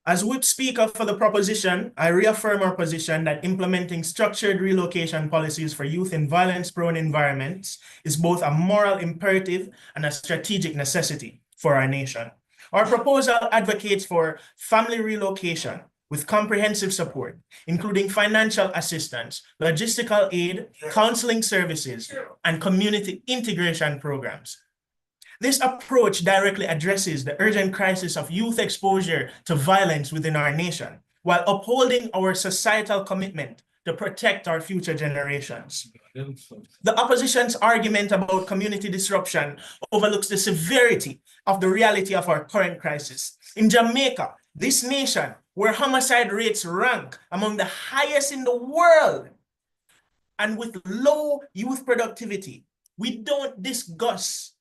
As Whip Speaker for the proposition, I reaffirm our position that implementing structured relocation policies for youth in violence-prone environments is both a moral imperative and a strategic necessity for our nation. Our proposal advocates for family relocation with comprehensive support, including financial assistance, logistical aid, counseling services, and community integration programs. This approach directly addresses the urgent crisis of youth exposure to violence within our nation, while upholding our societal commitment to protect our future generations. The opposition's argument about community disruption overlooks the severity of the reality of our current crisis. In Jamaica, this nation, where homicide rates rank among the highest in the world, and with low youth productivity, we don't discuss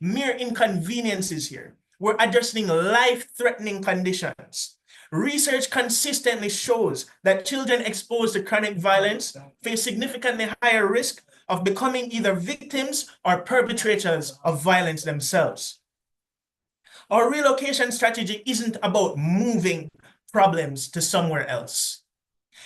mere inconveniences here. We're addressing life-threatening conditions. Research consistently shows that children exposed to chronic violence face significantly higher risk of becoming either victims or perpetrators of violence themselves. Our relocation strategy isn't about moving problems to somewhere else.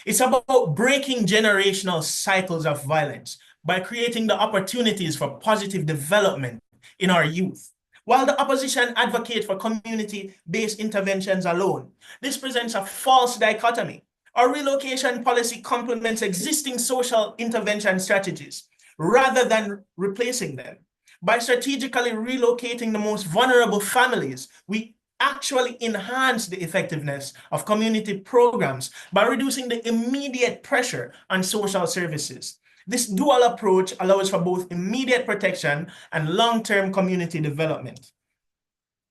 It's about breaking generational cycles of violence by creating the opportunities for positive development in our youth. While the opposition advocates for community-based interventions alone, this presents a false dichotomy. Our relocation policy complements existing social intervention strategies rather than replacing them. By strategically relocating the most vulnerable families, we actually enhance the effectiveness of community programs by reducing the immediate pressure on social services. This dual approach allows for both immediate protection and long-term community development.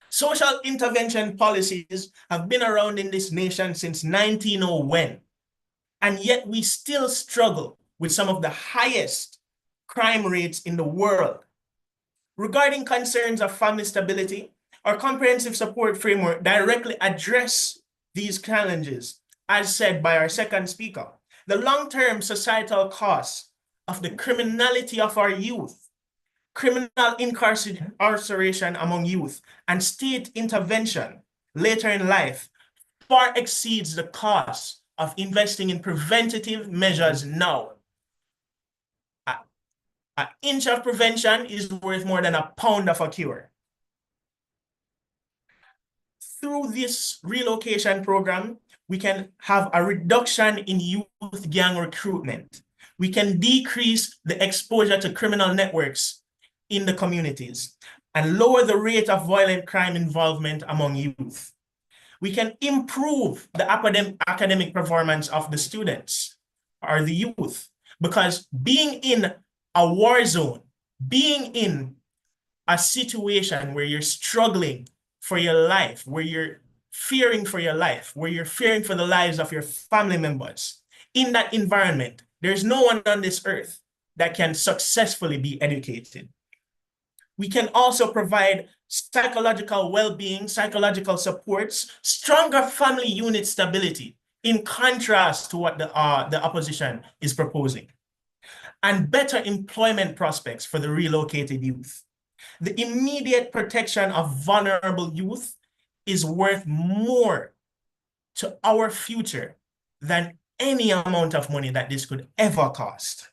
Social intervention policies have been around in this nation since 1901, and yet we still struggle with some of the highest crime rates in the world. Regarding concerns of family stability, our comprehensive support framework directly addresses these challenges, as said by our second speaker. The long-term societal costs of the criminality of our youth, criminal incarceration among youth, and state intervention later in life far exceeds the cost of investing in preventative measures now. An inch of prevention is worth more than a pound of a cure. Through this relocation program, we can have a reduction in youth gang recruitment. We can decrease the exposure to criminal networks in the communities and lower the rate of violent crime involvement among youth. We can improve the academic performance of the students or the youth, because being in a war zone, being in a situation where you're struggling for your life, where you're fearing for your life, where you're fearing for the lives of your family members, in that environment, there's no one on this earth that can successfully be educated. We can also provide psychological well-being, psychological supports, stronger family unit stability, in contrast to what the opposition is proposing, and better employment prospects for the relocated youth. The immediate protection of vulnerable youth is worth more to our future than any amount of money that this could ever cost.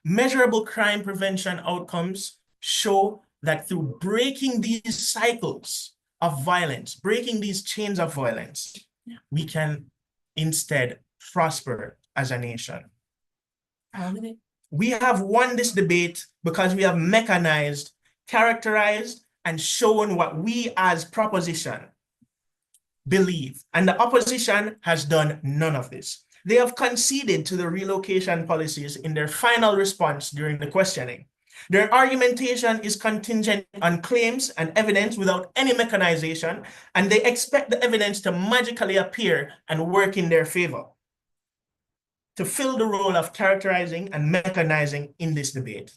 Measurable crime prevention outcomes show that through breaking these cycles of violence, breaking these chains of violence, we can instead prosper as a nation. We have won this debate because we have mechanized, characterized, and shown what we as proposition believe. And the opposition has done none of this. They have conceded to the relocation policies in their final response during the questioning. Their argumentation is contingent on claims and evidence without any mechanization, and they expect the evidence to magically appear and work in their favor to fill the role of characterizing and mechanizing in this debate.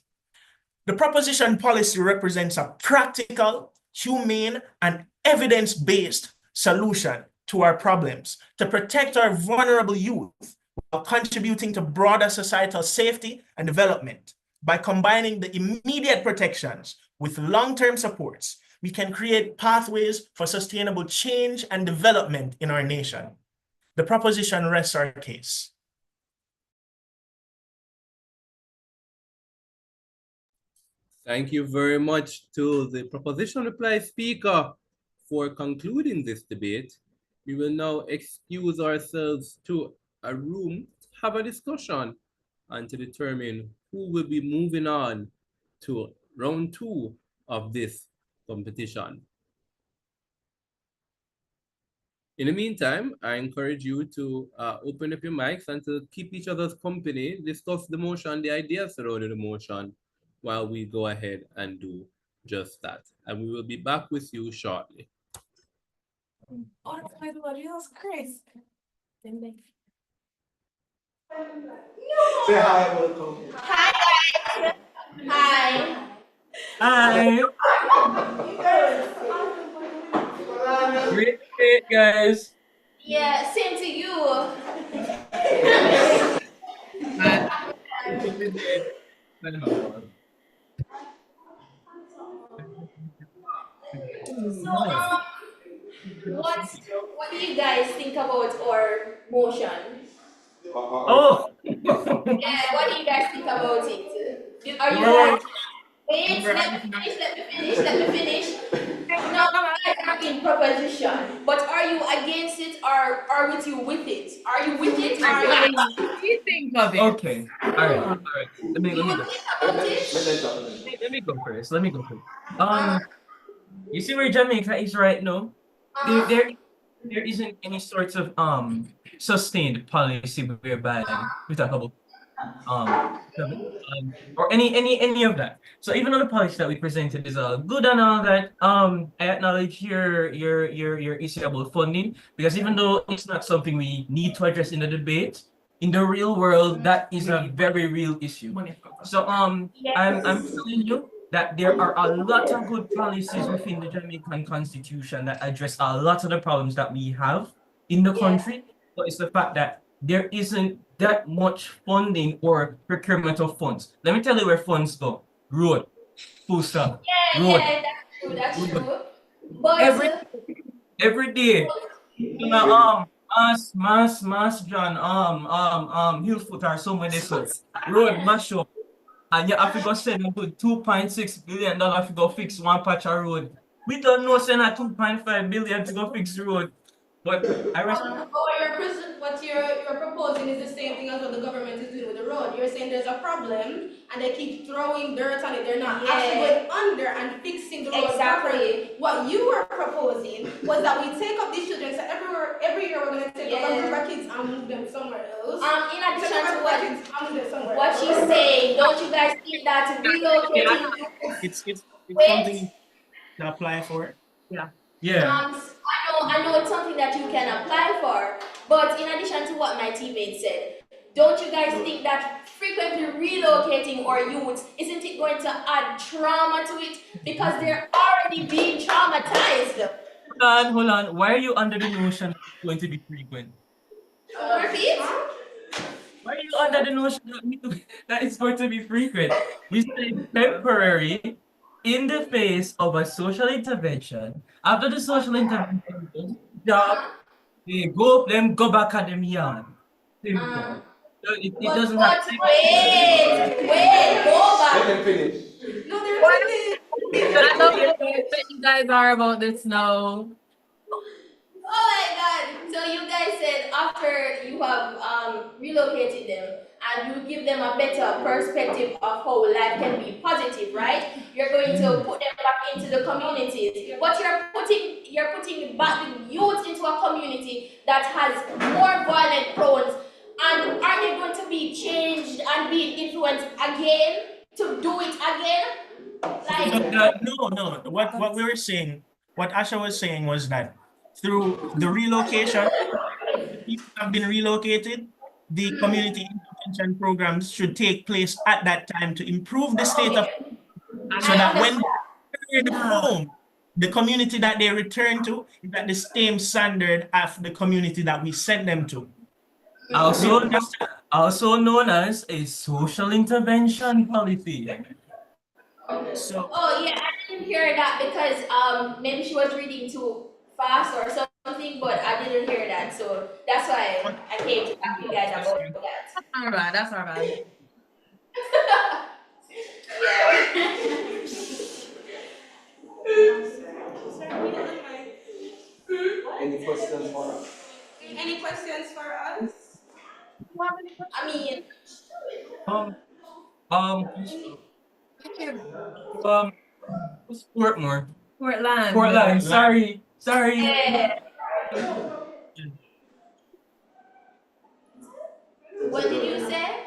The proposition policy represents a practical, humane, and evidence-based solution to our problems to protect our vulnerable youth while contributing to broader societal safety and development. By combining the immediate protections with long-term supports, we can create pathways for sustainable change and development in our nation. The proposition rests our case. Thank you very much to the proposition reply speaker for concluding this debate. We will now excuse ourselves to a room, have a discussion, and to determine who will be moving on to round 2 of this competition. In the meantime, I encourage you to open up your mics and to keep each other's company, discuss the motion, the ideas surrounding the motion, while we go ahead and do just that. And we will be back with you shortly. Oh, my God, that's crazy. Say hi, welcome. Hi, guys. Hi. Hi. Great, guys. Yeah, same to you. So, what do you guys think about our motion? Oh. Yeah, what do you guys think about it? Are you Right. guys? Wait, let me finish. Now, you guys are in proposition, but are you against it or are with it? Are you with it or are you against it? What do you think of it? Okay. All right. Let me You go. think about it? Let me go first. You see where Jamaica is right now? There isn't any sort of sustained policy whereby we talk about or any of that. So even though the policy that we presented is all good and all that, I acknowledge your issue about funding, because even though it's not something we need to address in the debate, in the real world that is a very real issue. So I'm telling you that there are a lot of good policies within the Jamaican Constitution that address a lot of the problems that we have in the country. But it's the fact that there isn't that much funding or procurement of funds. Let me tell you where funds go. Road, full stop. Road. Yeah, that's true. But Every day. You know, mass John, Hillfoot or somewhere they said road mash up. And you have to go send them good $2.6 billion to go fix one patch of road. We don't know send a 2.5 billion to go fix the road. But What you're proposing is the same thing as what the government is doing with the road. You're saying there's a problem and they keep throwing dirt on it. They're not actually going under and fixing the road properly. What you were proposing was that we take up these children, so every year we're going to take up a group of kids and move them somewhere else. In addition to what she's saying, don't you guys think that relocating It's something to apply for. Yeah. I know it's something that you can apply for, but in addition to what my teammate said, don't you guys think that frequently relocating our youth, isn't it going to add trauma to it? Because they're already being traumatized. Hold on. Why are you under the notion that it's going to be frequent? Repeat? Why are you under the notion that it's going to be frequent? We say temporary in the face of a social intervention. After the social intervention, they go back at them yard. Simple. It doesn't have to wait, go back. Let them finish. No, they're I know you guys are about this now. Oh my God! So you guys said after you have relocated them and you give them a better perspective of how life can be positive, right? You're going to put them back into the communities. But you're putting back the youth into a community that has more violent prones. And are they going to be changed and be influenced again to do it again? Like No. What we were saying, what Asha was saying was that through the relocation, the people have been relocated. The community intervention programs should take place at that time to improve the state of, so that when they return home, the community that they return to is at the same standard as the community that we sent them to. Also known as a social intervention policy. So, oh yeah, I didn't hear that because maybe she was reading too fast or something, but I didn't hear that, so that's why I came to ask you guys about that. That's all right. That's all right. Any questions for us? Any questions for us? I mean, What's Portmore? Portland. Sorry. what did you say?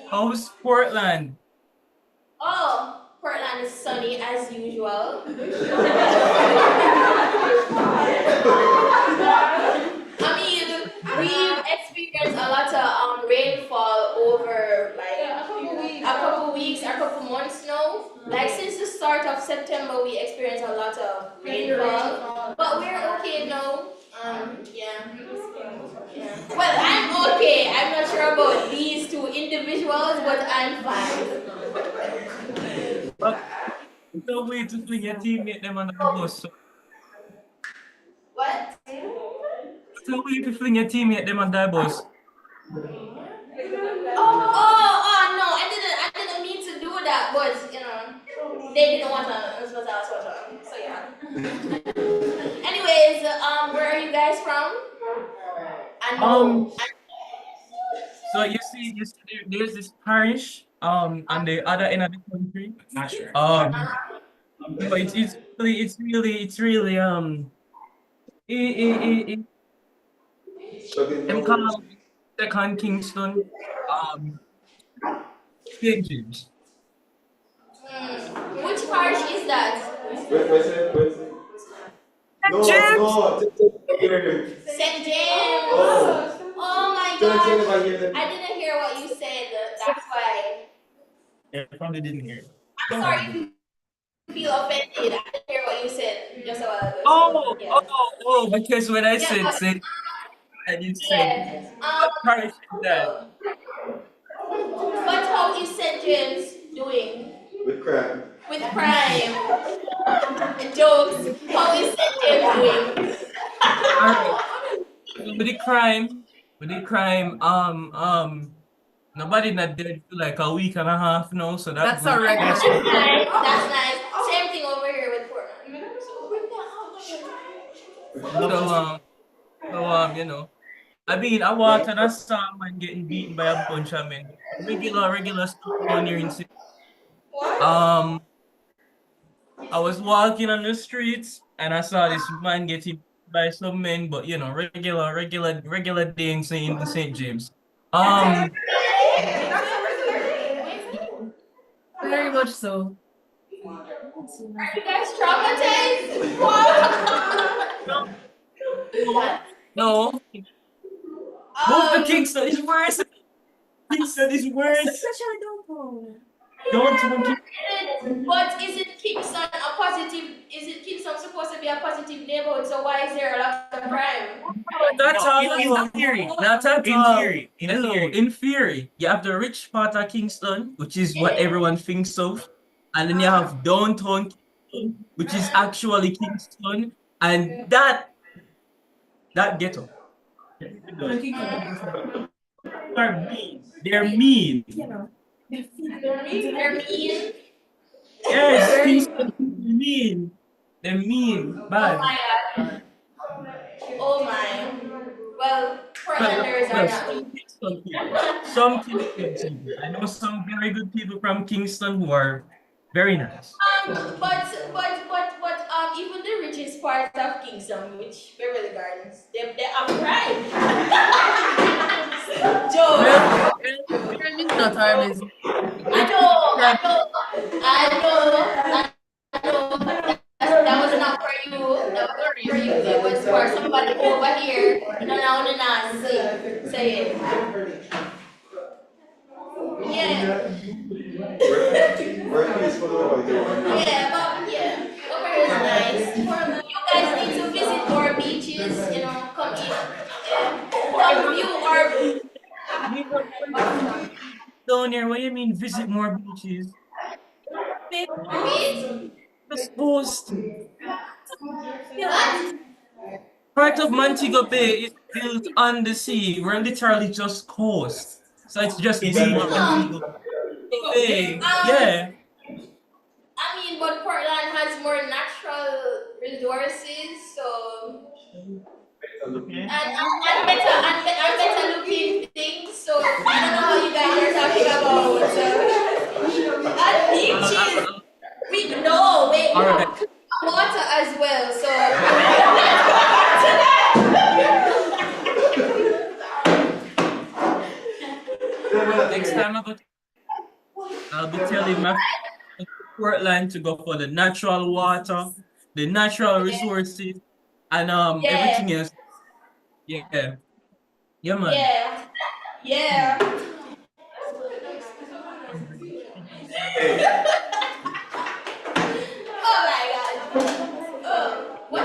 How's Portland? Oh, Portland is sunny as usual. I mean, we've experienced a lot of rainfall over like a couple weeks, a couple months now. Like since the start of September, we experienced a lot of rainfall, but we're okay now. Yeah. Well, I'm okay. I'm not sure about these two individuals, but I'm fine. No way to fling your teammate them under the bus. What? No way to fling your teammate them under the bus. Oh no, I didn't mean to do that, but you know, they didn't want to, so yeah. Anyways, where are you guys from? So you see, there's this parish on the other end of the country. Not sure. But it's really them call second Kingston St. James. Which parish is that? Wait. No. St. James. Oh my God. I didn't hear what you said. That's why. I probably didn't hear. I'm sorry if you feel offended. I didn't hear what you said just a while ago. Because when I said, and you said, what parish is that? But how is St. James doing? With crime. With crime. Jokes. How is St. James doing? Alright. So with the crime, nobody not dead for like a week and a half now, so That's a record. That's nice. Same thing over here with Portland. So, you know, I mean, I walked and I saw a man getting beaten by a bunch of men. Regular stuff on here in city. I was walking on the streets and I saw this man getting by some men, but you know, regular day in St. James. Very much so. Are you guys traumatized? No. Move to Kingston is worse. Kingston is worse. Don't. But is it Kingston a positive? Is it Kingston supposed to be a positive neighborhood? So why is there a lot of crime? That's in theory. Not at In all. theory. In theory, you have the rich part of Kingston, which is what everyone thinks of, and then you have downtown Kingston, which is actually Kingston, and that ghetto. They're mean. They're mean. Yes, Kingston is mean. They're mean, bad. Oh my God. Oh my. Well, Portlanders are not mean. Some Kingston people. I know some very good people from Kingston who are very nice. But even the richest part of Kingston, which Beverly Gardens, they have pride. Joe. It's not our business. I know. That was not for you. That was not for you. It was for somebody over here. No, say it. Yeah. We're peaceful over here. Over here is nice. You guys need to visit more beaches. Come here. Come view our Down here, what do you mean visit more beaches? beach. Just coast. What? Part of Montego Bay is built on the sea. We're literally just coast. So it's just beach Montego Bay. Yeah. I mean, but Portland has more natural resources, so and better looking things. So I don't know what you guys are talking about. And beaches, we know we have water as well. So Next time I'll be telling my Portland to go for the natural water, the natural resources, and everything else. Yeah. Yeah, man. Yeah. Oh my God. What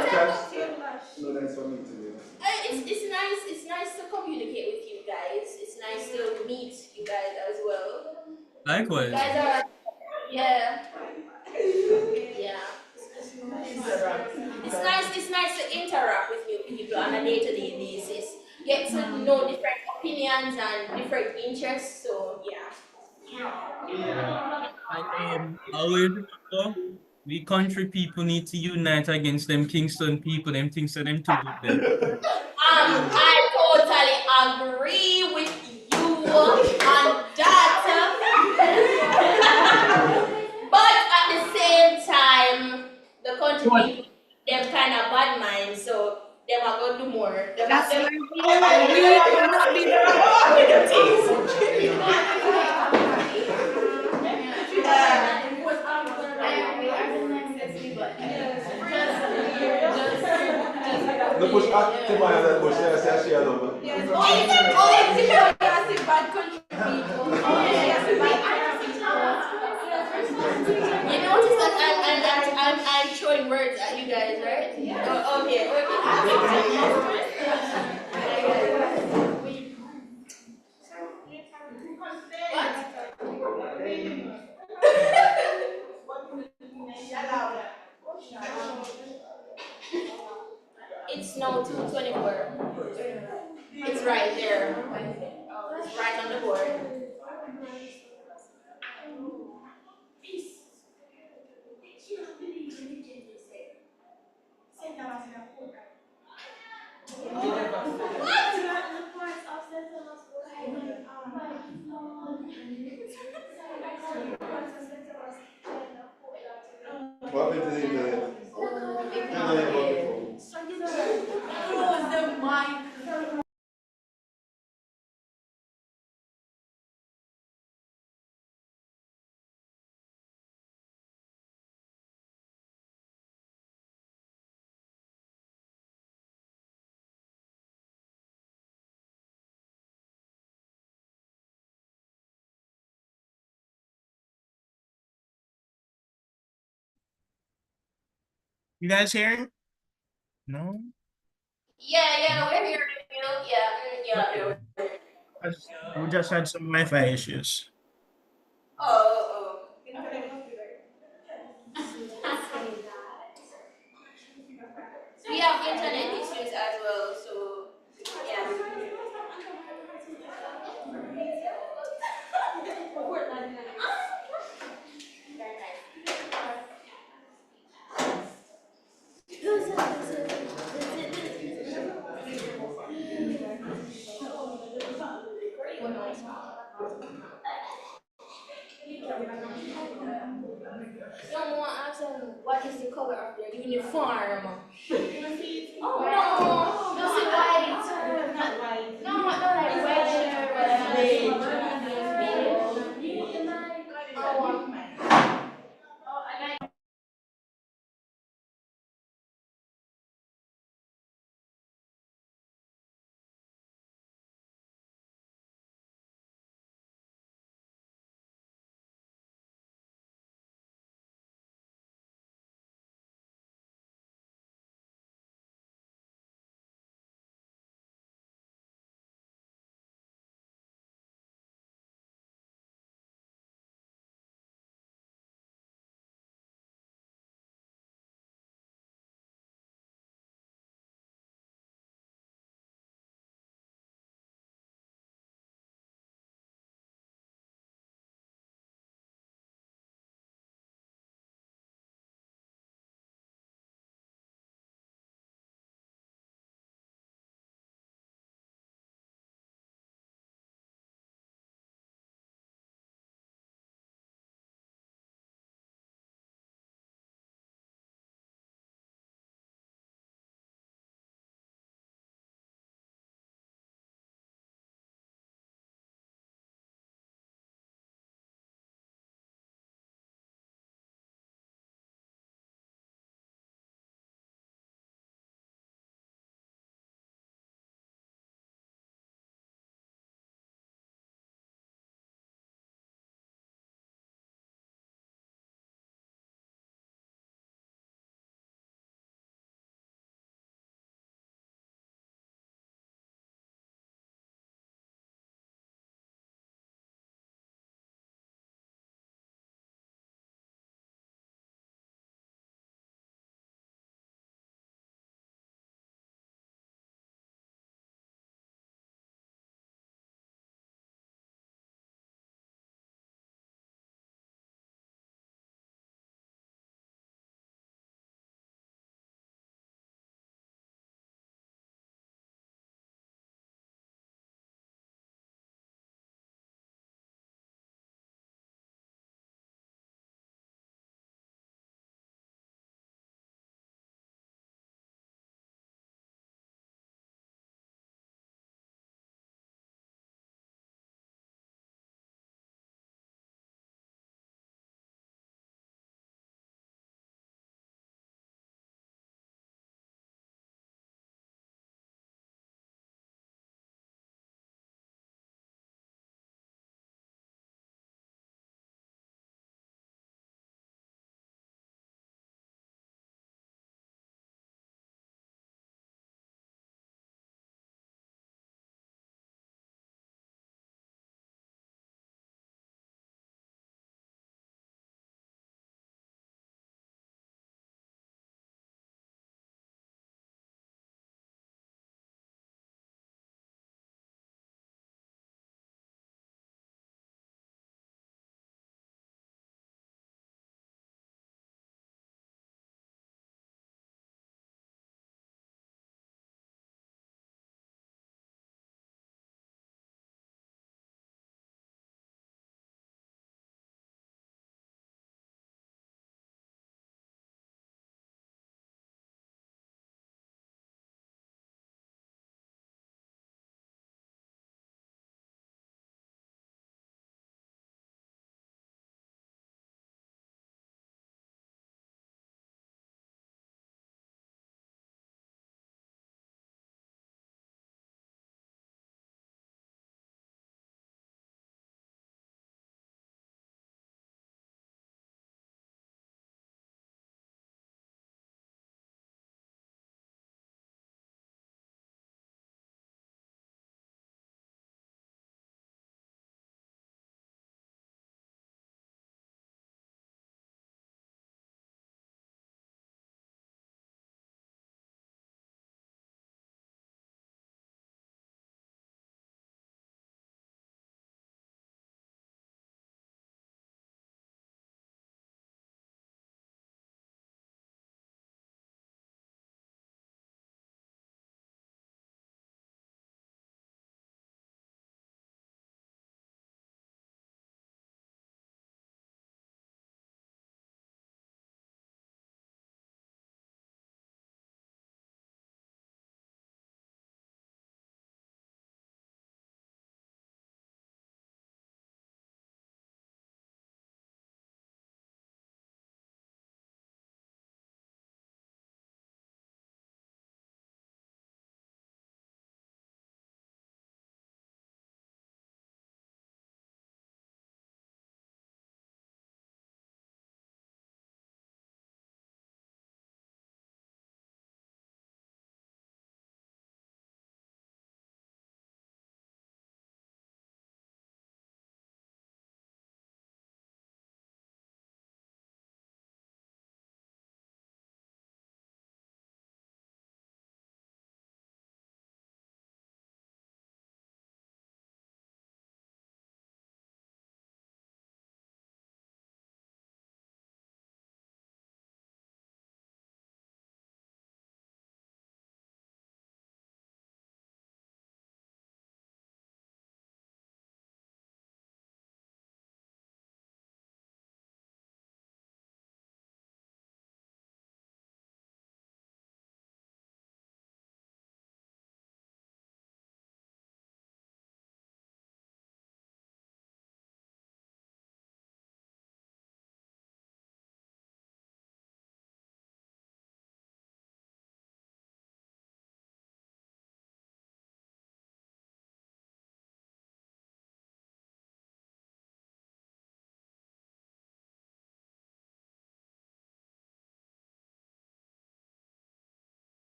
it's nice. It's nice to communicate with you guys. It's nice to meet you guys as well. Likewise. You guys are, yeah. It's nice to interact with new people on a day-to-day basis. Get to know different opinions and different interests. So yeah. And always remember, we country people need to unite against them Kingston people. Them things that them too good there. I totally agree with you on that. But at the same time, the country people, them kind of bad minds, so them are going to do more. That's why we're not being No push back to my other push, say she a lover. Oh, it's bad country people. You notice that I'm throwing words at you guys, right? Oh, okay. It's now 2:24. It's right there. It's right on the board. What happened to the internet? Close the mic. You guys hearing? No? Yeah, we're hearing you. Yeah. We just had some Wi-Fi issues. Oh. We have internet issues as well, so yeah. Someone asked him what what is the color of their uniform? Oh no, no, see white. Not white. No, not like It's white like shirt, but beige. beige. Oh,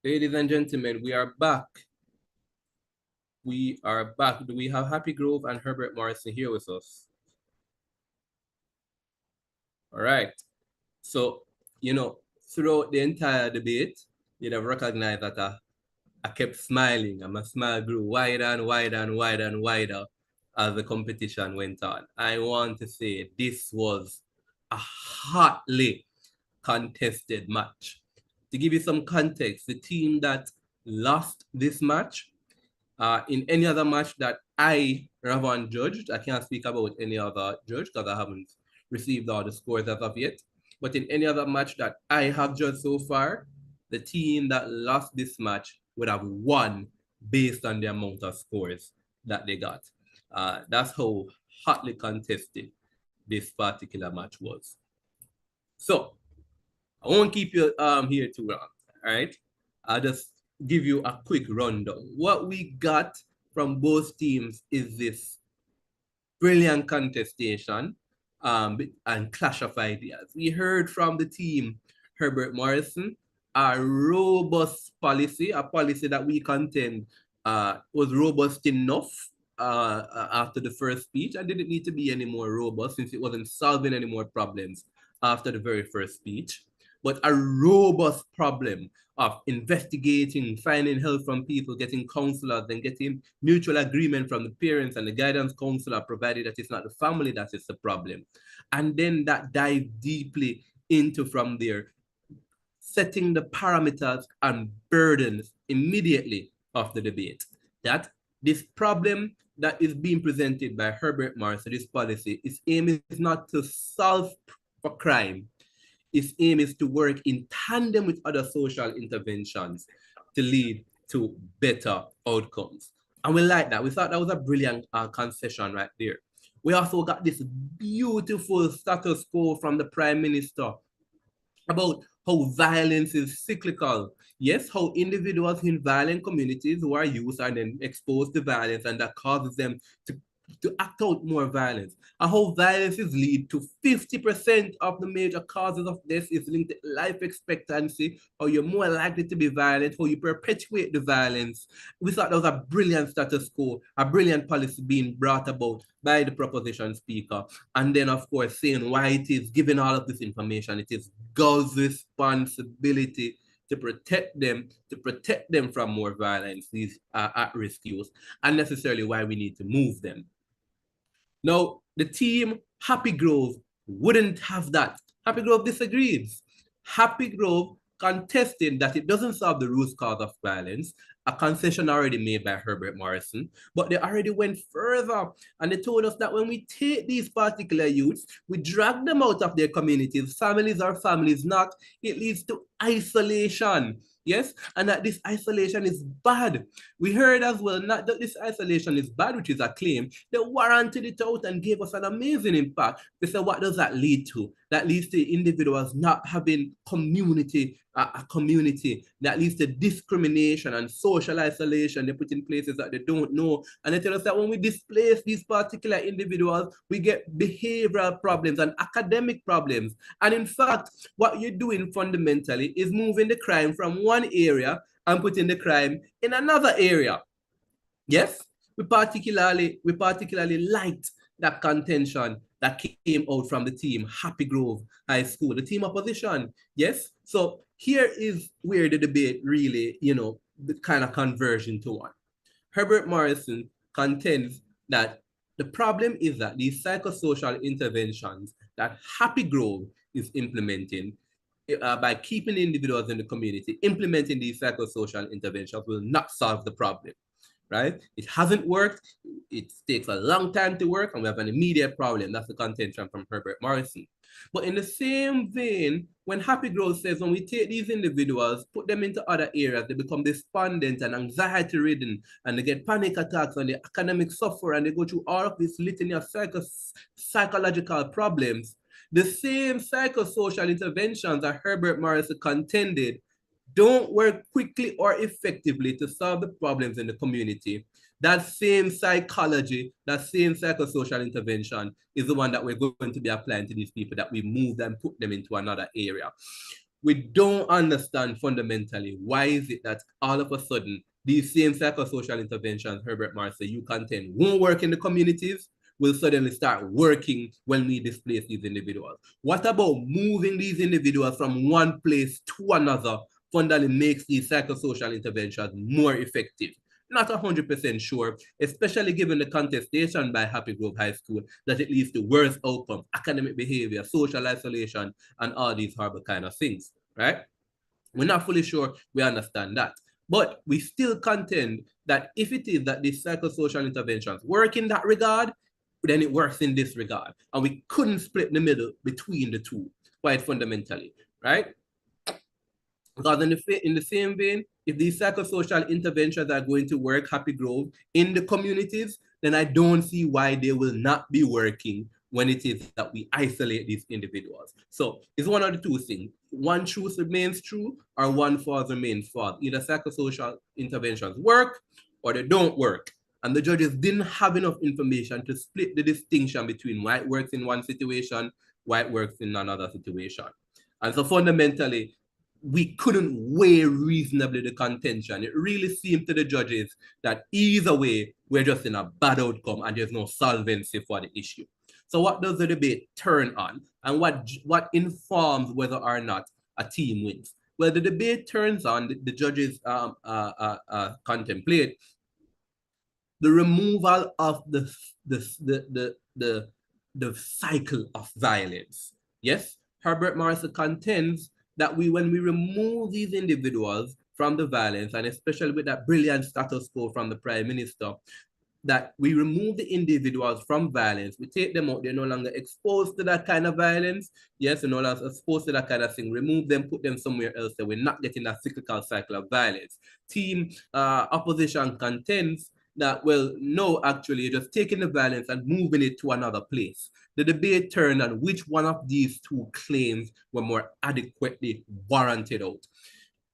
Ladies and gentlemen, we are back. We are back. Do we have Happy Grove and Herbert Morrison here with us? All right. So, you know, throughout the entire debate, you'd have recognized that I kept smiling and my smile grew wider and wider and wider and wider as the competition went on. I want to say this was a hotly contested match. To give you some context, the team that lost this match, in any other match that I, Ravan, judged, I can't speak about any other judge because I haven't received all the scores as of yet, but in any other match that I have judged so far, the team that lost this match would have won based on the amount of scores that they got. That's how hotly contested this particular match was. So I won't keep you here too long, all right? I'll just give you a quick rundown. What we got from both teams is this brilliant contestation and clash of ideas. We heard from the team, Herbert Morrison, a robust policy, a policy that we contend was robust enough after the first speech and didn't need to be any more robust since it wasn't solving any more problems after the very first speech. But a robust problem of investigating, finding help from people, getting counselors, and getting mutual agreement from the parents and the guidance counselor, provided that it's not the family that is the problem. And then that dive deeply into from there, setting the parameters and burdens immediately of the debate. That this problem that is being presented by Herbert Morrison, this policy, its aim is not to solve for crime. Its aim is to work in tandem with other social interventions to lead to better outcomes. And we like that. We thought that was a brilliant concession right there. We also got this beautiful status quo from the Prime Minister about how violence is cyclical. Yes, how individuals in violent communities who are youth are then exposed to violence and that causes them to act out more violence. And how violence is lead to 50% of the major causes of death is linked to life expectancy, how you're more likely to be violent, how you perpetuate the violence. We thought that was a brilliant status quo, a brilliant policy being brought about by the proposition speaker. And then, of course, saying why it is given all of this information, it is God's responsibility to protect them from more violence, these at-risk youth, and necessarily why we need to move them. Now, the team Happy Grove wouldn't have that. Happy Grove disagrees. Happy Grove contested that it doesn't solve the root cause of violence, a concession already made by Herbert Morrison, but they already went further and they told us that when we take these particular youths, we drag them out of their communities, families or families not, it leads to isolation. Yes, and that this isolation is bad. We heard as well, not that this isolation is bad, which is a claim. They warranted it out and gave us an amazing impact. They said, what does that lead to? That leads to individuals not having community, a community. That leads to discrimination and social isolation. They put in places that they don't know. And they tell us that when we displace these particular individuals, we get behavioral problems and academic problems. And in fact, what you're doing fundamentally is moving the crime from one area and putting the crime in another area. Yes, we particularly liked that contention that came out from the team Happy Grove High School, the team opposition. Yes, so here is where the debate really, the kind of conversion to one. Herbert Morrison contends that the problem is that these psychosocial interventions that Happy Grove is implementing by keeping individuals in the community, implementing these psychosocial interventions will not solve the problem, right? It hasn't worked. It takes a long time to work, and we have an immediate problem. That's the contention from Herbert Morrison. But in the same vein, when Happy Grove says when we take these individuals, put them into other areas, they become despondent and anxiety-ridden, and they get panic attacks and they academic suffer, and they go through all of this litany of psychological problems. The same psychosocial interventions that Herbert Morrison contended don't work quickly or effectively to solve the problems in the community. That same psychology, that same psychosocial intervention is the one that we're going to be applying to these people, that we move them, put them into another area. we don't understand fundamentally why is it that all of a sudden these same psychosocial interventions, Herbert Marcel, you contend won't work in the communities, will suddenly start working when we displace these individuals. What about moving these individuals from one place to another fundamentally makes these psychosocial interventions more effective? Not 100% sure, especially given the contestation by Happy Grove High School that it leads to worse outcomes, academic behavior, social isolation, and all these horrible kind of things, right? We're not fully sure we understand that. But we still contend that if it is that these psychosocial interventions work in that regard, then it works in this regard. And we couldn't split the middle between the two, quite fundamentally, right? Because in the same vein, if these psychosocial interventions are going to work, Happy Grove, in the communities, then I don't see why they will not be working when it is that we isolate these individuals. So it's one of the two things. One truth remains true or one false remains false. Either psychosocial interventions work or they don't work. And the judges didn't have enough information to split the distinction between why it works in one situation, why it works in another situation. And so fundamentally, we couldn't weigh reasonably the contention. It really seemed to the judges that either way, we're just in a bad outcome and there's no solvency for the issue. So what does the debate turn on? And what informs whether or not a team wins? Well, the debate turns on, the judges contemplate the removal of the cycle of violence. Yes, Herbert Marcel contends that when we remove these individuals from the violence, and especially with that brilliant status quo from the Prime Minister, that we remove the individuals from violence, we take them out, they're no longer exposed to that kind of violence, yes, they're no longer exposed to that kind of thing, remove them, put them somewhere else, that we're not getting that cyclical cycle of violence. Team opposition contends that, well, no, actually, you're just taking the violence and moving it to another place. The debate turned on which one of these two claims were more adequately warranted out.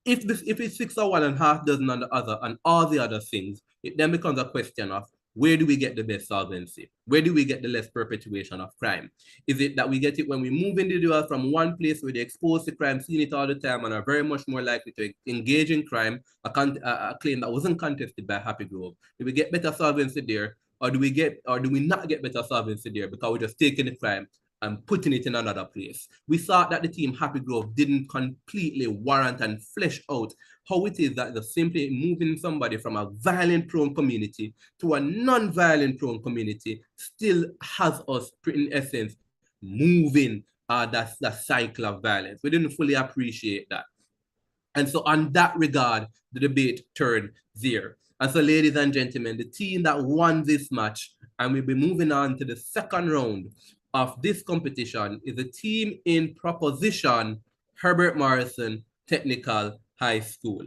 If it's 6 or 1 and half dozen on the other and all the other things, it then becomes a question of where do we get the best solvency? Where do we get the less perpetuation of crime? Is it that we get it when we move individuals from one place where they're exposed to crime, seeing it all the time, and are very much more likely to engage in crime, a claim that wasn't contested by Happy Grove? Do we get better solvency there, or do we not get better solvency there because we're just taking the crime and putting it in another place? We thought that the team Happy Grove didn't completely warrant and flesh out how it is that they're simply moving somebody from a violent-prone community to a non-violent-prone community still has us, in essence, moving that cycle of violence. We didn't fully appreciate that. And so on that regard, the debate turned there. And so, ladies and gentlemen, the team that won this match, and we'll be moving on to the second round of this competition, is a team in proposition, Herbert Morrison Technical High School.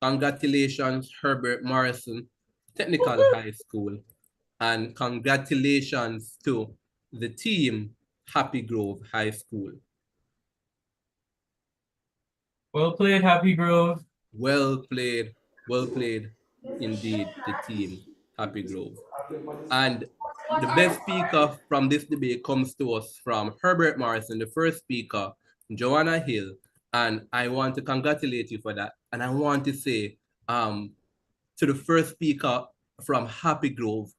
Congratulations, Herbert Morrison Technical High School, and congratulations to the team, Happy Grove High School. Well played, Happy Grove. Well played indeed, the team, Happy Grove. And the best speaker from this debate comes to us from Herbert Morrison, the first speaker, Joanna Hill, and I want to congratulate you for that. And I want to say to the first speaker from Happy Grove,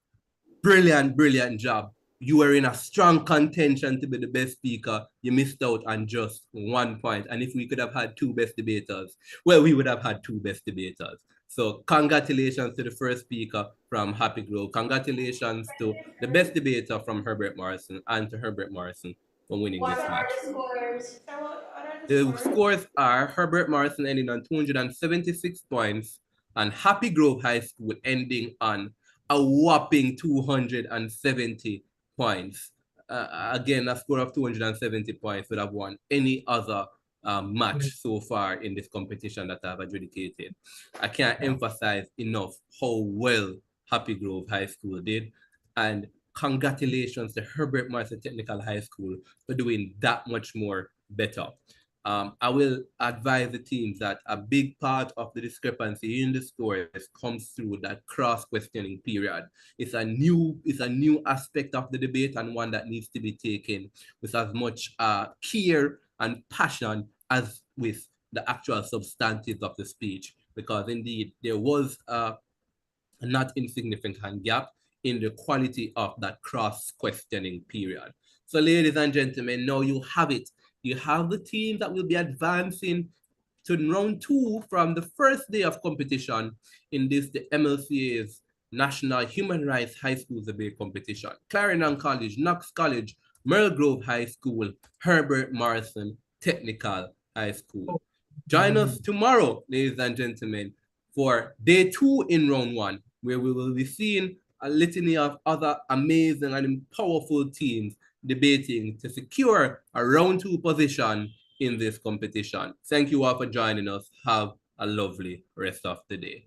brilliant job. You were in a strong contention to be the best speaker. You missed out on just 1 point. And if we could have had 2 best debaters, well, we would have had 2 best debaters. So congratulations to the first speaker from Happy Grove. Congratulations to the best debater from Herbert Morrison and to Herbert Morrison for winning this match. The scores are Herbert Morrison ending on 276 points and Happy Grove High School ending on a whopping 270 points. Again, a score of 270 points would have won any other match so far in this competition that I've adjudicated. I can't emphasize enough how well Happy Grove High School did, and congratulations to Herbert Morrison Technical High School for doing that much more better. I will advise the teams that a big part of the discrepancy in the scores comes through that cross-questioning period. It's a new aspect of the debate, and one that needs to be taken with as much care and passion as with the actual substantive of the speech, because indeed there was a not insignificant gap in the quality of that cross-questioning period. So ladies and gentlemen, now you have it. You have the team that will be advancing to round 2 from the first day of competition in this, the MLCA's National Human Rights High School Debate Competition. Clarendon College, Knox College, Merle Grove High School, Herbert Morrison Technical High School. Join us tomorrow, ladies and gentlemen, for day 2 in round 1, where we will be seeing a litany of other amazing and powerful teams debating to secure a round 2 position in this competition. Thank you all for joining us. Have a lovely rest of the day.